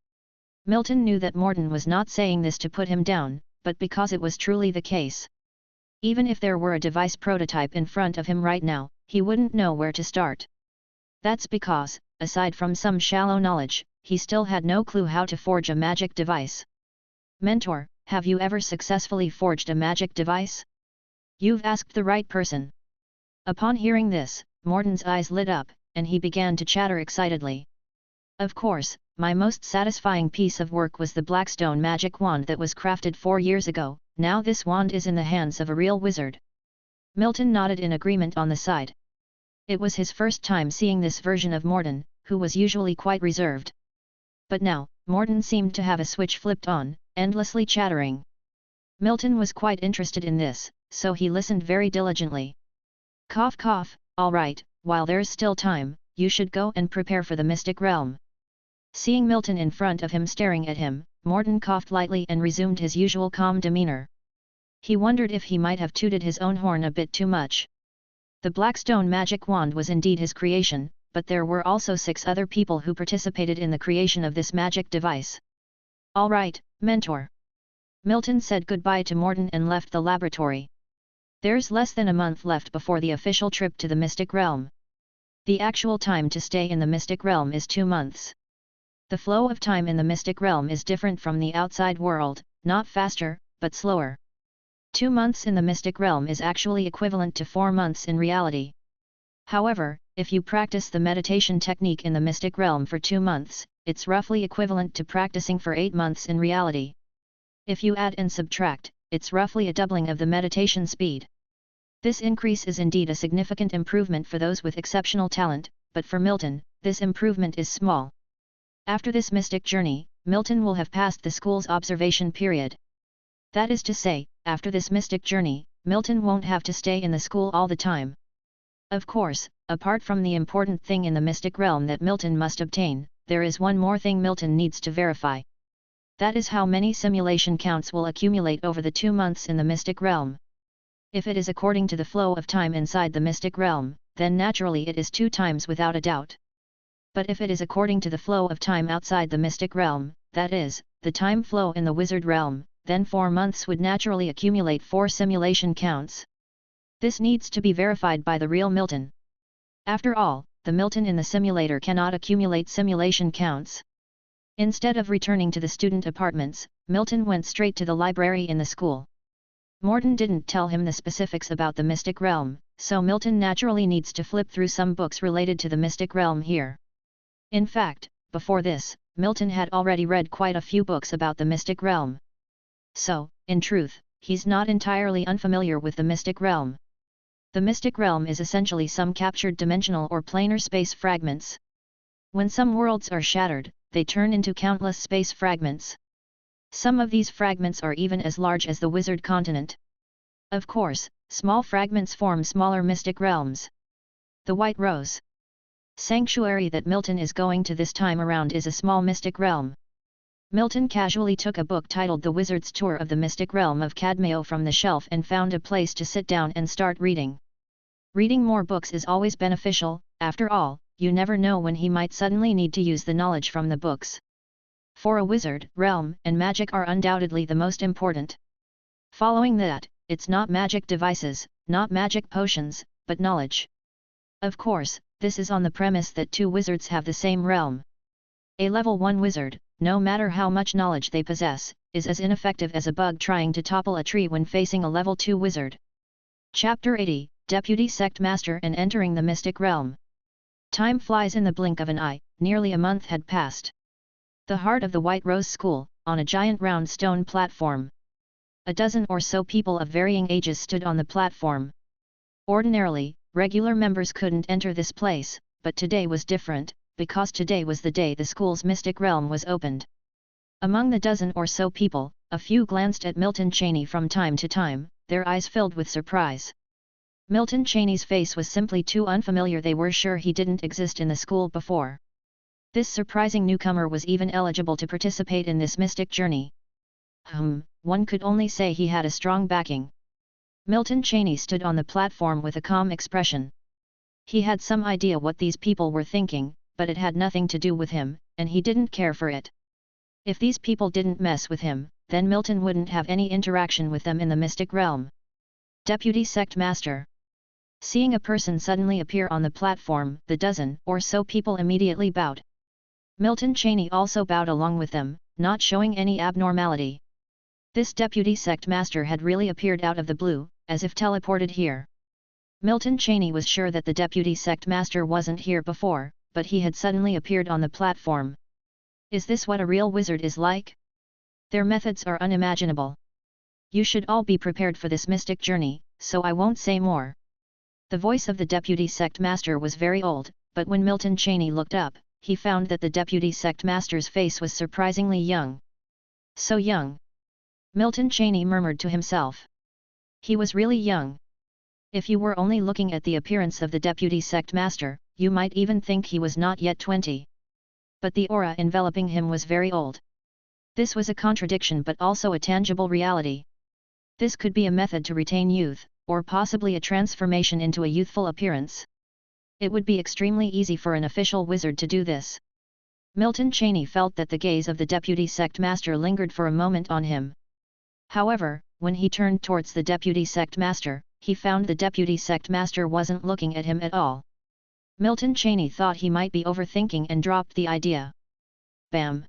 Milton knew that Morton was not saying this to put him down, but because it was truly the case. Even if there were a device prototype in front of him right now, he wouldn't know where to start. That's because, aside from some shallow knowledge, he still had no clue how to forge a magic device. Mentor, have you ever successfully forged a magic device? You've asked the right person. Upon hearing this, Morton's eyes lit up, and he began to chatter excitedly. Of course, my most satisfying piece of work was the Blackstone magic wand that was crafted 4 years ago. Now this wand is in the hands of a real wizard. Milton nodded in agreement on the side. It was his first time seeing this version of Morton, who was usually quite reserved. But now, Morton seemed to have a switch flipped on, endlessly chattering. Milton was quite interested in this, so he listened very diligently. Cough cough, all right, while there's still time, you should go and prepare for the mystic realm. Seeing Milton in front of him staring at him, Morton coughed lightly and resumed his usual calm demeanor. He wondered if he might have tooted his own horn a bit too much. The Blackstone magic wand was indeed his creation, but there were also 6 other people who participated in the creation of this magic device. All right, mentor. Milton said goodbye to Morton and left the laboratory. There's less than a month left before the official trip to the Mystic Realm. The actual time to stay in the Mystic Realm is 2 months. The flow of time in the Mystic Realm is different from the outside world, not faster, but slower. 2 months in the Mystic Realm is actually equivalent to 4 months in reality. However, If you practice the meditation technique in the mystic realm for 2 months, it's roughly equivalent to practicing for 8 months in reality. If you add and subtract, it's roughly a doubling of the meditation speed. This increase is indeed a significant improvement for those with exceptional talent, but for Milton, this improvement is small. After this mystic journey, Milton will have passed the school's observation period. That is to say, after this mystic journey, Milton won't have to stay in the school all the time. Of course, apart from the important thing in the mystic realm that Milton must obtain, there is one more thing Milton needs to verify. That is how many simulation counts will accumulate over the 2 months in the mystic realm. If it is according to the flow of time inside the mystic realm, then naturally it is 2 times without a doubt. But if it is according to the flow of time outside the mystic realm, that is, the time flow in the wizard realm, then 4 months would naturally accumulate 4 simulation counts. This needs to be verified by the real Milton. After all, the Milton in the simulator cannot accumulate simulation counts. Instead of returning to the student apartments, Milton went straight to the library in the school. Morton didn't tell him the specifics about the mystic realm, so Milton naturally needs to flip through some books related to the mystic realm here. In fact, before this, Milton had already read quite a few books about the mystic realm. So, in truth, he's not entirely unfamiliar with the mystic realm. The mystic realm is essentially some captured dimensional or planar space fragments. When some worlds are shattered, they turn into countless space fragments. Some of these fragments are even as large as the wizard continent. Of course, small fragments form smaller mystic realms. The White Rose Sanctuary that Milton is going to this time around is a small mystic realm. Milton casually took a book titled The Wizard's Tour of the Mystic Realm of Cadmeo from the shelf and found a place to sit down and start reading. Reading more books is always beneficial, after all, you never know when he might suddenly need to use the knowledge from the books. For a wizard, realm and magic are undoubtedly the most important. Following that, it's not magic devices, not magic potions, but knowledge. Of course, this is on the premise that 2 wizards have the same realm. A level 1 wizard, no matter how much knowledge they possess, is as ineffective as a bug trying to topple a tree when facing a level 2 wizard. Chapter 80, Deputy Sect Master and Entering the Mystic Realm. Time flies in the blink of an eye, nearly a month had passed. The heart of the White Rose School, on a giant round stone platform. A dozen or so people of varying ages stood on the platform. Ordinarily, regular members couldn't enter this place, but today was different, because today was the day the school's mystic realm was opened. Among the dozen or so people, a few glanced at Milton Cheney from time to time, their eyes filled with surprise. Milton Cheney's face was simply too unfamiliar. They were sure he didn't exist in the school before. This surprising newcomer was even eligible to participate in this mystic journey. One could only say he had a strong backing. Milton Cheney stood on the platform with a calm expression. He had some idea what these people were thinking, but it had nothing to do with him, and he didn't care for it. If these people didn't mess with him, then Milton wouldn't have any interaction with them in the mystic realm. Deputy Sect Master. Seeing a person suddenly appear on the platform, the dozen or so people immediately bowed. Milton Cheney also bowed along with them, not showing any abnormality. This Deputy Sect Master had really appeared out of the blue, as if teleported here. Milton Cheney was sure that the Deputy Sect Master wasn't here before, but he had suddenly appeared on the platform. Is this what a real wizard is like? Their methods are unimaginable. You should all be prepared for this mystic journey, so I won't say more. The voice of the Deputy Sect Master was very old, but when Milton Cheney looked up, he found that the Deputy Sect Master's face was surprisingly young. So young. Milton Cheney murmured to himself. He was really young. If you were only looking at the appearance of the Deputy Sect Master, you might even think he was not yet 20. But the aura enveloping him was very old. This was a contradiction but also a tangible reality. This could be a method to retain youth, or possibly a transformation into a youthful appearance. It would be extremely easy for an official wizard to do this. Milton Cheney felt that the gaze of the Deputy Sect Master lingered for a moment on him. However, when he turned towards the Deputy Sect Master, he found the Deputy Sect Master wasn't looking at him at all. Milton Cheney thought he might be overthinking and dropped the idea. Bam!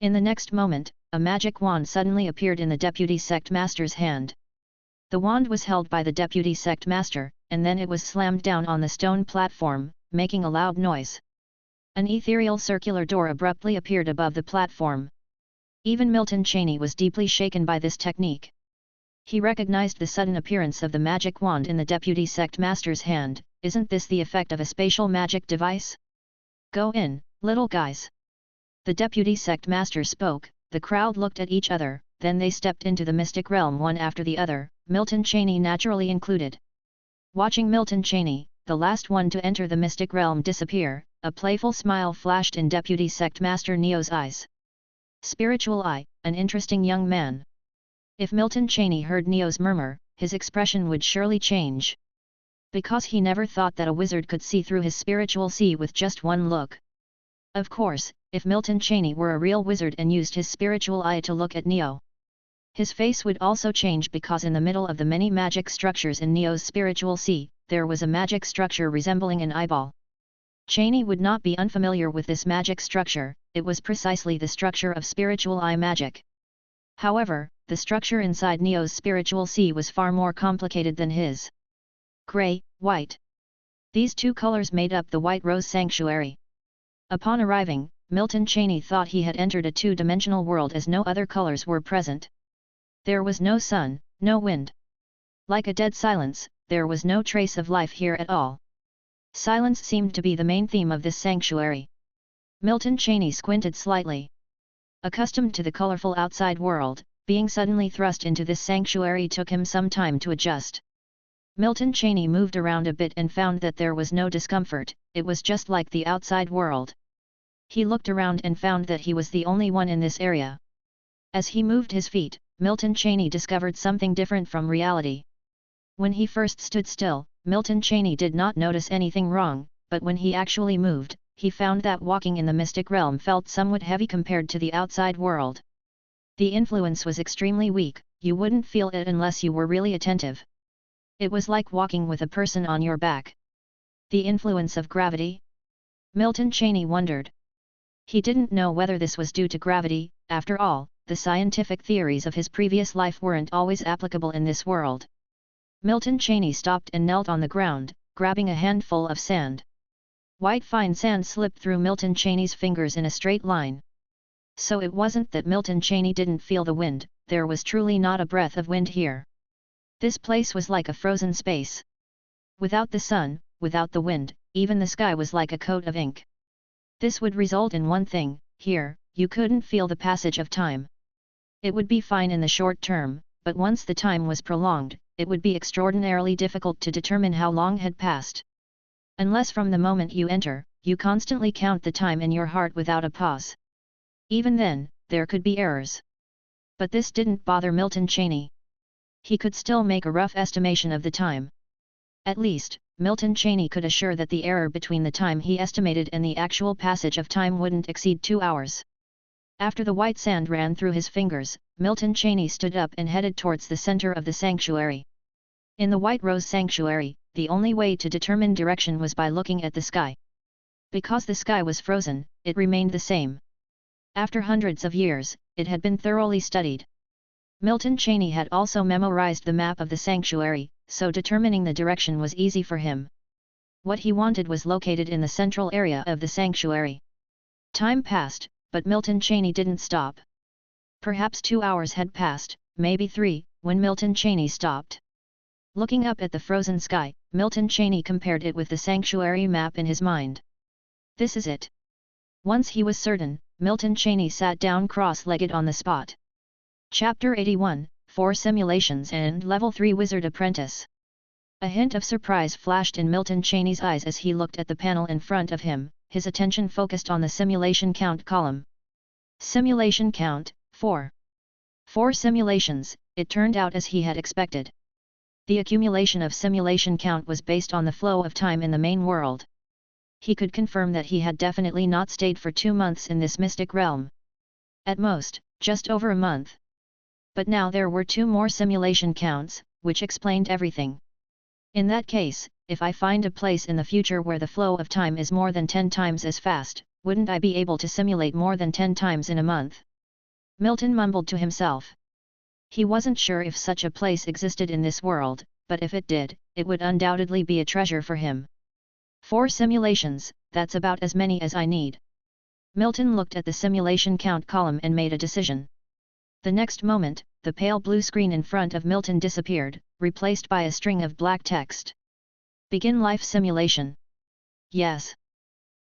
In the next moment, a magic wand suddenly appeared in the Deputy Sect Master's hand. The wand was held by the Deputy Sect Master, and then it was slammed down on the stone platform, making a loud noise. An ethereal circular door abruptly appeared above the platform. Even Milton Cheney was deeply shaken by this technique. He recognized the sudden appearance of the magic wand in the deputy sect master's hand. Isn't this the effect of a spatial magic device? Go in, little guys. The deputy sect master spoke. The crowd looked at each other, then they stepped into the mystic realm one after the other, Milton Cheney naturally included. Watching Milton Cheney, the last one to enter the mystic realm, disappear, a playful smile flashed in deputy sect master Neo's eyes. Spiritual eye, an interesting young man. If Milton Cheney heard Neo's murmur, his expression would surely change. Because he never thought that a wizard could see through his spiritual sea with just one look. Of course, if Milton Cheney were a real wizard and used his spiritual eye to look at Neo, his face would also change, because in the middle of the many magic structures in Neo's spiritual sea, there was a magic structure resembling an eyeball. Cheney would not be unfamiliar with this magic structure. It was precisely the structure of spiritual eye magic. However, the structure inside Neo's spiritual sea was far more complicated than his. Gray, white. These two colors made up the White Rose Sanctuary. Upon arriving, Milton Cheney thought he had entered a two-dimensional world, as no other colors were present. There was no sun, no wind. Like a dead silence, there was no trace of life here at all. Silence seemed to be the main theme of this sanctuary. Milton Cheney squinted slightly. Accustomed to the colorful outside world, being suddenly thrust into this sanctuary took him some time to adjust. Milton Cheney moved around a bit and found that there was no discomfort. It was just like the outside world. He looked around and found that he was the only one in this area. As he moved his feet, Milton Cheney discovered something different from reality. When he first stood still, Milton Cheney did not notice anything wrong, but when he actually moved, he found that walking in the mystic realm felt somewhat heavy compared to the outside world. The influence was extremely weak. You wouldn't feel it unless you were really attentive. It was like walking with a person on your back. The influence of gravity? Milton Cheney wondered. He didn't know whether this was due to gravity. After all, the scientific theories of his previous life weren't always applicable in this world. Milton Cheney stopped and knelt on the ground, grabbing a handful of sand. White fine sand slipped through Milton Cheney's fingers in a straight line. So it wasn't that Milton Cheney didn't feel the wind, there was truly not a breath of wind here. This place was like a frozen space. Without the sun, without the wind, even the sky was like a coat of ink. This would result in one thing: here, you couldn't feel the passage of time. It would be fine in the short term, but once the time was prolonged, it would be extraordinarily difficult to determine how long had passed. Unless from the moment you enter, you constantly count the time in your heart without a pause. Even then, there could be errors. But this didn't bother Milton Cheney. He could still make a rough estimation of the time. At least, Milton Cheney could assure that the error between the time he estimated and the actual passage of time wouldn't exceed 2 hours. After the white sand ran through his fingers, Milton Cheney stood up and headed towards the center of the sanctuary. In the White Rose Sanctuary, the only way to determine direction was by looking at the sky. Because the sky was frozen, it remained the same. After hundreds of years, it had been thoroughly studied. Milton Cheney had also memorized the map of the sanctuary, so determining the direction was easy for him. What he wanted was located in the central area of the sanctuary. Time passed, but Milton Cheney didn't stop. Perhaps 2 hours had passed, maybe 3, when Milton Cheney stopped. Looking up at the frozen sky, Milton Cheney compared it with the sanctuary map in his mind. This is it. Once he was certain, Milton Cheney sat down cross-legged on the spot. Chapter 81, 4 Simulations and Level 3 Wizard Apprentice. A hint of surprise flashed in Milton Cheney's eyes as he looked at the panel in front of him, his attention focused on the simulation count column. Simulation count, 4. 4 simulations, it turned out as he had expected. The accumulation of simulation count was based on the flow of time in the main world. He could confirm that he had definitely not stayed for 2 months in this mystic realm. At most, just over a month. But now there were 2 more simulation counts, which explained everything. In that case, if I find a place in the future where the flow of time is more than 10 times as fast, wouldn't I be able to simulate more than 10 times in a month? Milton mumbled to himself. He wasn't sure if such a place existed in this world, but if it did, it would undoubtedly be a treasure for him. 4 simulations, that's about as many as I need. Milton looked at the simulation count column and made a decision. The next moment, the pale blue screen in front of Milton disappeared, replaced by a string of black text. Begin life simulation. Yes.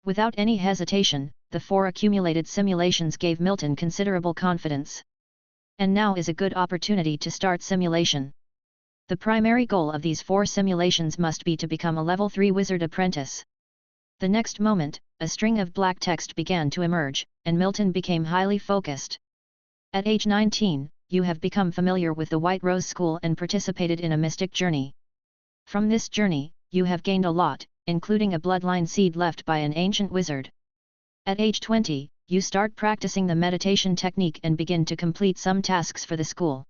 Without any hesitation, the 4 accumulated simulations gave Milton considerable confidence. And now is a good opportunity to start simulation. The primary goal of these 4 simulations must be to become a level 3 wizard apprentice. The next moment, a string of black text began to emerge, and Milton became highly focused. At age 19, you have become familiar with the White Rose School and participated in a mystic journey. From this journey, you have gained a lot, including a bloodline seed left by an ancient wizard. At age 20, you start practicing the meditation technique and begin to complete some tasks for the school.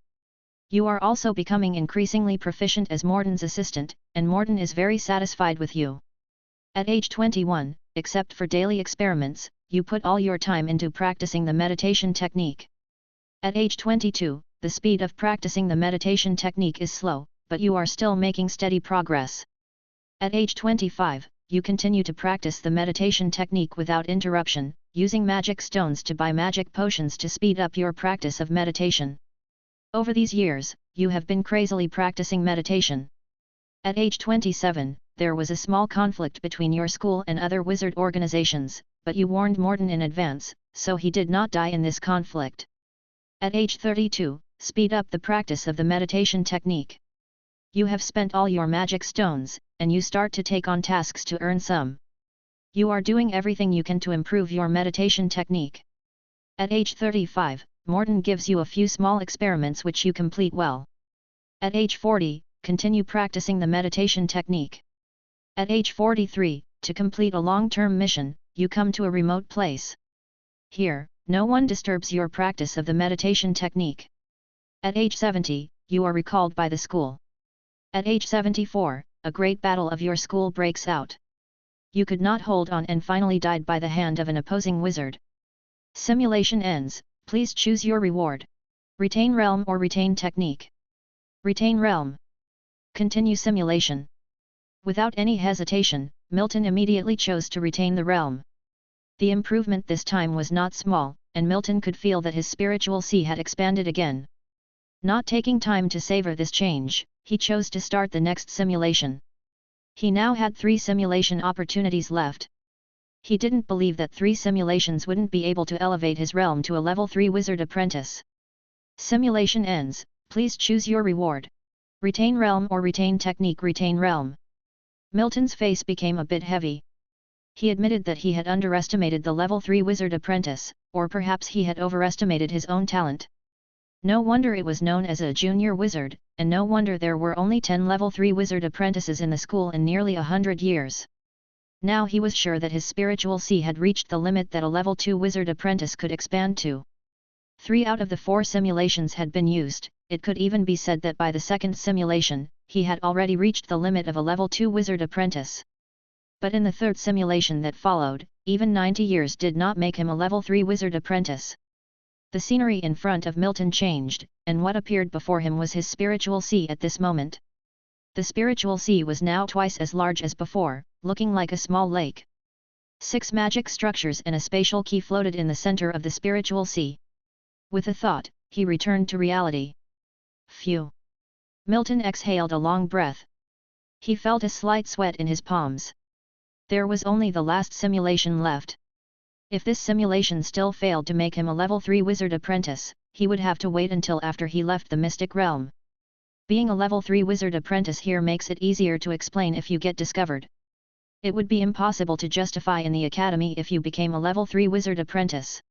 You are also becoming increasingly proficient as Morden's assistant, and Morden is very satisfied with you. At age 21, except for daily experiments, you put all your time into practicing the meditation technique. At age 22, the speed of practicing the meditation technique is slow, but you are still making steady progress. At age 25, you continue to practice the meditation technique without interruption, using magic stones to buy magic potions to speed up your practice of meditation. Over these years, you have been crazily practicing meditation. At age 27, there was a small conflict between your school and other wizard organizations, but you warned Morden in advance, so he did not die in this conflict. At age 32, speed up the practice of the meditation technique. You have spent all your magic stones, and you start to take on tasks to earn some. You are doing everything you can to improve your meditation technique. At age 35, Morden gives you a few small experiments which you complete well. At age 40, continue practicing the meditation technique. At age 43, to complete a long-term mission, you come to a remote place. Here, no one disturbs your practice of the meditation technique. At age 70, you are recalled by the school. At age 74, a great battle of your school breaks out. You could not hold on and finally died by the hand of an opposing wizard. Simulation ends, please choose your reward. Retain realm or retain technique. Retain realm. Continue simulation. Without any hesitation, Milton immediately chose to retain the realm. The improvement this time was not small, and Milton could feel that his spiritual sea had expanded again. Not taking time to savor this change, he chose to start the next simulation. He now had 3 simulation opportunities left. He didn't believe that 3 simulations wouldn't be able to elevate his realm to a level 3 wizard apprentice. Simulation ends, please choose your reward. Retain realm or retain technique. Retain realm. Milton's face became a bit heavy. He admitted that he had underestimated the level 3 wizard apprentice, or perhaps he had overestimated his own talent. No wonder it was known as a junior wizard, and no wonder there were only 10 level 3 wizard apprentices in the school in nearly 100 years. Now he was sure that his spiritual sea had reached the limit that a level 2 wizard apprentice could expand to. 3 out of the 4 simulations had been used. It could even be said that by the second simulation, he had already reached the limit of a level 2 wizard apprentice. But in the third simulation that followed, even 90 years did not make him a level 3 wizard apprentice. The scenery in front of Milton changed, and what appeared before him was his spiritual sea at this moment. The spiritual sea was now twice as large as before, looking like a small lake. 6 magic structures and a spatial key floated in the center of the spiritual sea. With a thought, he returned to reality. Phew! Milton exhaled a long breath. He felt a slight sweat in his palms. There was only the last simulation left. If this simulation still failed to make him a level 3 wizard apprentice, he would have to wait until after he left the mystic realm. Being a level 3 wizard apprentice here makes it easier to explain if you get discovered. It would be impossible to justify in the academy if you became a level 3 wizard apprentice.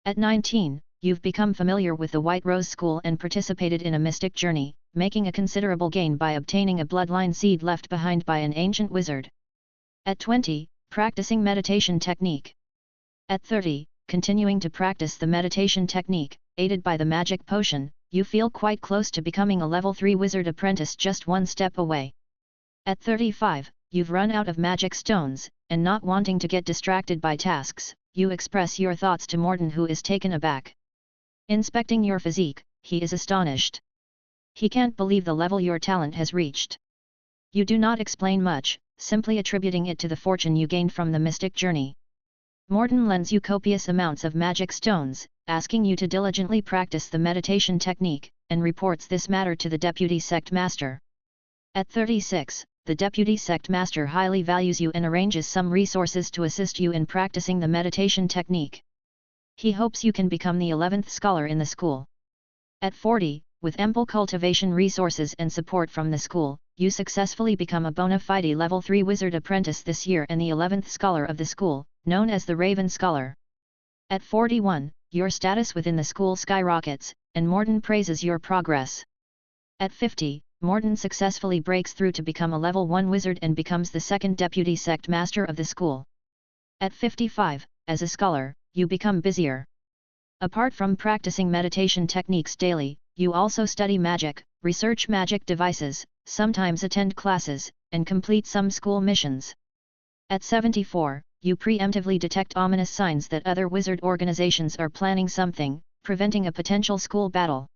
At 19, you've become familiar with the White Rose School and participated in a mystic journey, making a considerable gain by obtaining a bloodline seed left behind by an ancient wizard. At 20, practicing meditation technique. At 30, continuing to practice the meditation technique, aided by the magic potion, you feel quite close to becoming a level 3 wizard apprentice, just one step away. At 35, you've run out of magic stones, and not wanting to get distracted by tasks, you express your thoughts to Morden, who is taken aback. Inspecting your physique, he is astonished. He can't believe the level your talent has reached. You do not explain much, simply attributing it to the fortune you gained from the mystic journey. Morton lends you copious amounts of magic stones, asking you to diligently practice the meditation technique, and reports this matter to the deputy sect master. At 36, the deputy sect master highly values you and arranges some resources to assist you in practicing the meditation technique. He hopes you can become the 11th scholar in the school. At 40, with ample cultivation resources and support from the school, you successfully become a bona fide level 3 wizard apprentice this year and the 11th scholar of the school, known as the Raven Scholar. At 41, your status within the school skyrockets, and Morton praises your progress. At 50, Morton successfully breaks through to become a level 1 wizard and becomes the second deputy sect master of the school. At 55, as a scholar, you become busier. Apart from practicing meditation techniques daily, you also study magic, research magic devices, sometimes attend classes, and complete some school missions. At 74, you preemptively detect ominous signs that other wizard organizations are planning something, preventing a potential school battle.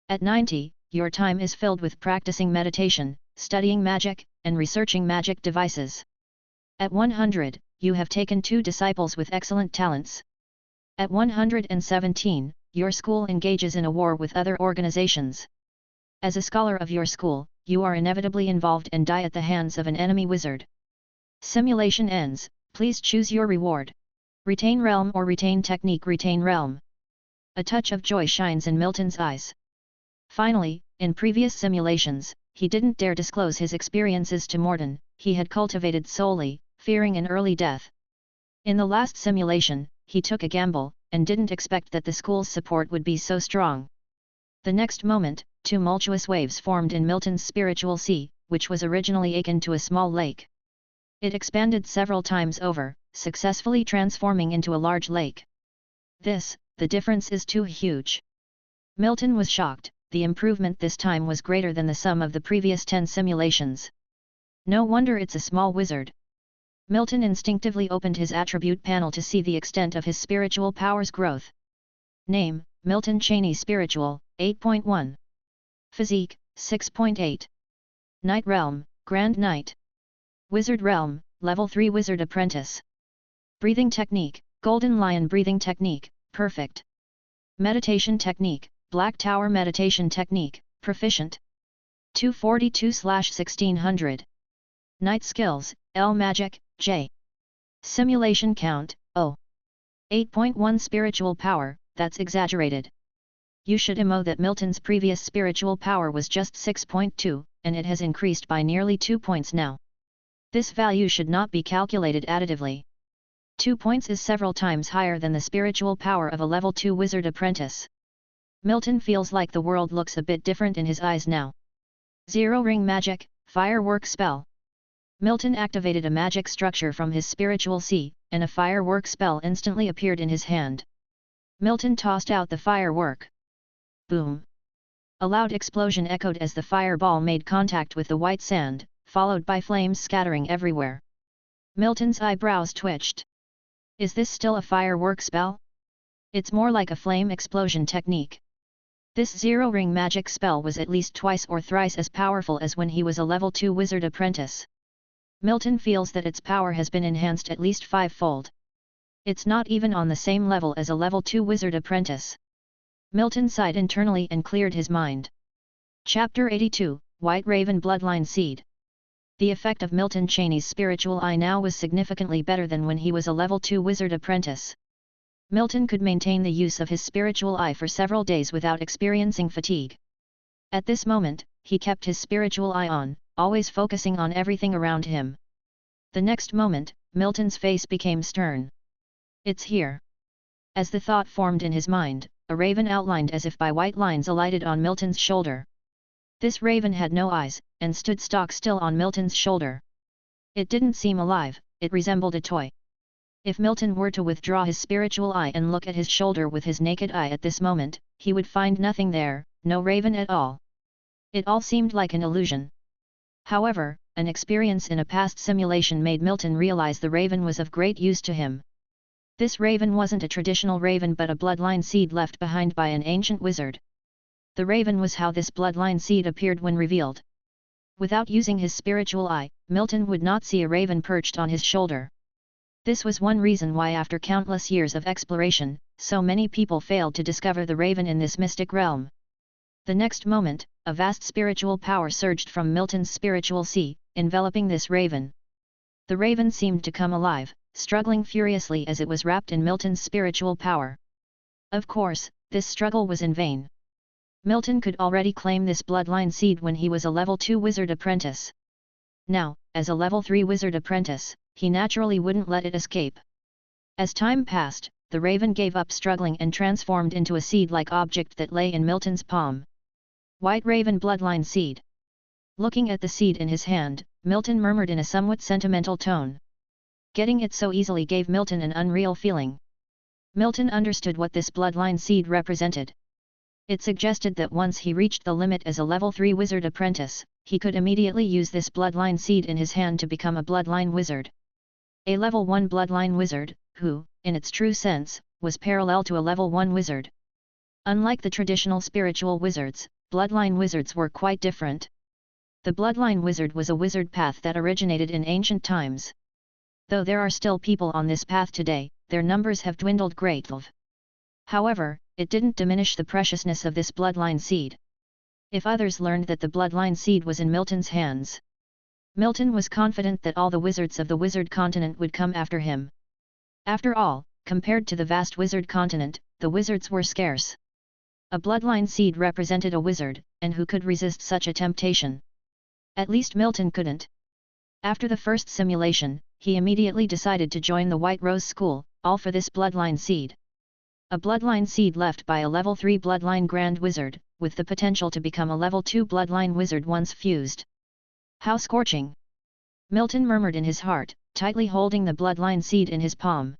At 90, your time is filled with practicing meditation, studying magic, and researching magic devices. At 100, you have taken 2 disciples with excellent talents. At 117, your school engages in a war with other organizations. As a scholar of your school, you are inevitably involved and die at the hands of an enemy wizard. Simulation ends, please choose your reward. Retain realm or retain technique. Retain realm. A touch of joy shines in Milton's eyes. Finally, in previous simulations, he didn't dare disclose his experiences to Morton, he had cultivated solely, fearing an early death. In the last simulation, he took a gamble, and didn't expect that the school's support would be so strong. The next moment, tumultuous waves formed in Milton's spiritual sea, which was originally akin to a small lake. It expanded several times over, successfully transforming into a large lake. The difference is too huge. Milton was shocked, the improvement this time was greater than the sum of the previous 10 simulations. No wonder it's a small wizard. Milton instinctively opened his attribute panel to see the extent of his spiritual power's growth. Name, Milton Cheney Spiritual, 8.1. Physique, 6.8. Night Realm, Grand Knight. Wizard Realm, Level 3 Wizard Apprentice. Breathing Technique, Golden Lion Breathing Technique, Perfect. Meditation Technique, Black Tower Meditation Technique, Proficient. 242/1600. Night Skills, L Magic, J. Simulation Count, O. 8.1 Spiritual Power, that's exaggerated. You should know that Milton's previous spiritual power was just 6.2, and it has increased by nearly 2 points now. This value should not be calculated additively. 2 points is several times higher than the spiritual power of a level 2 wizard apprentice. Milton feels like the world looks a bit different in his eyes now. Zero Ring Magic, Firework Spell. Milton activated a magic structure from his spiritual sea, and a firework spell instantly appeared in his hand. Milton tossed out the firework. Boom! A loud explosion echoed as the fireball made contact with the white sand, followed by flames scattering everywhere. Milton's eyebrows twitched. Is this still a firework spell? It's more like a flame explosion technique. This zero-ring magic spell was at least twice or thrice as powerful as when he was a level 2 wizard apprentice. Milton feels that its power has been enhanced at least 5-fold. It's not even on the same level as a level 2 wizard apprentice. Milton sighed internally and cleared his mind. Chapter 82, White Raven Bloodline Seed. The effect of Milton Cheney's spiritual eye now was significantly better than when he was a level 2 wizard apprentice. Milton could maintain the use of his spiritual eye for several days without experiencing fatigue. At this moment, he kept his spiritual eye on, always focusing on everything around him. The next moment, Milton's face became stern. It's here. As the thought formed in his mind, a raven outlined as if by white lines alighted on Milton's shoulder. This raven had no eyes, and stood stock still on Milton's shoulder. It didn't seem alive, it resembled a toy. If Milton were to withdraw his spiritual eye and look at his shoulder with his naked eye at this moment, he would find nothing there, no raven at all. It all seemed like an illusion. However, an experience in a past simulation made Milton realize the raven was of great use to him. This raven wasn't a traditional raven but a bloodline seed left behind by an ancient wizard. The raven was how this bloodline seed appeared when revealed. Without using his spiritual eye, Milton would not see a raven perched on his shoulder. This was one reason why after countless years of exploration, so many people failed to discover the raven in this mystic realm. The next moment, a vast spiritual power surged from Milton's spiritual sea, enveloping this raven. The raven seemed to come alive, struggling furiously as it was wrapped in Milton's spiritual power. Of course, this struggle was in vain. Milton could already claim this bloodline seed when he was a level 2 wizard apprentice. Now, as a level 3 wizard apprentice, he naturally wouldn't let it escape. As time passed, the raven gave up struggling and transformed into a seed-like object that lay in Milton's palm. White Raven Bloodline Seed. Looking at the seed in his hand, Milton murmured in a somewhat sentimental tone. Getting it so easily gave Milton an unreal feeling. Milton understood what this bloodline seed represented. It suggested that once he reached the limit as a level 3 wizard apprentice, he could immediately use this bloodline seed in his hand to become a bloodline wizard. A level 1 bloodline wizard, who, in its true sense, was parallel to a level 1 wizard. Unlike the traditional spiritual wizards, bloodline wizards were quite different. The bloodline wizard was a wizard path that originated in ancient times. Though there are still people on this path today, their numbers have dwindled greatly. However, it didn't diminish the preciousness of this bloodline seed. If others learned that the bloodline seed was in Milton's hands, Milton was confident that all the wizards of the wizard continent would come after him. After all, compared to the vast wizard continent, the wizards were scarce. A bloodline seed represented a wizard, and who could resist such a temptation? At least Milton couldn't. After the first simulation, he immediately decided to join the White Rose School, all for this bloodline seed. A bloodline seed left by a level 3 bloodline grand wizard, with the potential to become a level 2 bloodline wizard once fused. How scorching! Milton murmured in his heart, tightly holding the bloodline seed in his palm.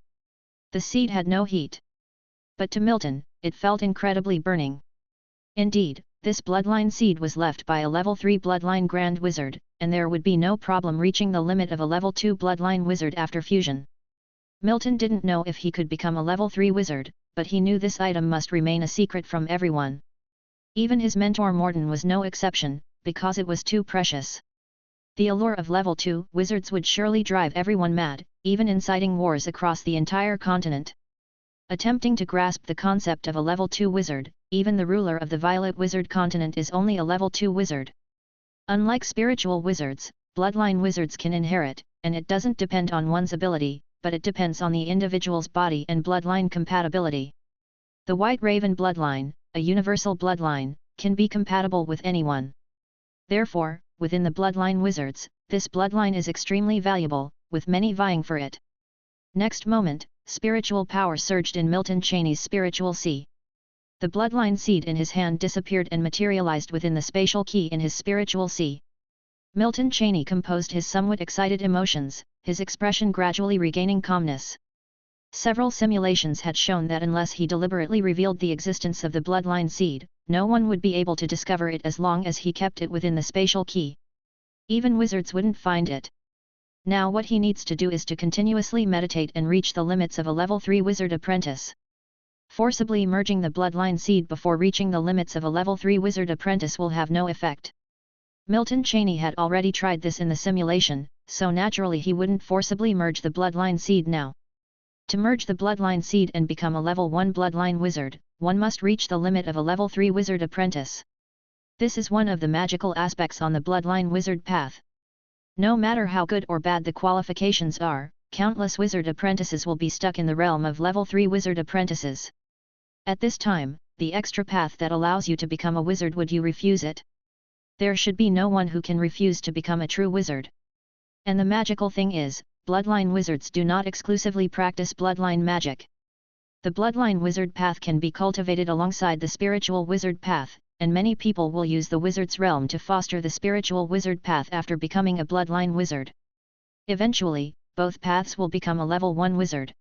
The seed had no heat. But to Milton, it felt incredibly burning. Indeed, this bloodline seed was left by a level 3 bloodline grand wizard, and there would be no problem reaching the limit of a level 2 bloodline wizard after fusion. Milton didn't know if he could become a level 3 wizard, but he knew this item must remain a secret from everyone. Even his mentor Morton was no exception, because it was too precious. The allure of level 2 wizards would surely drive everyone mad, even inciting wars across the entire continent. Attempting to grasp the concept of a level 2 wizard, even the ruler of the Violet Wizard continent is only a level 2 wizard. Unlike spiritual wizards, bloodline wizards can inherit, and it doesn't depend on one's ability, but it depends on the individual's body and bloodline compatibility. The White Raven bloodline, a universal bloodline, can be compatible with anyone. Therefore, within the bloodline wizards, this bloodline is extremely valuable, with many vying for it. Next moment, spiritual power surged in Milton Cheney's spiritual sea. The bloodline seed in his hand disappeared and materialized within the spatial key in his spiritual sea. Milton Cheney composed his somewhat excited emotions, his expression gradually regaining calmness. Several simulations had shown that unless he deliberately revealed the existence of the bloodline seed, no one would be able to discover it as long as he kept it within the spatial key. Even wizards wouldn't find it. Now what he needs to do is to continuously meditate and reach the limits of a level 3 wizard apprentice. Forcibly merging the bloodline seed before reaching the limits of a level 3 wizard apprentice will have no effect. Milton Cheney had already tried this in the simulation, so naturally he wouldn't forcibly merge the bloodline seed now. To merge the bloodline seed and become a level 1 bloodline wizard, one must reach the limit of a level 3 wizard apprentice. This is one of the magical aspects on the bloodline wizard path. No matter how good or bad the qualifications are, countless wizard apprentices will be stuck in the realm of level 3 wizard apprentices. At this time, the extra path that allows you to become a wizard, would you refuse it? There should be no one who can refuse to become a true wizard. And the magical thing is, bloodline wizards do not exclusively practice bloodline magic. The bloodline wizard path can be cultivated alongside the spiritual wizard path, and many people will use the wizard's realm to foster the spiritual wizard path after becoming a bloodline wizard. Eventually, both paths will become a level 1 wizard.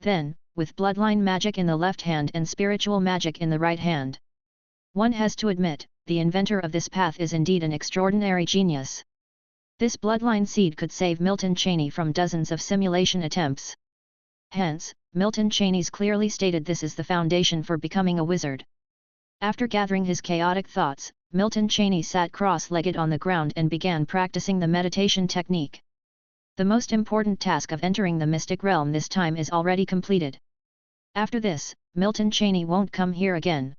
Then, with bloodline magic in the left hand and spiritual magic in the right hand, one has to admit, the inventor of this path is indeed an extraordinary genius. This bloodline seed could save Milton Cheney from dozens of simulation attempts. Hence, Milton Cheney's clearly stated this is the foundation for becoming a wizard. After gathering his chaotic thoughts, Milton Cheney sat cross-legged on the ground and began practicing the meditation technique. The most important task of entering the mystic realm this time is already completed. After this, Milton Cheney won't come here again.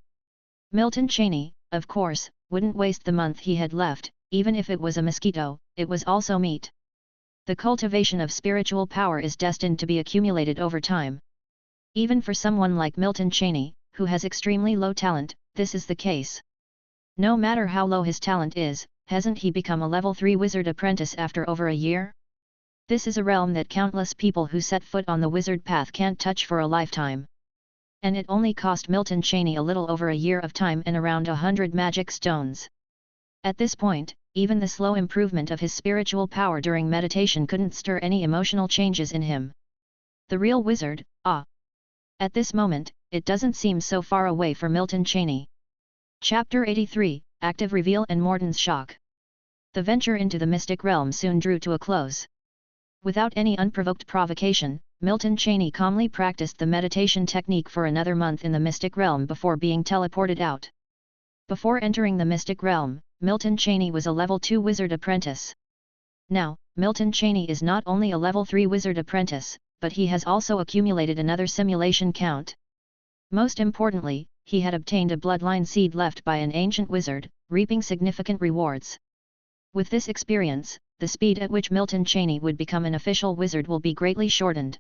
Milton Cheney, of course, wouldn't waste the month he had left, even if it was a mosquito, it was also meat. The cultivation of spiritual power is destined to be accumulated over time. Even for someone like Milton Cheney, who has extremely low talent, this is the case. No matter how low his talent is, hasn't he become a level 3 wizard apprentice after over a year? This is a realm that countless people who set foot on the wizard path can't touch for a lifetime. And it only cost Milton Cheney a little over a year of time and around 100 magic stones. At this point, even the slow improvement of his spiritual power during meditation couldn't stir any emotional changes in him. The real wizard, At this moment, it doesn't seem so far away for Milton Cheney. Chapter 83, Active Reveal and Morden's Shock. The venture into the mystic realm soon drew to a close. Without any unprovoked provocation, Milton Cheney calmly practiced the meditation technique for another month in the mystic realm before being teleported out. Before entering the mystic realm, Milton Cheney was a level 2 wizard apprentice. Now, Milton Cheney is not only a level 3 wizard apprentice, but he has also accumulated another simulation count. Most importantly, he had obtained a bloodline seed left by an ancient wizard, reaping significant rewards. With this experience, the speed at which Milton Cheney would become an official wizard will be greatly shortened.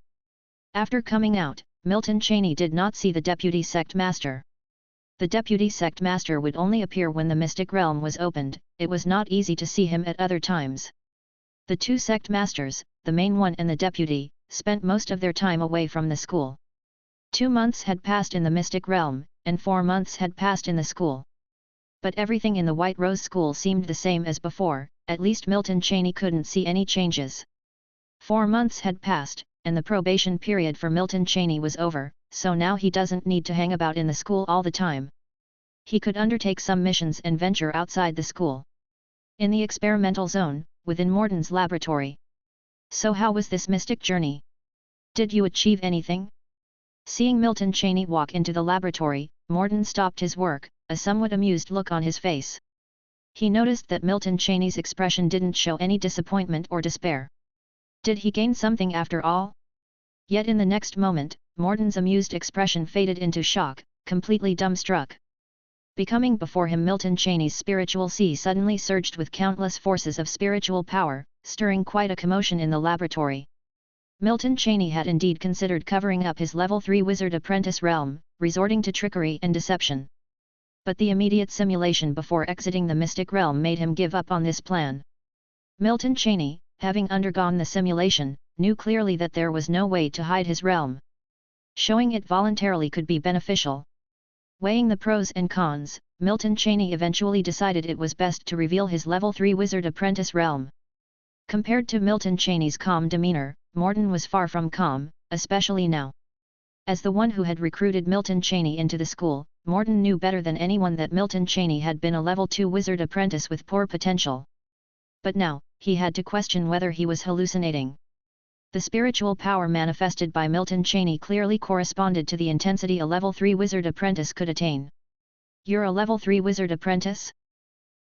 After coming out, Milton Cheney did not see the deputy sect master. The deputy sect master would only appear when the mystic realm was opened, it was not easy to see him at other times. The two sect masters, the main one and the deputy, spent most of their time away from the school. 2 months had passed in the mystic realm, and 4 months had passed in the school. But everything in the White Rose School seemed the same as before, at least Milton Cheney couldn't see any changes. 4 months had passed, and the probation period for Milton Cheney was over, so now he doesn't need to hang about in the school all the time. He could undertake some missions and venture outside the school. In the experimental zone, within Morden's laboratory. So how was this mystic journey? Did you achieve anything? Seeing Milton Cheney walk into the laboratory, Morden stopped his work, a somewhat amused look on his face. He noticed that Milton Cheney's expression didn't show any disappointment or despair. Did he gain something after all? Yet in the next moment, Morden's amused expression faded into shock, completely dumbstruck. Becoming before him Milton Cheney's spiritual sea suddenly surged with countless forces of spiritual power, stirring quite a commotion in the laboratory. Milton Cheney had indeed considered covering up his level 3 wizard apprentice realm, resorting to trickery and deception. But the immediate simulation before exiting the mystic realm made him give up on this plan. Milton Cheney, having undergone the simulation, knew clearly that there was no way to hide his realm. Showing it voluntarily could be beneficial. Weighing the pros and cons, Milton Cheney eventually decided it was best to reveal his level 3 wizard apprentice realm. Compared to Milton Cheney's calm demeanor, Morden was far from calm, especially now. As the one who had recruited Milton Cheney into the school, Morden knew better than anyone that Milton Cheney had been a level 2 wizard apprentice with poor potential. But now, he had to question whether he was hallucinating. The spiritual power manifested by Milton Cheney clearly corresponded to the intensity a level 3 wizard apprentice could attain. "You're a level 3 wizard apprentice?"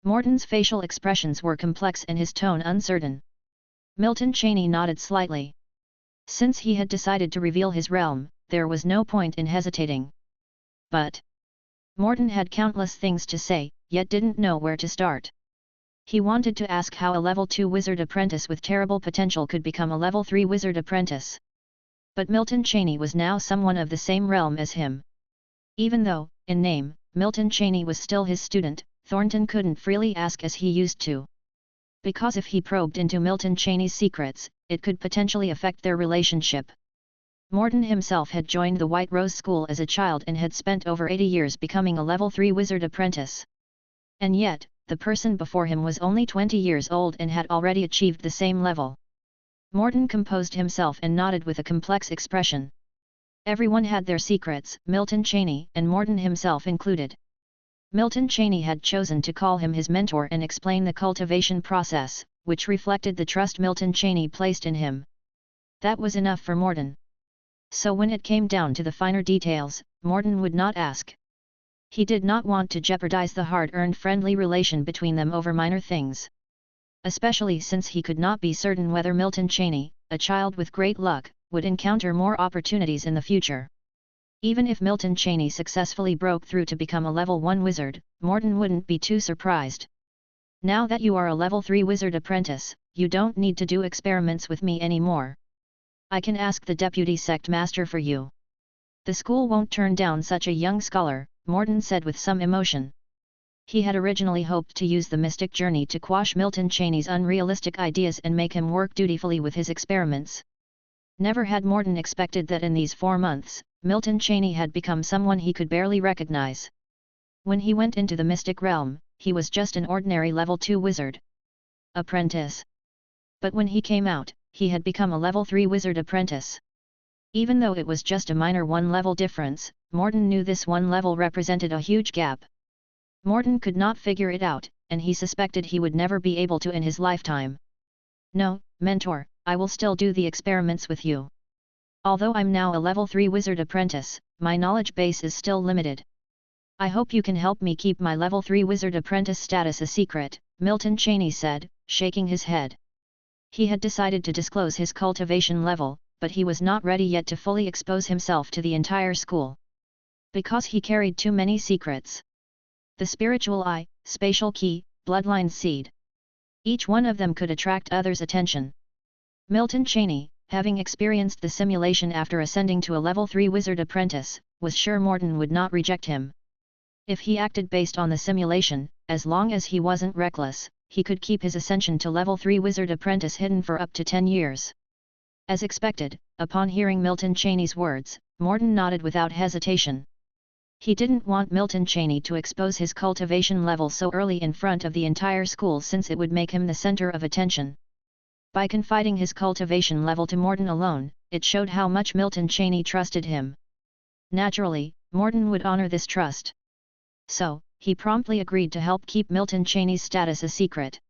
Morden's facial expressions were complex and his tone uncertain. Milton Cheney nodded slightly. Since he had decided to reveal his realm, there was no point in hesitating. But Morden had countless things to say, yet didn't know where to start. He wanted to ask how a level 2 wizard apprentice with terrible potential could become a level 3 wizard apprentice. But Milton Cheney was now someone of the same realm as him. Even though, in name, Milton Cheney was still his student, Thornton couldn't freely ask as he used to. Because if he probed into Milton Cheney's secrets, it could potentially affect their relationship. Morden himself had joined the White Rose School as a child and had spent over 80 years becoming a level 3 wizard apprentice. And yet, the person before him was only 20 years old and had already achieved the same level. Morden composed himself and nodded with a complex expression. Everyone had their secrets, Milton Cheney and Morden himself included. Milton Cheney had chosen to call him his mentor and explain the cultivation process, which reflected the trust Milton Cheney placed in him. That was enough for Morden. So when it came down to the finer details, Morden would not ask. He did not want to jeopardize the hard-earned friendly relation between them over minor things. Especially since he could not be certain whether Milton Cheney, a child with great luck, would encounter more opportunities in the future. Even if Milton Cheney successfully broke through to become a level 1 wizard, Morton wouldn't be too surprised. Now that you are a level 3 wizard apprentice, you don't need to do experiments with me anymore. I can ask the deputy sect master for you. The school won't turn down such a young scholar, Morton said with some emotion. He had originally hoped to use the mystic journey to quash Milton Cheney's unrealistic ideas and make him work dutifully with his experiments. Never had Morton expected that in these 4 months, Milton Cheney had become someone he could barely recognize. When he went into the mystic realm, he was just an ordinary level 2 wizard apprentice. But when he came out, he had become a level 3 wizard apprentice. Even though it was just a minor 1 level difference, Morton knew this 1 level represented a huge gap. Morton could not figure it out, and he suspected he would never be able to in his lifetime. No, mentor, I will still do the experiments with you. Although I'm now a level 3 wizard apprentice, my knowledge base is still limited. I hope you can help me keep my level 3 wizard apprentice status a secret, Milton Cheney said, shaking his head. He had decided to disclose his cultivation level, but he was not ready yet to fully expose himself to the entire school. Because he carried too many secrets. The spiritual eye, spatial key, bloodline seed. Each one of them could attract others' attention. Milton Cheney, having experienced the simulation after ascending to a level 3 wizard apprentice, was sure Morton would not reject him. If he acted based on the simulation, as long as he wasn't reckless, he could keep his ascension to level 3 wizard apprentice hidden for up to 10 years. As expected, upon hearing Milton Cheney's words, Morton nodded without hesitation. He didn't want Milton Cheney to expose his cultivation level so early in front of the entire school since it would make him the center of attention. By confiding his cultivation level to Morton alone, it showed how much Milton Cheney trusted him. Naturally, Morton would honor this trust. So, he promptly agreed to help keep Milton Cheney's status a secret.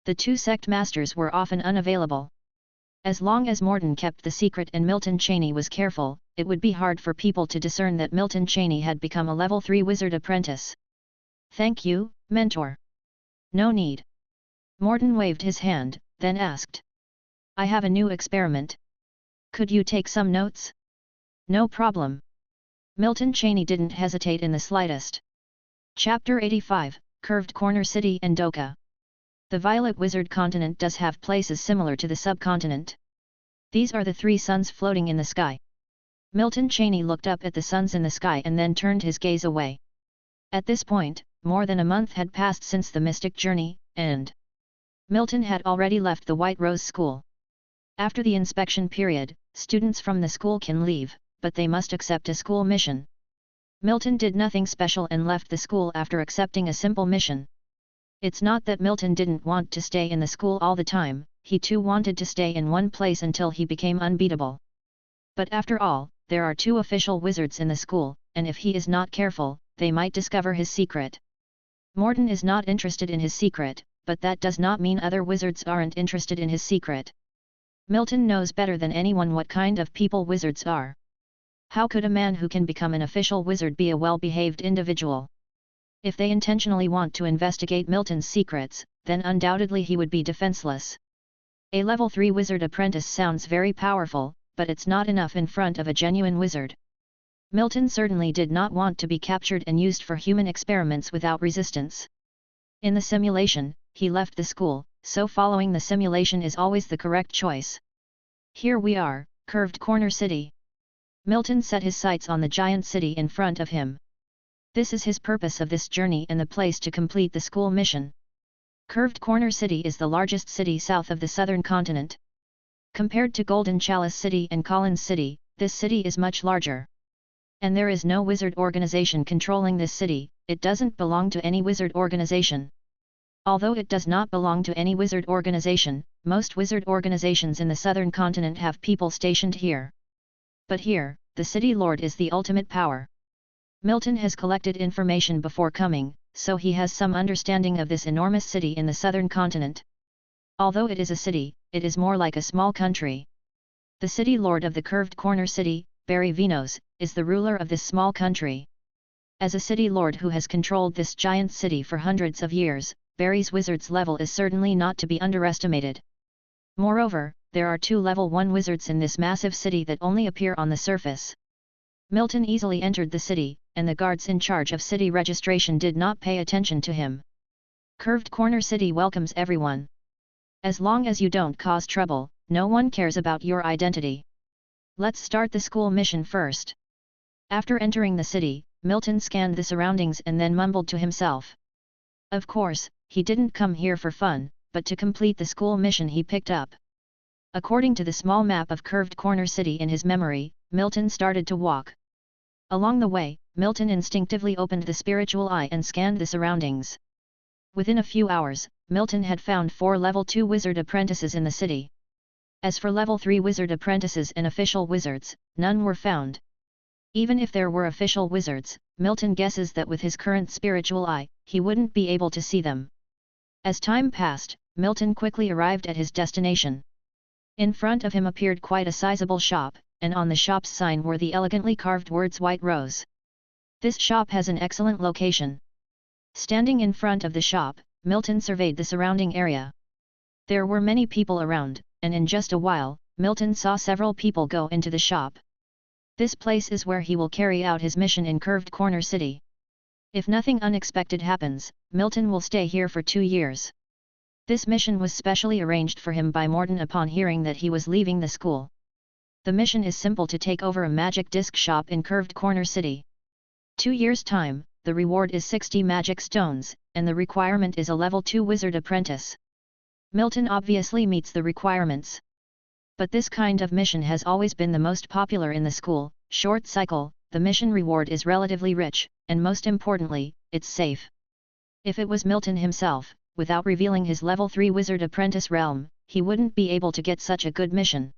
The 2 sect masters were often unavailable. As long as Morton kept the secret and Milton Cheney was careful, it would be hard for people to discern that Milton Cheney had become a level 3 wizard apprentice. Thank you, mentor. No need. Morton waved his hand, then asked. I have a new experiment. Could you take some notes? No problem. Milton Cheney didn't hesitate in the slightest. Chapter 85, Curved Corner City and Doka. The Violet Wizard continent does have places similar to the subcontinent. These are the 3 suns floating in the sky. Milton Cheney looked up at the suns in the sky and then turned his gaze away. At this point, more than a month had passed since the mystic journey, and Milton had already left the White Rose School. After the inspection period, students from the school can leave, but they must accept a school mission. Milton did nothing special and left the school after accepting a simple mission. It's not that Milton didn't want to stay in the school all the time, he too wanted to stay in one place until he became unbeatable. But after all, there are 2 official wizards in the school, and if he is not careful, they might discover his secret. Morton is not interested in his secret, but that does not mean other wizards aren't interested in his secret. Milton knows better than anyone what kind of people wizards are. How could a man who can become an official wizard be a well-behaved individual? If they intentionally want to investigate Milton's secrets, then undoubtedly he would be defenseless. A level 3 wizard apprentice sounds very powerful, but it's not enough in front of a genuine wizard. Milton certainly did not want to be captured and used for human experiments without resistance. In the simulation, he left the school, so following the simulation is always the correct choice. Here we are, Curved Corner City. Milton set his sights on the giant city in front of him. This is his purpose of this journey and the place to complete the school mission. Curved Corner City is the largest city south of the southern continent. Compared to Golden Chalice City and Collins City, this city is much larger. And there is no wizard organization controlling this city, it doesn't belong to any wizard organization. Although it does not belong to any wizard organization, most wizard organizations in the southern continent have people stationed here. But here, the city lord is the ultimate power. Milton has collected information before coming, so he has some understanding of this enormous city in the southern continent. Although it is a city, it is more like a small country. The city lord of the Curved Corner City, Barry Vinos, is the ruler of this small country. As a city lord who has controlled this giant city for hundreds of years, Barry's wizard's level is certainly not to be underestimated. Moreover, there are 2 level 1 wizards in this massive city that only appear on the surface. Milton easily entered the city, and the guards in charge of city registration did not pay attention to him. Curved Corner City welcomes everyone. As long as you don't cause trouble, no one cares about your identity. Let's start the school mission first. After entering the city, Milton scanned the surroundings and then mumbled to himself. Of course, he didn't come here for fun, but to complete the school mission he picked up. According to the small map of Curved Corner City in his memory, Milton started to walk. Along the way, Milton instinctively opened the spiritual eye and scanned the surroundings. Within a few hours, Milton had found 4 level 2 wizard apprentices in the city. As for level 3 wizard apprentices and official wizards, none were found. Even if there were official wizards, Milton guesses that with his current spiritual eye, he wouldn't be able to see them. As time passed, Milton quickly arrived at his destination. In front of him appeared quite a sizable shop, and on the shop's sign were the elegantly carved words White Rose. This shop has an excellent location. Standing in front of the shop, Milton surveyed the surrounding area. There were many people around, and in just a while, Milton saw several people go into the shop. This place is where he will carry out his mission in Curved Corner City. If nothing unexpected happens, Milton will stay here for 2 years. This mission was specially arranged for him by Morton upon hearing that he was leaving the school. The mission is simple: to take over a magic disc shop in Curved Corner City. 2 years' time, the reward is 60 magic stones, and the requirement is a level 2 wizard apprentice. Milton obviously meets the requirements. But this kind of mission has always been the most popular in the school. Short cycle, the mission reward is relatively rich, and most importantly, it's safe. If it was Milton himself, without revealing his level 3 wizard apprentice realm, he wouldn't be able to get such a good mission.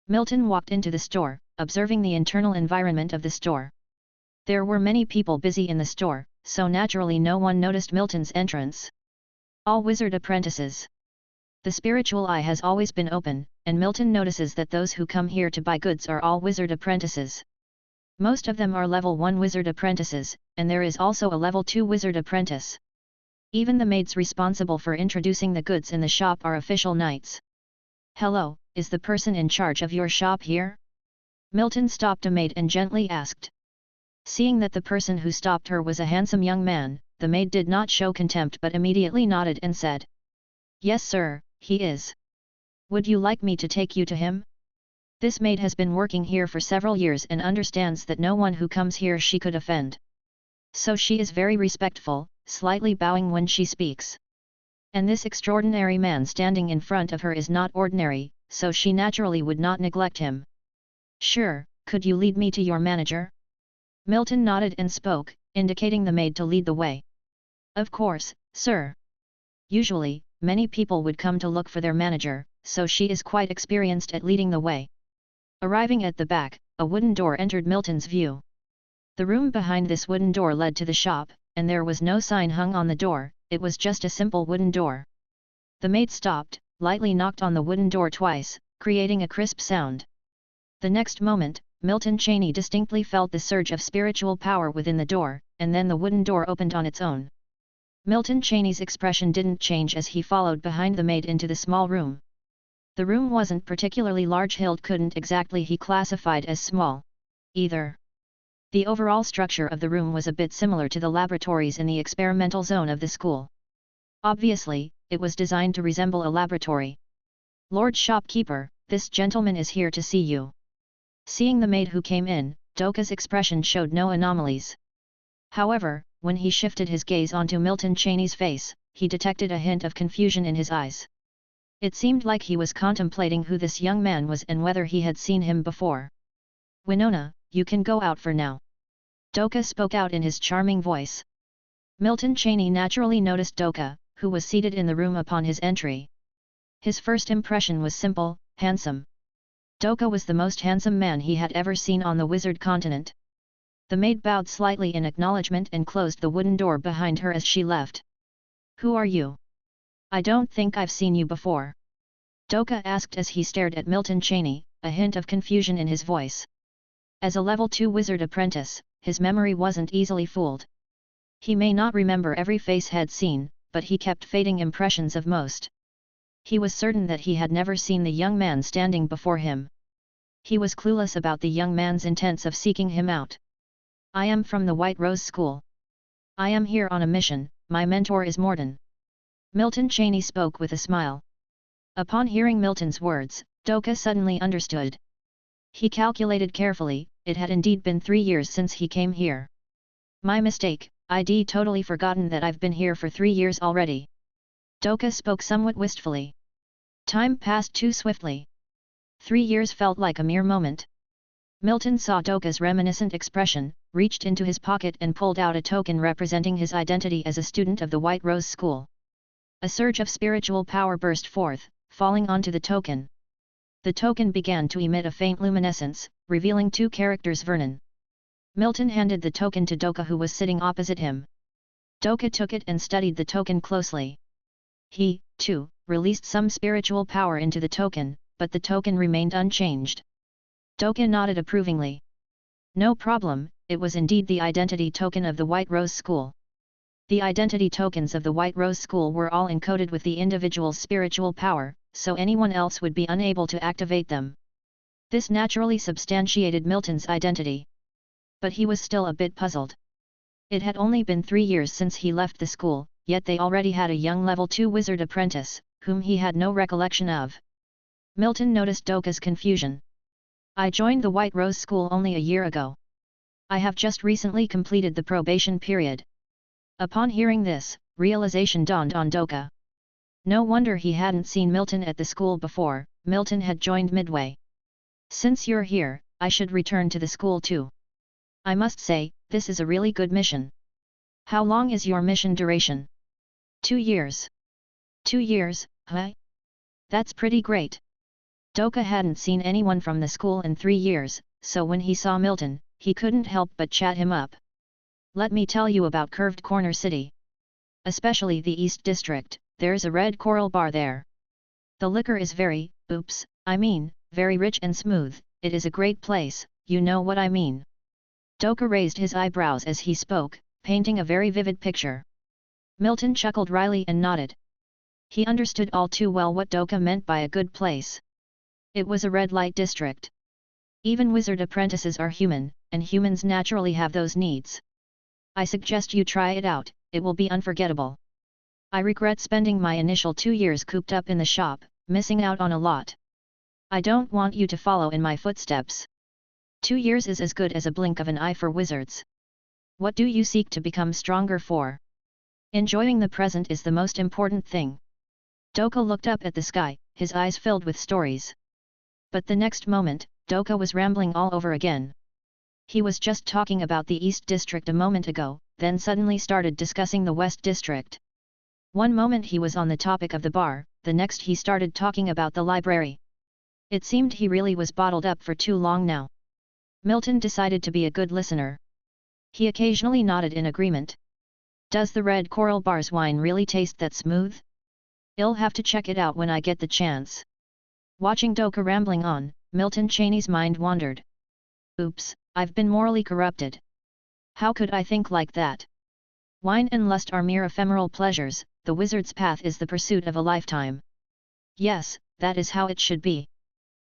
Milton walked into the store, observing the internal environment of the store. There were many people busy in the store, so naturally no one noticed Milton's entrance. All wizard apprentices. The spiritual eye has always been open, and Milton notices that those who come here to buy goods are all wizard apprentices. Most of them are level 1 wizard apprentices, and there is also a level 2 wizard apprentice. Even the maids responsible for introducing the goods in the shop are official knights. "Hello, is the person in charge of your shop here?" Milton stopped a maid and gently asked. Seeing that the person who stopped her was a handsome young man, the maid did not show contempt but immediately nodded and said, "Yes sir, he is. Would you like me to take you to him?" This maid has been working here for several years and understands that no one who comes here she could offend. So she is very respectful, slightly bowing when she speaks. And this extraordinary man standing in front of her is not ordinary, so she naturally would not neglect him. "Sure, could you lead me to your manager?" Milton nodded and spoke, indicating the maid to lead the way. "Of course, sir." Usually, many people would come to look for their manager, so she is quite experienced at leading the way. Arriving at the back, a wooden door entered Milton's view. The room behind this wooden door led to the shop, and there was no sign hung on the door, it was just a simple wooden door. The maid stopped, lightly knocked on the wooden door twice, creating a crisp sound. The next moment, Milton Cheney distinctly felt the surge of spiritual power within the door, and then the wooden door opened on its own. Milton Cheney's expression didn't change as he followed behind the maid into the small room. The room wasn't particularly large. Hild couldn't exactly he classified as small, either. The overall structure of the room was a bit similar to the laboratories in the experimental zone of the school. Obviously, it was designed to resemble a laboratory. "Lord Shopkeeper, this gentleman is here to see you." Seeing the maid who came in, Doka's expression showed no anomalies. However, when he shifted his gaze onto Milton Cheney's face, he detected a hint of confusion in his eyes. It seemed like he was contemplating who this young man was and whether he had seen him before. "Winona, you can go out for now." Doka spoke out in his charming voice. Milton Cheney naturally noticed Doka, who was seated in the room upon his entry. His first impression was simple, handsome. Doka was the most handsome man he had ever seen on the wizard continent. The maid bowed slightly in acknowledgement and closed the wooden door behind her as she left. "Who are you? I don't think I've seen you before." Doka asked as he stared at Milton Cheney, a hint of confusion in his voice. As a level 2 wizard apprentice, his memory wasn't easily fooled. He may not remember every face had seen, but he kept fading impressions of most. He was certain that he had never seen the young man standing before him. He was clueless about the young man's intents of seeking him out. I am from the White Rose School. I am here on a mission, my mentor is Morden. Milton Cheney spoke with a smile. Upon hearing Milton's words, Doka suddenly understood. He calculated carefully, it had indeed been 3 years since he came here. My mistake, I'd totally forgotten that I've been here for 3 years already. Doka spoke somewhat wistfully. Time passed too swiftly. 3 years felt like a mere moment. Milton saw Doka's reminiscent expression, reached into his pocket and pulled out a token representing his identity as a student of the White Rose School. A surge of spiritual power burst forth, falling onto the token. The token began to emit a faint luminescence, revealing 2 characters: Vernon. Milton handed the token to Doka, who was sitting opposite him. Doka took it and studied the token closely. He, too, released some spiritual power into the token, but the token remained unchanged. Doka nodded approvingly. No problem, it was indeed the identity token of the White Rose School. The identity tokens of the White Rose School were all encoded with the individual's spiritual power, so anyone else would be unable to activate them. This naturally substantiated Milton's identity. But he was still a bit puzzled. It had only been 3 years since he left the school, yet they already had a young level 2 wizard apprentice, whom he had no recollection of. Milton noticed Doka's confusion. I joined the White Rose School only a year ago. I have just recently completed the probation period. Upon hearing this, realization dawned on Doka. No wonder he hadn't seen Milton at the school before. Milton had joined midway. Since you're here, I should return to the school too. I must say, this is a really good mission. How long is your mission duration? 2 years. 2 years, huh? That's pretty great. Doka hadn't seen anyone from the school in 3 years, so when he saw Milton, he couldn't help but chat him up. Let me tell you about Curved Corner City. Especially the East District, there's a red coral bar there. The liquor is very rich and smooth. It is a great place, you know what I mean. Doka raised his eyebrows as he spoke, painting a very vivid picture. Milton chuckled wryly and nodded. He understood all too well what Doka meant by a good place. It was a red light district. Even wizard apprentices are human, and humans naturally have those needs. I suggest you try it out, it will be unforgettable. I regret spending my initial 2 years cooped up in the shop, missing out on a lot. I don't want you to follow in my footsteps. 2 years is as good as a blink of an eye for wizards. What do you seek to become stronger for? Enjoying the present is the most important thing. Doka looked up at the sky, his eyes filled with stories. But the next moment, Doka was rambling all over again. He was just talking about the East District a moment ago, then suddenly started discussing the West District. One moment he was on the topic of the bar, the next he started talking about the library. It seemed he really was bottled up for too long now. Milton decided to be a good listener. He occasionally nodded in agreement. Does the red coral bar's wine really taste that smooth? I'll have to check it out when I get the chance. Watching Doka rambling on, Milton Cheney's mind wandered. Oops, I've been morally corrupted. How could I think like that? Wine and lust are mere ephemeral pleasures, the wizard's path is the pursuit of a lifetime. Yes, that is how it should be.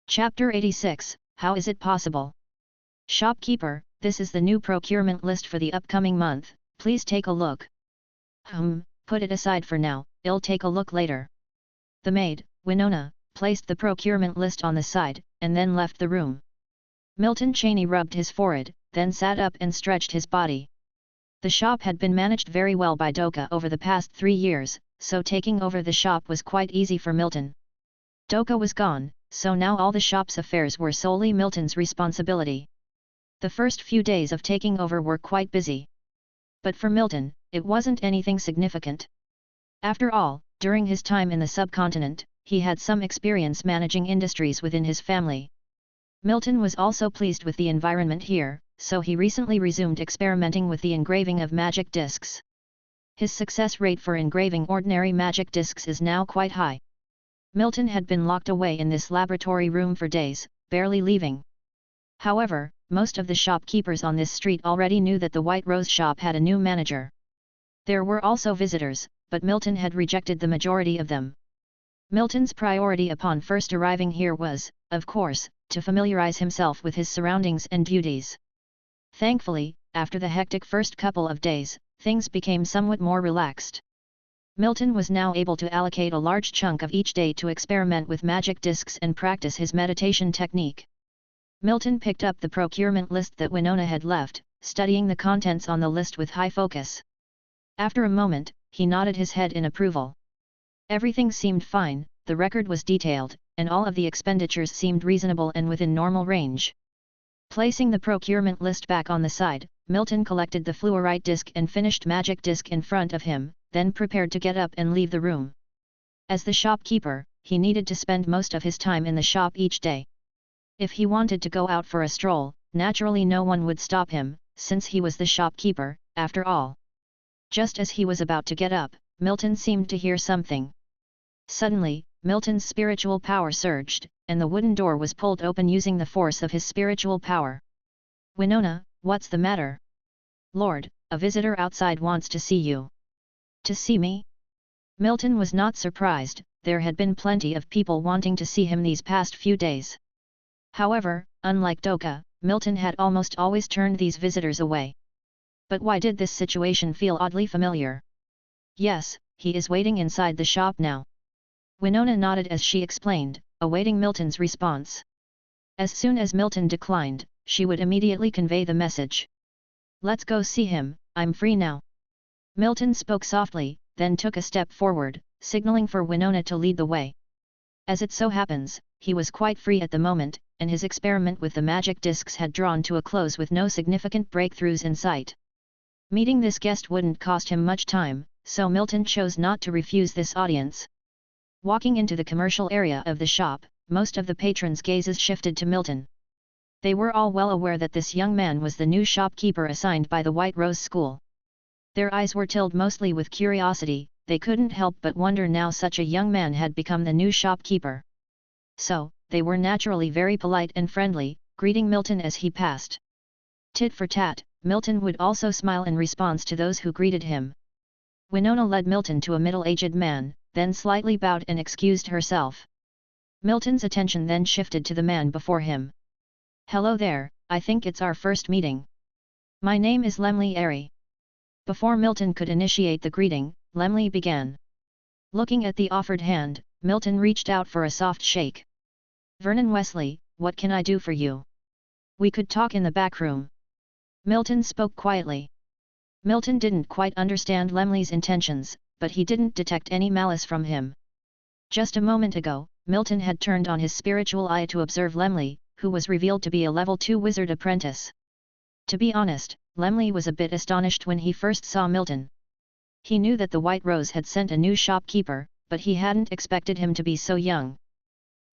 Chapter 86, How is it possible? Shopkeeper, this is the new procurement list for the upcoming month, please take a look. Put it aside for now, I'll take a look later. The maid, Winona, placed the procurement list on the side, and then left the room. Milton Cheney rubbed his forehead, then sat up and stretched his body. The shop had been managed very well by Doka over the past 3 years, so taking over the shop was quite easy for Milton. Doka was gone, so now all the shop's affairs were solely Milton's responsibility. The first few days of taking over were quite busy. But for Milton, it wasn't anything significant. After all, during his time in the subcontinent, he had some experience managing industries within his family. Milton was also pleased with the environment here, so he recently resumed experimenting with the engraving of magic discs. His success rate for engraving ordinary magic discs is now quite high. Milton had been locked away in this laboratory room for days, barely leaving. However, most of the shopkeepers on this street already knew that the White Rose shop had a new manager. There were also visitors, but Milton had rejected the majority of them. Milton's priority upon first arriving here was, of course, to familiarize himself with his surroundings and duties. Thankfully, after the hectic first couple of days, things became somewhat more relaxed. Milton was now able to allocate a large chunk of each day to experiment with magic discs and practice his meditation technique. Milton picked up the procurement list that Winona had left, studying the contents on the list with high focus. After a moment, he nodded his head in approval. Everything seemed fine, the record was detailed, and all of the expenditures seemed reasonable and within normal range. Placing the procurement list back on the side, Milton collected the fluorite disc and finished magic disc in front of him, then prepared to get up and leave the room. As the shopkeeper, he needed to spend most of his time in the shop each day. If he wanted to go out for a stroll, naturally no one would stop him, since he was the shopkeeper, after all. Just as he was about to get up, Milton seemed to hear something. Suddenly, Milton's spiritual power surged, and the wooden door was pulled open using the force of his spiritual power. "Winona, what's the matter?" "Lord, a visitor outside wants to see you." "To see me?" Milton was not surprised, there had been plenty of people wanting to see him these past few days. However, unlike Doka, Milton had almost always turned these visitors away. But why did this situation feel oddly familiar? "Yes, he is waiting inside the shop now." Winona nodded as she explained, awaiting Milton's response. As soon as Milton declined, she would immediately convey the message. "Let's go see him, I'm free now." Milton spoke softly, then took a step forward, signaling for Winona to lead the way. As it so happens, he was quite free at the moment, and his experiment with the magic discs had drawn to a close with no significant breakthroughs in sight. Meeting this guest wouldn't cost him much time, so Milton chose not to refuse this audience. Walking into the commercial area of the shop, most of the patrons' gazes shifted to Milton. They were all well aware that this young man was the new shopkeeper assigned by the White Rose School. Their eyes were tilled mostly with curiosity, they couldn't help but wonder now such a young man had become the new shopkeeper. So, they were naturally very polite and friendly, greeting Milton as he passed. Tit for tat, Milton would also smile in response to those who greeted him. Winona led Milton to a middle-aged man, then slightly bowed and excused herself. Milton's attention then shifted to the man before him. "Hello there, I think it's our first meeting. My name is Lemley Airy." Before Milton could initiate the greeting, Lemley began. Looking at the offered hand, Milton reached out for a soft shake. "Vernon Wesley, what can I do for you? We could talk in the back room." Milton spoke quietly. Milton didn't quite understand Lemley's intentions, but he didn't detect any malice from him. Just a moment ago, Milton had turned on his spiritual eye to observe Lemley, who was revealed to be a level 2 wizard apprentice. To be honest, Lemley was a bit astonished when he first saw Milton. He knew that the White Rose had sent a new shopkeeper, but he hadn't expected him to be so young.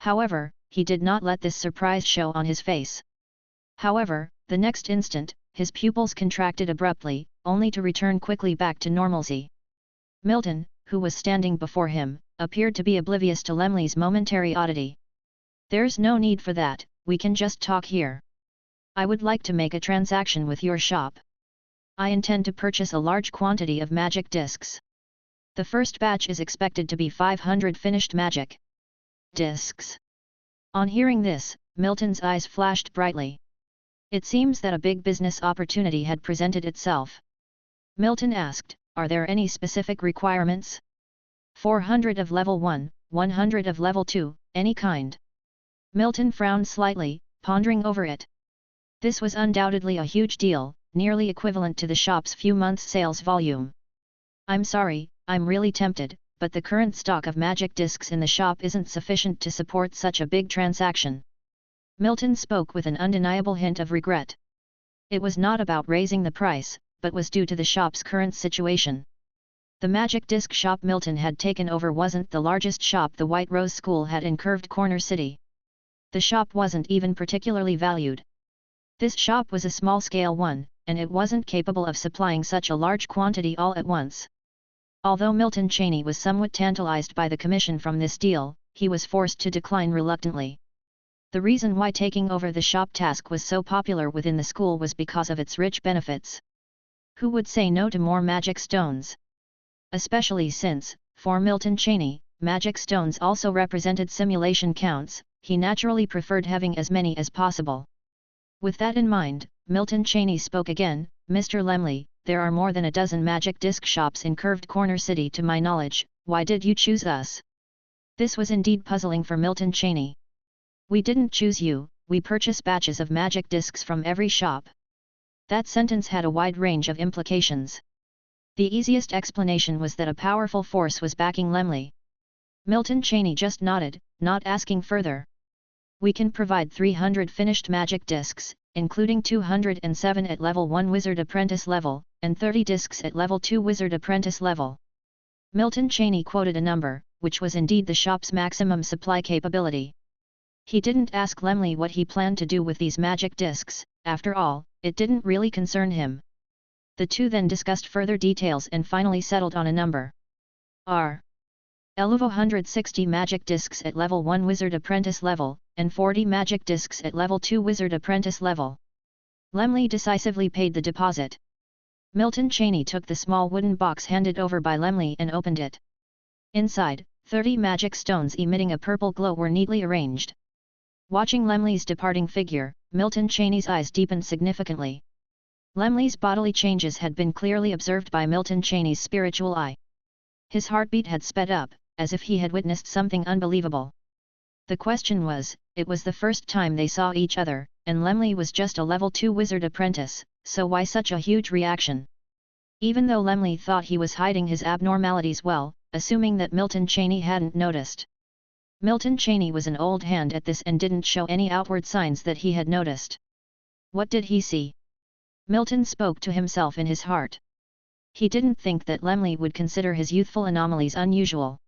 However, he did not let this surprise show on his face. However, the next instant, his pupils contracted abruptly, only to return quickly back to normalcy. Milton, who was standing before him, appeared to be oblivious to Lemley's momentary oddity. "There's no need for that, we can just talk here. I would like to make a transaction with your shop. I intend to purchase a large quantity of magic discs. The first batch is expected to be 500 finished magic discs." On hearing this, Milton's eyes flashed brightly. It seems that a big business opportunity had presented itself. Milton asked, "Are there any specific requirements?" 400 of level 1, 100 of level 2, any kind." Milton frowned slightly, pondering over it. This was undoubtedly a huge deal, nearly equivalent to the shop's few months' sales volume. "I'm sorry, I'm really tempted, but the current stock of magic discs in the shop isn't sufficient to support such a big transaction." Milton spoke with an undeniable hint of regret. It was not about raising the price, but was due to the shop's current situation. The magic disc shop Milton had taken over wasn't the largest shop the White Rose School had in Curved Corner City. The shop wasn't even particularly valued. This shop was a small-scale one, and it wasn't capable of supplying such a large quantity all at once. Although Milton Cheney was somewhat tantalized by the commission from this deal, he was forced to decline reluctantly. The reason why taking over the shop task was so popular within the school was because of its rich benefits. Who would say no to more magic stones? Especially since, for Milton Cheney, magic stones also represented simulation counts, he naturally preferred having as many as possible. With that in mind, Milton Cheney spoke again, "Mr. Lemley, there are more than a dozen magic disc shops in Curved Corner City to my knowledge, why did you choose us?" This was indeed puzzling for Milton Cheney. "We didn't choose you, we purchase batches of magic discs from every shop." That sentence had a wide range of implications. The easiest explanation was that a powerful force was backing Lemley. Milton Cheney just nodded, not asking further. "We can provide 300 finished magic discs, including 207 at level 1 Wizard Apprentice level, and 30 discs at level 2 Wizard Apprentice level." Milton Cheney quoted a number, which was indeed the shop's maximum supply capability. He didn't ask Lemley what he planned to do with these magic discs, after all, it didn't really concern him. The two then discussed further details and finally settled on a number. R. Eluvo 160 magic discs at level 1 Wizard Apprentice level, and 40 magic discs at level 2 Wizard Apprentice level. Lemley decisively paid the deposit. Milton Cheney took the small wooden box handed over by Lemley and opened it. Inside, 30 magic stones emitting a purple glow were neatly arranged. Watching Lemley's departing figure, Milton Cheney's eyes deepened significantly. Lemley's bodily changes had been clearly observed by Milton Cheney's spiritual eye. His heartbeat had sped up, as if he had witnessed something unbelievable. The question was, it was the first time they saw each other, and Lemley was just a level 2 wizard apprentice, so why such a huge reaction? Even though Lemley thought he was hiding his abnormalities well, assuming that Milton Cheney hadn't noticed. Milton Cheney was an old hand at this and didn't show any outward signs that he had noticed. What did he see? Milton spoke to himself in his heart. He didn't think that Lemley would consider his youthful anomalies unusual.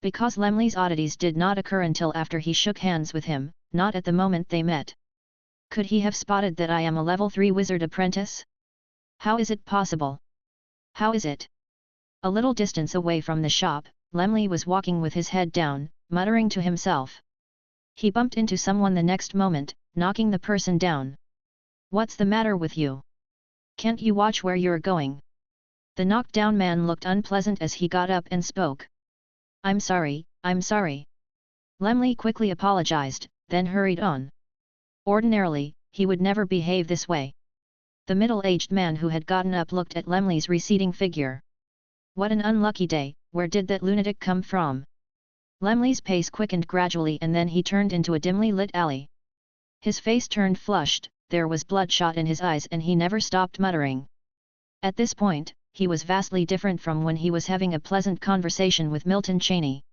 Because Lemley's oddities did not occur until after he shook hands with him, not at the moment they met. Could he have spotted that I am a level 3 wizard apprentice? How is it possible? How is it? A little distance away from the shop, Lemley was walking with his head down, muttering to himself. He bumped into someone the next moment, knocking the person down. "What's the matter with you? Can't you watch where you're going?" The knocked-down man looked unpleasant as he got up and spoke. I'm sorry." Lemley quickly apologized, then hurried on. Ordinarily, he would never behave this way. The middle-aged man who had gotten up looked at Lemley's receding figure. What an unlucky day, where did that lunatic come from? Lemley's pace quickened gradually and then he turned into a dimly lit alley. His face turned flushed, there was bloodshot in his eyes and he never stopped muttering. At this point, he was vastly different from when he was having a pleasant conversation with Milton Cheney.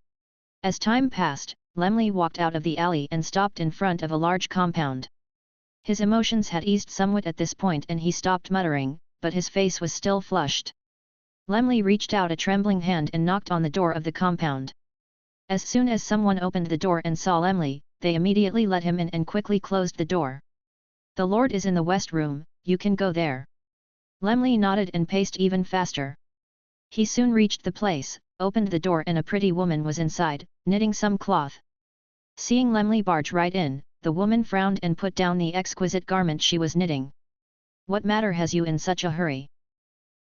As time passed, Lemley walked out of the alley and stopped in front of a large compound. His emotions had eased somewhat at this point and he stopped muttering, but his face was still flushed. Lemley reached out a trembling hand and knocked on the door of the compound. As soon as someone opened the door and saw Lemley, they immediately let him in and quickly closed the door. "The Lord is in the West Room, you can go there." Lemley nodded and paced even faster. He soon reached the place, opened the door and a pretty woman was inside, knitting some cloth. Seeing Lemley barge right in, the woman frowned and put down the exquisite garment she was knitting. "What matter has you in such a hurry?"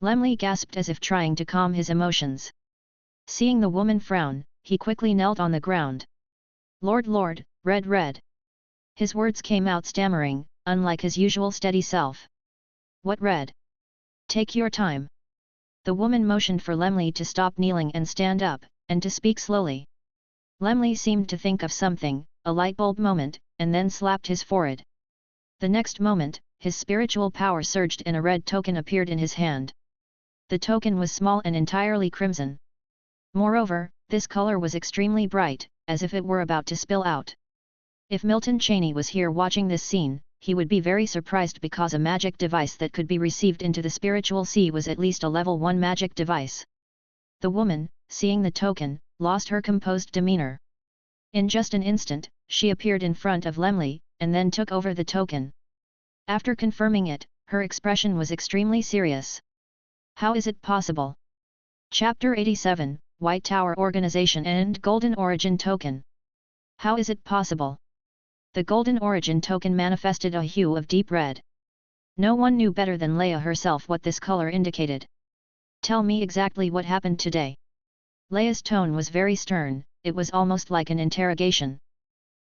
Lemley gasped as if trying to calm his emotions. Seeing the woman frown, he quickly knelt on the ground. Lord, red. His words came out stammering, unlike his usual steady self. "What red? Take your time." The woman motioned for Lemley to stop kneeling and stand up, and to speak slowly. Lemley seemed to think of something, a light bulb moment, and then slapped his forehead. The next moment, his spiritual power surged and a red token appeared in his hand. The token was small and entirely crimson. Moreover, this color was extremely bright, as if it were about to spill out. If Milton Cheney was here watching this scene, he would be very surprised because a magic device that could be received into the spiritual sea was at least a level 1 magic device. The woman, seeing the token, lost her composed demeanor. In just an instant, she appeared in front of Lemley, and then took over the token. After confirming it, her expression was extremely serious. How is it possible? Chapter 87, White Tower Organization and Golden Origin Token. How is it possible? The golden origin token manifested a hue of deep red. No one knew better than Leia herself what this color indicated. Tell me exactly what happened today. Leia's tone was very stern, it was almost like an interrogation.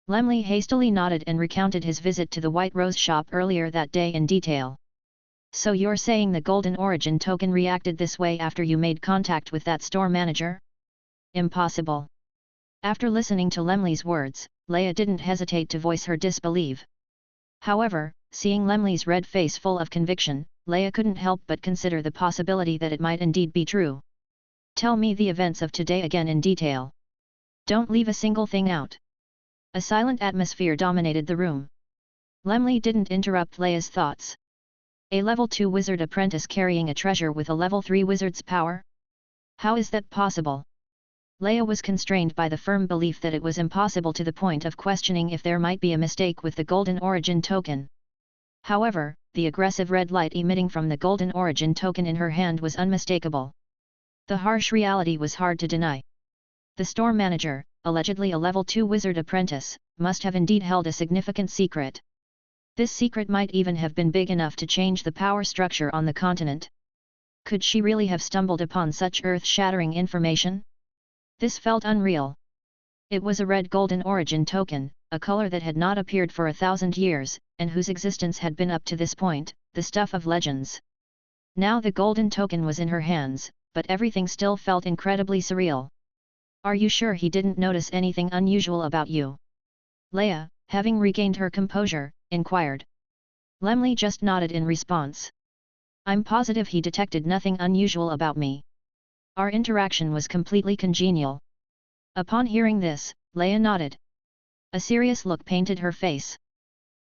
Lemley hastily nodded and recounted his visit to the White Rose shop earlier that day in detail. So you're saying the golden origin token reacted this way after you made contact with that store manager? Impossible. After listening to Lemley's words, Leia didn't hesitate to voice her disbelief. However, seeing Lemley's red face full of conviction, Leia couldn't help but consider the possibility that it might indeed be true. Tell me the events of today again in detail. Don't leave a single thing out. A silent atmosphere dominated the room. Lemley didn't interrupt Leia's thoughts. A level 2 wizard apprentice carrying a treasure with a level 3 wizard's power? How is that possible? Leia was constrained by the firm belief that it was impossible to the point of questioning if there might be a mistake with the golden origin token. However, the aggressive red light emitting from the golden origin token in her hand was unmistakable. The harsh reality was hard to deny. The store manager, allegedly a level 2 wizard apprentice, must have indeed held a significant secret. This secret might even have been big enough to change the power structure on the continent. Could she really have stumbled upon such earth-shattering information? This felt unreal. It was a red golden origin token, a color that had not appeared for 1,000 years, and whose existence had been up to this point, the stuff of legends. Now the golden token was in her hands, but everything still felt incredibly surreal. Are you sure he didn't notice anything unusual about you? Leia, having regained her composure, inquired. Lemley just nodded in response. I'm positive he detected nothing unusual about me. Our interaction was completely congenial. Upon hearing this, Leia nodded. A serious look painted her face.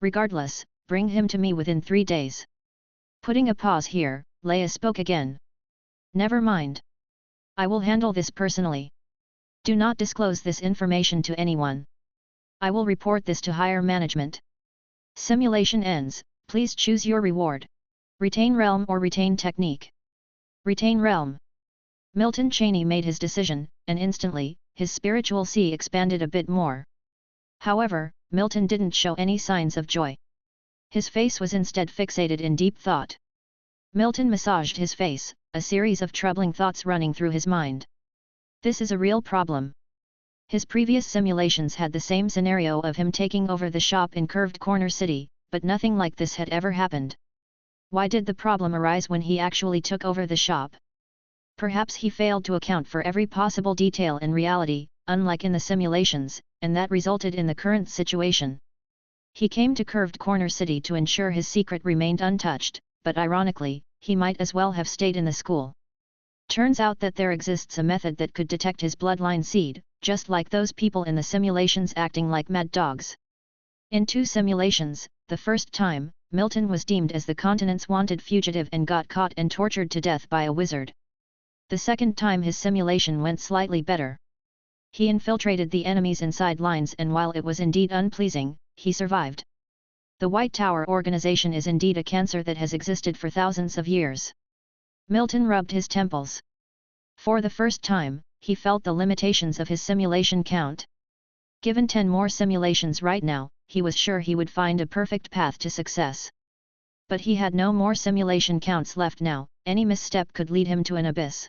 Regardless, bring him to me within 3 days. Putting a pause here, Leia spoke again. Never mind. I will handle this personally. Do not disclose this information to anyone. I will report this to higher management. Simulation ends, please choose your reward. Retain realm or retain technique. Retain realm. Milton Cheney made his decision, and instantly, his spiritual sea expanded a bit more. However, Milton didn't show any signs of joy. His face was instead fixated in deep thought. Milton massaged his face, a series of troubling thoughts running through his mind. This is a real problem. His previous simulations had the same scenario of him taking over the shop in Curved Corner City, but nothing like this had ever happened. Why did the problem arise when he actually took over the shop? Perhaps he failed to account for every possible detail in reality, unlike in the simulations, and that resulted in the current situation. He came to Curved Corner City to ensure his secret remained untouched, but ironically, he might as well have stayed in the school. Turns out that there exists a method that could detect his bloodline seed, just like those people in the simulations acting like mad dogs. In 2 simulations, the first time, Milton was deemed as the continent's wanted fugitive and got caught and tortured to death by a wizard. The second time his simulation went slightly better. He infiltrated the enemy's inside lines, and while it was indeed unpleasing, he survived. The White Tower organization is indeed a cancer that has existed for thousands of years. Milton rubbed his temples. For the first time, he felt the limitations of his simulation count. Given 10 more simulations right now, he was sure he would find a perfect path to success. But he had no more simulation counts left now, any misstep could lead him to an abyss.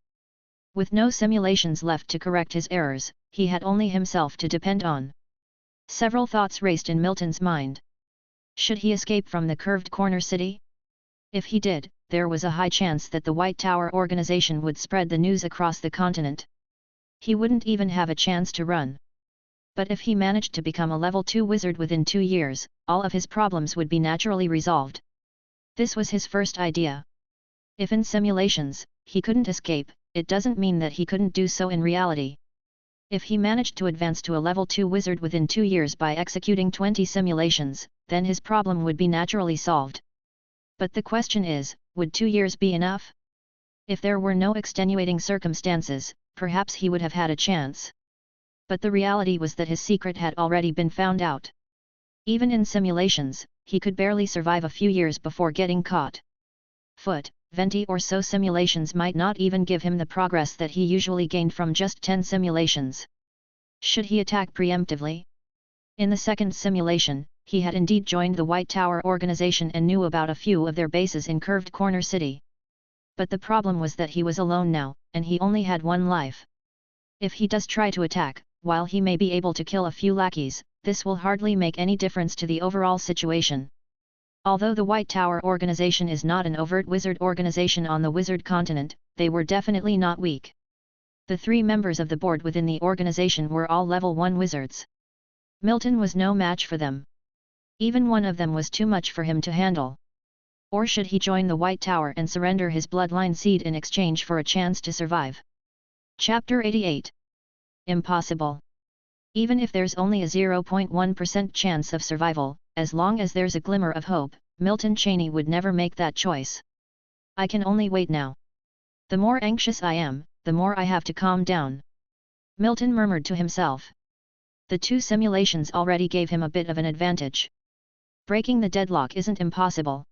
With no simulations left to correct his errors, he had only himself to depend on. Several thoughts raced in Milton's mind. Should he escape from the Curved Corner City? If he did, there was a high chance that the White Tower organization would spread the news across the continent. He wouldn't even have a chance to run. But if he managed to become a level 2 wizard within 2 years, all of his problems would be naturally resolved. This was his first idea. If in simulations, he couldn't escape, it doesn't mean that he couldn't do so in reality. If he managed to advance to a level 2 wizard within 2 years by executing 20 simulations, then his problem would be naturally solved. But the question is, would 2 years be enough? If there were no extenuating circumstances, perhaps he would have had a chance. But the reality was that his secret had already been found out. Even in simulations, he could barely survive a few years before getting caught. 20 or so simulations might not even give him the progress that he usually gained from just 10 simulations. Should he attack preemptively? In the second simulation, he had indeed joined the White Tower organization and knew about a few of their bases in Curved Corner City. But the problem was that he was alone now, and he only had one life. If he does try to attack, while he may be able to kill a few lackeys, this will hardly make any difference to the overall situation. Although the White Tower organization is not an overt wizard organization on the wizard continent, they were definitely not weak. The 3 members of the board within the organization were all level 1 wizards. Milton was no match for them. Even one of them was too much for him to handle. Or should he join the White Tower and surrender his bloodline seed in exchange for a chance to survive? Chapter 88. Impossible. Even if there's only a 0.1% chance of survival, as long as there's a glimmer of hope, Milton Cheney would never make that choice. I can only wait now. The more anxious I am, the more I have to calm down. Milton murmured to himself. The 2 simulations already gave him a bit of an advantage. Breaking the deadlock isn't impossible.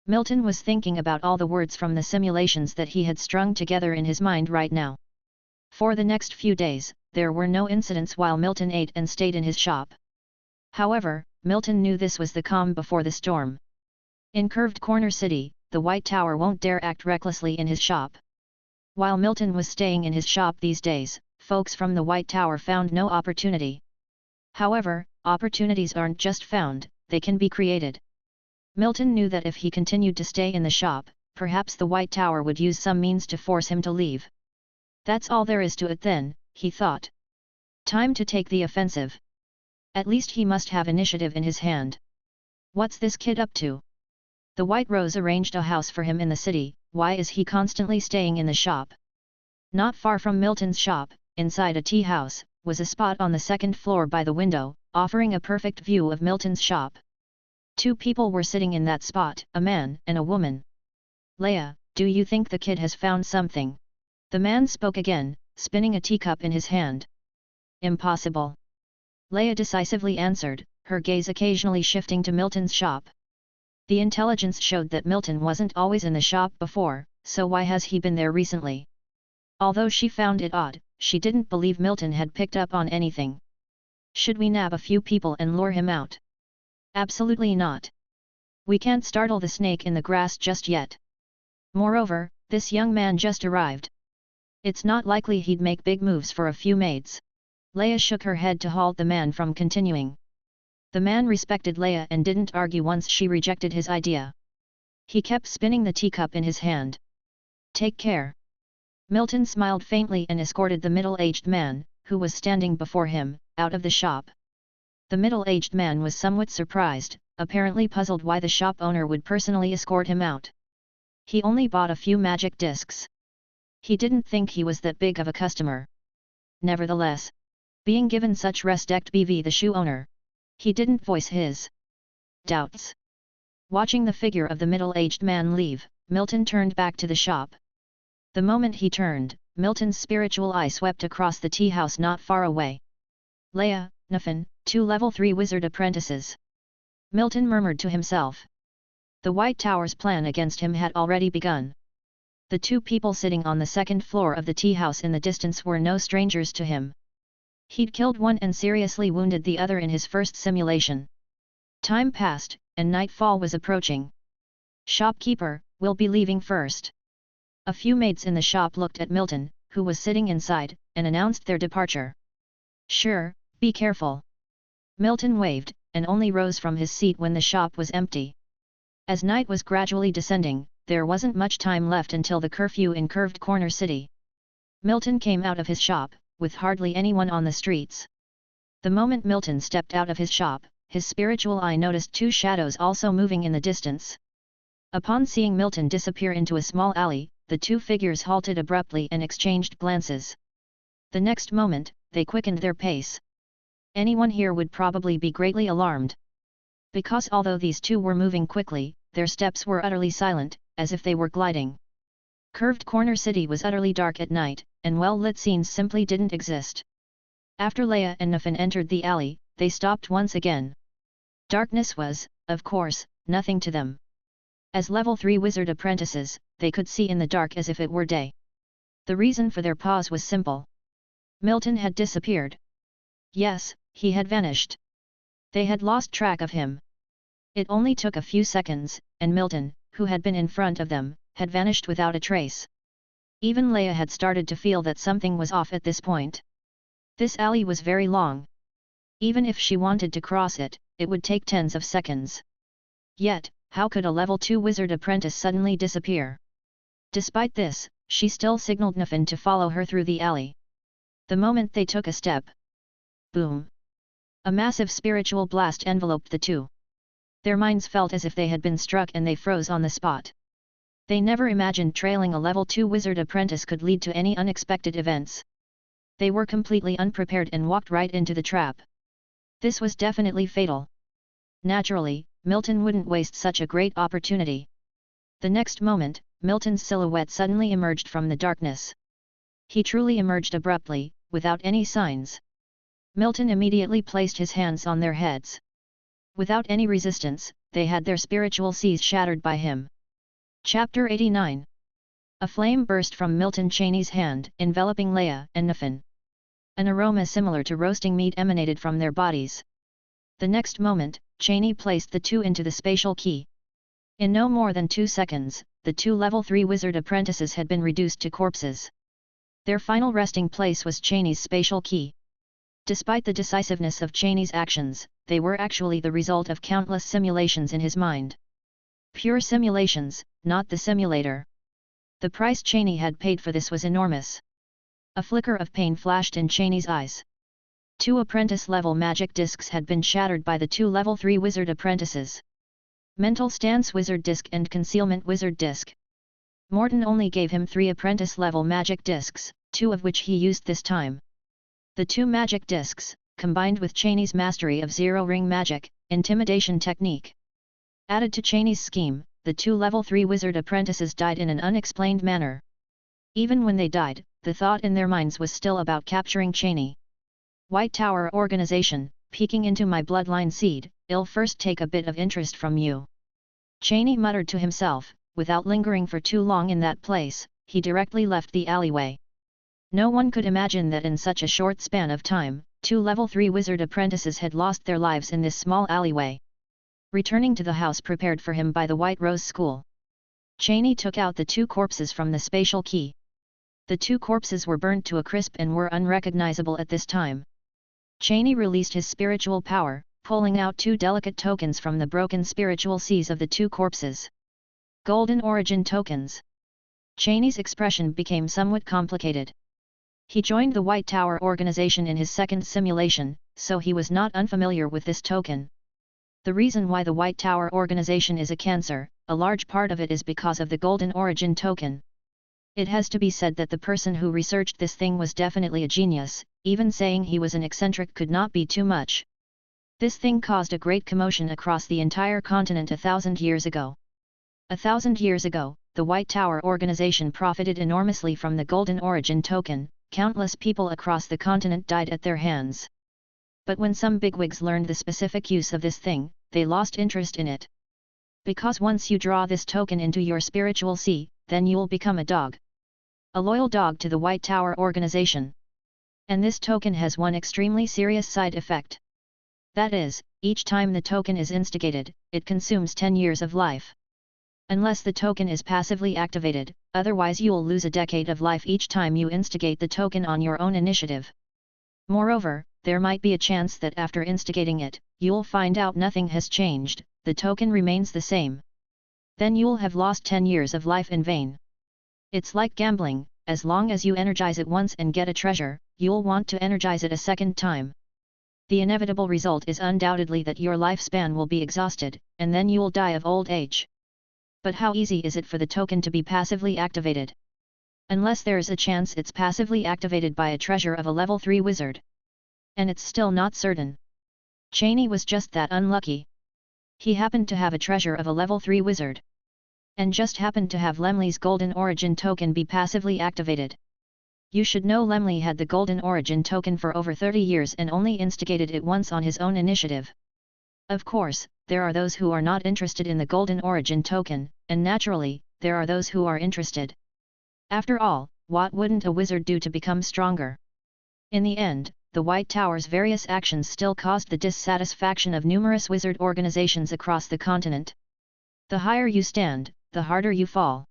Milton was thinking about all the words from the simulations that he had strung together in his mind right now. For the next few days, there were no incidents while Milton ate and stayed in his shop. However, Milton knew this was the calm before the storm. In Curved Corner City, the White Tower won't dare act recklessly in his shop. While Milton was staying in his shop these days, folks from the White Tower found no opportunity. However, opportunities aren't just found, they can be created. Milton knew that if he continued to stay in the shop, perhaps the White Tower would use some means to force him to leave. That's all there is to it then, he thought. Time to take the offensive. At least he must have initiative in his hand. What's this kid up to? The White Rose arranged a house for him in the city, why is he constantly staying in the shop? Not far from Milton's shop, inside a tea house, was a spot on the 2nd floor by the window, offering a perfect view of Milton's shop. 2 people were sitting in that spot, a man and a woman. Leia, do you think the kid has found something? The man spoke again, spinning a teacup in his hand. Impossible. Leia decisively answered, her gaze occasionally shifting to Milton's shop. The intelligence showed that Milton wasn't always in the shop before, so why has he been there recently? Although she found it odd, she didn't believe Milton had picked up on anything. Should we nab a few people and lure him out? Absolutely not. We can't startle the snake in the grass just yet. Moreover, this young man just arrived. It's not likely he'd make big moves for a few maids. Leia shook her head to halt the man from continuing. The man respected Leia and didn't argue once she rejected his idea. He kept spinning the teacup in his hand. Take care. Milton smiled faintly and escorted the middle-aged man, who was standing before him, out of the shop. The middle-aged man was somewhat surprised, apparently puzzled why the shop owner would personally escort him out. He only bought a few magic discs. He didn't think he was that big of a customer. Nevertheless, being given such respect bv the shoe owner, he didn't voice his doubts. Watching the figure of the middle-aged man leave, Milton turned back to the shop. The moment he turned, Milton's spiritual eye swept across the tea house not far away. Leia, Nafin, 2 level 3 wizard apprentices. Milton murmured to himself. The White Tower's plan against him had already begun. The 2 people sitting on the 2nd floor of the tea house in the distance were no strangers to him. He'd killed one and seriously wounded the other in his first simulation. Time passed, and nightfall was approaching. Shopkeeper, we'll be leaving first. A few maids in the shop looked at Milton, who was sitting inside, and announced their departure. Sure, be careful. Milton waved, and only rose from his seat when the shop was empty. As night was gradually descending, there wasn't much time left until the curfew in Curved Corner City. Milton came out of his shop, with hardly anyone on the streets. The moment Milton stepped out of his shop, his spiritual eye noticed 2 shadows also moving in the distance. Upon seeing Milton disappear into a small alley, the 2 figures halted abruptly and exchanged glances. The next moment, they quickened their pace. Anyone here would probably be greatly alarmed. Because although these 2 were moving quickly, their steps were utterly silent, as if they were gliding. Curved Corner City was utterly dark at night, and well-lit scenes simply didn't exist. After Leia and Nafin entered the alley, they stopped once again. Darkness was, of course, nothing to them. As level 3 wizard apprentices, they could see in the dark as if it were day. The reason for their pause was simple. Milton had disappeared. Yes, he had vanished. They had lost track of him. It only took a few seconds, and Milton, who had been in front of them, had vanished without a trace. Even Leia had started to feel that something was off at this point. This alley was very long. Even if she wanted to cross it, it would take tens of seconds. Yet, how could a level 2 wizard apprentice suddenly disappear? Despite this, she still signaled Nafin to follow her through the alley. The moment they took a step, boom! A massive spiritual blast enveloped the two. Their minds felt as if they had been struck and they froze on the spot. They never imagined trailing a level 2 wizard apprentice could lead to any unexpected events. They were completely unprepared and walked right into the trap. This was definitely fatal. Naturally, Milton wouldn't waste such a great opportunity. The next moment, Milton's silhouette suddenly emerged from the darkness. He truly emerged abruptly, without any signs. Milton immediately placed his hands on their heads. Without any resistance, they had their spiritual seas shattered by him. Chapter 89. A flame burst from Milton Cheney's hand, enveloping Leia and Nafin. An aroma similar to roasting meat emanated from their bodies. The next moment, Cheney placed the two into the spatial key. In no more than 2 seconds, the two level 3 wizard apprentices had been reduced to corpses. Their final resting place was Cheney's spatial key. Despite the decisiveness of Cheney's actions, they were actually the result of countless simulations in his mind. Pure simulations, not the simulator. The price Cheney had paid for this was enormous. A flicker of pain flashed in Cheney's eyes. 2 apprentice-level magic discs had been shattered by the 2 level 3 wizard apprentices. Mental Stance Wizard Disc and Concealment Wizard Disc. Morton only gave him 3 apprentice-level magic discs, 2 of which he used this time. The 2 magic discs, combined with Cheney's mastery of zero-ring magic, intimidation technique. Added to Cheney's scheme, the 2 level 3 wizard apprentices died in an unexplained manner. Even when they died, the thought in their minds was still about capturing Cheney. White Tower Organization, peeking into my bloodline seed, I'll first take a bit of interest from you. Cheney muttered to himself. Without lingering for too long in that place, he directly left the alleyway. No one could imagine that in such a short span of time, 2 level 3 wizard apprentices had lost their lives in this small alleyway. Returning to the house prepared for him by the White Rose School, Cheney took out the 2 corpses from the spatial key. The 2 corpses were burnt to a crisp and were unrecognizable at this time. Cheney released his spiritual power, pulling out 2 delicate tokens from the broken spiritual seas of the 2 corpses. Golden Origin tokens. Cheney's expression became somewhat complicated. He joined the White Tower Organization in his second simulation, so he was not unfamiliar with this token. The reason why the White Tower Organization is a cancer, a large part of it is because of the Golden Origin token. It has to be said that the person who researched this thing was definitely a genius, even saying he was an eccentric could not be too much. This thing caused a great commotion across the entire continent 1,000 years ago. 1,000 years ago, the White Tower Organization profited enormously from the Golden Origin token. Countless people across the continent died at their hands. But when some bigwigs learned the specific use of this thing, they lost interest in it. Because once you draw this token into your spiritual sea, then you'll become a dog. A loyal dog to the White Tower Organization. And this token has one extremely serious side effect. That is, each time the token is instigated, it consumes 10 years of life. Unless the token is passively activated, otherwise you'll lose a decade of life each time you instigate the token on your own initiative. Moreover, there might be a chance that after instigating it, you'll find out nothing has changed, the token remains the same. Then you'll have lost 10 years of life in vain. It's like gambling, as long as you energize it once and get a treasure, you'll want to energize it a second time. The inevitable result is undoubtedly that your lifespan will be exhausted, and then you'll die of old age. But how easy is it for the token to be passively activated? Unless there's a chance it's passively activated by a treasure of a level 3 wizard. And it's still not certain. Cheney was just that unlucky. He happened to have a treasure of a level 3 wizard. And just happened to have Lemley's Golden Origin token be passively activated. You should know Lemley had the Golden Origin token for over 30 years and only instigated it once on his own initiative. Of course, there are those who are not interested in the Golden Origin token, and naturally, there are those who are interested. After all, what wouldn't a wizard do to become stronger? In the end, the White Tower's various actions still caused the dissatisfaction of numerous wizard organizations across the continent. The higher you stand, the harder you fall.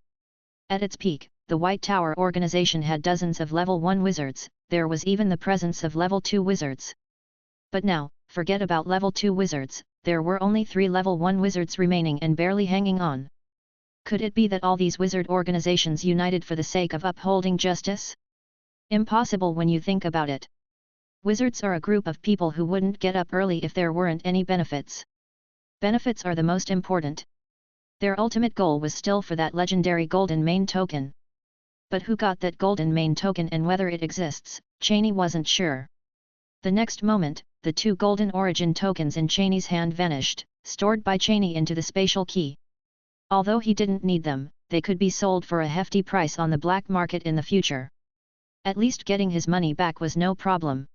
At its peak, the White Tower organization had dozens of level 1 wizards, there was even the presence of level 2 wizards. But now, forget about level 2 wizards, there were only 3 level 1 wizards remaining and barely hanging on. Could it be that all these wizard organizations united for the sake of upholding justice? Impossible when you think about it. Wizards are a group of people who wouldn't get up early if there weren't any benefits. Benefits are the most important. Their ultimate goal was still for that legendary golden main token. But who got that golden main token and whether it exists, Cheney wasn't sure. The next moment, the 2 golden origin tokens in Cheney's hand vanished, stored by Cheney into the spatial key. Although he didn't need them, they could be sold for a hefty price on the black market in the future. At least getting his money back was no problem.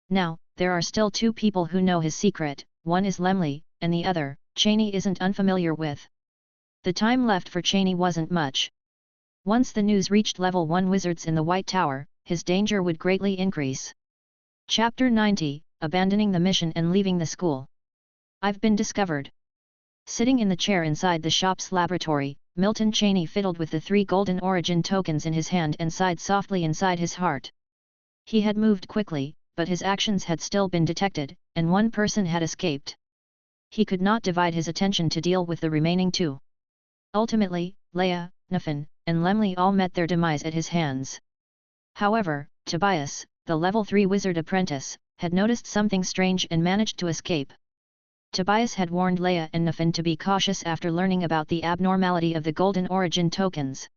Now, there are still 2 people who know his secret, one is Lemley, and the other, Cheney isn't unfamiliar with. The time left for Cheney wasn't much. Once the news reached level 1 wizards in the White Tower, his danger would greatly increase. Chapter 90, Abandoning the Mission and Leaving the School. I've been discovered. Sitting in the chair inside the shop's laboratory, Milton Cheney fiddled with the 3 golden origin tokens in his hand and sighed softly inside his heart. He had moved quickly, but his actions had still been detected, and one person had escaped. He could not divide his attention to deal with the remaining 2. Ultimately, Leia, Nafin, and Lemley all met their demise at his hands. However, Tobias, the level 3 wizard apprentice, had noticed something strange and managed to escape. Tobias had warned Leia and Nafin to be cautious after learning about the abnormality of the golden origin tokens.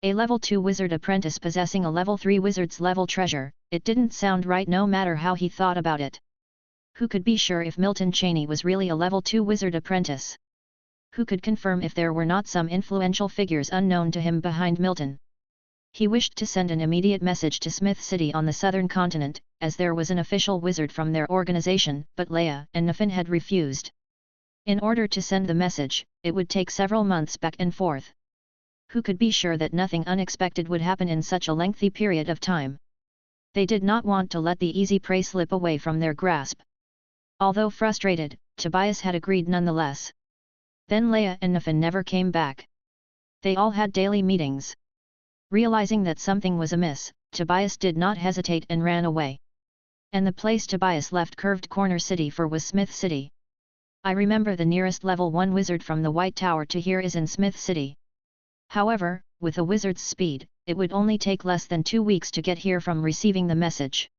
A level 2 wizard apprentice possessing a level 3 wizard's level treasure, it didn't sound right no matter how he thought about it. Who could be sure if Milton Cheney was really a level 2 wizard apprentice? Who could confirm if there were not some influential figures unknown to him behind Milton? He wished to send an immediate message to Smith City on the southern continent, as there was an official wizard from their organization, but Leia and Nafin had refused. In order to send the message, it would take several months back and forth. Who could be sure that nothing unexpected would happen in such a lengthy period of time? They did not want to let the easy prey slip away from their grasp. Although frustrated, Tobias had agreed nonetheless. Then Leia and Nafin never came back. They all had daily meetings. Realizing that something was amiss, Tobias did not hesitate and ran away. And the place Tobias left Curved Corner City for was Smith City. I remember the nearest level 1 wizard from the White Tower to here is in Smith City. However, with a wizard's speed, it would only take less than 2 weeks to get here from receiving the message.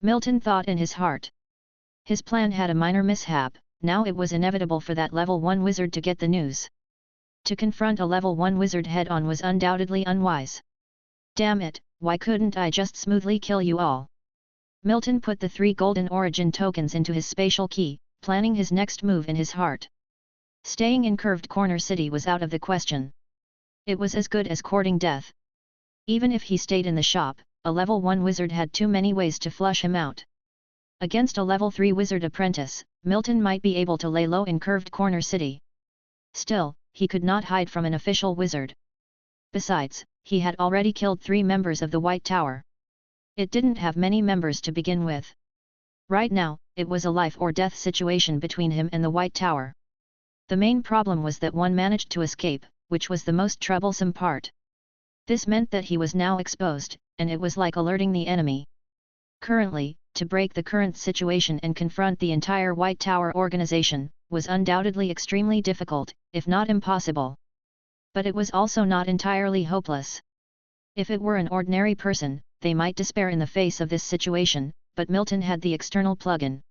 Milton thought in his heart. His plan had a minor mishap, now it was inevitable for that level 1 wizard to get the news. To confront a level 1 wizard head-on was undoubtedly unwise. Damn it, why couldn't I just smoothly kill you all? Milton put the 3 golden origin tokens into his spatial key, planning his next move in his heart. Staying in Curved Corner City was out of the question. It was as good as courting death. Even if he stayed in the shop, a level 1 wizard had too many ways to flush him out. Against a level 3 wizard apprentice, Milton might be able to lay low in Curved Corner City. Still, he could not hide from an official wizard. Besides, he had already killed 3 members of the White Tower. It didn't have many members to begin with. Right now, it was a life or death situation between him and the White Tower. The main problem was that one managed to escape, which was the most troublesome part. This meant that he was now exposed, and it was like alerting the enemy. Currently, to break the current situation and confront the entire White Tower organization, was undoubtedly extremely difficult, if not impossible. But it was also not entirely hopeless. If it were an ordinary person, they might despair in the face of this situation, but Milton had the external plug-in.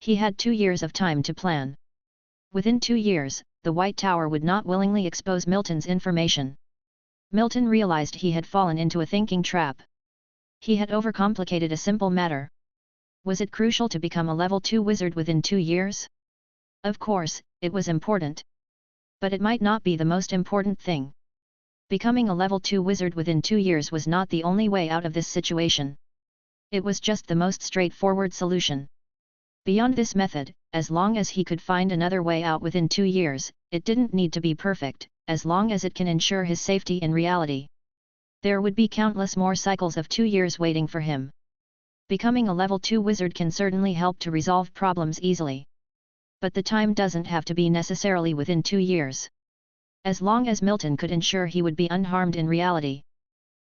He had 2 years of time to plan. Within 2 years, the White Tower would not willingly expose Milton's information. Milton realized he had fallen into a thinking trap. He had overcomplicated a simple matter. Was it crucial to become a level 2 wizard within 2 years? Of course, it was important. But it might not be the most important thing. Becoming a level 2 wizard within 2 years was not the only way out of this situation. It was just the most straightforward solution. Beyond this method, as long as he could find another way out within 2 years, it didn't need to be perfect, as long as it can ensure his safety in reality. There would be countless more cycles of 2 years waiting for him. Becoming a level 2 wizard can certainly help to resolve problems easily. But the time doesn't have to be necessarily within 2 years. As long as Milton could ensure he would be unharmed in reality.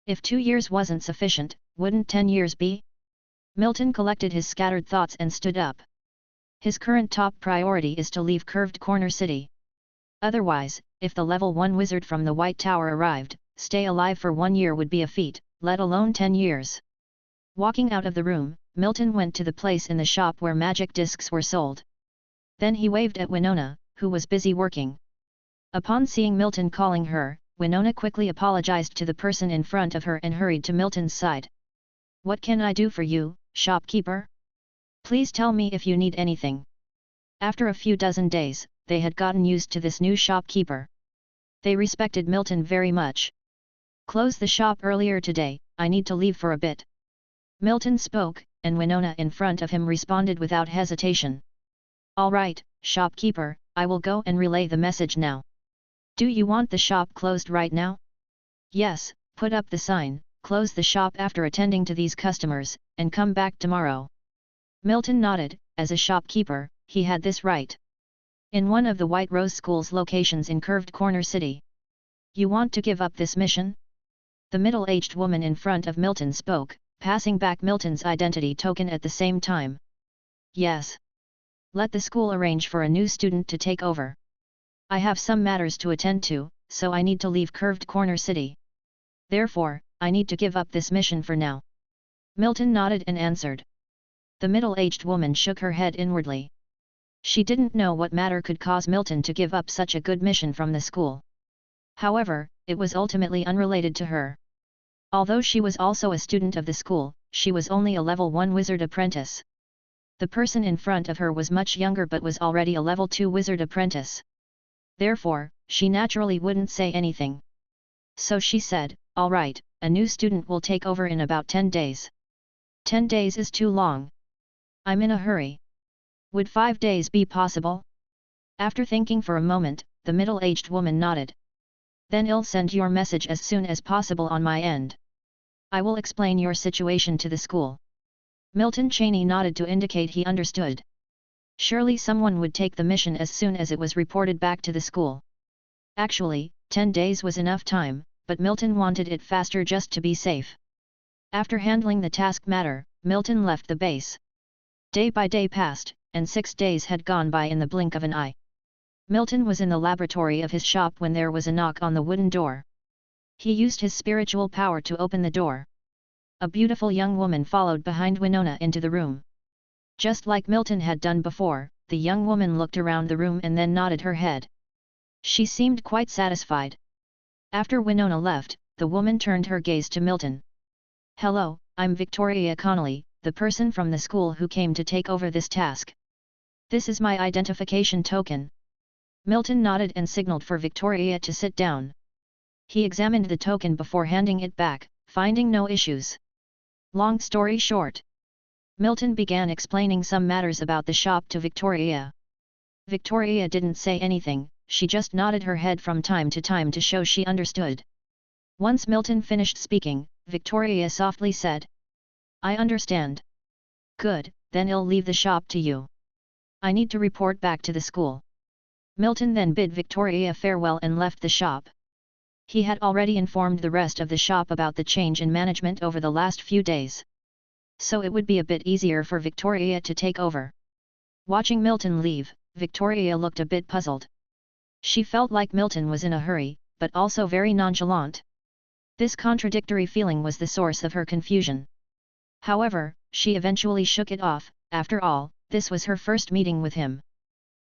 If 2 years wasn't sufficient, wouldn't 10 years be? Milton collected his scattered thoughts and stood up. His current top priority is to leave Curved Corner City. Otherwise, if the level 1 wizard from the White Tower arrived, stay alive for 1 year would be a feat, let alone 10 years. Walking out of the room, Milton went to the place in the shop where magic discs were sold. Then he waved at Winona, who was busy working. Upon seeing Milton calling her, Winona quickly apologized to the person in front of her and hurried to Milton's side. "What can I do for you, shopkeeper? Please tell me if you need anything." After a few dozen days, they had gotten used to this new shopkeeper. They respected Milton very much. "Close the shop earlier today, I need to leave for a bit." Milton spoke, and Winona in front of him responded without hesitation. "All right, shopkeeper, I will go and relay the message now. Do you want the shop closed right now?" "Yes, put up the sign, close the shop after attending to these customers, and come back tomorrow." Milton nodded. As a shopkeeper, he had this right. In one of the White Rose School's locations in Curved Corner City. "You want to give up this mission?" The middle-aged woman in front of Milton spoke, passing back Milton's identity token at the same time. "Yes. Let the school arrange for a new student to take over. I have some matters to attend to, so I need to leave Curved Corner City. Therefore, I need to give up this mission for now." Milton nodded and answered. The middle-aged woman shook her head inwardly. She didn't know what matter could cause Milton to give up such a good mission from the school. However, it was ultimately unrelated to her. Although she was also a student of the school, she was only a level 1 wizard apprentice. The person in front of her was much younger but was already a level 2 wizard apprentice. Therefore, she naturally wouldn't say anything. So she said, "All right, a new student will take over in about 10 days. 10 days is too long. I'm in a hurry. Would 5 days be possible?" After thinking for a moment, the middle-aged woman nodded. "Then I'll send your message as soon as possible on my end. I will explain your situation to the school." Milton Cheney nodded to indicate he understood. Surely someone would take the mission as soon as it was reported back to the school. Actually, 10 days was enough time, but Milton wanted it faster just to be safe. After handling the task matter, Milton left the base. Day by day passed, and 6 days had gone by in the blink of an eye. Milton was in the laboratory of his shop when there was a knock on the wooden door. He used his spiritual power to open the door. A beautiful young woman followed behind Winona into the room. Just like Milton had done before, the young woman looked around the room and then nodded her head. She seemed quite satisfied. After Winona left, the woman turned her gaze to Milton. "Hello, I'm Victoria Connolly, the person from the school who came to take over this task. This is my identification token." Milton nodded and signaled for Victoria to sit down. He examined the token before handing it back, finding no issues. Long story short, Milton began explaining some matters about the shop to Victoria. Victoria didn't say anything, she just nodded her head from time to time to show she understood. Once Milton finished speaking, Victoria softly said, "I understand. Good, then I'll leave the shop to you. I need to report back to the school." Milton then bid Victoria farewell and left the shop. He had already informed the rest of the shop about the change in management over the last few days. So it would be a bit easier for Victoria to take over. Watching Milton leave, Victoria looked a bit puzzled. She felt like Milton was in a hurry, but also very nonchalant. This contradictory feeling was the source of her confusion. However, she eventually shook it off. After all, this was her first meeting with him.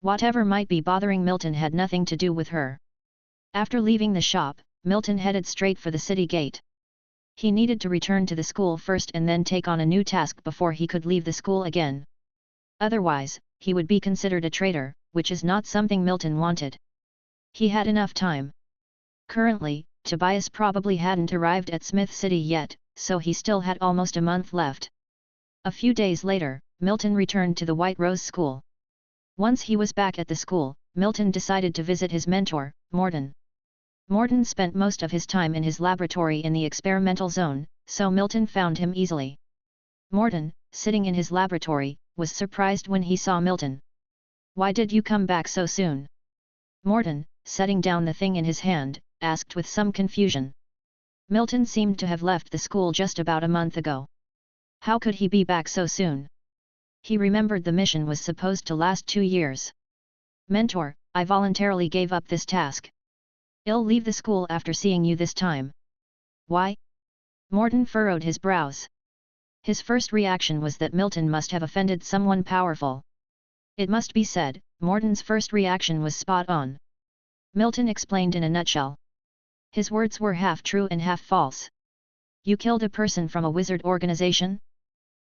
Whatever might be bothering Milton had nothing to do with her. After leaving the shop, Milton headed straight for the city gate. He needed to return to the school first and then take on a new task before he could leave the school again. Otherwise, he would be considered a traitor, which is not something Milton wanted. He had enough time. Currently, Tobias probably hadn't arrived at Smith City yet, so he still had almost a month left. A few days later, Milton returned to the White Rose School. Once he was back at the school, Milton decided to visit his mentor, Morton. Morton spent most of his time in his laboratory in the experimental zone, so Milton found him easily. Morton, sitting in his laboratory, was surprised when he saw Milton. "Why did you come back so soon?" Morton, setting down the thing in his hand, asked with some confusion. Milton seemed to have left the school just about a month ago. How could he be back so soon? He remembered the mission was supposed to last 2 years. "Mentor, I voluntarily gave up this task. I'll leave the school after seeing you this time." "Why?" Morton furrowed his brows. His first reaction was that Milton must have offended someone powerful. It must be said, Morton's first reaction was spot on. Milton explained in a nutshell. His words were half true and half false. "You killed a person from a wizard organization?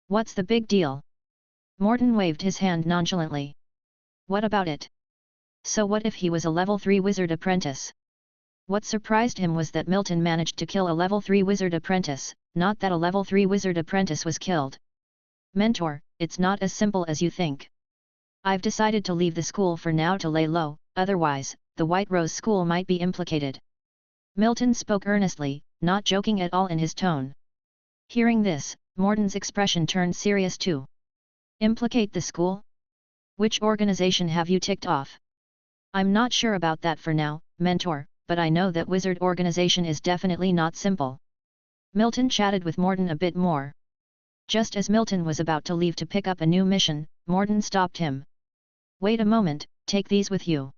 What's the big deal?" Morton waved his hand nonchalantly. "What about it? So what if he was a level 3 wizard apprentice?" What surprised him was that Milton managed to kill a level 3 wizard apprentice, not that a level 3 wizard apprentice was killed. "Mentor, it's not as simple as you think. I've decided to leave the school for now to lay low, otherwise, the White Rose School might be implicated." Milton spoke earnestly, not joking at all in his tone. Hearing this, Morton's expression turned serious too. "Implicate the school? Which organization have you ticked off?" "I'm not sure about that for now, Mentor, but I know that wizard organization is definitely not simple." Milton chatted with Morton a bit more. Just as Milton was about to leave to pick up a new mission, Morton stopped him. "Wait a moment, take these with you."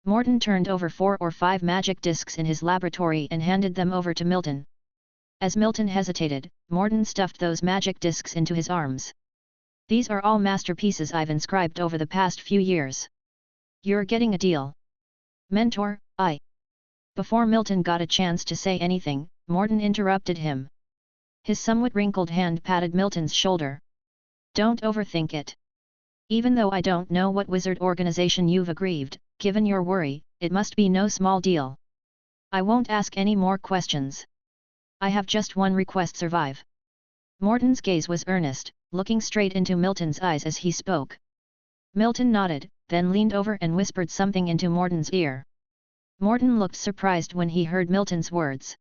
Morton turned over 4 or 5 magic discs in his laboratory and handed them over to Milton. As Milton hesitated, Morton stuffed those magic discs into his arms. "These are all masterpieces I've inscribed over the past few years. You're getting a deal." "Mentor, I..." Before Milton got a chance to say anything, Morton interrupted him. His somewhat wrinkled hand patted Milton's shoulder. "Don't overthink it. Even though I don't know what wizard organization you've aggrieved, given your worry, it must be no small deal. I won't ask any more questions. I have just one request: survive." Morton's gaze was earnest, looking straight into Milton's eyes as he spoke. Milton nodded, then leaned over and whispered something into Morton's ear. Morton looked surprised when he heard Milton's words.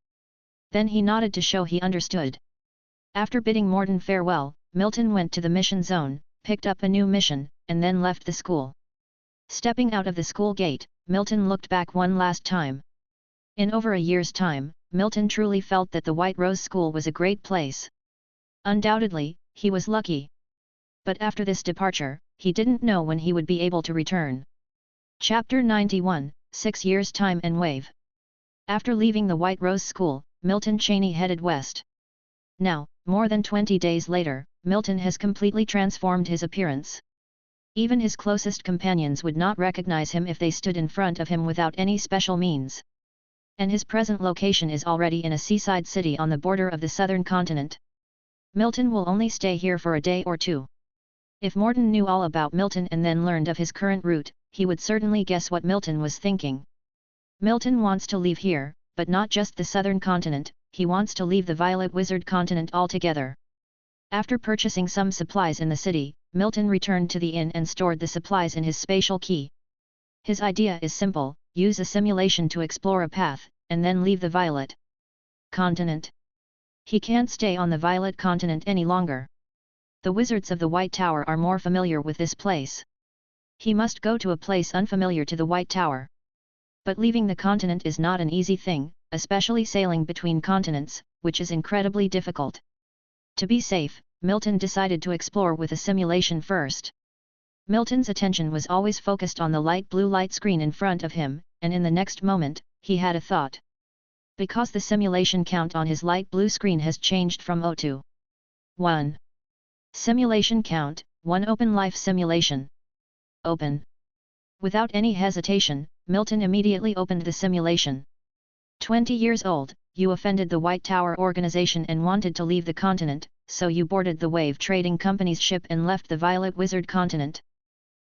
Then he nodded to show he understood. After bidding Morton farewell, Milton went to the mission zone, picked up a new mission, and then left the school. Stepping out of the school gate, Milton looked back one last time. In over a year's time, Milton truly felt that the White Rose School was a great place. Undoubtedly, he was lucky. But after this departure, he didn't know when he would be able to return. Chapter 91, 6 Years' Time and Wave. After leaving the White Rose School, Milton Cheney headed west. Now, more than 20 days later, Milton has completely transformed his appearance. Even his closest companions would not recognize him if they stood in front of him without any special means. And his present location is already in a seaside city on the border of the southern continent. Milton will only stay here for a day or two. If Morton knew all about Milton and then learned of his current route, he would certainly guess what Milton was thinking. Milton wants to leave here, but not just the southern continent, he wants to leave the Violet Wizard continent altogether. After purchasing some supplies in the city, Milton returned to the inn and stored the supplies in his spatial key. His idea is simple: use a simulation to explore a path, and then leave the Violet continent. He can't stay on the Violet continent any longer. The wizards of the White Tower are more familiar with this place. He must go to a place unfamiliar to the White Tower. But leaving the continent is not an easy thing, especially sailing between continents, which is incredibly difficult. To be safe, Milton decided to explore with a simulation first. Milton's attention was always focused on the light blue light screen in front of him, and in the next moment, he had a thought. Because the simulation count on his light blue screen has changed from 0 to 1. Simulation count, 1 open life simulation. Open. Without any hesitation, Milton immediately opened the simulation. 20 years old, you offended the White Tower organization and wanted to leave the continent, so you boarded the Wave Trading Company's ship and left the Violet Wizard continent.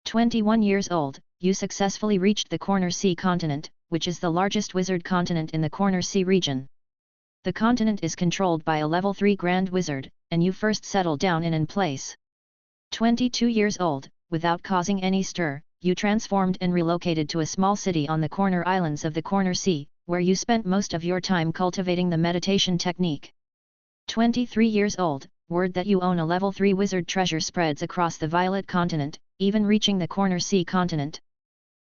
21 years old, you successfully reached the Corner Sea continent, which is the largest wizard continent in the Corner Sea region. The continent is controlled by a level 3 Grand Wizard, and you first settled down in place. 22 years old, without causing any stir, you transformed and relocated to a small city on the corner islands of the Corner Sea, where you spent most of your time cultivating the meditation technique. 23 years old, word that you own a level 3 wizard treasure spreads across the violet continent, even reaching the corner sea continent.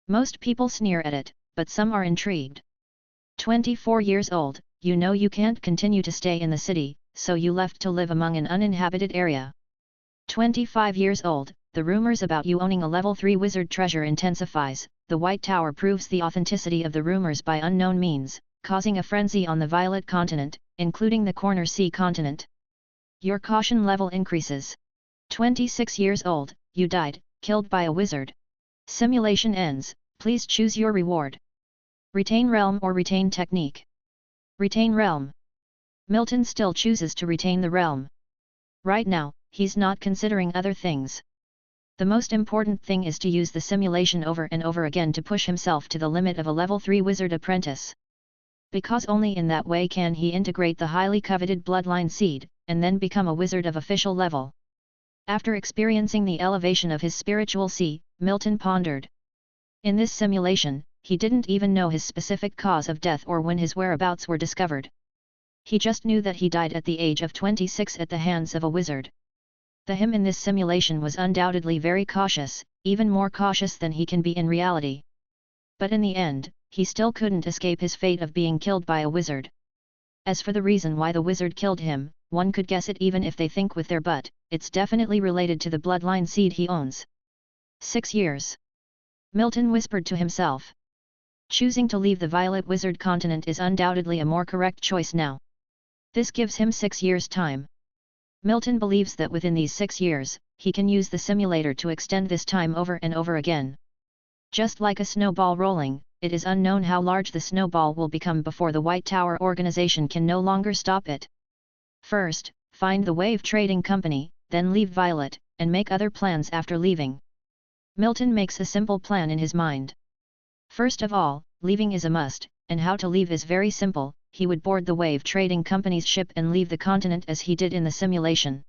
Most people sneer at it, but some are intrigued. 24 years old, you know you can't continue to stay in the city, so you left to live among an uninhabited area. 25 years old, the rumors about you owning a level 3 wizard treasure intensifies. The White Tower proves the authenticity of the rumors by unknown means, causing a frenzy on the violet continent, including the corner sea continent. Your caution level increases. 26 years old, you died, killed by a wizard. Simulation ends, please choose your reward. Retain realm or retain technique. Retain realm. Milton still chooses to retain the realm. Right now, he's not considering other things. The most important thing is to use the simulation over and over again to push himself to the limit of a level 3 wizard apprentice. Because only in that way can he integrate the highly coveted bloodline seed, and then become a wizard of official level. After experiencing the elevation of his spiritual sea, Milton pondered. In this simulation, he didn't even know his specific cause of death or when his whereabouts were discovered. He just knew that he died at the age of 26 at the hands of a wizard. The him in this simulation was undoubtedly very cautious, even more cautious than he can be in reality. But in the end, he still couldn't escape his fate of being killed by a wizard. As for the reason why the wizard killed him, one could guess it even if they think with their butt, it's definitely related to the bloodline seed he owns. 6 years. Milton whispered to himself. Choosing to leave the Violet Wizard continent is undoubtedly a more correct choice now. This gives him 6 years' time. Milton believes that within these 6 years, he can use the simulator to extend this time over and over again. Just like a snowball rolling, it is unknown how large the snowball will become before the White Tower organization can no longer stop it. First, find the Wave Trading Company, then leave Violet, and make other plans after leaving. Milton makes a simple plan in his mind. First of all, leaving is a must, and how to leave is very simple. He would board the Wave Trading Company's ship and leave the continent as he did in the simulation.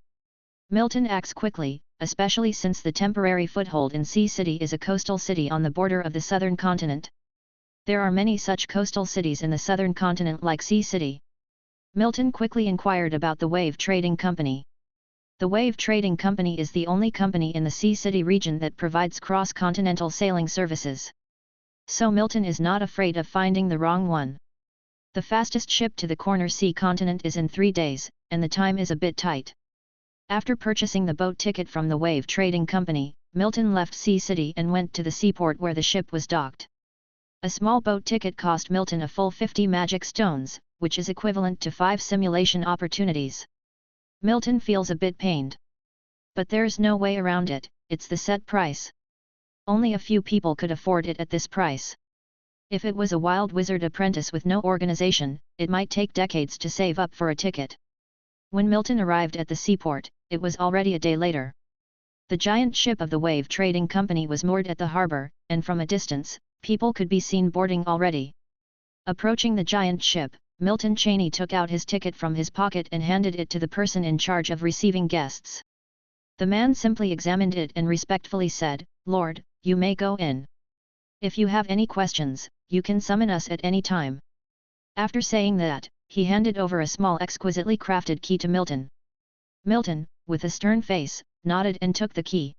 Milton acts quickly, especially since the temporary foothold in Sea City is a coastal city on the border of the southern continent. There are many such coastal cities in the southern continent like Sea City. Milton quickly inquired about the Wave Trading Company. The Wave Trading Company is the only company in the Sea City region that provides cross-continental sailing services. So Milton is not afraid of finding the wrong one. The fastest ship to the corner sea continent is in 3 days, and the time is a bit tight. After purchasing the boat ticket from the Wave Trading Company, Milton left Sea City and went to the seaport where the ship was docked. A small boat ticket cost Milton a full 50 magic stones, which is equivalent to 5 simulation opportunities. Milton feels a bit pained. But there's no way around it, it's the set price. Only a few people could afford it at this price. If it was a wild wizard apprentice with no organization, it might take decades to save up for a ticket. When Milton arrived at the seaport, it was already a day later. The giant ship of the Wave Trading Company was moored at the harbor, and from a distance, people could be seen boarding already. Approaching the giant ship, Milton Cheney took out his ticket from his pocket and handed it to the person in charge of receiving guests. The man simply examined it and respectfully said, "Lord, you may go in. If you have any questions, you can summon us at any time." After saying that, he handed over a small exquisitely crafted key to Milton. Milton, with a stern face, nodded and took the key.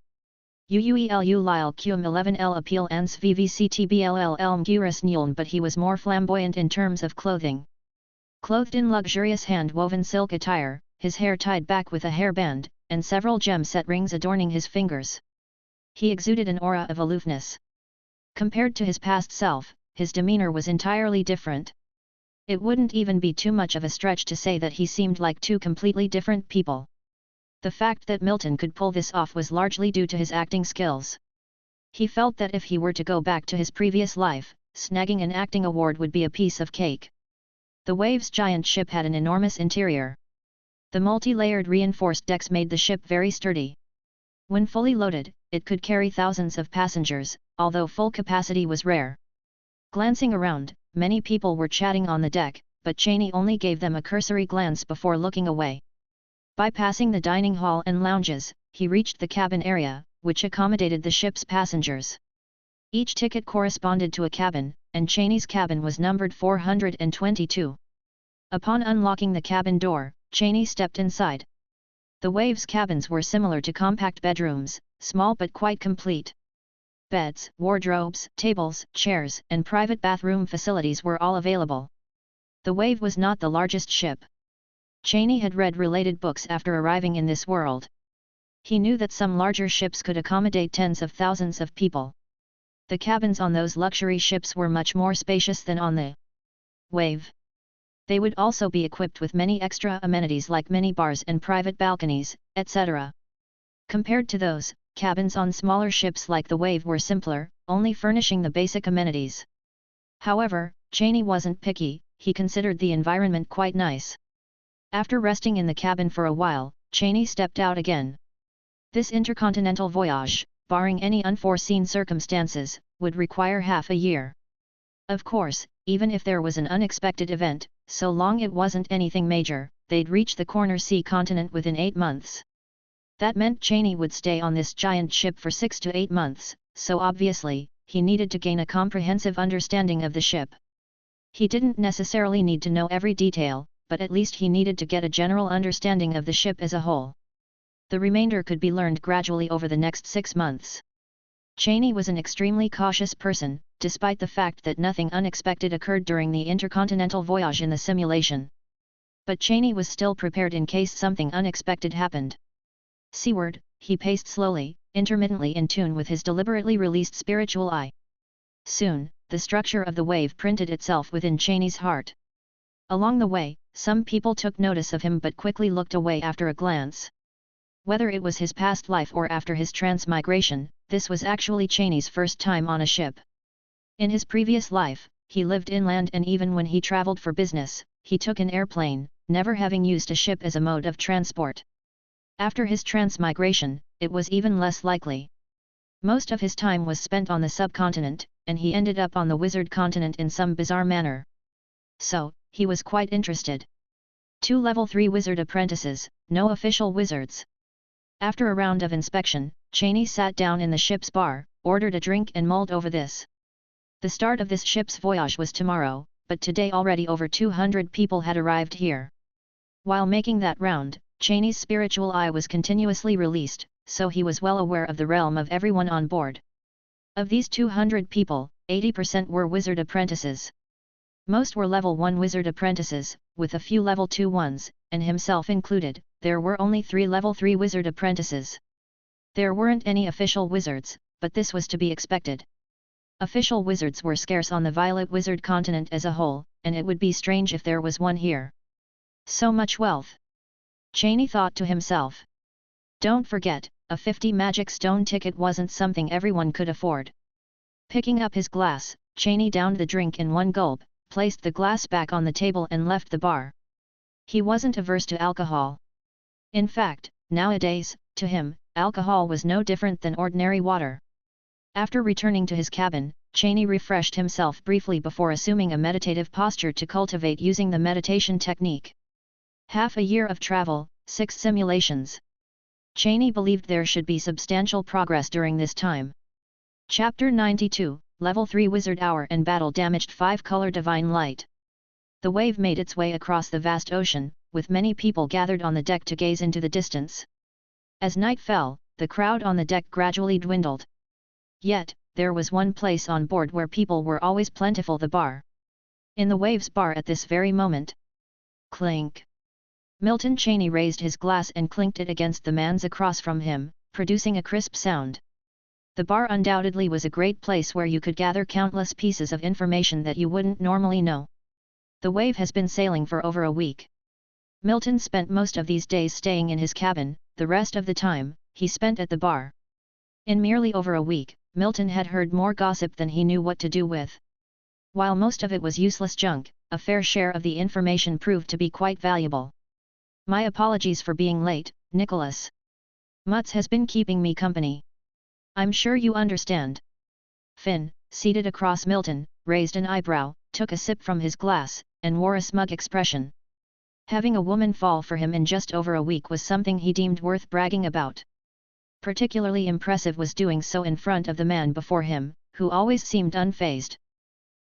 Uuelu lyle cum 11L appeal ans vvctbll elm gurus nuln, but he was more flamboyant in terms of clothing. Clothed in luxurious hand-woven silk attire, his hair tied back with a hairband, and several gem-set rings adorning his fingers. He exuded an aura of aloofness. Compared to his past self, his demeanor was entirely different. It wouldn't even be too much of a stretch to say that he seemed like two completely different people. The fact that Milton could pull this off was largely due to his acting skills. He felt that if he were to go back to his previous life, snagging an acting award would be a piece of cake. The Wave's giant ship had an enormous interior. The multi-layered reinforced decks made the ship very sturdy. When fully loaded, it could carry thousands of passengers, although full capacity was rare. Glancing around, many people were chatting on the deck, but Cheney only gave them a cursory glance before looking away. Bypassing the dining hall and lounges, he reached the cabin area, which accommodated the ship's passengers. Each ticket corresponded to a cabin, and Cheney's cabin was numbered 422. Upon unlocking the cabin door, Cheney stepped inside. The Wave's cabins were similar to compact bedrooms, small but quite complete. Beds, wardrobes, tables, chairs, and private bathroom facilities were all available. The Wave was not the largest ship. Cheney had read related books after arriving in this world. He knew that some larger ships could accommodate tens of thousands of people. The cabins on those luxury ships were much more spacious than on the Wave. They would also be equipped with many extra amenities like mini bars and private balconies, etc. Compared to those, cabins on smaller ships like the Wave were simpler, only furnishing the basic amenities. However, Cheney wasn't picky, he considered the environment quite nice. After resting in the cabin for a while, Cheney stepped out again. This intercontinental voyage, barring any unforeseen circumstances, would require half a year. Of course, even if there was an unexpected event, so long it wasn't anything major, they'd reach the corner sea continent within 8 months. That meant Cheney would stay on this giant ship for 6 to 8 months, so obviously, he needed to gain a comprehensive understanding of the ship. He didn't necessarily need to know every detail, but at least he needed to get a general understanding of the ship as a whole. The remainder could be learned gradually over the next 6 months. Cheney was an extremely cautious person, despite the fact that nothing unexpected occurred during the intercontinental voyage in the simulation. But Cheney was still prepared in case something unexpected happened. Seaward, he paced slowly, intermittently in tune with his deliberately released spiritual eye. Soon, the structure of the Wave printed itself within Cheney's heart. Along the way, some people took notice of him but quickly looked away after a glance. Whether it was his past life or after his transmigration, this was actually Cheney's first time on a ship. In his previous life, he lived inland, and even when he traveled for business, he took an airplane, never having used a ship as a mode of transport. After his transmigration, it was even less likely. Most of his time was spent on the subcontinent, and he ended up on the wizard continent in some bizarre manner. So, he was quite interested. 2 level 3 wizard apprentices, no official wizards. After a round of inspection, Cheney sat down in the ship's bar, ordered a drink and mulled over this. The start of this ship's voyage was tomorrow, but today already over 200 people had arrived here. While making that round, Cheney's spiritual eye was continuously released, so he was well aware of the realm of everyone on board. Of these 200 people, 80% were wizard apprentices. Most were level 1 wizard apprentices, with a few level 2 ones, and himself included. There were only 3 level 3 wizard apprentices. There weren't any official wizards, but this was to be expected. Official wizards were scarce on the Violet Wizard continent as a whole, and it would be strange if there was one here. So much wealth. Cheney thought to himself. Don't forget, a 50 magic stone ticket wasn't something everyone could afford. Picking up his glass, Cheney downed the drink in one gulp, placed the glass back on the table and left the bar. He wasn't averse to alcohol. In fact, nowadays, to him, alcohol was no different than ordinary water. After returning to his cabin, Cheney refreshed himself briefly before assuming a meditative posture to cultivate using the meditation technique. Half a year of travel, 6 simulations. Cheney believed there should be substantial progress during this time. Chapter 92, Level 3 Wizard Hour and Battle damaged 5-color divine light. The Wave made its way across the vast ocean, with many people gathered on the deck to gaze into the distance. As night fell, the crowd on the deck gradually dwindled. Yet, there was one place on board where people were always plentiful: the bar. In the Wave's bar at this very moment. Clink! Milton Cheney raised his glass and clinked it against the man's across from him, producing a crisp sound. The bar undoubtedly was a great place where you could gather countless pieces of information that you wouldn't normally know. The Wave has been sailing for over a week. Milton spent most of these days staying in his cabin, the rest of the time, he spent at the bar. In merely over a week, Milton had heard more gossip than he knew what to do with. While most of it was useless junk, a fair share of the information proved to be quite valuable. My apologies for being late, Nicholas. Mutz has been keeping me company. I'm sure you understand. Finn, seated across Milton, raised an eyebrow, took a sip from his glass, and wore a smug expression. Having a woman fall for him in just over a week was something he deemed worth bragging about. Particularly impressive was doing so in front of the man before him, who always seemed unfazed.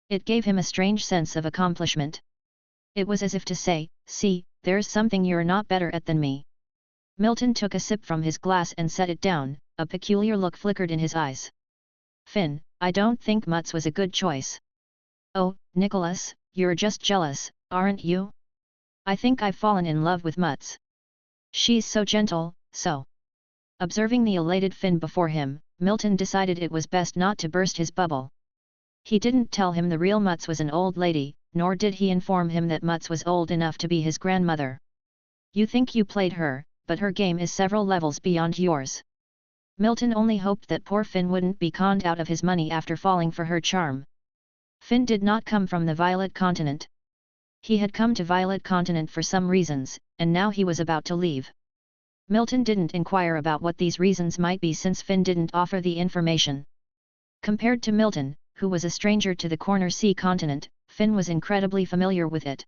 It gave him a strange sense of accomplishment. It was as if to say, "See, there's something you're not better at than me." Milton took a sip from his glass and set it down, a peculiar look flickered in his eyes. Finn, I don't think Mutz was a good choice. Oh, Nicholas, you're just jealous, aren't you? I think I've fallen in love with Mutz. She's so gentle, so... Observing the elated Finn before him, Milton decided it was best not to burst his bubble. He didn't tell him the real Mutz was an old lady, nor did he inform him that Mutz was old enough to be his grandmother. You think you played her, but her game is several levels beyond yours. Milton only hoped that poor Finn wouldn't be conned out of his money after falling for her charm. Finn did not come from the Violet Continent. He had come to Violet Continent for some reasons, and now he was about to leave. Milton didn't inquire about what these reasons might be since Finn didn't offer the information. Compared to Milton, who was a stranger to the Corner Sea continent, Finn was incredibly familiar with it.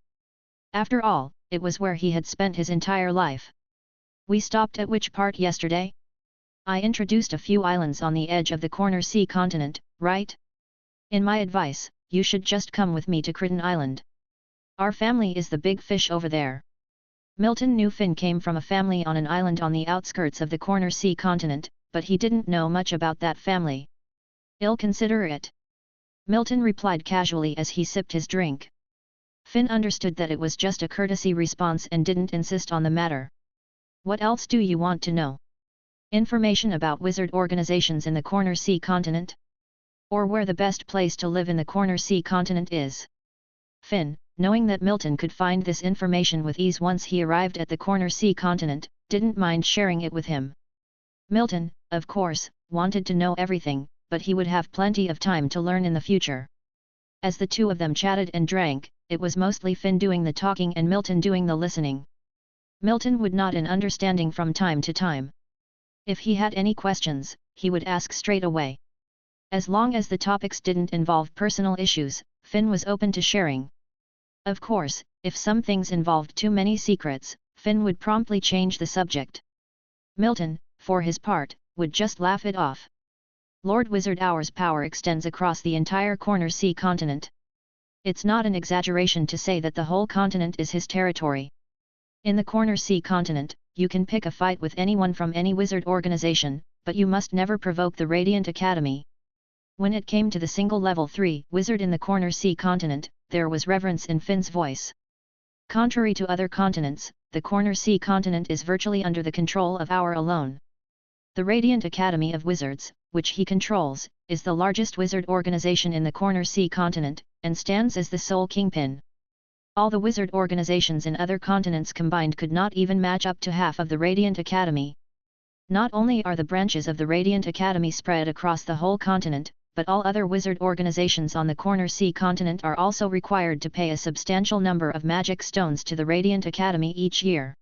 After all, it was where he had spent his entire life. We stopped at which part yesterday? I introduced a few islands on the edge of the Corner Sea continent, right? In my advice, you should just come with me to Crichton Island. Our family is the big fish over there. Milton knew Finn came from a family on an island on the outskirts of the Corner Sea continent, but he didn't know much about that family. I'll consider it. Milton replied casually as he sipped his drink. Finn understood that it was just a courtesy response and didn't insist on the matter. What else do you want to know? Information about wizard organizations in the Corner Sea continent? Or where the best place to live in the Corner Sea continent is? Finn, knowing that Milton could find this information with ease once he arrived at the Corner Sea continent, didn't mind sharing it with him. Milton, of course, wanted to know everything, but he would have plenty of time to learn in the future. As the two of them chatted and drank, it was mostly Finn doing the talking and Milton doing the listening. Milton would nod in understanding from time to time. If he had any questions, he would ask straight away. As long as the topics didn't involve personal issues, Finn was open to sharing. Of course, if some things involved too many secrets, Finn would promptly change the subject. Milton, for his part, would just laugh it off. Lord Wizard Hour's power extends across the entire Corner Sea continent. It's not an exaggeration to say that the whole continent is his territory. In the Corner Sea continent, you can pick a fight with anyone from any wizard organization, but you must never provoke the Radiant Academy. When it came to the single level 3 wizard in the Corner Sea continent, there was reverence in Finn's voice. Contrary to other continents, the Corner Sea continent is virtually under the control of Hour alone. The Radiant Academy of Wizards, which he controls, is the largest wizard organization in the Corner Sea continent, and stands as the sole kingpin. All the wizard organizations in other continents combined could not even match up to half of the Radiant Academy. Not only are the branches of the Radiant Academy spread across the whole continent, but all other wizard organizations on the Corner Sea continent are also required to pay a substantial number of magic stones to the Radiant Academy each year.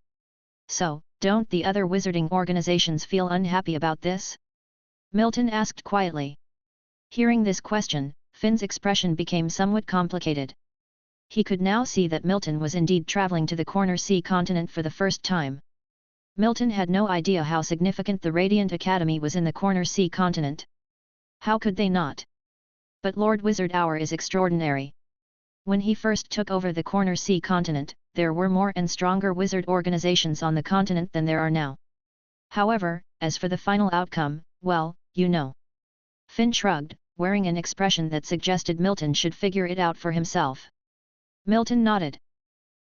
So, don't the other wizarding organizations feel unhappy about this? Milton asked quietly. Hearing this question, Finn's expression became somewhat complicated. He could now see that Milton was indeed traveling to the Corner Sea continent for the first time. Milton had no idea how significant the Radiant Academy was in the Corner Sea continent. How could they not? But Lord Wizard Hour is extraordinary. When he first took over the Corner Sea continent, there were more and stronger wizard organizations on the continent than there are now. However, as for the final outcome, well, you know. Finn shrugged, wearing an expression that suggested Milton should figure it out for himself. Milton nodded.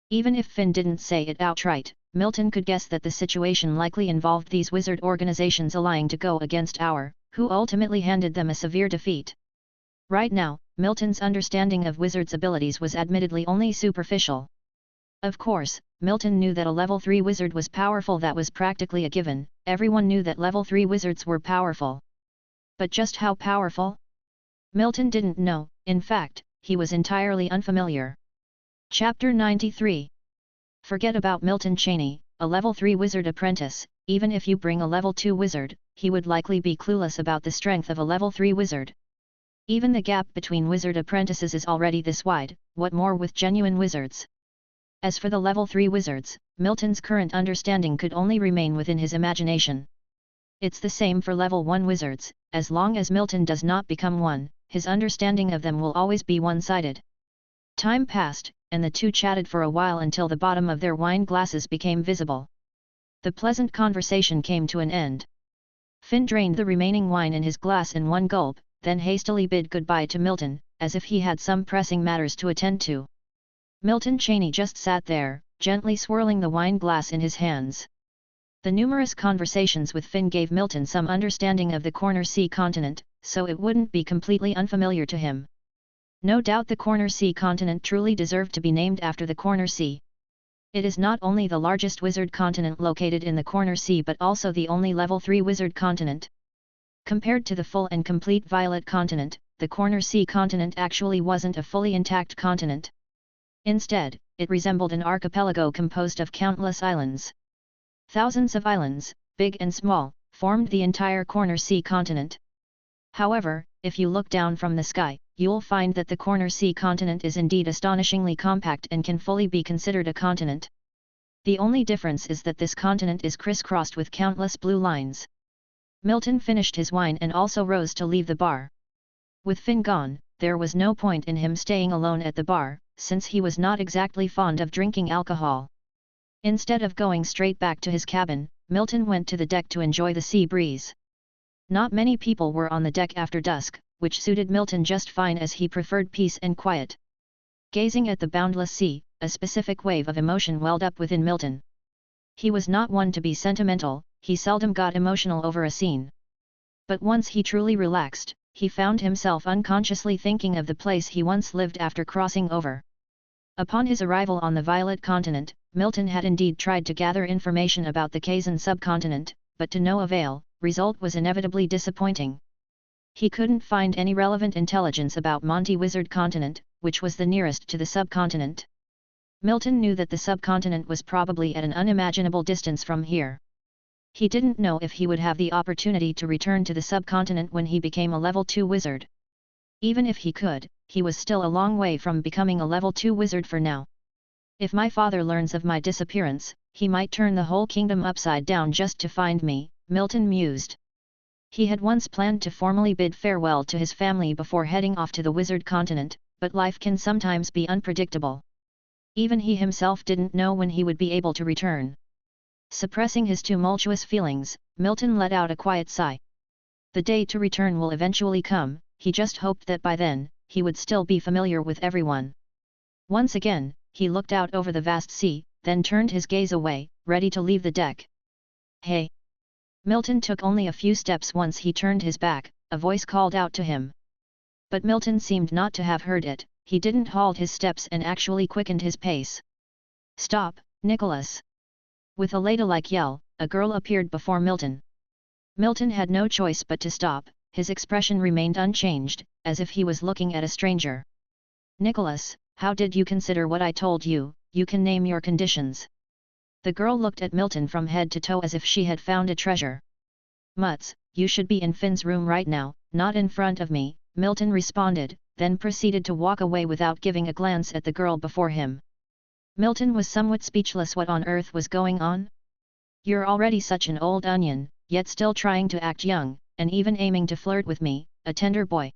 Even if Finn didn't say it outright, Milton could guess that the situation likely involved these wizard organizations allying to go against Hour, who ultimately handed them a severe defeat. Right now, Milton's understanding of wizards' abilities was admittedly only superficial. Of course, Milton knew that a level 3 wizard was powerful. That was practically a given. Everyone knew that level 3 wizards were powerful. But just how powerful? Milton didn't know. In fact, he was entirely unfamiliar. Chapter 93. Forget about Milton Cheney, a level 3 wizard apprentice. Even if you bring a level 2 wizard, he would likely be clueless about the strength of a level 3 wizard. Even the gap between wizard apprentices is already this wide, what more with genuine wizards? As for the level 3 wizards, Milton's current understanding could only remain within his imagination. It's the same for level 1 wizards. As long as Milton does not become one, his understanding of them will always be one-sided. Time passed, and the two chatted for a while until the bottom of their wine glasses became visible. The pleasant conversation came to an end. Finn drained the remaining wine in his glass in one gulp, then hastily bid goodbye to Milton, as if he had some pressing matters to attend to. Milton Chaney just sat there, gently swirling the wine glass in his hands. The numerous conversations with Finn gave Milton some understanding of the Corner Sea continent, so it wouldn't be completely unfamiliar to him. No doubt the Corner Sea continent truly deserved to be named after the Corner Sea. It is not only the largest wizard continent located in the Corner Sea but also the only level 3 wizard continent. Compared to the full and complete Violet continent, the Corner Sea continent actually wasn't a fully intact continent. Instead, it resembled an archipelago composed of countless islands. Thousands of islands, big and small, formed the entire Corner Sea continent. However, if you look down from the sky, you'll find that the Corner Sea continent is indeed astonishingly compact and can fully be considered a continent. The only difference is that this continent is crisscrossed with countless blue lines. Milton finished his wine and also rose to leave the bar. With Finn gone, there was no point in him staying alone at the bar, since he was not exactly fond of drinking alcohol. Instead of going straight back to his cabin, Milton went to the deck to enjoy the sea breeze. Not many people were on the deck after dusk, which suited Milton just fine as he preferred peace and quiet. Gazing at the boundless sea, a specific wave of emotion welled up within Milton. He was not one to be sentimental, he seldom got emotional over a scene. But once he truly relaxed, he found himself unconsciously thinking of the place he once lived after crossing over. Upon his arrival on the Violet continent, Milton had indeed tried to gather information about the Kazan subcontinent, but to no avail. Result was inevitably disappointing. He couldn't find any relevant intelligence about Monty Wizard continent, which was the nearest to the subcontinent. Milton knew that the subcontinent was probably at an unimaginable distance from here. He didn't know if he would have the opportunity to return to the subcontinent when he became a level 2 wizard. Even if he could, he was still a long way from becoming a level 2 wizard for now. If my father learns of my disappearance, he might turn the whole kingdom upside down just to find me, Milton mused. He had once planned to formally bid farewell to his family before heading off to the wizard continent, but life can sometimes be unpredictable. Even he himself didn't know when he would be able to return. Suppressing his tumultuous feelings, Milton let out a quiet sigh. The day to return will eventually come, he just hoped that by then, he would still be familiar with everyone. Once again, he looked out over the vast sea, then turned his gaze away, ready to leave the deck. "Hey!" Milton took only a few steps once he turned his back, a voice called out to him. But Milton seemed not to have heard it, he didn't halt his steps and actually quickened his pace. "Stop, Nicholas!" With a ladylike yell, a girl appeared before Milton. Milton had no choice but to stop, his expression remained unchanged, as if he was looking at a stranger. "Nicholas, how did you consider what I told you? You can name your conditions." The girl looked at Milton from head to toe as if she had found a treasure. "Mutz, you should be in Finn's room right now, not in front of me," Milton responded, then proceeded to walk away without giving a glance at the girl before him. Milton was somewhat speechless. What on earth was going on? "You're already such an old onion, yet still trying to act young, and even aiming to flirt with me, a tender boy.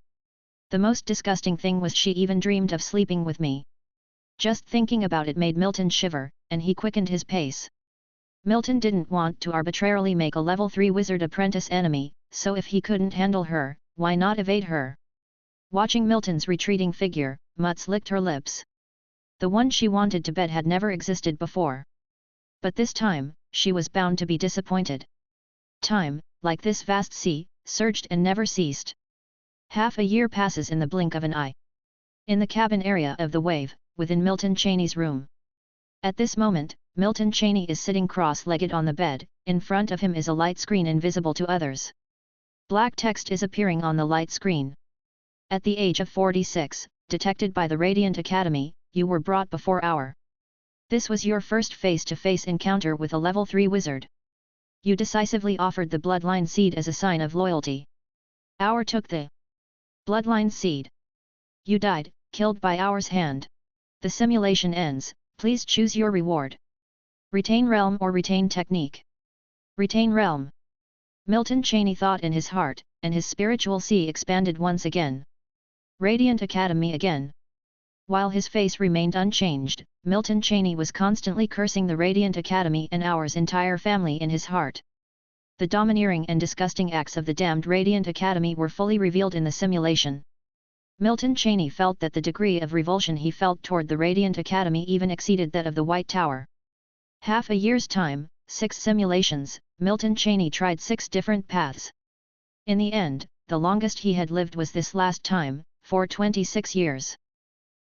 The most disgusting thing was she even dreamed of sleeping with me." Just thinking about it made Milton shiver, and he quickened his pace. Milton didn't want to arbitrarily make a level 3 wizard apprentice enemy, so if he couldn't handle her, why not evade her? Watching Milton's retreating figure, Mutz licked her lips. The one she wanted to bed had never existed before. But this time, she was bound to be disappointed. Time, like this vast sea, surged and never ceased. Half a year passes in the blink of an eye. In the cabin area of the Wave, within Milton Chaney's room. At this moment, Milton Chaney is sitting cross-legged on the bed, in front of him is a light screen invisible to others. Black text is appearing on the light screen. "At the age of 46, detected by the Radiant Academy, you were brought before our. This was your first face-to-face encounter with a level 3 wizard. You decisively offered the bloodline seed as a sign of loyalty. Our took the bloodline seed. You died, killed by our's hand. The simulation ends, please choose your reward. Retain realm or retain technique." "Retain realm," Milton Chaney thought in his heart, and his spiritual sea expanded once again. Radiant Academy again. While his face remained unchanged, Milton Cheney was constantly cursing the Radiant Academy and our entire family in his heart. The domineering and disgusting acts of the damned Radiant Academy were fully revealed in the simulation. Milton Cheney felt that the degree of revulsion he felt toward the Radiant Academy even exceeded that of the White Tower. Half a year's time, 6 simulations, Milton Cheney tried 6 different paths. In the end, the longest he had lived was this last time, for 26 years.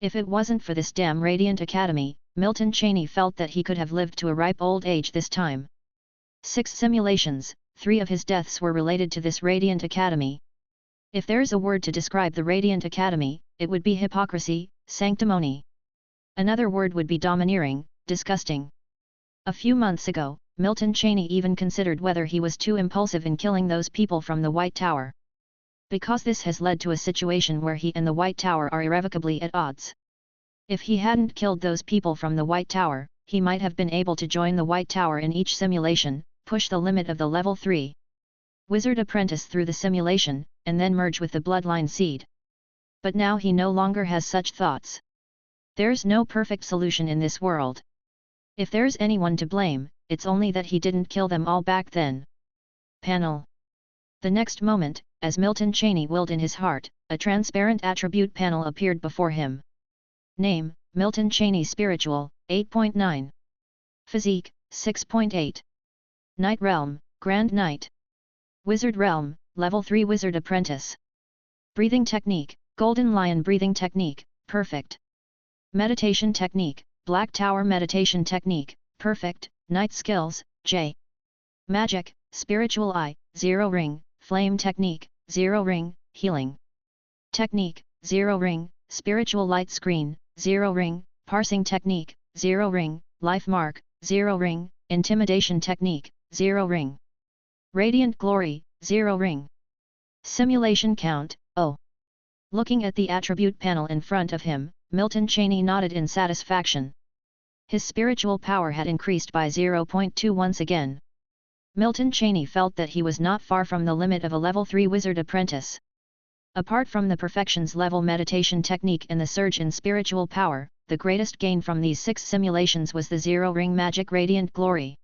If it wasn't for this damn Radiant Academy, Milton Cheney felt that he could have lived to a ripe old age this time. 6 simulations, 3 of his deaths were related to this Radiant Academy. If there's a word to describe the Radiant Academy, it would be hypocrisy, sanctimony. Another word would be domineering, disgusting. A few months ago, Milton Cheney even considered whether he was too impulsive in killing those people from the White Tower. Because this has led to a situation where he and the White Tower are irrevocably at odds. If he hadn't killed those people from the White Tower, he might have been able to join the White Tower in each simulation, push the limit of the level 3 Wizard Apprentice through the simulation, and then merge with the Bloodline Seed. But now he no longer has such thoughts. There's no perfect solution in this world. If there's anyone to blame, it's only that he didn't kill them all back then. Panel. The next moment, as Milton Cheney willed in his heart, a transparent attribute panel appeared before him. Name, Milton Cheney Spiritual, 8.9. Physique, 6.8. Night Realm, Grand Knight. Wizard Realm, Level 3 Wizard Apprentice. Breathing Technique, Golden Lion Breathing Technique, Perfect. Meditation Technique, Black Tower Meditation Technique, Perfect. Night Skills, J. Magic, Spiritual Eye, 0 Ring, Flame Technique, 0 Ring, Healing Technique, 0 Ring, Spiritual Light Screen, 0 Ring, Parsing Technique, 0 Ring, Life Mark, 0 Ring, Intimidation Technique, 0 Ring. Radiant Glory, 0 Ring. Simulation Count, 0. Looking at the attribute panel in front of him, Milton Cheney nodded in satisfaction. His spiritual power had increased by 0.2 once again. Milton Cheney felt that he was not far from the limit of a level 3 Wizard Apprentice. Apart from the Perfections level meditation technique and the surge in spiritual power, the greatest gain from these 6 simulations was the 0 Ring Magic Radiant Glory.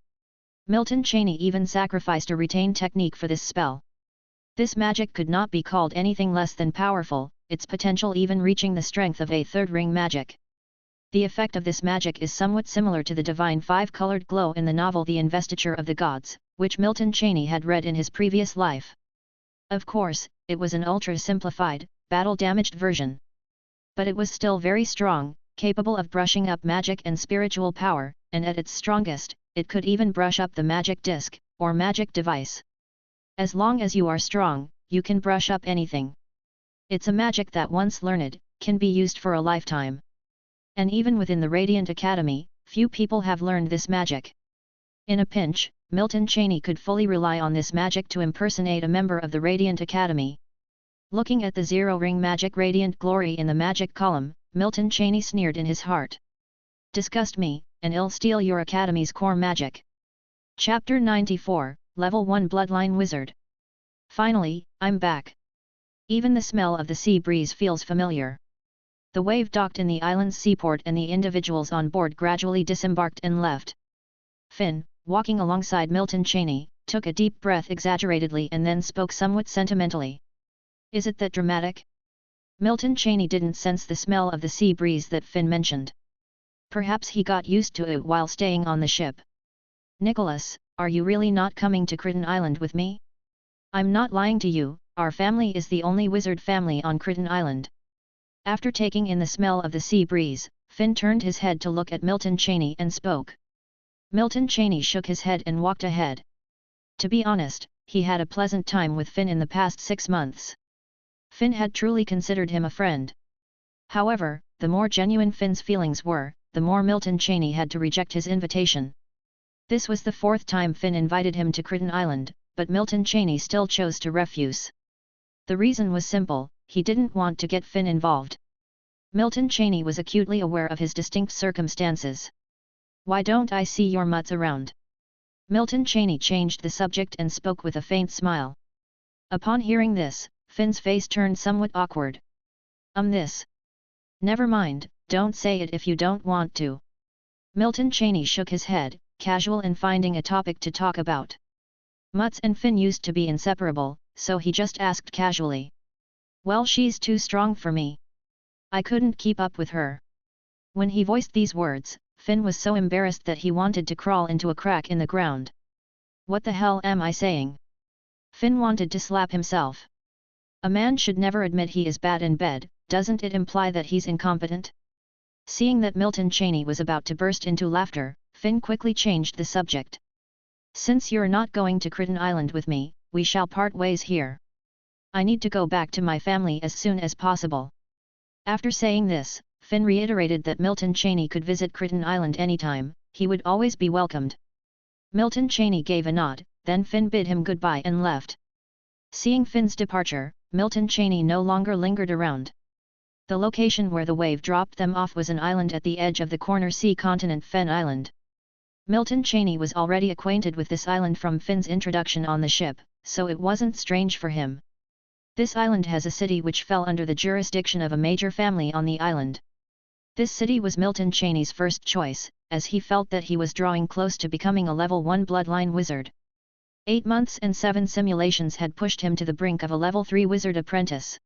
Milton Cheney even sacrificed a retain technique for this spell. This magic could not be called anything less than powerful, its potential even reaching the strength of a 3rd ring magic. The effect of this magic is somewhat similar to the divine 5-colored glow in the novel The Investiture of the Gods, which Milton Cheney had read in his previous life. Of course, it was an ultra-simplified, battle-damaged version. But it was still very strong, capable of brushing up magic and spiritual power, and at its strongest, it could even brush up the magic disc, or magic device. As long as you are strong, you can brush up anything. It's a magic that once learned, can be used for a lifetime. And even within the Radiant Academy, few people have learned this magic. In a pinch, Milton Cheney could fully rely on this magic to impersonate a member of the Radiant Academy. Looking at the 0 Ring Magic Radiant Glory in the magic column, Milton Cheney sneered in his heart. Disgust me, and I'll steal your Academy's core magic. Chapter 94, Level 1 Bloodline Wizard. Finally, I'm back. Even the smell of the sea breeze feels familiar. The wave docked in the island's seaport and the individuals on board gradually disembarked and left. Finn, walking alongside Milton Cheney, took a deep breath exaggeratedly and then spoke somewhat sentimentally. Is it that dramatic? Milton Cheney didn't sense the smell of the sea breeze that Finn mentioned. Perhaps he got used to it while staying on the ship. Nicholas, are you really not coming to Critten Island with me? I'm not lying to you, our family is the only wizard family on Critten Island. After taking in the smell of the sea breeze, Finn turned his head to look at Milton Cheney and spoke. Milton Cheney shook his head and walked ahead. To be honest, he had a pleasant time with Finn in the past 6 months. Finn had truly considered him a friend. However, the more genuine Finn's feelings were, the more Milton Cheney had to reject his invitation. This was the 4th time Finn invited him to Critten Island, but Milton Cheney still chose to refuse. The reason was simple, he didn't want to get Finn involved. Milton Cheney was acutely aware of his distinct circumstances. Why don't I see your mutts around? Milton Cheney changed the subject and spoke with a faint smile. Upon hearing this, Finn's face turned somewhat awkward. This. Never mind, don't say it if you don't want to. Milton Cheney shook his head, casual in finding a topic to talk about. Mutz and Finn used to be inseparable, so he just asked casually. Well, she's too strong for me. I couldn't keep up with her. When he voiced these words, Finn was so embarrassed that he wanted to crawl into a crack in the ground. What the hell am I saying? Finn wanted to slap himself. A man should never admit he is bad in bed, doesn't it imply that he's incompetent? Seeing that Milton Cheney was about to burst into laughter, Finn quickly changed the subject. Since you're not going to Critten Island with me, we shall part ways here. I need to go back to my family as soon as possible. After saying this, Finn reiterated that Milton Cheney could visit Critten Island anytime, he would always be welcomed. Milton Cheney gave a nod, then Finn bid him goodbye and left. Seeing Finn's departure, Milton Cheney no longer lingered around. The location where the wave dropped them off was an island at the edge of the corner sea continent, Fen Island. Milton Cheney was already acquainted with this island from Finn's introduction on the ship, so it wasn't strange for him. This island has a city which fell under the jurisdiction of a major family on the island. This city was Milton Cheney's first choice, as he felt that he was drawing close to becoming a level 1 bloodline wizard. 8 months and 7 simulations had pushed him to the brink of a level 3 wizard apprentice.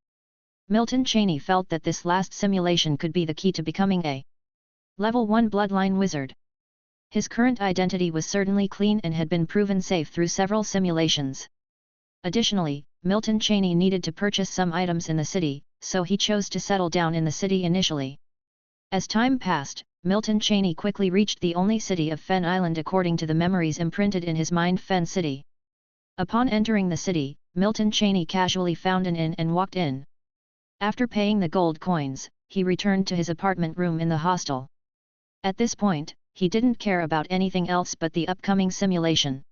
Milton Cheney felt that this last simulation could be the key to becoming a level 1 bloodline wizard. His current identity was certainly clean and had been proven safe through several simulations. Additionally, Milton Cheney needed to purchase some items in the city, so he chose to settle down in the city initially. As time passed, Milton Cheney quickly reached the only city of Fen Island according to the memories imprinted in his mind, Fen City. Upon entering the city, Milton Cheney casually found an inn and walked in. After paying the gold coins, he returned to his apartment room in the hostel. At this point, he didn't care about anything else but the upcoming simulation.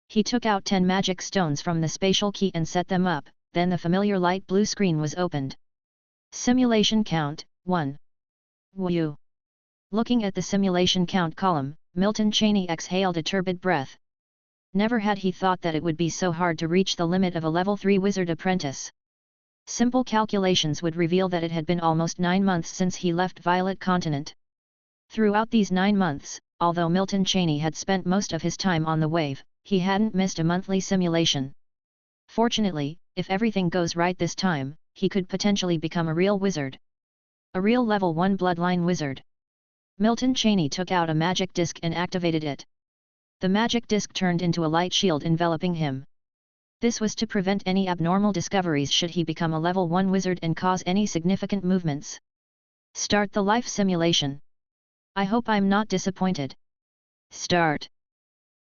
He took out 10 magic stones from the spatial key and set them up, then the familiar light blue screen was opened. Simulation count, 1. Woo! Looking at the simulation count column, Milton Cheney exhaled a turbid breath. Never had he thought that it would be so hard to reach the limit of a level 3 wizard apprentice. Simple calculations would reveal that it had been almost 9 months since he left Violet Continent. Throughout these 9 months, although Milton Cheney had spent most of his time on the wave, he hadn't missed a monthly simulation. Fortunately, if everything goes right this time, he could potentially become a real wizard. A real level 1 bloodline wizard. Milton Cheney took out a magic disc and activated it. The magic disc turned into a light shield enveloping him. This was to prevent any abnormal discoveries should he become a level 1 wizard and cause any significant movements. Start the life simulation. I hope I'm not disappointed. Start.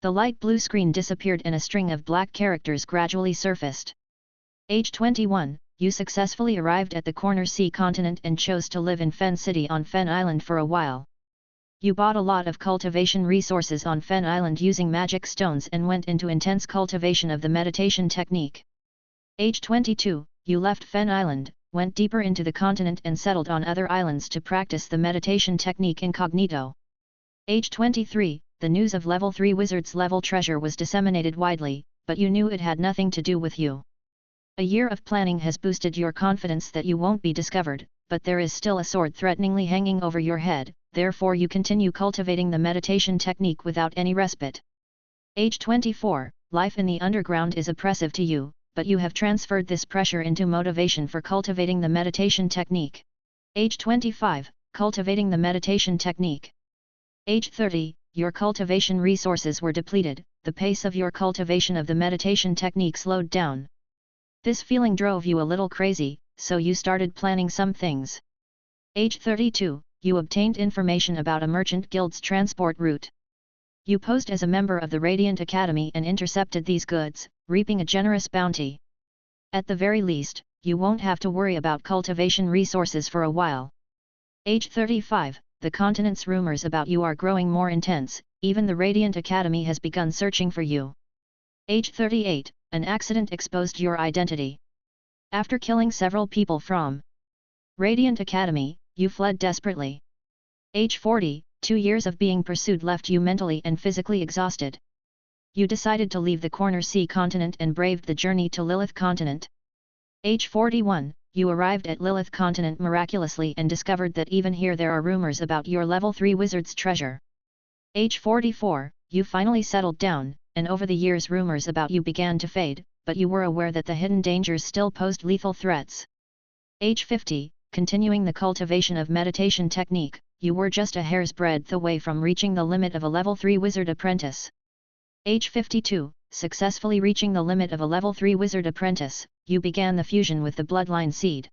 The light blue screen disappeared and a string of black characters gradually surfaced. Age 21, you successfully arrived at the corner sea continent and chose to live in Fen City on Fen Island for a while. You bought a lot of cultivation resources on Fen Island using magic stones and went into intense cultivation of the meditation technique. Age 22, you left Fen Island, went deeper into the continent and settled on other islands to practice the meditation technique incognito. Age 23, the news of level 3 wizard's level treasure was disseminated widely, but you knew it had nothing to do with you. A year of planning has boosted your confidence that you won't be discovered, but there is still a sword threateningly hanging over your head, therefore you continue cultivating the meditation technique without any respite. Age 24, life in the underground is oppressive to you, but you have transferred this pressure into motivation for cultivating the meditation technique. Age 25, cultivating the meditation technique. Age 30, your cultivation resources were depleted, the pace of your cultivation of the meditation technique slowed down. This feeling drove you a little crazy, so you started planning some things. Age 32, you obtained information about a merchant guild's transport route. You posed as a member of the Radiant Academy and intercepted these goods, reaping a generous bounty. At the very least, you won't have to worry about cultivation resources for a while. Age 35, the continent's rumors about you are growing more intense, even the Radiant Academy has begun searching for you. Age 38, an accident exposed your identity. After killing several people from Radiant Academy, you fled desperately. Age 40, 2 years of being pursued left you mentally and physically exhausted. You decided to leave the corner sea continent and braved the journey to Lilith continent. Age 41, you arrived at Lilith continent miraculously and discovered that even here there are rumors about your level 3 wizard's treasure. Age 44, you finally settled down, and over the years rumors about you began to fade, but you were aware that the hidden dangers still posed lethal threats. Age 50, continuing the cultivation of meditation technique, you were just a hair's breadth away from reaching the limit of a level 3 wizard apprentice. Age 52, successfully reaching the limit of a level 3 wizard apprentice, you began the fusion with the bloodline seed.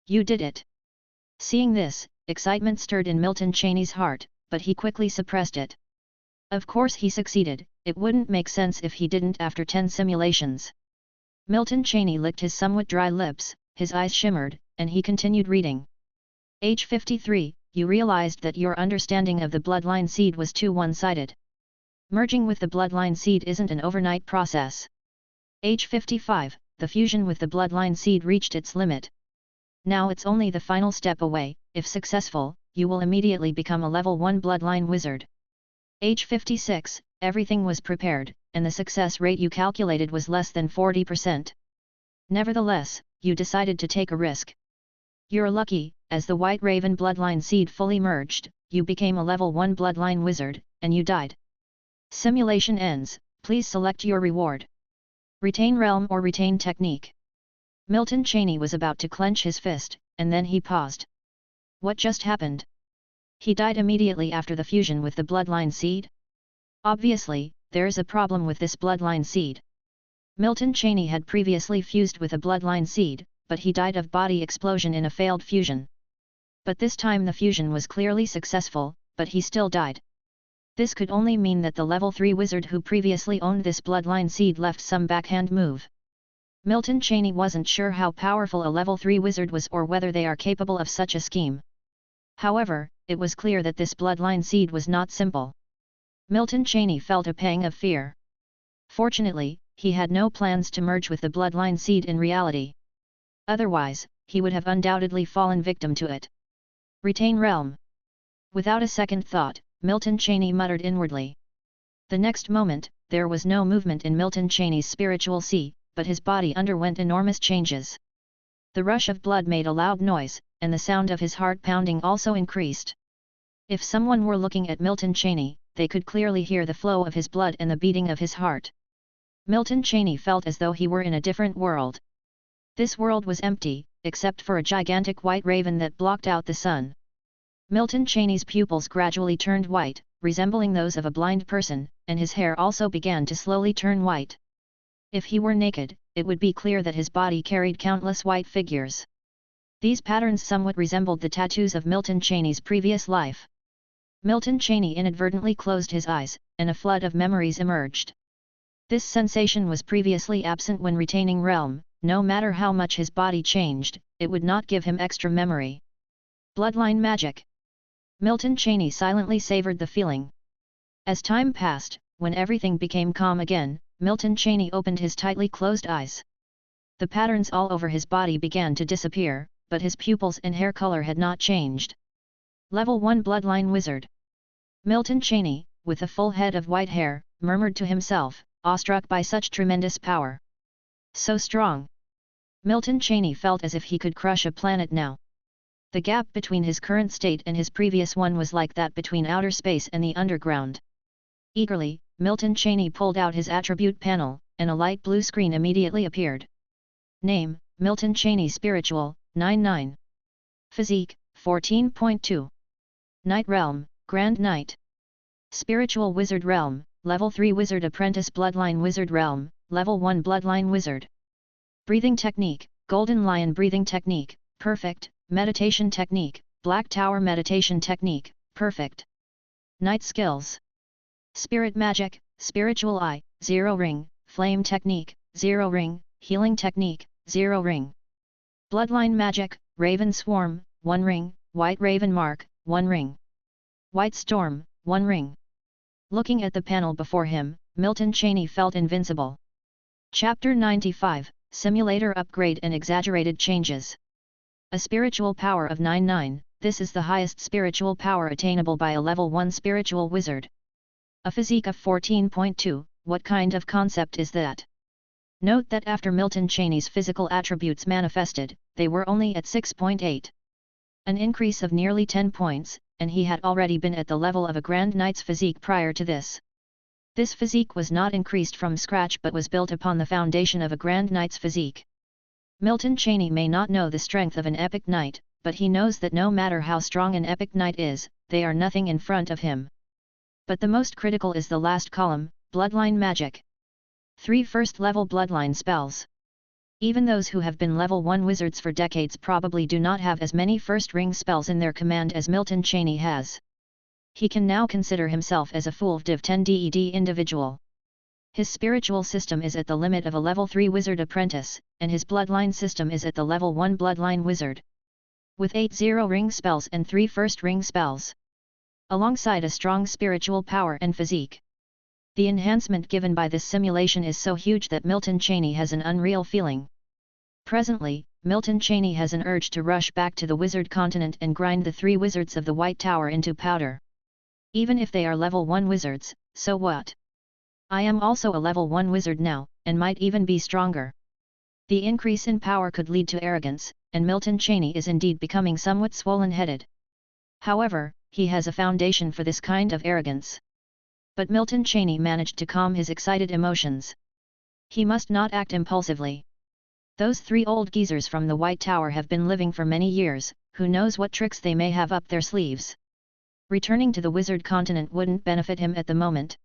You did it! Seeing this, excitement stirred in Milton Cheney's heart, but he quickly suppressed it. Of course he succeeded, it wouldn't make sense if he didn't after 10 simulations. Milton Cheney licked his somewhat dry lips, his eyes shimmered, and he continued reading. Age 53, you realized that your understanding of the bloodline seed was too one-sided. Merging with the bloodline seed isn't an overnight process. Age 55, the fusion with the bloodline seed reached its limit. Now it's only the final step away. If successful, you will immediately become a level 1 bloodline wizard. Age 56, everything was prepared, and the success rate you calculated was less than 40%. Nevertheless, you decided to take a risk. You're lucky, as the White Raven bloodline seed fully merged, you became a level 1 bloodline wizard, and you died. Simulation ends, please select your reward. Retain realm or retain technique. Milton Cheney was about to clench his fist, and then he paused. What just happened? He died immediately after the fusion with the bloodline seed? Obviously, there is a problem with this bloodline seed. Milton Cheney had previously fused with a bloodline seed, but he died of body explosion in a failed fusion. But this time the fusion was clearly successful, but he still died. This could only mean that the level 3 wizard who previously owned this bloodline seed left some backhand move. Milton Cheney wasn't sure how powerful a level 3 wizard was or whether they are capable of such a scheme. However, it was clear that this bloodline seed was not simple. Milton Cheney felt a pang of fear. Fortunately, he had no plans to merge with the bloodline seed in reality. Otherwise, he would have undoubtedly fallen victim to it. Retain realm. Without a second thought, Milton Cheney muttered inwardly. The next moment, there was no movement in Milton Cheney's spiritual sea, but his body underwent enormous changes. The rush of blood made a loud noise, and the sound of his heart pounding also increased. If someone were looking at Milton Cheney, they could clearly hear the flow of his blood and the beating of his heart. Milton Cheney felt as though he were in a different world. This world was empty, except for a gigantic white raven that blocked out the sun. Milton Cheney's pupils gradually turned white, resembling those of a blind person, and his hair also began to slowly turn white. If he were naked, it would be clear that his body carried countless white figures. These patterns somewhat resembled the tattoos of Milton Cheney's previous life. Milton Cheney inadvertently closed his eyes, and a flood of memories emerged. This sensation was previously absent when retaining realm. No matter how much his body changed, it would not give him extra memory. Bloodline magic. Milton Cheney silently savored the feeling. As time passed, when everything became calm again, Milton Cheney opened his tightly closed eyes. The patterns all over his body began to disappear, but his pupils and hair color had not changed. Level 1 Bloodline Wizard. Milton Cheney, with a full head of white hair, murmured to himself, awestruck by such tremendous power. So strong. Milton Cheney felt as if he could crush a planet now. The gap between his current state and his previous one was like that between outer space and the underground. Eagerly, Milton Cheney pulled out his attribute panel, and a light blue screen immediately appeared. Name, Milton Cheney Spiritual, 99. Physique, 14.2. Knight Realm, Grand Knight. Spiritual Wizard Realm, Level 3 Wizard Apprentice Bloodline Wizard Realm, Level 1 Bloodline Wizard. Breathing Technique, Golden Lion Breathing Technique, Perfect. Meditation Technique, Black Tower Meditation Technique, Perfect. Night Skills. Spirit Magic, Spiritual Eye, 0 ring, Flame Technique, 0 ring, Healing Technique, 0 ring. Bloodline Magic, Raven Swarm, 1 ring, White Raven Mark, 1 ring. White Storm, 1 ring. Looking at the panel before him, Milton Cheney felt invincible. Chapter 95, Simulator Upgrade and Exaggerated Changes. A spiritual power of 99, this is the highest spiritual power attainable by a level 1 spiritual wizard. A physique of 14.2, what kind of concept is that? Note that after Milton Cheney's physical attributes manifested, they were only at 6.8. An increase of nearly 10 points, and he had already been at the level of a Grand Knight's physique prior to this. This physique was not increased from scratch but was built upon the foundation of a Grand Knight's physique. Milton Cheney may not know the strength of an epic knight, but he knows that no matter how strong an epic knight is, they are nothing in front of him. But the most critical is the last column, bloodline magic. 3 first-level bloodline spells. Even those who have been level 1 wizards for decades probably do not have as many first-ring spells in their command as Milton Cheney has. He can now consider himself as a full Div 10 DED individual. His spiritual system is at the limit of a level 3 wizard apprentice, and his bloodline system is at the level 1 bloodline wizard. With 8 0-ring spells and 3 first-ring spells. Alongside a strong spiritual power and physique. The enhancement given by this simulation is so huge that Milton Cheney has an unreal feeling. Presently, Milton Cheney has an urge to rush back to the wizard continent and grind the 3 wizards of the White Tower into powder. Even if they are level 1 wizards, so what? I am also a level 1 wizard now, and might even be stronger. The increase in power could lead to arrogance, and Milton Cheney is indeed becoming somewhat swollen-headed. However, he has a foundation for this kind of arrogance. But Milton Cheney managed to calm his excited emotions. He must not act impulsively. Those 3 old geezers from the White Tower have been living for many years, who knows what tricks they may have up their sleeves. Returning to the wizard continent wouldn't benefit him at the moment.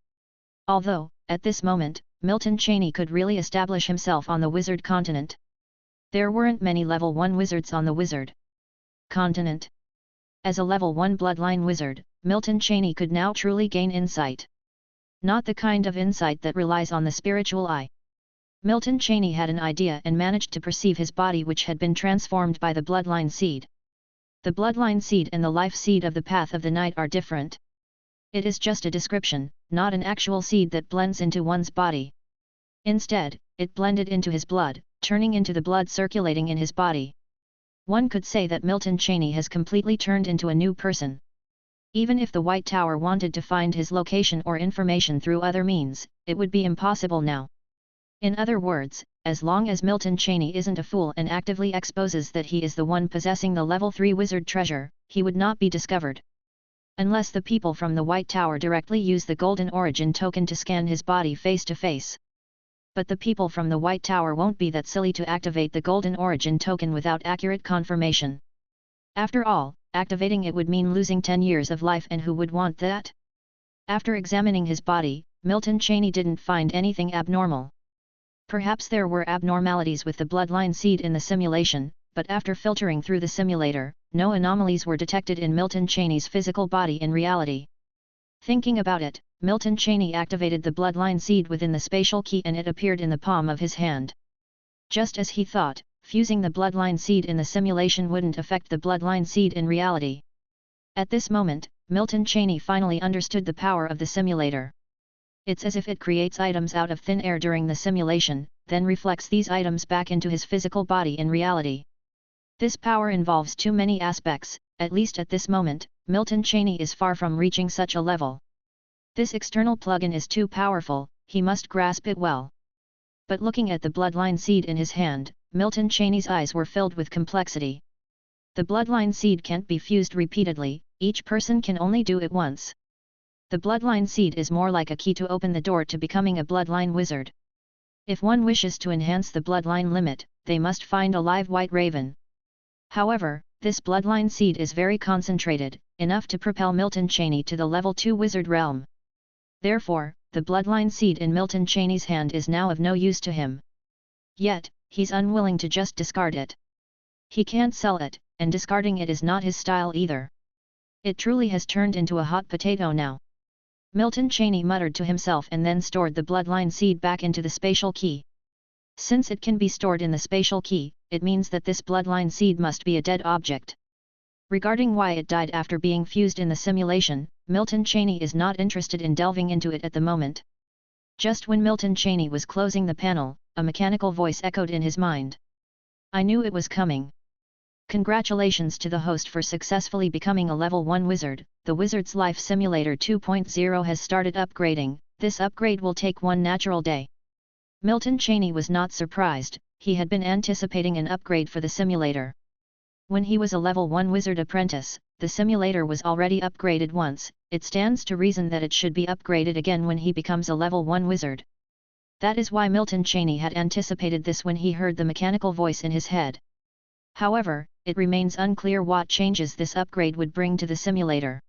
Although, at this moment, Milton Cheney could really establish himself on the wizard continent. There weren't many level 1 wizards on the wizard continent. As a level 1 bloodline wizard, Milton Cheney could now truly gain insight. Not the kind of insight that relies on the spiritual eye. Milton Cheney had an idea and managed to perceive his body, which had been transformed by the bloodline seed. The bloodline seed and the life seed of the path of the night are different. It is just a description, not an actual seed that blends into one's body. Instead, it blended into his blood, turning into the blood circulating in his body. One could say that Milton Cheney has completely turned into a new person. Even if the White Tower wanted to find his location or information through other means, it would be impossible now. In other words, as long as Milton Cheney isn't a fool and actively exposes that he is the one possessing the level 3 wizard treasure, he would not be discovered. Unless the people from the White Tower directly use the Golden Origin token to scan his body face to face. But the people from the White Tower won't be that silly to activate the Golden Origin token without accurate confirmation. After all, activating it would mean losing 10 years of life, and who would want that? After examining his body, Milton Cheney didn't find anything abnormal. Perhaps there were abnormalities with the bloodline seed in the simulation, but after filtering through the simulator, no anomalies were detected in Milton Cheney's physical body in reality. Thinking about it, Milton Cheney activated the bloodline seed within the spatial key and it appeared in the palm of his hand. Just as he thought, fusing the bloodline seed in the simulation wouldn't affect the bloodline seed in reality. At this moment, Milton Cheney finally understood the power of the simulator. It's as if it creates items out of thin air during the simulation, then reflects these items back into his physical body in reality. This power involves too many aspects. At least at this moment, Milton Cheney is far from reaching such a level. This external plugin is too powerful, he must grasp it well. But looking at the bloodline seed in his hand, Milton Cheney's eyes were filled with complexity. The bloodline seed can't be fused repeatedly, each person can only do it once. The bloodline seed is more like a key to open the door to becoming a bloodline wizard. If one wishes to enhance the bloodline limit, they must find a live white raven. However, this bloodline seed is very concentrated, enough to propel Milton Cheney to the level 2 wizard realm. Therefore, the bloodline seed in Milton Cheney's hand is now of no use to him. Yet, he's unwilling to just discard it. He can't sell it, and discarding it is not his style either. It truly has turned into a hot potato now. Milton Cheney muttered to himself and then stored the bloodline seed back into the spatial key. Since it can be stored in the spatial key, it means that this bloodline seed must be a dead object. Regarding why it died after being fused in the simulation, Milton Cheney is not interested in delving into it at the moment. Just when Milton Cheney was closing the panel, a mechanical voice echoed in his mind. I knew it was coming. Congratulations to the host for successfully becoming a level 1 wizard. The Wizard's Life Simulator 2.0 has started upgrading. This upgrade will take one natural day. Milton Cheney was not surprised, he had been anticipating an upgrade for the simulator. When he was a level 1 wizard apprentice, the simulator was already upgraded once, it stands to reason that it should be upgraded again when he becomes a level 1 wizard. That is why Milton Cheney had anticipated this when he heard the mechanical voice in his head. However, it remains unclear what changes this upgrade would bring to the simulator.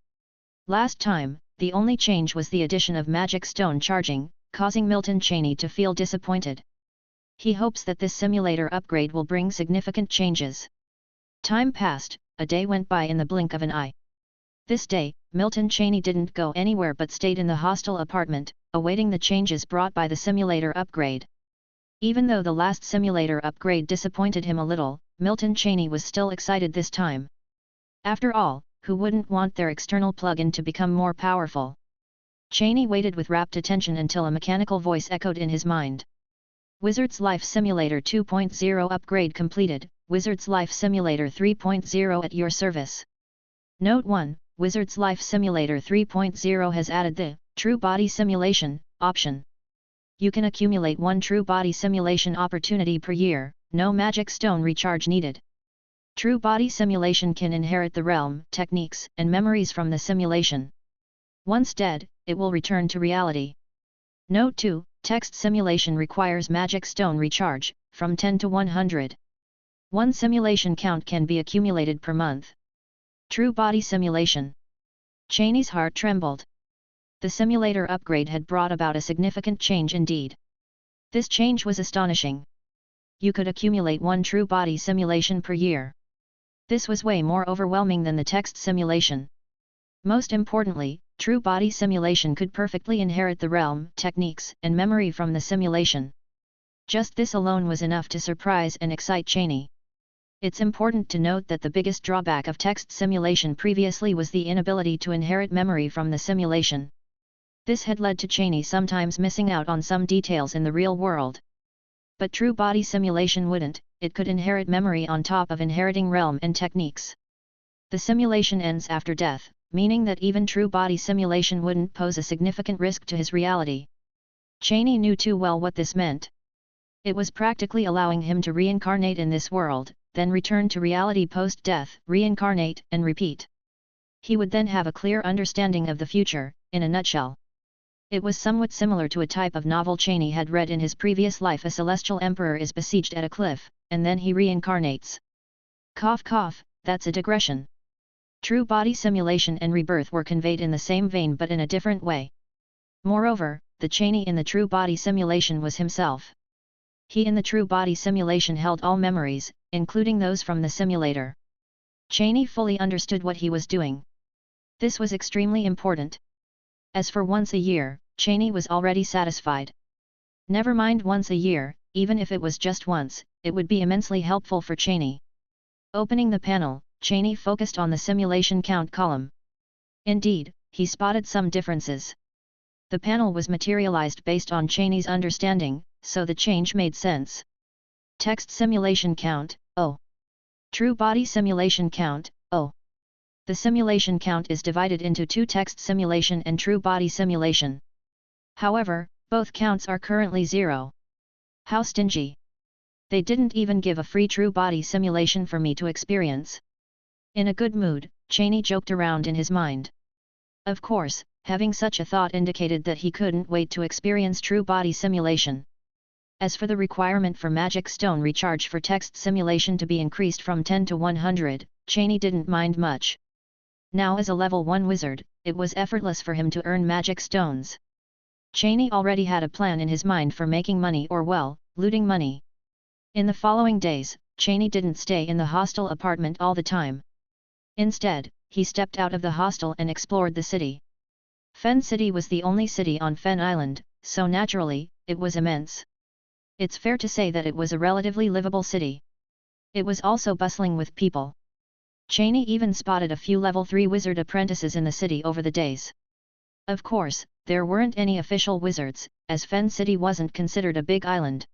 Last time, the only change was the addition of magic stone charging, causing Milton Cheney to feel disappointed. He hopes that this simulator upgrade will bring significant changes. Time passed, a day went by in the blink of an eye. This day, Milton Cheney didn't go anywhere but stayed in the hostel apartment, awaiting the changes brought by the simulator upgrade. Even though the last simulator upgrade disappointed him a little, Milton Cheney was still excited this time. After all, who wouldn't want their external plug-in to become more powerful? Cheney waited with rapt attention until a mechanical voice echoed in his mind. Wizard's Life Simulator 2.0 upgrade completed, Wizard's Life Simulator 3.0 at your service. Note 1, Wizard's Life Simulator 3.0 has added the True Body Simulation option. You can accumulate 1 True Body Simulation opportunity per year, no magic stone recharge needed. True Body Simulation can inherit the realm, techniques, and memories from the simulation. Once dead, it will return to reality. Note 2, Text Simulation requires magic stone recharge, from 10 to 100. 1 simulation count can be accumulated per month. True Body Simulation. Cheney's heart trembled. The simulator upgrade had brought about a significant change indeed. This change was astonishing. You could accumulate 1 True Body Simulation per year. This was way more overwhelming than the text simulation. Most importantly, True Body Simulation could perfectly inherit the realm, techniques, and memory from the simulation. Just this alone was enough to surprise and excite Cheney. It's important to note that the biggest drawback of text simulation previously was the inability to inherit memory from the simulation. This had led to Cheney sometimes missing out on some details in the real world. But True Body Simulation wouldn't, it could inherit memory on top of inheriting realm and techniques. The simulation ends after death, meaning that even True Body Simulation wouldn't pose a significant risk to his reality. Cheney knew too well what this meant. It was practically allowing him to reincarnate in this world, then return to reality post-death, reincarnate, and repeat. He would then have a clear understanding of the future, in a nutshell. It was somewhat similar to a type of novel Cheney had read in his previous life. A celestial emperor is besieged at a cliff, and then he reincarnates. Cough cough, that's a digression. True Body Simulation and rebirth were conveyed in the same vein but in a different way. Moreover, the Cheney in the True Body Simulation was himself. He in the True Body Simulation held all memories, including those from the simulator. Cheney fully understood what he was doing. This was extremely important. As for once a year, Cheney was already satisfied. Never mind once a year, even if it was just once, it would be immensely helpful for Cheney. Opening the panel, Cheney focused on the simulation count column. Indeed, he spotted some differences. The panel was materialized based on Cheney's understanding, so the change made sense. Text simulation count, 0. True Body Simulation count, 0. The simulation count is divided into 2 text simulation and True Body Simulation. However, both counts are currently 0. How stingy! They didn't even give a free True Body Simulation for me to experience. In a good mood, Cheney joked around in his mind. Of course, having such a thought indicated that he couldn't wait to experience True Body Simulation. As for the requirement for magic stone recharge for text simulation to be increased from 10 to 100, Cheney didn't mind much. Now as a level 1 wizard, it was effortless for him to earn magic stones. Cheney already had a plan in his mind for making money, or well, looting money. In the following days, Cheney didn't stay in the hostel apartment all the time. Instead, he stepped out of the hostel and explored the city. Fen City was the only city on Fen Island, so naturally, it was immense. It's fair to say that it was a relatively livable city. It was also bustling with people. Cheney even spotted a few level 3 wizard apprentices in the city over the days. Of course, there weren't any official wizards, as Fen City wasn't considered a big island.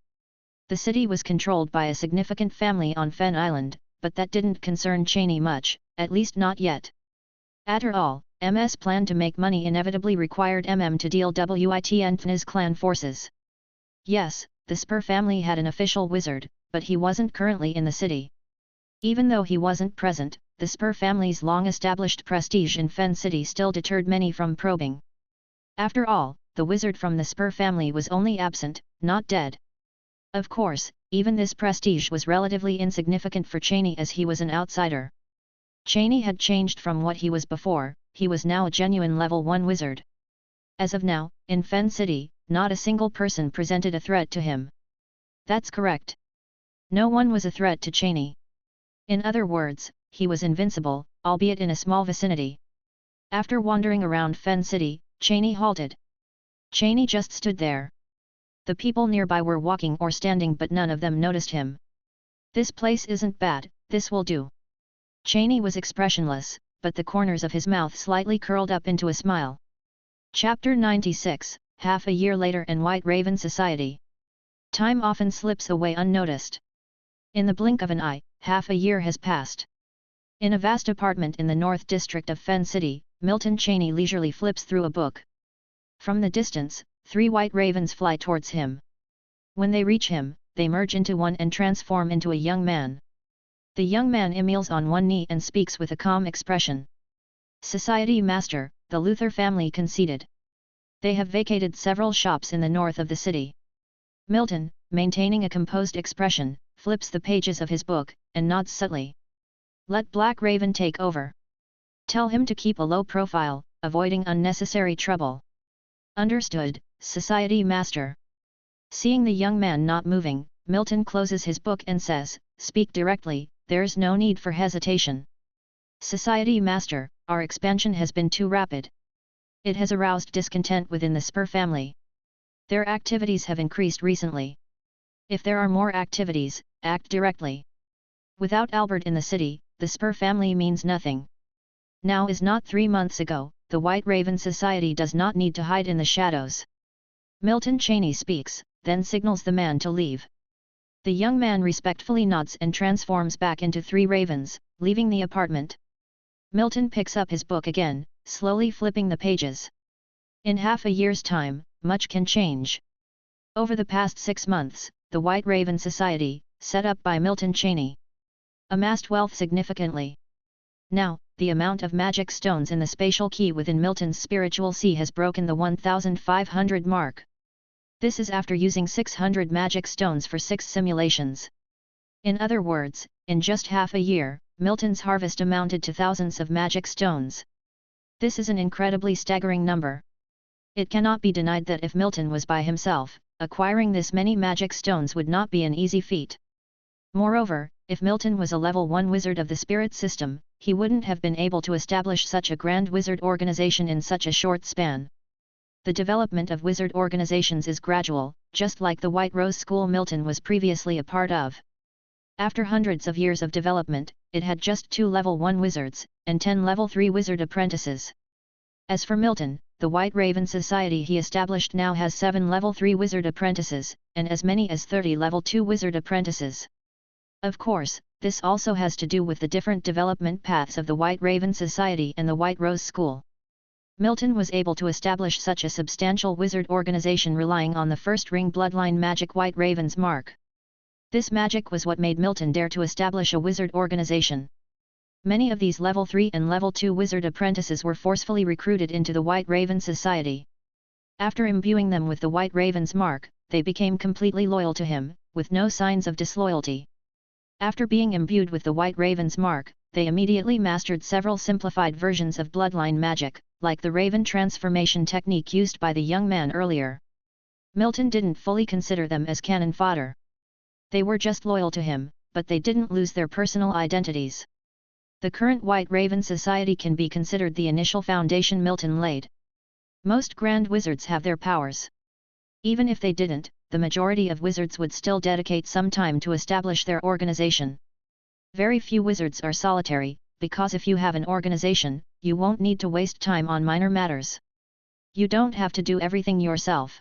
The city was controlled by a significant family on Fen Island, but that didn't concern Cheney much, at least not yet. After all, MS plan to make money inevitably required to deal with Nthn's clan forces. Yes, the Spur family had an official wizard, but he wasn't currently in the city. Even though he wasn't present, the Spur family's long-established prestige in Fen City still deterred many from probing. After all, the wizard from the Spur family was only absent, not dead. Of course, even this prestige was relatively insignificant for Cheney as he was an outsider. Cheney had changed from what he was before, he was now a genuine level 1 wizard. As of now, in Fen City, not a single person presented a threat to him. That's correct. No one was a threat to Cheney. In other words, he was invincible, albeit in a small vicinity. After wandering around Fen City, Cheney halted. Cheney just stood there. The people nearby were walking or standing but none of them noticed him. This place isn't bad, this will do. Cheney was expressionless, but the corners of his mouth slightly curled up into a smile. Chapter 96, Half a Year Later in White Raven Society. Time often slips away unnoticed. In the blink of an eye, half a year has passed. In a vast apartment in the North District of Fen City, Milton Cheney leisurely flips through a book. From the distance, 3 white ravens fly towards him. When they reach him, they merge into one and transform into a young man. The young man kneels on one knee and speaks with a calm expression. Society Master, the Luther family conceded. They have vacated several shops in the north of the city. Milton, maintaining a composed expression, flips the pages of his book, and nods subtly. Let Black Raven take over. Tell him to keep a low profile, avoiding unnecessary trouble. Understood, Society Master. Seeing the young man not moving, Milton closes his book and says, Speak directly, there's no need for hesitation. Society Master, our expansion has been too rapid. It has aroused discontent within the Spur family. Their activities have increased recently. If there are more activities, act directly. Without Albert in the city, the Spur family means nothing. Now is not 3 months ago, the White Raven Society does not need to hide in the shadows. Milton Cheney speaks, then signals the man to leave. The young man respectfully nods and transforms back into 3 ravens, leaving the apartment. Milton picks up his book again, slowly flipping the pages. In half a year's time, much can change. Over the past 6 months, the White Raven Society, set up by Milton Cheney, amassed wealth significantly. Now, the amount of magic stones in the spatial key within Milton's spiritual sea has broken the 1,500 mark. This is after using 600 magic stones for 6 simulations. In other words, in just half a year, Milton's harvest amounted to thousands of magic stones. This is an incredibly staggering number. It cannot be denied that if Milton was by himself, acquiring this many magic stones would not be an easy feat. Moreover, if Milton was a level 1 wizard of the spirit system, he wouldn't have been able to establish such a grand wizard organization in such a short span. The development of wizard organizations is gradual, just like the White Rose School Milton was previously a part of. After hundreds of years of development, it had just 2 level 1 wizards, and 10 level 3 wizard apprentices. As for Milton, the White Raven Society he established now has 7 level 3 wizard apprentices, and as many as 30 level 2 wizard apprentices. Of course, this also has to do with the different development paths of the White Raven Society and the White Rose School. Milton was able to establish such a substantial wizard organization relying on the first ring bloodline magic White Raven's mark. This magic was what made Milton dare to establish a wizard organization. Many of these level 3 and level 2 wizard apprentices were forcefully recruited into the White Raven Society. After imbuing them with the White Raven's mark, they became completely loyal to him, with no signs of disloyalty. After being imbued with the White Raven's mark, they immediately mastered several simplified versions of bloodline magic, like the Raven transformation technique used by the young man earlier. Milton didn't fully consider them as cannon fodder. They were just loyal to him, but they didn't lose their personal identities. The current White Raven Society can be considered the initial foundation Milton laid. Most grand wizards have their powers. Even if they didn't, the majority of wizards would still dedicate some time to establish their organization. Very few wizards are solitary, because if you have an organization, you won't need to waste time on minor matters. You don't have to do everything yourself.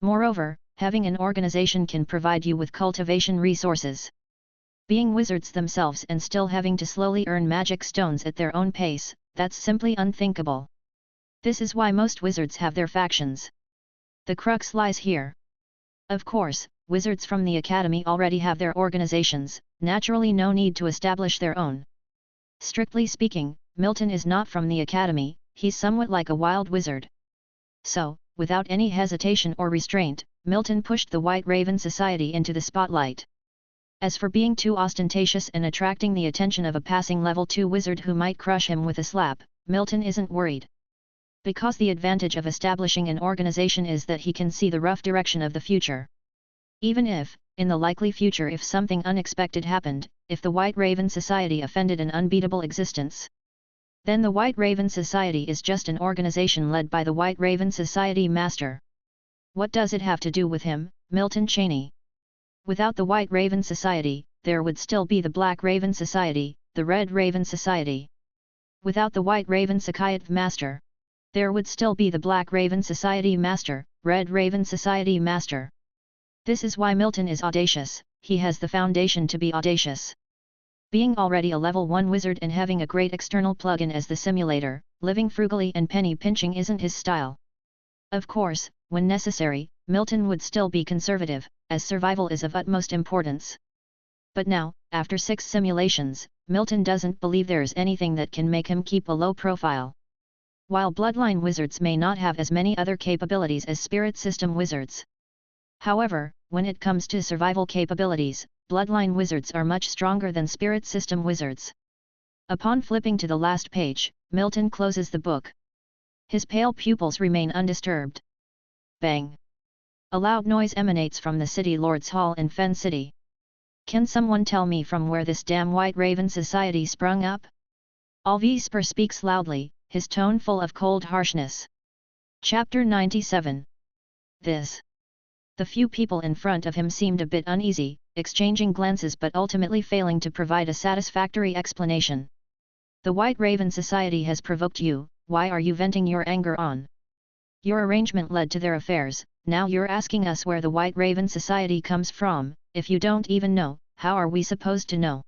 Moreover, having an organization can provide you with cultivation resources. Being wizards themselves and still having to slowly earn magic stones at their own pace, that's simply unthinkable. This is why most wizards have their factions. The crux lies here. Of course, wizards from the Academy already have their organizations, naturally no need to establish their own. Strictly speaking, Milton is not from the Academy, he's somewhat like a wild wizard. So, without any hesitation or restraint, Milton pushed the White Raven Society into the spotlight. As for being too ostentatious and attracting the attention of a passing level 2 wizard who might crush him with a slap, Milton isn't worried. Because the advantage of establishing an organization is that he can see the rough direction of the future. Even if, in the likely future, if something unexpected happened, if the White Raven Society offended an unbeatable existence, then the White Raven Society is just an organization led by the White Raven Society Master. What does it have to do with him, Milton Cheney? Without the White Raven Society, there would still be the Black Raven Society, the Red Raven Society. Without the White Raven Society Master, there would still be the Black Raven Society Master, Red Raven Society Master. This is why Milton is audacious, he has the foundation to be audacious. Being already a level 1 wizard and having a great external plugin as the simulator, living frugally and penny pinching isn't his style. Of course, when necessary, Milton would still be conservative, as survival is of utmost importance. But now, after 6 simulations, Milton doesn't believe there's anything that can make him keep a low profile. While bloodline wizards may not have as many other capabilities as spirit system wizards. However, when it comes to survival capabilities, bloodline wizards are much stronger than spirit system wizards. Upon flipping to the last page, Milton closes the book. His pale pupils remain undisturbed. Bang! A loud noise emanates from the City Lord's Hall in Fen City. Can someone tell me from where this damn White Raven Society sprung up? Alvisper speaks loudly, his tone full of cold harshness. Chapter 97. This. The few people in front of him seemed a bit uneasy, exchanging glances but ultimately failing to provide a satisfactory explanation. The White Raven Society has provoked you, why are you venting your anger on? Your arrangement led to their affairs, now you're asking us where the White Raven Society comes from. If you don't even know, how are we supposed to know?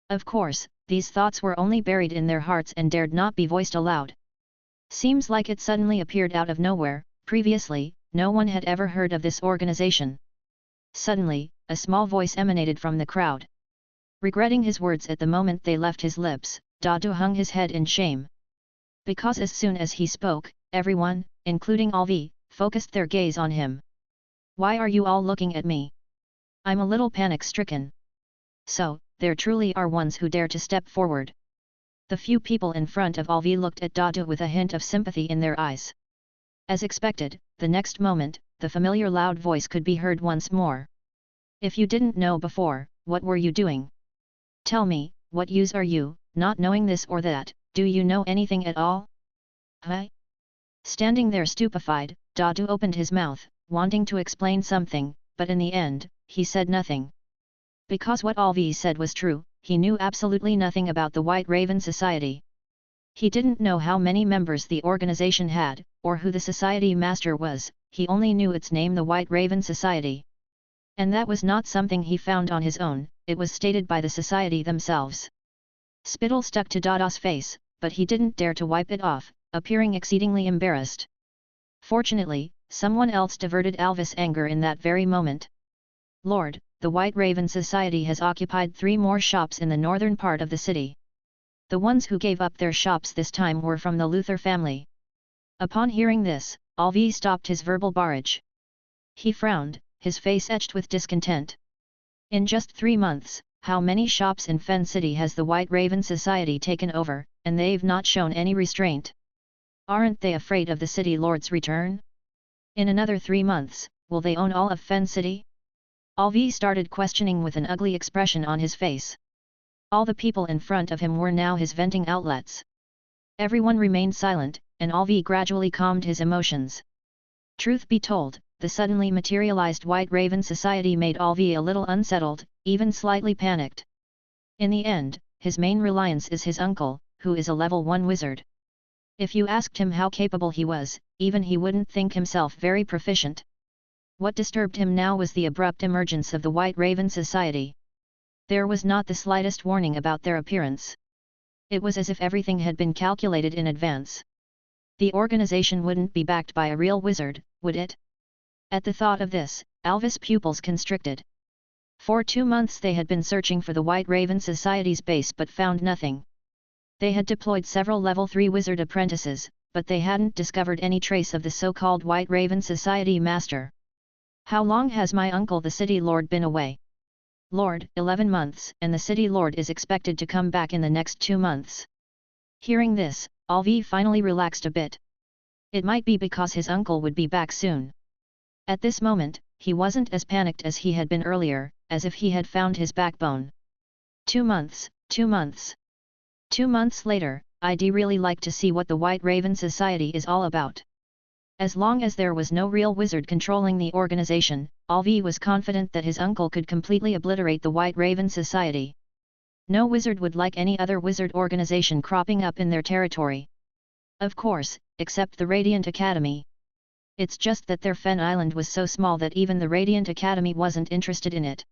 Of course, these thoughts were only buried in their hearts and dared not be voiced aloud. Seems like it suddenly appeared out of nowhere, previously, no one had ever heard of this organization. Suddenly, a small voice emanated from the crowd. Regretting his words at the moment they left his lips, Dadu hung his head in shame. Because as soon as he spoke, everyone, including Alvi, focused their gaze on him. Why are you all looking at me? I'm a little panic-stricken. So, there truly are ones who dare to step forward. The few people in front of Alvi looked at Dadu with a hint of sympathy in their eyes. As expected, the next moment, the familiar loud voice could be heard once more. If you didn't know before, what were you doing? Tell me, what use are you, not knowing this or that, do you know anything at all? Huh? Standing there stupefied, Dadu opened his mouth, wanting to explain something, but in the end, he said nothing. Because what Alvi said was true, he knew absolutely nothing about the White Raven Society. He didn't know how many members the organization had, or who the society master was, he only knew its name, the White Raven Society. And that was not something he found on his own, it was stated by the society themselves. Spittle stuck to Dadu's face, but he didn't dare to wipe it off, appearing exceedingly embarrassed. Fortunately, someone else diverted Alvis' anger in that very moment. Lord, the White Raven Society has occupied 3 more shops in the northern part of the city. The ones who gave up their shops this time were from the Luther family. Upon hearing this, Alvi stopped his verbal barrage. He frowned, his face etched with discontent. In just 3 months, how many shops in Fen City has the White Raven Society taken over, and they've not shown any restraint? Aren't they afraid of the city lord's return? In another 3 months, will they own all of Fen City? Alvi started questioning with an ugly expression on his face. All the people in front of him were now his venting outlets. Everyone remained silent, and Alvi gradually calmed his emotions. Truth be told, the suddenly materialized White Raven Society made Alvi a little unsettled, even slightly panicked. In the end, his main reliance is his uncle, who is a level 1 wizard. If you asked him how capable he was, even he wouldn't think himself very proficient. What disturbed him now was the abrupt emergence of the White Raven Society. There was not the slightest warning about their appearance. It was as if everything had been calculated in advance. The organization wouldn't be backed by a real wizard, would it? At the thought of this, Alvis' pupils constricted. For 2 months they had been searching for the White Raven Society's base but found nothing. They had deployed several level 3 wizard apprentices, but they hadn't discovered any trace of the so-called White Raven Society master. How long has my uncle the City Lord been away? Lord, 11 months, and the City Lord is expected to come back in the next 2 months. Hearing this, Alvi finally relaxed a bit. It might be because his uncle would be back soon. At this moment, he wasn't as panicked as he had been earlier, as if he had found his backbone. 2 months, 2 months. 2 months later, I'd really like to see what the White Raven Society is all about. As long as there was no real wizard controlling the organization, Alvi was confident that his uncle could completely obliterate the White Raven Society. No wizard would like any other wizard organization cropping up in their territory. Of course, except the Radiant Academy. It's just that their Fen Island was so small that even the Radiant Academy wasn't interested in it.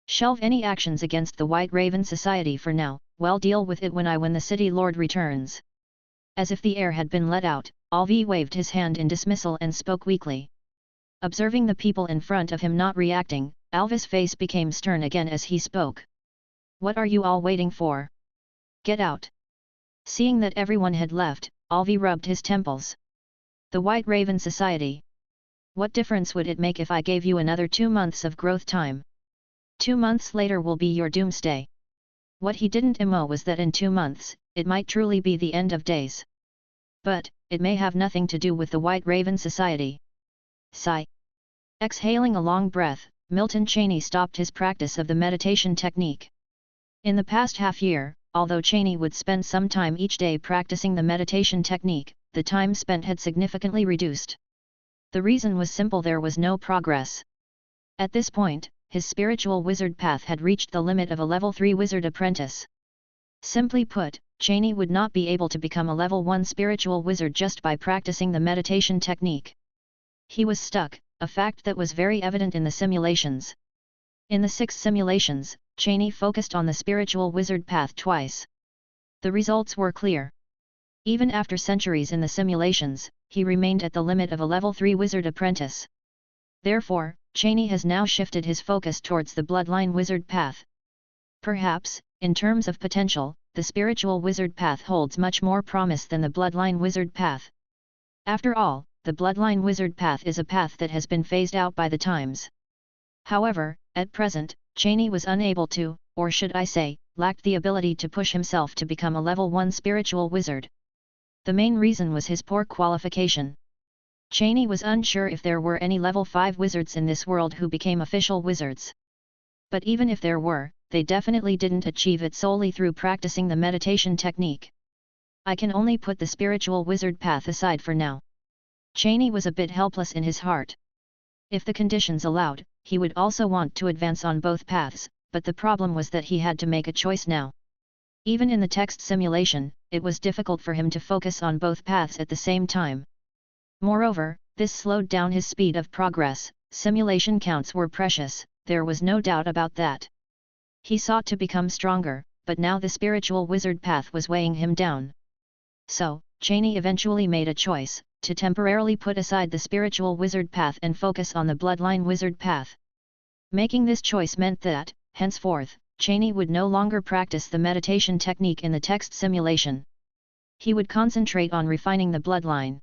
Shelve any actions against the White Raven Society for now, well, deal with it when the City Lord returns. As if the air had been let out, Alvi waved his hand in dismissal and spoke weakly. Observing the people in front of him not reacting, Alvis' face became stern again as he spoke. What are you all waiting for? Get out! Seeing that everyone had left, Alvi rubbed his temples. The White Raven Society. What difference would it make if I gave you another 2 months of growth time? 2 months later will be your doomsday. What he didn't know was that in 2 months, it might truly be the end of days. But, it may have nothing to do with the White Raven Society. Sigh. Exhaling a long breath, Milton Cheney stopped his practice of the meditation technique. In the past half-year, although Cheney would spend some time each day practicing the meditation technique, the time spent had significantly reduced. The reason was simple: there was no progress. At this point, his spiritual wizard path had reached the limit of a level 3 wizard apprentice. Simply put, Cheney would not be able to become a level 1 spiritual wizard just by practicing the meditation technique. He was stuck, a fact that was very evident in the simulations. In the 6 simulations, Cheney focused on the spiritual wizard path twice. The results were clear. Even after centuries in the simulations, he remained at the limit of a level 3 wizard apprentice. Therefore, Cheney has now shifted his focus towards the bloodline wizard path. Perhaps, in terms of potential, the spiritual wizard path holds much more promise than the bloodline wizard path. After all, the bloodline wizard path is a path that has been phased out by the times. However, at present, Cheney was unable to, or should I say, lacked the ability to push himself to become a level 1 spiritual wizard. The main reason was his poor qualification. Cheney was unsure if there were any level 5 wizards in this world who became official wizards. But even if there were, they definitely didn't achieve it solely through practicing the meditation technique. I can only put the spiritual wizard path aside for now. Cheney was a bit helpless in his heart. If the conditions allowed, he would also want to advance on both paths, but the problem was that he had to make a choice now. Even in the text simulation, it was difficult for him to focus on both paths at the same time. Moreover, this slowed down his speed of progress. Simulation counts were precious, there was no doubt about that. He sought to become stronger, but now the spiritual wizard path was weighing him down. So, Cheney eventually made a choice, to temporarily put aside the spiritual wizard path and focus on the bloodline wizard path. Making this choice meant that, henceforth, Cheney would no longer practice the meditation technique in the text simulation. He would concentrate on refining the bloodline.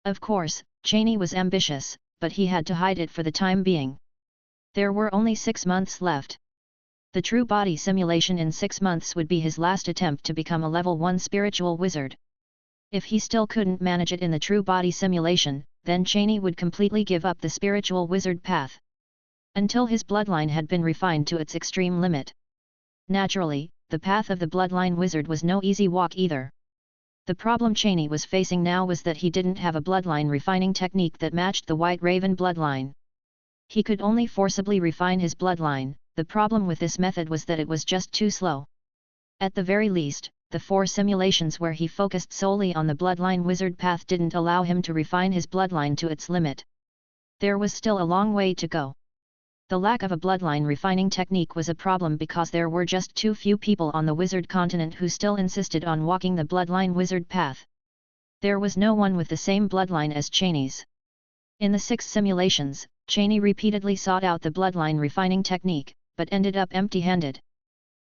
Of course, Cheney was ambitious, but he had to hide it for the time being. There were only 6 months left. The true body simulation in 6 months would be his last attempt to become a level 1 spiritual wizard. If he still couldn't manage it in the true body simulation, then Cheney would completely give up the spiritual wizard path. Until his bloodline had been refined to its extreme limit. Naturally, the path of the bloodline wizard was no easy walk either. The problem Cheney was facing now was that he didn't have a bloodline refining technique that matched the White Raven bloodline. He could only forcibly refine his bloodline. The problem with this method was that it was just too slow. At the very least, the 4 simulations where he focused solely on the bloodline wizard path didn't allow him to refine his bloodline to its limit. There was still a long way to go. The lack of a bloodline refining technique was a problem because there were just too few people on the wizard continent who still insisted on walking the bloodline wizard path. There was no one with the same bloodline as Cheney's. In the 6 simulations, Cheney repeatedly sought out the bloodline refining technique, but ended up empty-handed.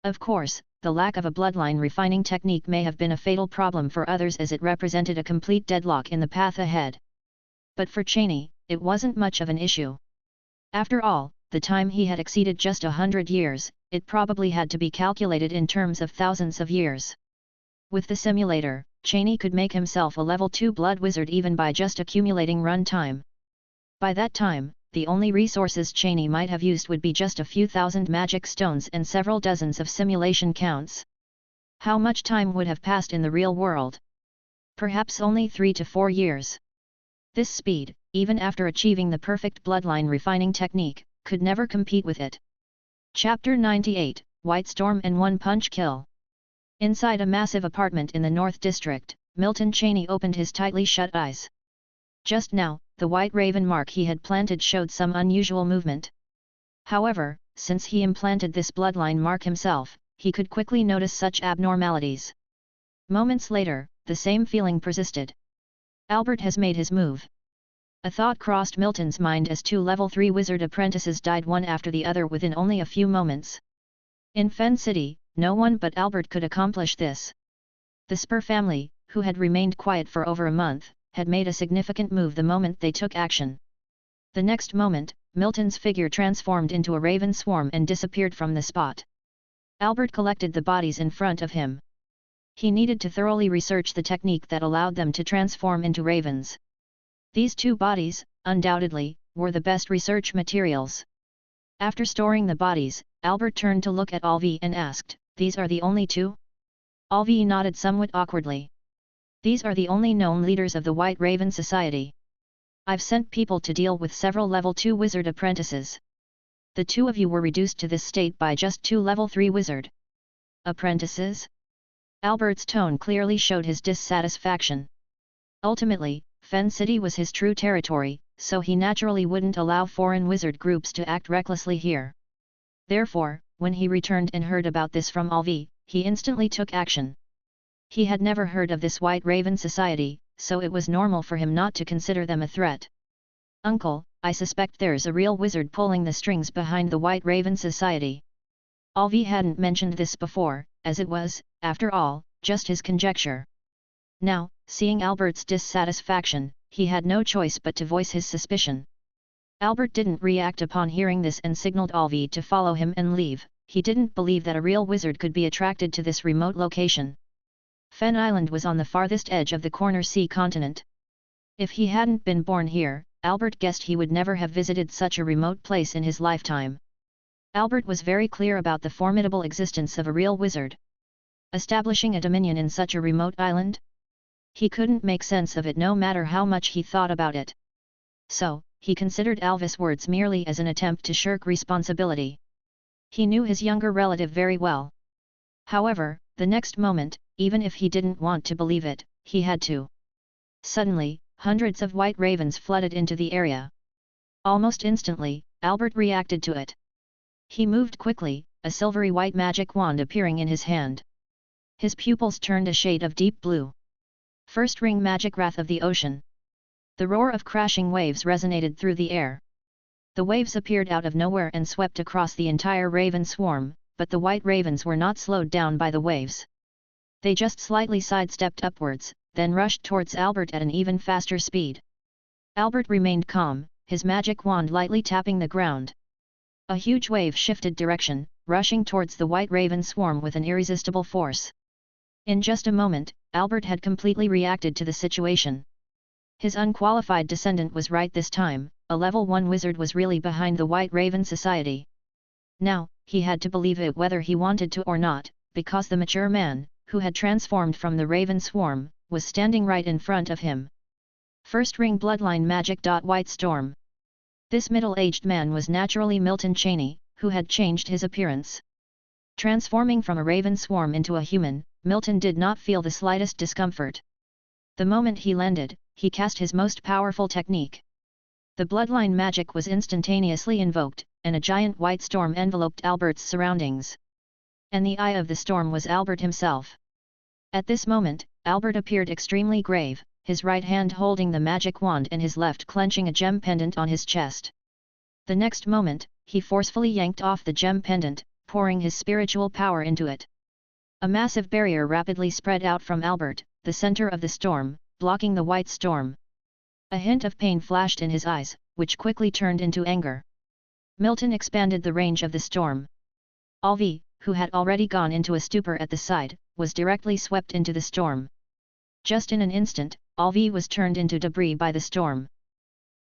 Of course, the lack of a bloodline refining technique may have been a fatal problem for others as it represented a complete deadlock in the path ahead. But for Cheney, it wasn't much of an issue. After all, the time he had exceeded just 100 years, it probably had to be calculated in terms of thousands of years. With the simulator, Cheney could make himself a level 2 blood wizard even by just accumulating run time. By that time, the only resources Cheney might have used would be just a few thousand magic stones and several dozens of simulation counts. How much time would have passed in the real world? Perhaps only 3 to 4 years. This speed, even after achieving the perfect bloodline refining technique, could never compete with it. Chapter 98, White Storm and One Punch Kill. Inside a massive apartment in the North District, Milton Cheney opened his tightly shut eyes. Just now, the white raven mark he had planted showed some unusual movement. However, since he implanted this bloodline mark himself, he could quickly notice such abnormalities. Moments later, the same feeling persisted. Albert has made his move. A thought crossed Milton's mind as 2 level 3 wizard apprentices died one after the other within only a few moments. In Fen City, no one but Albert could accomplish this. The Spur family, who had remained quiet for over a month, had made a significant move the moment they took action. The next moment, Milton's figure transformed into a raven swarm and disappeared from the spot. Albert collected the bodies in front of him. He needed to thoroughly research the technique that allowed them to transform into ravens. These 2 bodies, undoubtedly, were the best research materials. After storing the bodies, Albert turned to look at Alvi and asked, "These are the only 2? Alvi nodded somewhat awkwardly. "These are the only known leaders of the White Raven Society. I've sent people to deal with several level 2 wizard apprentices. The 2 of you were reduced to this state by just 2 level 3 wizard apprentices?" Albert's tone clearly showed his dissatisfaction. Ultimately, Fen City was his true territory, so he naturally wouldn't allow foreign wizard groups to act recklessly here. Therefore, when he returned and heard about this from Alvi, he instantly took action. He had never heard of this White Raven Society, so it was normal for him not to consider them a threat. "Uncle, I suspect there's a real wizard pulling the strings behind the White Raven Society." Alvi hadn't mentioned this before, as it was, after all, just his conjecture. Now, seeing Albert's dissatisfaction, he had no choice but to voice his suspicion. Albert didn't react upon hearing this and signaled Alvi to follow him and leave. He didn't believe that a real wizard could be attracted to this remote location. Fen Island was on the farthest edge of the corner sea continent. If he hadn't been born here, Albert guessed he would never have visited such a remote place in his lifetime. Albert was very clear about the formidable existence of a real wizard. Establishing a dominion in such a remote island? He couldn't make sense of it no matter how much he thought about it. So, he considered Alvis' words merely as an attempt to shirk responsibility. He knew his younger relative very well. However, the next moment, even if he didn't want to believe it, he had to. Suddenly, hundreds of white ravens flooded into the area. Almost instantly, Albert reacted to it. He moved quickly, a silvery white magic wand appearing in his hand. His pupils turned a shade of deep blue. First ring magic wrath of the ocean. The roar of crashing waves resonated through the air. The waves appeared out of nowhere and swept across the entire raven swarm, but the white ravens were not slowed down by the waves. They just slightly sidestepped upwards, then rushed towards Albert at an even faster speed. Albert remained calm, his magic wand lightly tapping the ground. A huge wave shifted direction, rushing towards the white raven swarm with an irresistible force. In just a moment, Albert had completely reacted to the situation. His unqualified descendant was right this time, a level 1 wizard was really behind the White Raven Society. Now, he had to believe it whether he wanted to or not, because the mature man, who had transformed from the raven swarm, was standing right in front of him. First ring bloodline magic. White Storm. This middle-aged man was naturally Milton Cheney, who had changed his appearance. Transforming from a raven swarm into a human, Milton did not feel the slightest discomfort. The moment he landed, he cast his most powerful technique. The bloodline magic was instantaneously invoked, and a giant white storm enveloped Albert's surroundings. And the eye of the storm was Albert himself. At this moment, Albert appeared extremely grave, his right hand holding the magic wand and his left clenching a gem pendant on his chest. The next moment, he forcefully yanked off the gem pendant, pouring his spiritual power into it. A massive barrier rapidly spread out from Albert, the center of the storm, blocking the white storm. A hint of pain flashed in his eyes, which quickly turned into anger. Milton expanded the range of the storm. Alvi, who had already gone into a stupor at the side, was directly swept into the storm. Just in an instant, Alvi was turned into debris by the storm.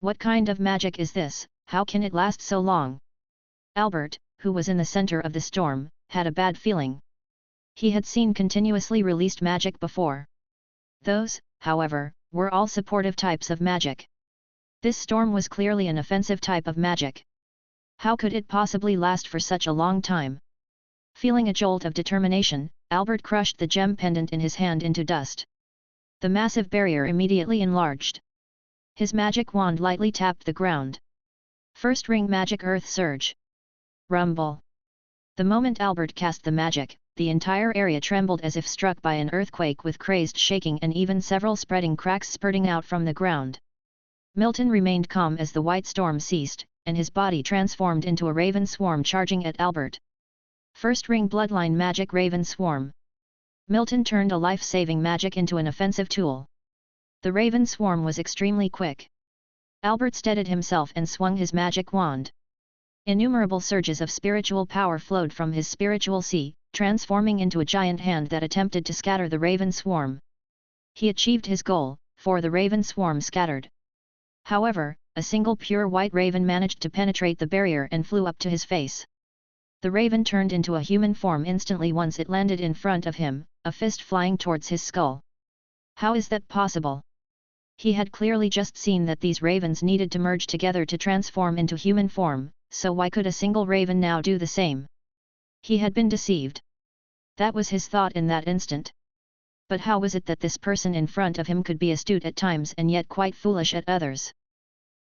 What kind of magic is this? How can it last so long? Albert, who was in the center of the storm, had a bad feeling. He had seen continuously released magic before. Those, however, were all supportive types of magic. This storm was clearly an offensive type of magic. How could it possibly last for such a long time? Feeling a jolt of determination, Albert crushed the gem pendant in his hand into dust. The massive barrier immediately enlarged. His magic wand lightly tapped the ground. First ring magic earth surge. Rumble. The moment Albert cast the magic, the entire area trembled as if struck by an earthquake with crazed shaking and even several spreading cracks spurting out from the ground. Milton remained calm as the white storm ceased, and his body transformed into a raven swarm charging at Albert. First ring bloodline magic raven swarm. Milton turned a life-saving magic into an offensive tool. The raven swarm was extremely quick. Albert steadied himself and swung his magic wand. Innumerable surges of spiritual power flowed from his spiritual sea, transforming into a giant hand that attempted to scatter the raven swarm. He achieved his goal, for the raven swarm scattered. However, a single pure white raven managed to penetrate the barrier and flew up to his face. The raven turned into a human form instantly once it landed in front of him, a fist flying towards his skull. How is that possible? He had clearly just seen that these ravens needed to merge together to transform into human form, so why could a single raven now do the same? He had been deceived. That was his thought in that instant. But how was it that this person in front of him could be astute at times and yet quite foolish at others?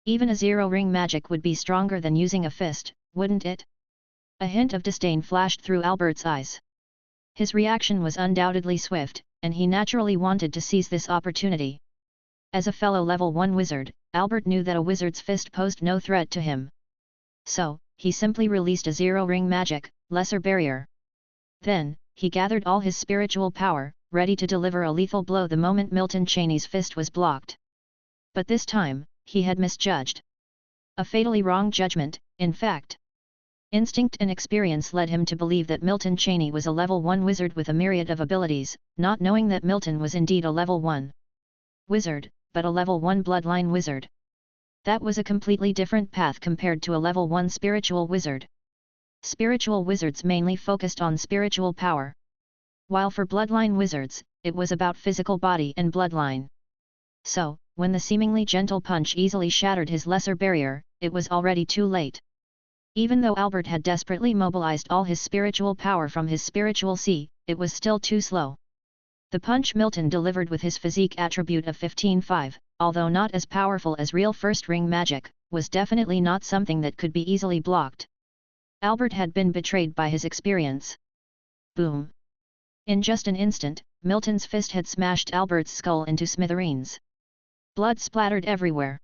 Even a zero-ring magic would be stronger than using a fist, wouldn't it? A hint of disdain flashed through Albert's eyes. His reaction was undoubtedly swift, and he naturally wanted to seize this opportunity. As a fellow level 1 wizard, Albert knew that a wizard's fist posed no threat to him. So, he simply released a zero-ring magic, lesser barrier. Then, he gathered all his spiritual power, ready to deliver a lethal blow the moment Milton Cheney's fist was blocked. But this time, he had misjudged. A fatally wrong judgment, in fact. Instinct and experience led him to believe that Milton Cheney was a level 1 wizard with a myriad of abilities, not knowing that Milton was indeed a level 1 wizard, but a level 1 bloodline wizard. That was a completely different path compared to a level 1 spiritual wizard. Spiritual wizards mainly focused on spiritual power. While for bloodline wizards, it was about physical body and bloodline. So, when the seemingly gentle punch easily shattered his lesser barrier, it was already too late. Even though Albert had desperately mobilized all his spiritual power from his spiritual sea, it was still too slow. The punch Milton delivered with his physique attribute of 15-5, although not as powerful as real first-ring magic, was definitely not something that could be easily blocked. Albert had been betrayed by his experience. Boom! In just an instant, Milton's fist had smashed Albert's skull into smithereens. Blood splattered everywhere.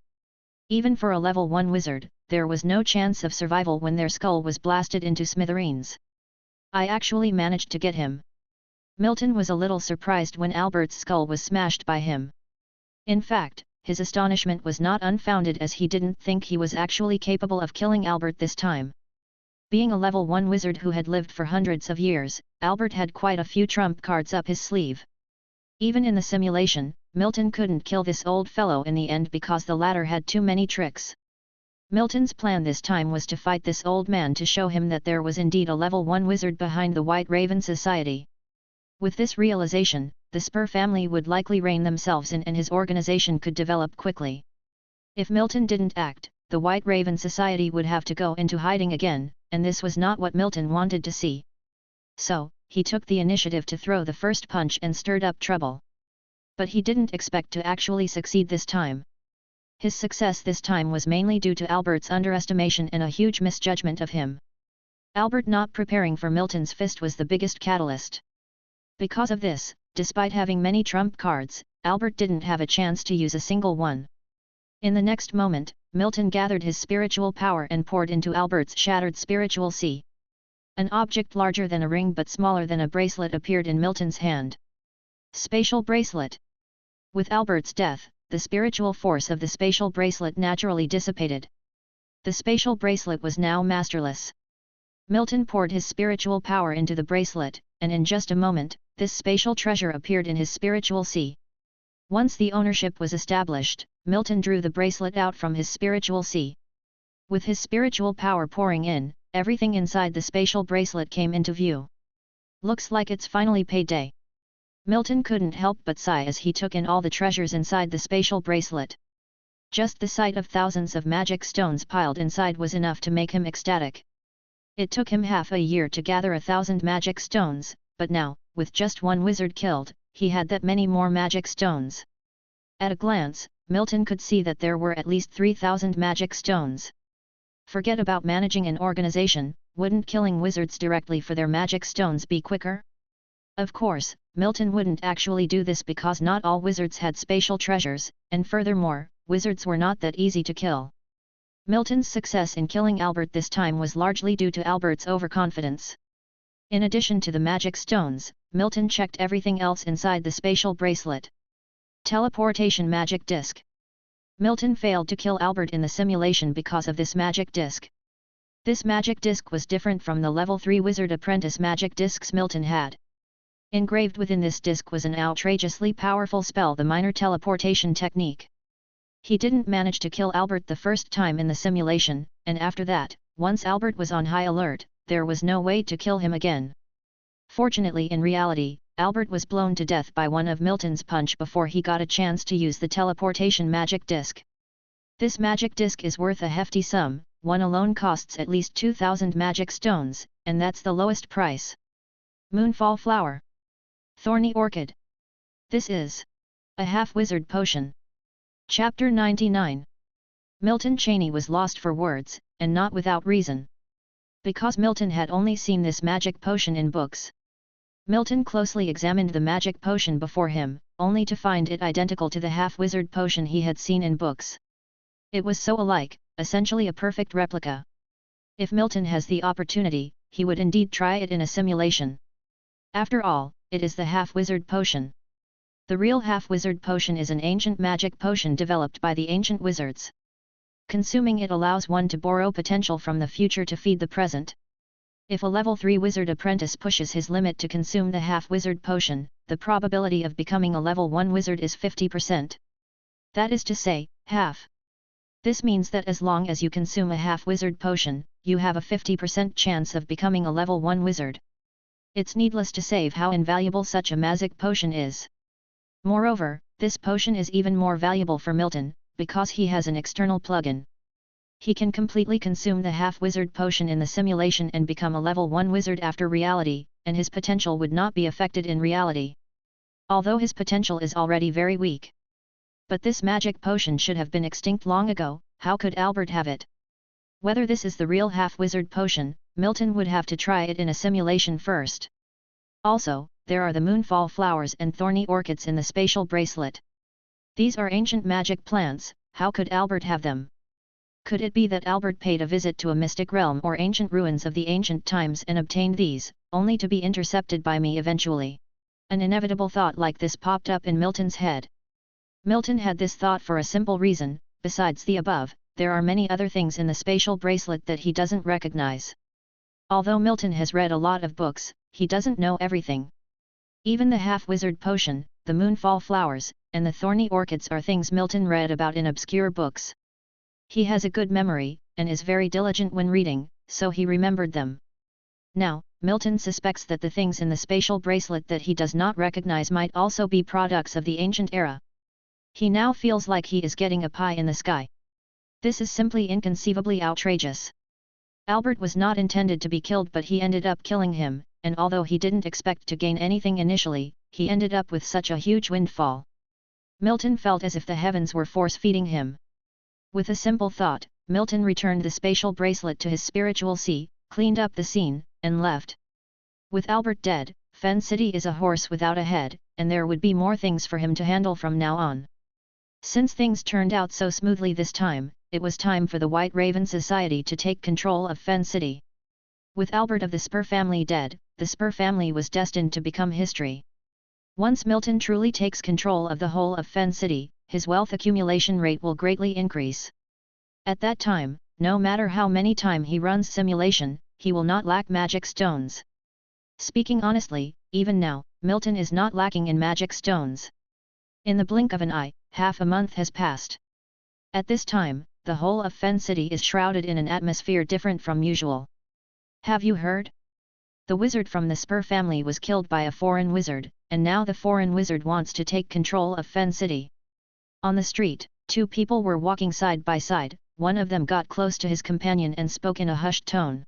Even for a level 1 wizard, there was no chance of survival when their skull was blasted into smithereens. I actually managed to get him. Milton was a little surprised when Albert's skull was smashed by him. In fact, his astonishment was not unfounded as he didn't think he was actually capable of killing Albert this time. Being a level 1 wizard who had lived for hundreds of years, Albert had quite a few trump cards up his sleeve. Even in the simulation, Milton couldn't kill this old fellow in the end because the latter had too many tricks. Milton's plan this time was to fight this old man to show him that there was indeed a level 1 wizard behind the White Raven Society. With this realization, the Spur family would likely rein themselves in and his organization could develop quickly. If Milton didn't act, the White Raven Society would have to go into hiding again, and this was not what Milton wanted to see. So, he took the initiative to throw the first punch and stirred up trouble. But he didn't expect to actually succeed this time. His success this time was mainly due to Albert's underestimation and a huge misjudgment of him. Albert not preparing for Milton's fist was the biggest catalyst. Because of this, despite having many trump cards, Albert didn't have a chance to use a single one. In the next moment, Milton gathered his spiritual power and poured into Albert's shattered spiritual sea. An object larger than a ring but smaller than a bracelet appeared in Milton's hand. Spatial bracelet. With Albert's death, the spiritual force of the spatial bracelet naturally dissipated. The spatial bracelet was now masterless. Milton poured his spiritual power into the bracelet, and in just a moment, this spatial treasure appeared in his spiritual sea. Once the ownership was established, Milton drew the bracelet out from his spiritual sea. With his spiritual power pouring in, everything inside the spatial bracelet came into view. Looks like it's finally payday. Milton couldn't help but sigh as he took in all the treasures inside the spatial bracelet. Just the sight of thousands of magic stones piled inside was enough to make him ecstatic. It took him half a year to gather 1,000 magic stones, but now, with just one wizard killed, he had that many more magic stones. At a glance, Milton could see that there were at least 3,000 magic stones. Forget about managing an organization, wouldn't killing wizards directly for their magic stones be quicker? Of course, Milton wouldn't actually do this because not all wizards had spatial treasures, and furthermore, wizards were not that easy to kill. Milton's success in killing Albert this time was largely due to Albert's overconfidence. In addition to the magic stones, Milton checked everything else inside the spatial bracelet. Teleportation magic disc. Milton failed to kill Albert in the simulation because of this magic disc. This magic disc was different from the level 3 wizard apprentice magic discs Milton had. Engraved within this disc was an outrageously powerful spell, the minor teleportation technique. He didn't manage to kill Albert the first time in the simulation, and after that, once Albert was on high alert, there was no way to kill him again. Fortunately, in reality, Albert was blown to death by one of Milton's punch before he got a chance to use the teleportation magic disc. This magic disc is worth a hefty sum, one alone costs at least 2,000 magic stones, and that's the lowest price. Moonfall flower. Thorny orchid. This is a half-wizard potion. Chapter 99. Milton Cheney was lost for words, and not without reason. Because Milton had only seen this magic potion in books. Milton closely examined the magic potion before him, only to find it identical to the half-wizard potion he had seen in books. It was so alike, essentially a perfect replica. If Milton has the opportunity, he would indeed try it in a simulation. After all, it is the half-wizard potion. The real half-wizard potion is an ancient magic potion developed by the ancient wizards. Consuming it allows one to borrow potential from the future to feed the present. If a level 3 wizard apprentice pushes his limit to consume the half-wizard potion, the probability of becoming a level 1 wizard is 50%. That is to say, half. This means that as long as you consume a half-wizard potion, you have a 50% chance of becoming a level 1 wizard. It's needless to say how invaluable such a magic potion is. Moreover, this potion is even more valuable for Milton, because he has an external plugin. He can completely consume the half-wizard potion in the simulation and become a level 1 wizard after reality, and his potential would not be affected in reality. Although his potential is already very weak. But this magic potion should have been extinct long ago, how could Albert have it? Whether this is the real half-wizard potion, Milton would have to try it in a simulation first. Also, there are the moonfall flowers and thorny orchids in the spatial bracelet. These are ancient magic plants, how could Albert have them? Could it be that Albert paid a visit to a mystic realm or ancient ruins of the ancient times and obtained these, only to be intercepted by me eventually? An inevitable thought like this popped up in Milton's head. Milton had this thought for a simple reason: besides the above, there are many other things in the spatial bracelet that he doesn't recognize. Although Milton has read a lot of books, he doesn't know everything. Even the half-wizard potion, the moonfall flowers, and the thorny orchids are things Milton read about in obscure books. He has a good memory, and is very diligent when reading, so he remembered them. Now, Milton suspects that the things in the spatial bracelet that he does not recognize might also be products of the ancient era. He now feels like he is getting a pie in the sky. This is simply inconceivably outrageous. Albert was not intended to be killed, but he ended up killing him, and although he didn't expect to gain anything initially, he ended up with such a huge windfall. Milton felt as if the heavens were force-feeding him. With a simple thought, Milton returned the spatial bracelet to his spiritual sea, cleaned up the scene, and left. With Albert dead, Fen City is a horse without a head, and there would be more things for him to handle from now on. Since things turned out so smoothly this time, it was time for the White Raven Society to take control of Fen City. With Albert of the Spur family dead, the Spur family was destined to become history. Once Milton truly takes control of the whole of Fen City, his wealth accumulation rate will greatly increase. At that time, no matter how many times he runs simulation, he will not lack magic stones. Speaking honestly, even now, Milton is not lacking in magic stones. In the blink of an eye, half a month has passed. At this time, the whole of Fen City is shrouded in an atmosphere different from usual. Have you heard? The wizard from the Spur family was killed by a foreign wizard, and now the foreign wizard wants to take control of Fen City. On the street, two people were walking side by side, one of them got close to his companion and spoke in a hushed tone.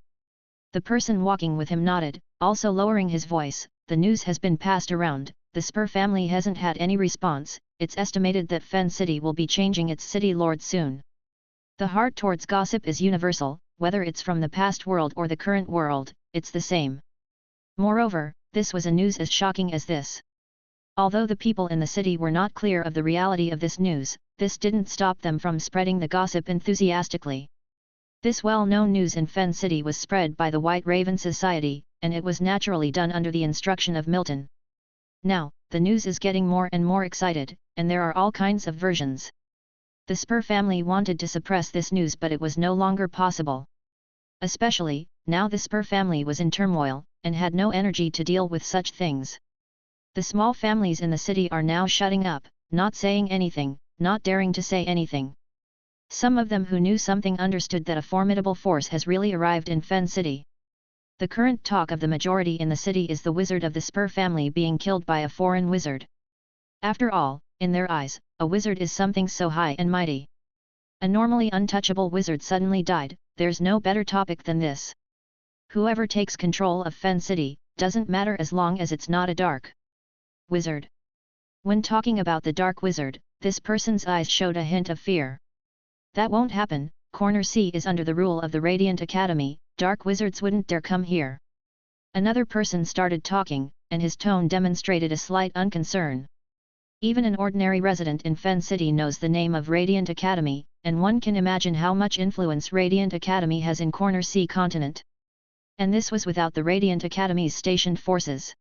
The person walking with him nodded, also lowering his voice. The news has been passed around, the Spur family hasn't had any response, it's estimated that Fen City will be changing its city lord soon. The heart towards gossip is universal, whether it's from the past world or the current world, it's the same. Moreover, this was a news as shocking as this. Although the people in the city were not clear of the reality of this news, this didn't stop them from spreading the gossip enthusiastically. This well-known news in Fen City was spread by the White Raven Society, and it was naturally done under the instruction of Milton. Now, the news is getting more and more excited, and there are all kinds of versions. The Spur family wanted to suppress this news, but it was no longer possible. Especially, now the Spur family was in turmoil, and had no energy to deal with such things. The small families in the city are now shutting up, not saying anything, not daring to say anything. Some of them who knew something understood that a formidable force has really arrived in Fen City. The current talk of the majority in the city is the wizard of the Spur family being killed by a foreign wizard. After all, in their eyes, a wizard is something so high and mighty. A normally untouchable wizard suddenly died, there's no better topic than this. Whoever takes control of Fen City, doesn't matter as long as it's not a dark wizard. When talking about the dark wizard, this person's eyes showed a hint of fear. That won't happen, Corner C is under the rule of the Radiant Academy, dark wizards wouldn't dare come here. Another person started talking, and his tone demonstrated a slight unconcern. Even an ordinary resident in Fen City knows the name of Radiant Academy, and one can imagine how much influence Radiant Academy has in Corner C continent. And this was without the Radiant Academy's stationed forces.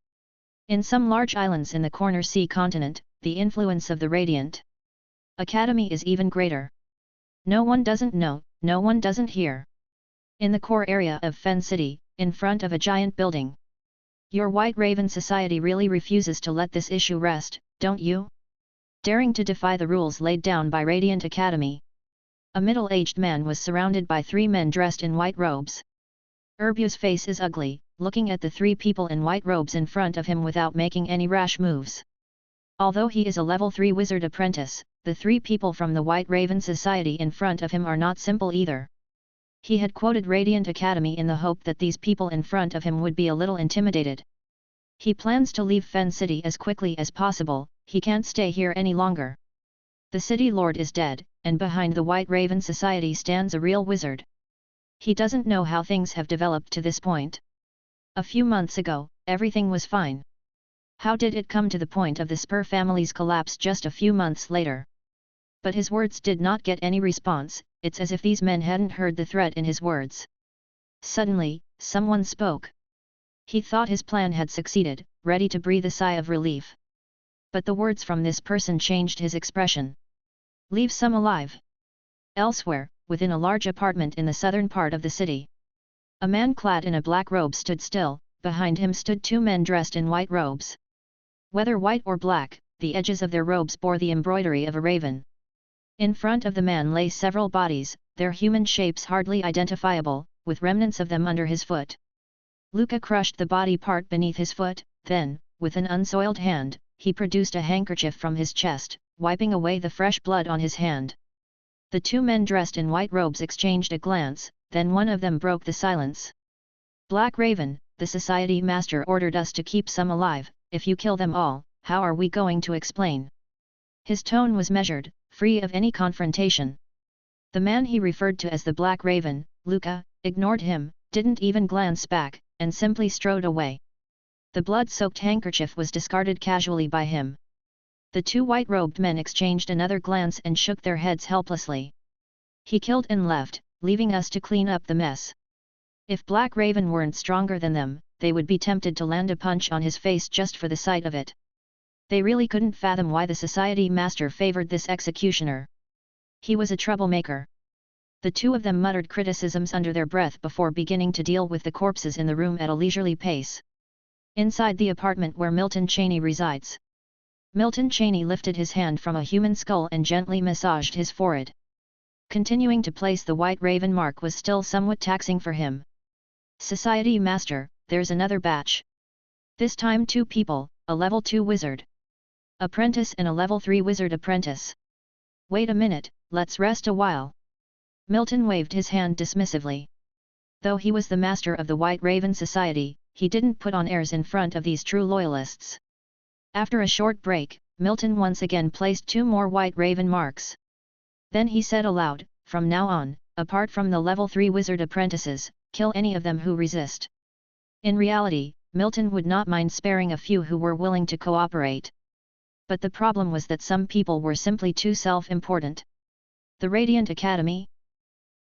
In some large islands in the Corner C continent, the influence of the Radiant Academy is even greater. No one doesn't know, no one doesn't hear. In the core area of Fen City, in front of a giant building. Your White Raven Society really refuses to let this issue rest, don't you? Daring to defy the rules laid down by Radiant Academy. A middle-aged man was surrounded by three men dressed in white robes. Urbu's face is ugly, looking at the three people in white robes in front of him without making any rash moves. Although he is a level 3 wizard apprentice, the three people from the White Raven Society in front of him are not simple either. He had quoted Radiant Academy in the hope that these people in front of him would be a little intimidated. He plans to leave Fen City as quickly as possible, he can't stay here any longer. The city lord is dead, and behind the White Raven Society stands a real wizard. He doesn't know how things have developed to this point. A few months ago, everything was fine. How did it come to the point of the Spur family's collapse just a few months later? But his words did not get any response, it's as if these men hadn't heard the threat in his words. Suddenly, someone spoke. He thought his plan had succeeded, ready to breathe a sigh of relief. But the words from this person changed his expression. Leave some alive. Elsewhere, within a large apartment in the southern part of the city. A man clad in a black robe stood still, behind him stood two men dressed in white robes. Whether white or black, the edges of their robes bore the embroidery of a raven. In front of the man lay several bodies, their human shapes hardly identifiable, with remnants of them under his foot. Luca crushed the body part beneath his foot, then, with an unsoiled hand, he produced a handkerchief from his chest, wiping away the fresh blood on his hand. The two men dressed in white robes exchanged a glance, then one of them broke the silence. Black Raven, the society master ordered us to keep some alive, if you kill them all, how are we going to explain? His tone was measured, free of any confrontation. The man he referred to as the Black Raven, Luca, ignored him, didn't even glance back, and simply strode away. The blood-soaked handkerchief was discarded casually by him. The two white-robed men exchanged another glance and shook their heads helplessly. He killed and left, leaving us to clean up the mess. If Black Raven weren't stronger than them, they would be tempted to land a punch on his face just for the sight of it. They really couldn't fathom why the society master favored this executioner. He was a troublemaker. The two of them muttered criticisms under their breath before beginning to deal with the corpses in the room at a leisurely pace. Inside the apartment where Milton Cheney resides. Milton Cheney lifted his hand from a human skull and gently massaged his forehead. Continuing to place the white raven mark was still somewhat taxing for him. Society master, there's another batch. This time 2 people, a level 2 wizard apprentice and a level 3 wizard apprentice. Wait a minute, let's rest a while. Milton waved his hand dismissively. Though he was the master of the White Raven Society, he didn't put on airs in front of these true loyalists. After a short break, Milton once again placed 2 more White Raven marks. Then he said aloud, from now on, apart from the level 3 wizard apprentices, kill any of them who resist. In reality, Milton would not mind sparing a few who were willing to cooperate. But the problem was that some people were simply too self-important. The Radiant Academy?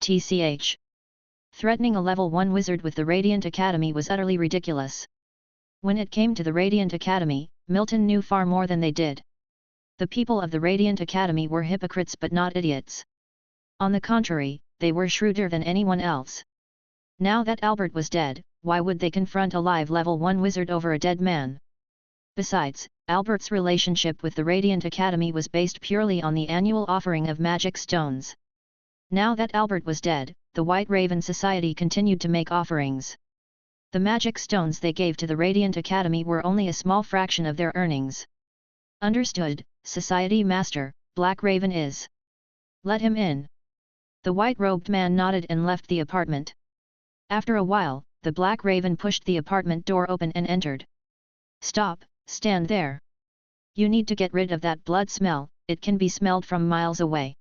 TCH. Threatening a level 1 wizard with the Radiant Academy was utterly ridiculous. When it came to the Radiant Academy, Milton knew far more than they did. The people of the Radiant Academy were hypocrites but not idiots. On the contrary, they were shrewder than anyone else. Now that Albert was dead, why would they confront a live level 1 wizard over a dead man? Besides, Albert's relationship with the Radiant Academy was based purely on the annual offering of magic stones. Now that Albert was dead, the White Raven Society continued to make offerings. The magic stones they gave to the Radiant Academy were only a small fraction of their earnings. Understood, Society Master, Black Raven is. Let him in. The white-robed man nodded and left the apartment. After a while, the Black Raven pushed the apartment door open and entered. Stop, stand there. You need to get rid of that blood smell, it can be smelled from miles away.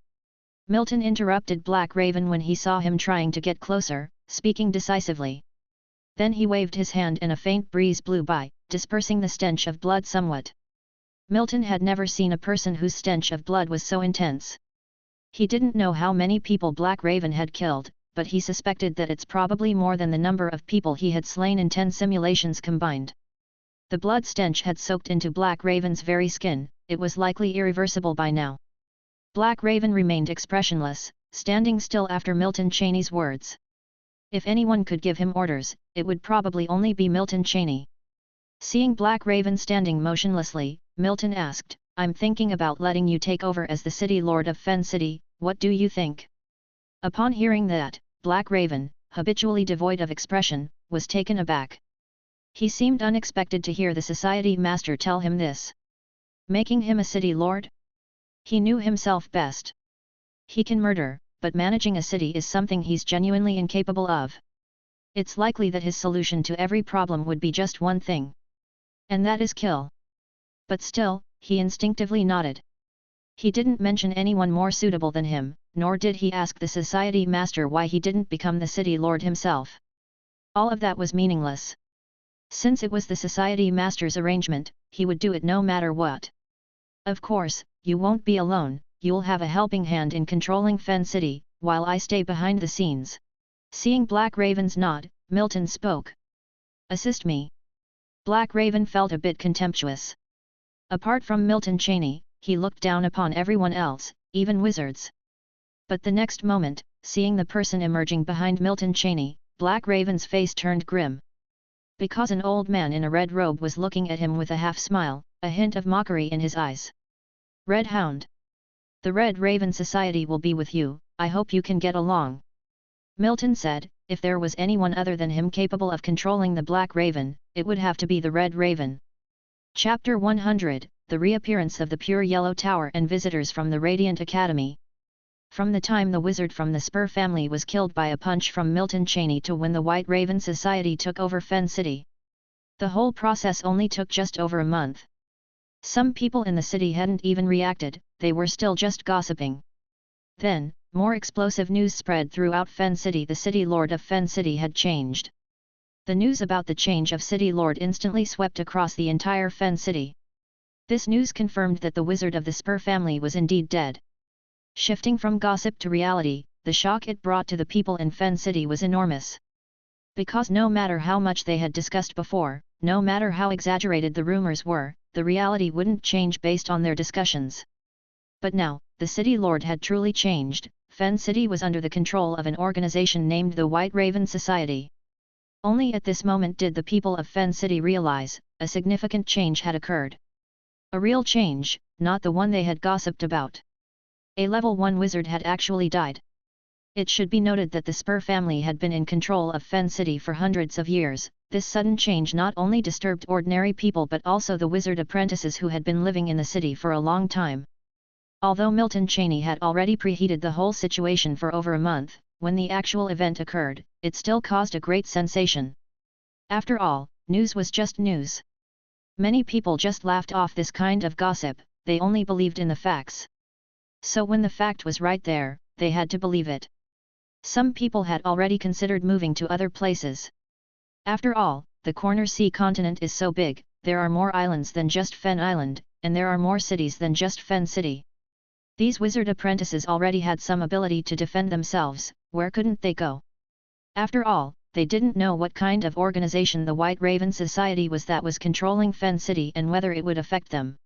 Milton interrupted Black Raven when he saw him trying to get closer, speaking decisively. Then he waved his hand and a faint breeze blew by, dispersing the stench of blood somewhat. Milton had never seen a person whose stench of blood was so intense. He didn't know how many people Black Raven had killed, but he suspected that it's probably more than the number of people he had slain in 10 simulations combined. The blood stench had soaked into Black Raven's very skin, it was likely irreversible by now. Black Raven remained expressionless, standing still after Milton Cheney's words. If anyone could give him orders, it would probably only be Milton Cheney. Seeing Black Raven standing motionlessly, Milton asked, I'm thinking about letting you take over as the city lord of Fen City, what do you think? Upon hearing that, Black Raven, habitually devoid of expression, was taken aback. He seemed unexpected to hear the society master tell him this. Making him a city lord? He knew himself best. He can murder, but managing a city is something he's genuinely incapable of. It's likely that his solution to every problem would be just one thing. And that is kill. But still, he instinctively nodded. He didn't mention anyone more suitable than him, nor did he ask the society master why he didn't become the city lord himself. All of that was meaningless. Since it was the society master's arrangement, he would do it no matter what. Of course, you won't be alone, you'll have a helping hand in controlling Fen City, while I stay behind the scenes. Seeing Black Raven's nod, Milton spoke. Assist me. Black Raven felt a bit contemptuous. Apart from Milton Cheney, he looked down upon everyone else, even wizards. But the next moment, seeing the person emerging behind Milton Cheney, Black Raven's face turned grim. Because an old man in a red robe was looking at him with a half-smile, a hint of mockery in his eyes. Red Hound. The Red Raven Society will be with you, I hope you can get along. Milton said, if there was anyone other than him capable of controlling the Black Raven, it would have to be the Red Raven. Chapter 100, The Reappearance of the Pure Yellow Tower and Visitors from the Radiant Academy. From the time the wizard from the Spur family was killed by a punch from Milton Cheney to when the White Raven Society took over Fen City. The whole process only took just over a month. Some people in the city hadn't even reacted, they were still just gossiping. Then, more explosive news spread throughout Fen City. The city lord of Fen City had changed. The news about the change of City Lord instantly swept across the entire Fen City. This news confirmed that the wizard of the Spur family was indeed dead. Shifting from gossip to reality, the shock it brought to the people in Fen City was enormous. Because no matter how much they had discussed before, no matter how exaggerated the rumors were, the reality wouldn't change based on their discussions. But now, the City Lord had truly changed. Fen City was under the control of an organization named the White Raven Society. Only at this moment did the people of Fen City realize, a significant change had occurred. A real change, not the one they had gossiped about. A level 1 wizard had actually died. It should be noted that the Spur family had been in control of Fen City for hundreds of years. This sudden change not only disturbed ordinary people but also the wizard apprentices who had been living in the city for a long time. Although Milton Cheney had already preheated the whole situation for over a month, when the actual event occurred, it still caused a great sensation. After all, news was just news. Many people just laughed off this kind of gossip, they only believed in the facts. So when the fact was right there, they had to believe it. Some people had already considered moving to other places. After all, the Corner Sea continent is so big, there are more islands than just Fen Island, and there are more cities than just Fen City. These wizard apprentices already had some ability to defend themselves, where couldn't they go? After all, they didn't know what kind of organization the White Raven Society was that was controlling Fen City and whether it would affect them.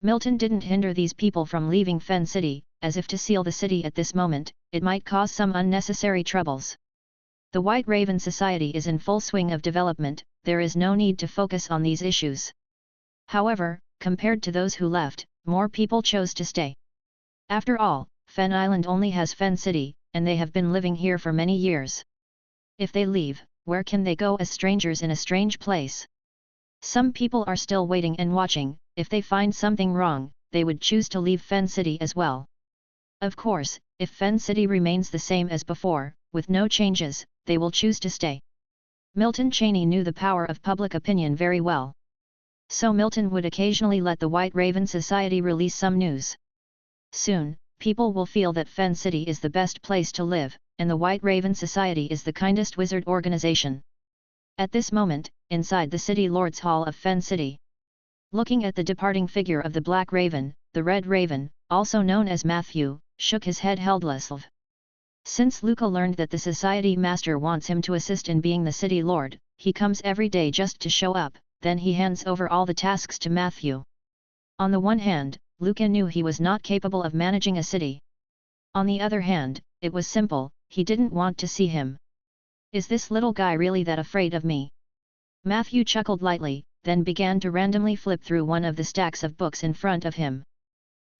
Milton didn't hinder these people from leaving Fen City, as if to seal the city at this moment, it might cause some unnecessary troubles. The White Raven Society is in full swing of development, there is no need to focus on these issues. However, compared to those who left, more people chose to stay. After all, Fen Island only has Fen City, and they have been living here for many years. If they leave, where can they go as strangers in a strange place? Some people are still waiting and watching. If they find something wrong, they would choose to leave Fen City as well. Of course, if Fen City remains the same as before, with no changes, they will choose to stay. Milton Cheney knew the power of public opinion very well. So Milton would occasionally let the White Raven Society release some news. Soon, people will feel that Fen City is the best place to live, and the White Raven Society is the kindest wizard organization. At this moment, inside the City Lord's Hall of Fen City. Looking at the departing figure of the Black Raven, the Red Raven, also known as Matthew, shook his head helplessly. Since Luca learned that the Society Master wants him to assist in being the City Lord, he comes every day just to show up, then he hands over all the tasks to Matthew. On the one hand, Luca knew he was not capable of managing a city. On the other hand, it was simple, he didn't want to see him. Is this little guy really that afraid of me? Matthew chuckled lightly, then began to randomly flip through one of the stacks of books in front of him.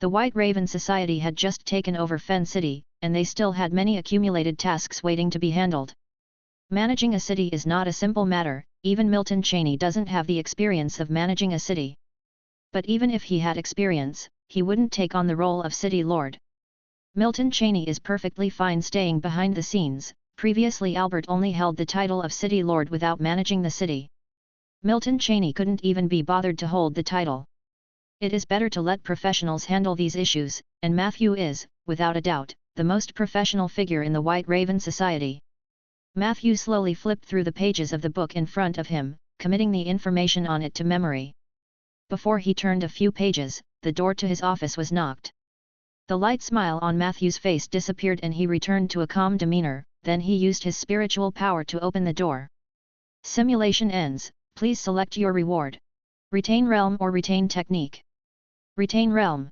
The White Raven Society had just taken over Fen City, and they still had many accumulated tasks waiting to be handled. Managing a city is not a simple matter, even Milton Cheney doesn't have the experience of managing a city. But even if he had experience, he wouldn't take on the role of City Lord. Milton Cheney is perfectly fine staying behind the scenes. Previously Albert only held the title of City Lord without managing the city. Milton Cheney couldn't even be bothered to hold the title. It is better to let professionals handle these issues, and Matthew is, without a doubt, the most professional figure in the White Raven Society. Matthew slowly flipped through the pages of the book in front of him, committing the information on it to memory. Before he turned a few pages, the door to his office was knocked. The light smile on Matthew's face disappeared and he returned to a calm demeanor, then he used his spiritual power to open the door. Simulation ends, please select your reward. Retain realm or retain technique. Retain realm.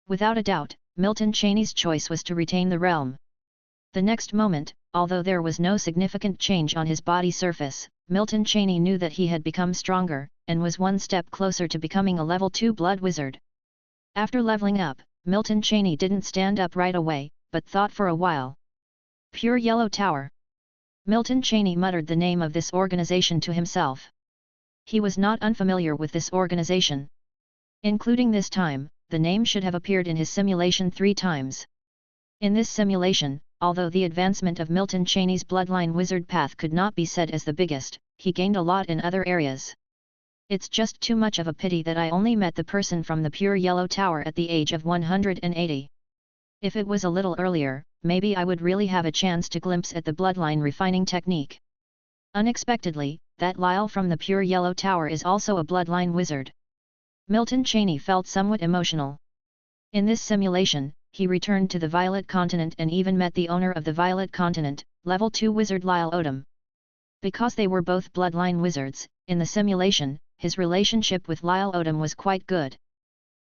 Without a doubt, Milton Cheney's choice was to retain the realm. The next moment, although there was no significant change on his body surface, Milton Cheney knew that he had become stronger, and was one step closer to becoming a level 2 blood wizard. After leveling up, Milton Cheney didn't stand up right away, but thought for a while. Pure Yellow Tower. Milton Cheney muttered the name of this organization to himself. He was not unfamiliar with this organization. Including this time, the name should have appeared in his simulation 3 times. In this simulation, although the advancement of Milton Cheney's bloodline wizard path could not be said as the biggest, he gained a lot in other areas. It's just too much of a pity that I only met the person from the Pure Yellow Tower at the age of 180. If it was a little earlier, maybe I would really have a chance to glimpse at the bloodline refining technique. Unexpectedly, that Lyle from the Pure Yellow Tower is also a bloodline wizard. Milton Cheney felt somewhat emotional. In this simulation, he returned to the Violet Continent and even met the owner of the Violet Continent, Level 2 wizard Lyle Odom. Because they were both bloodline wizards, in the simulation, his relationship with Lyle Odom was quite good.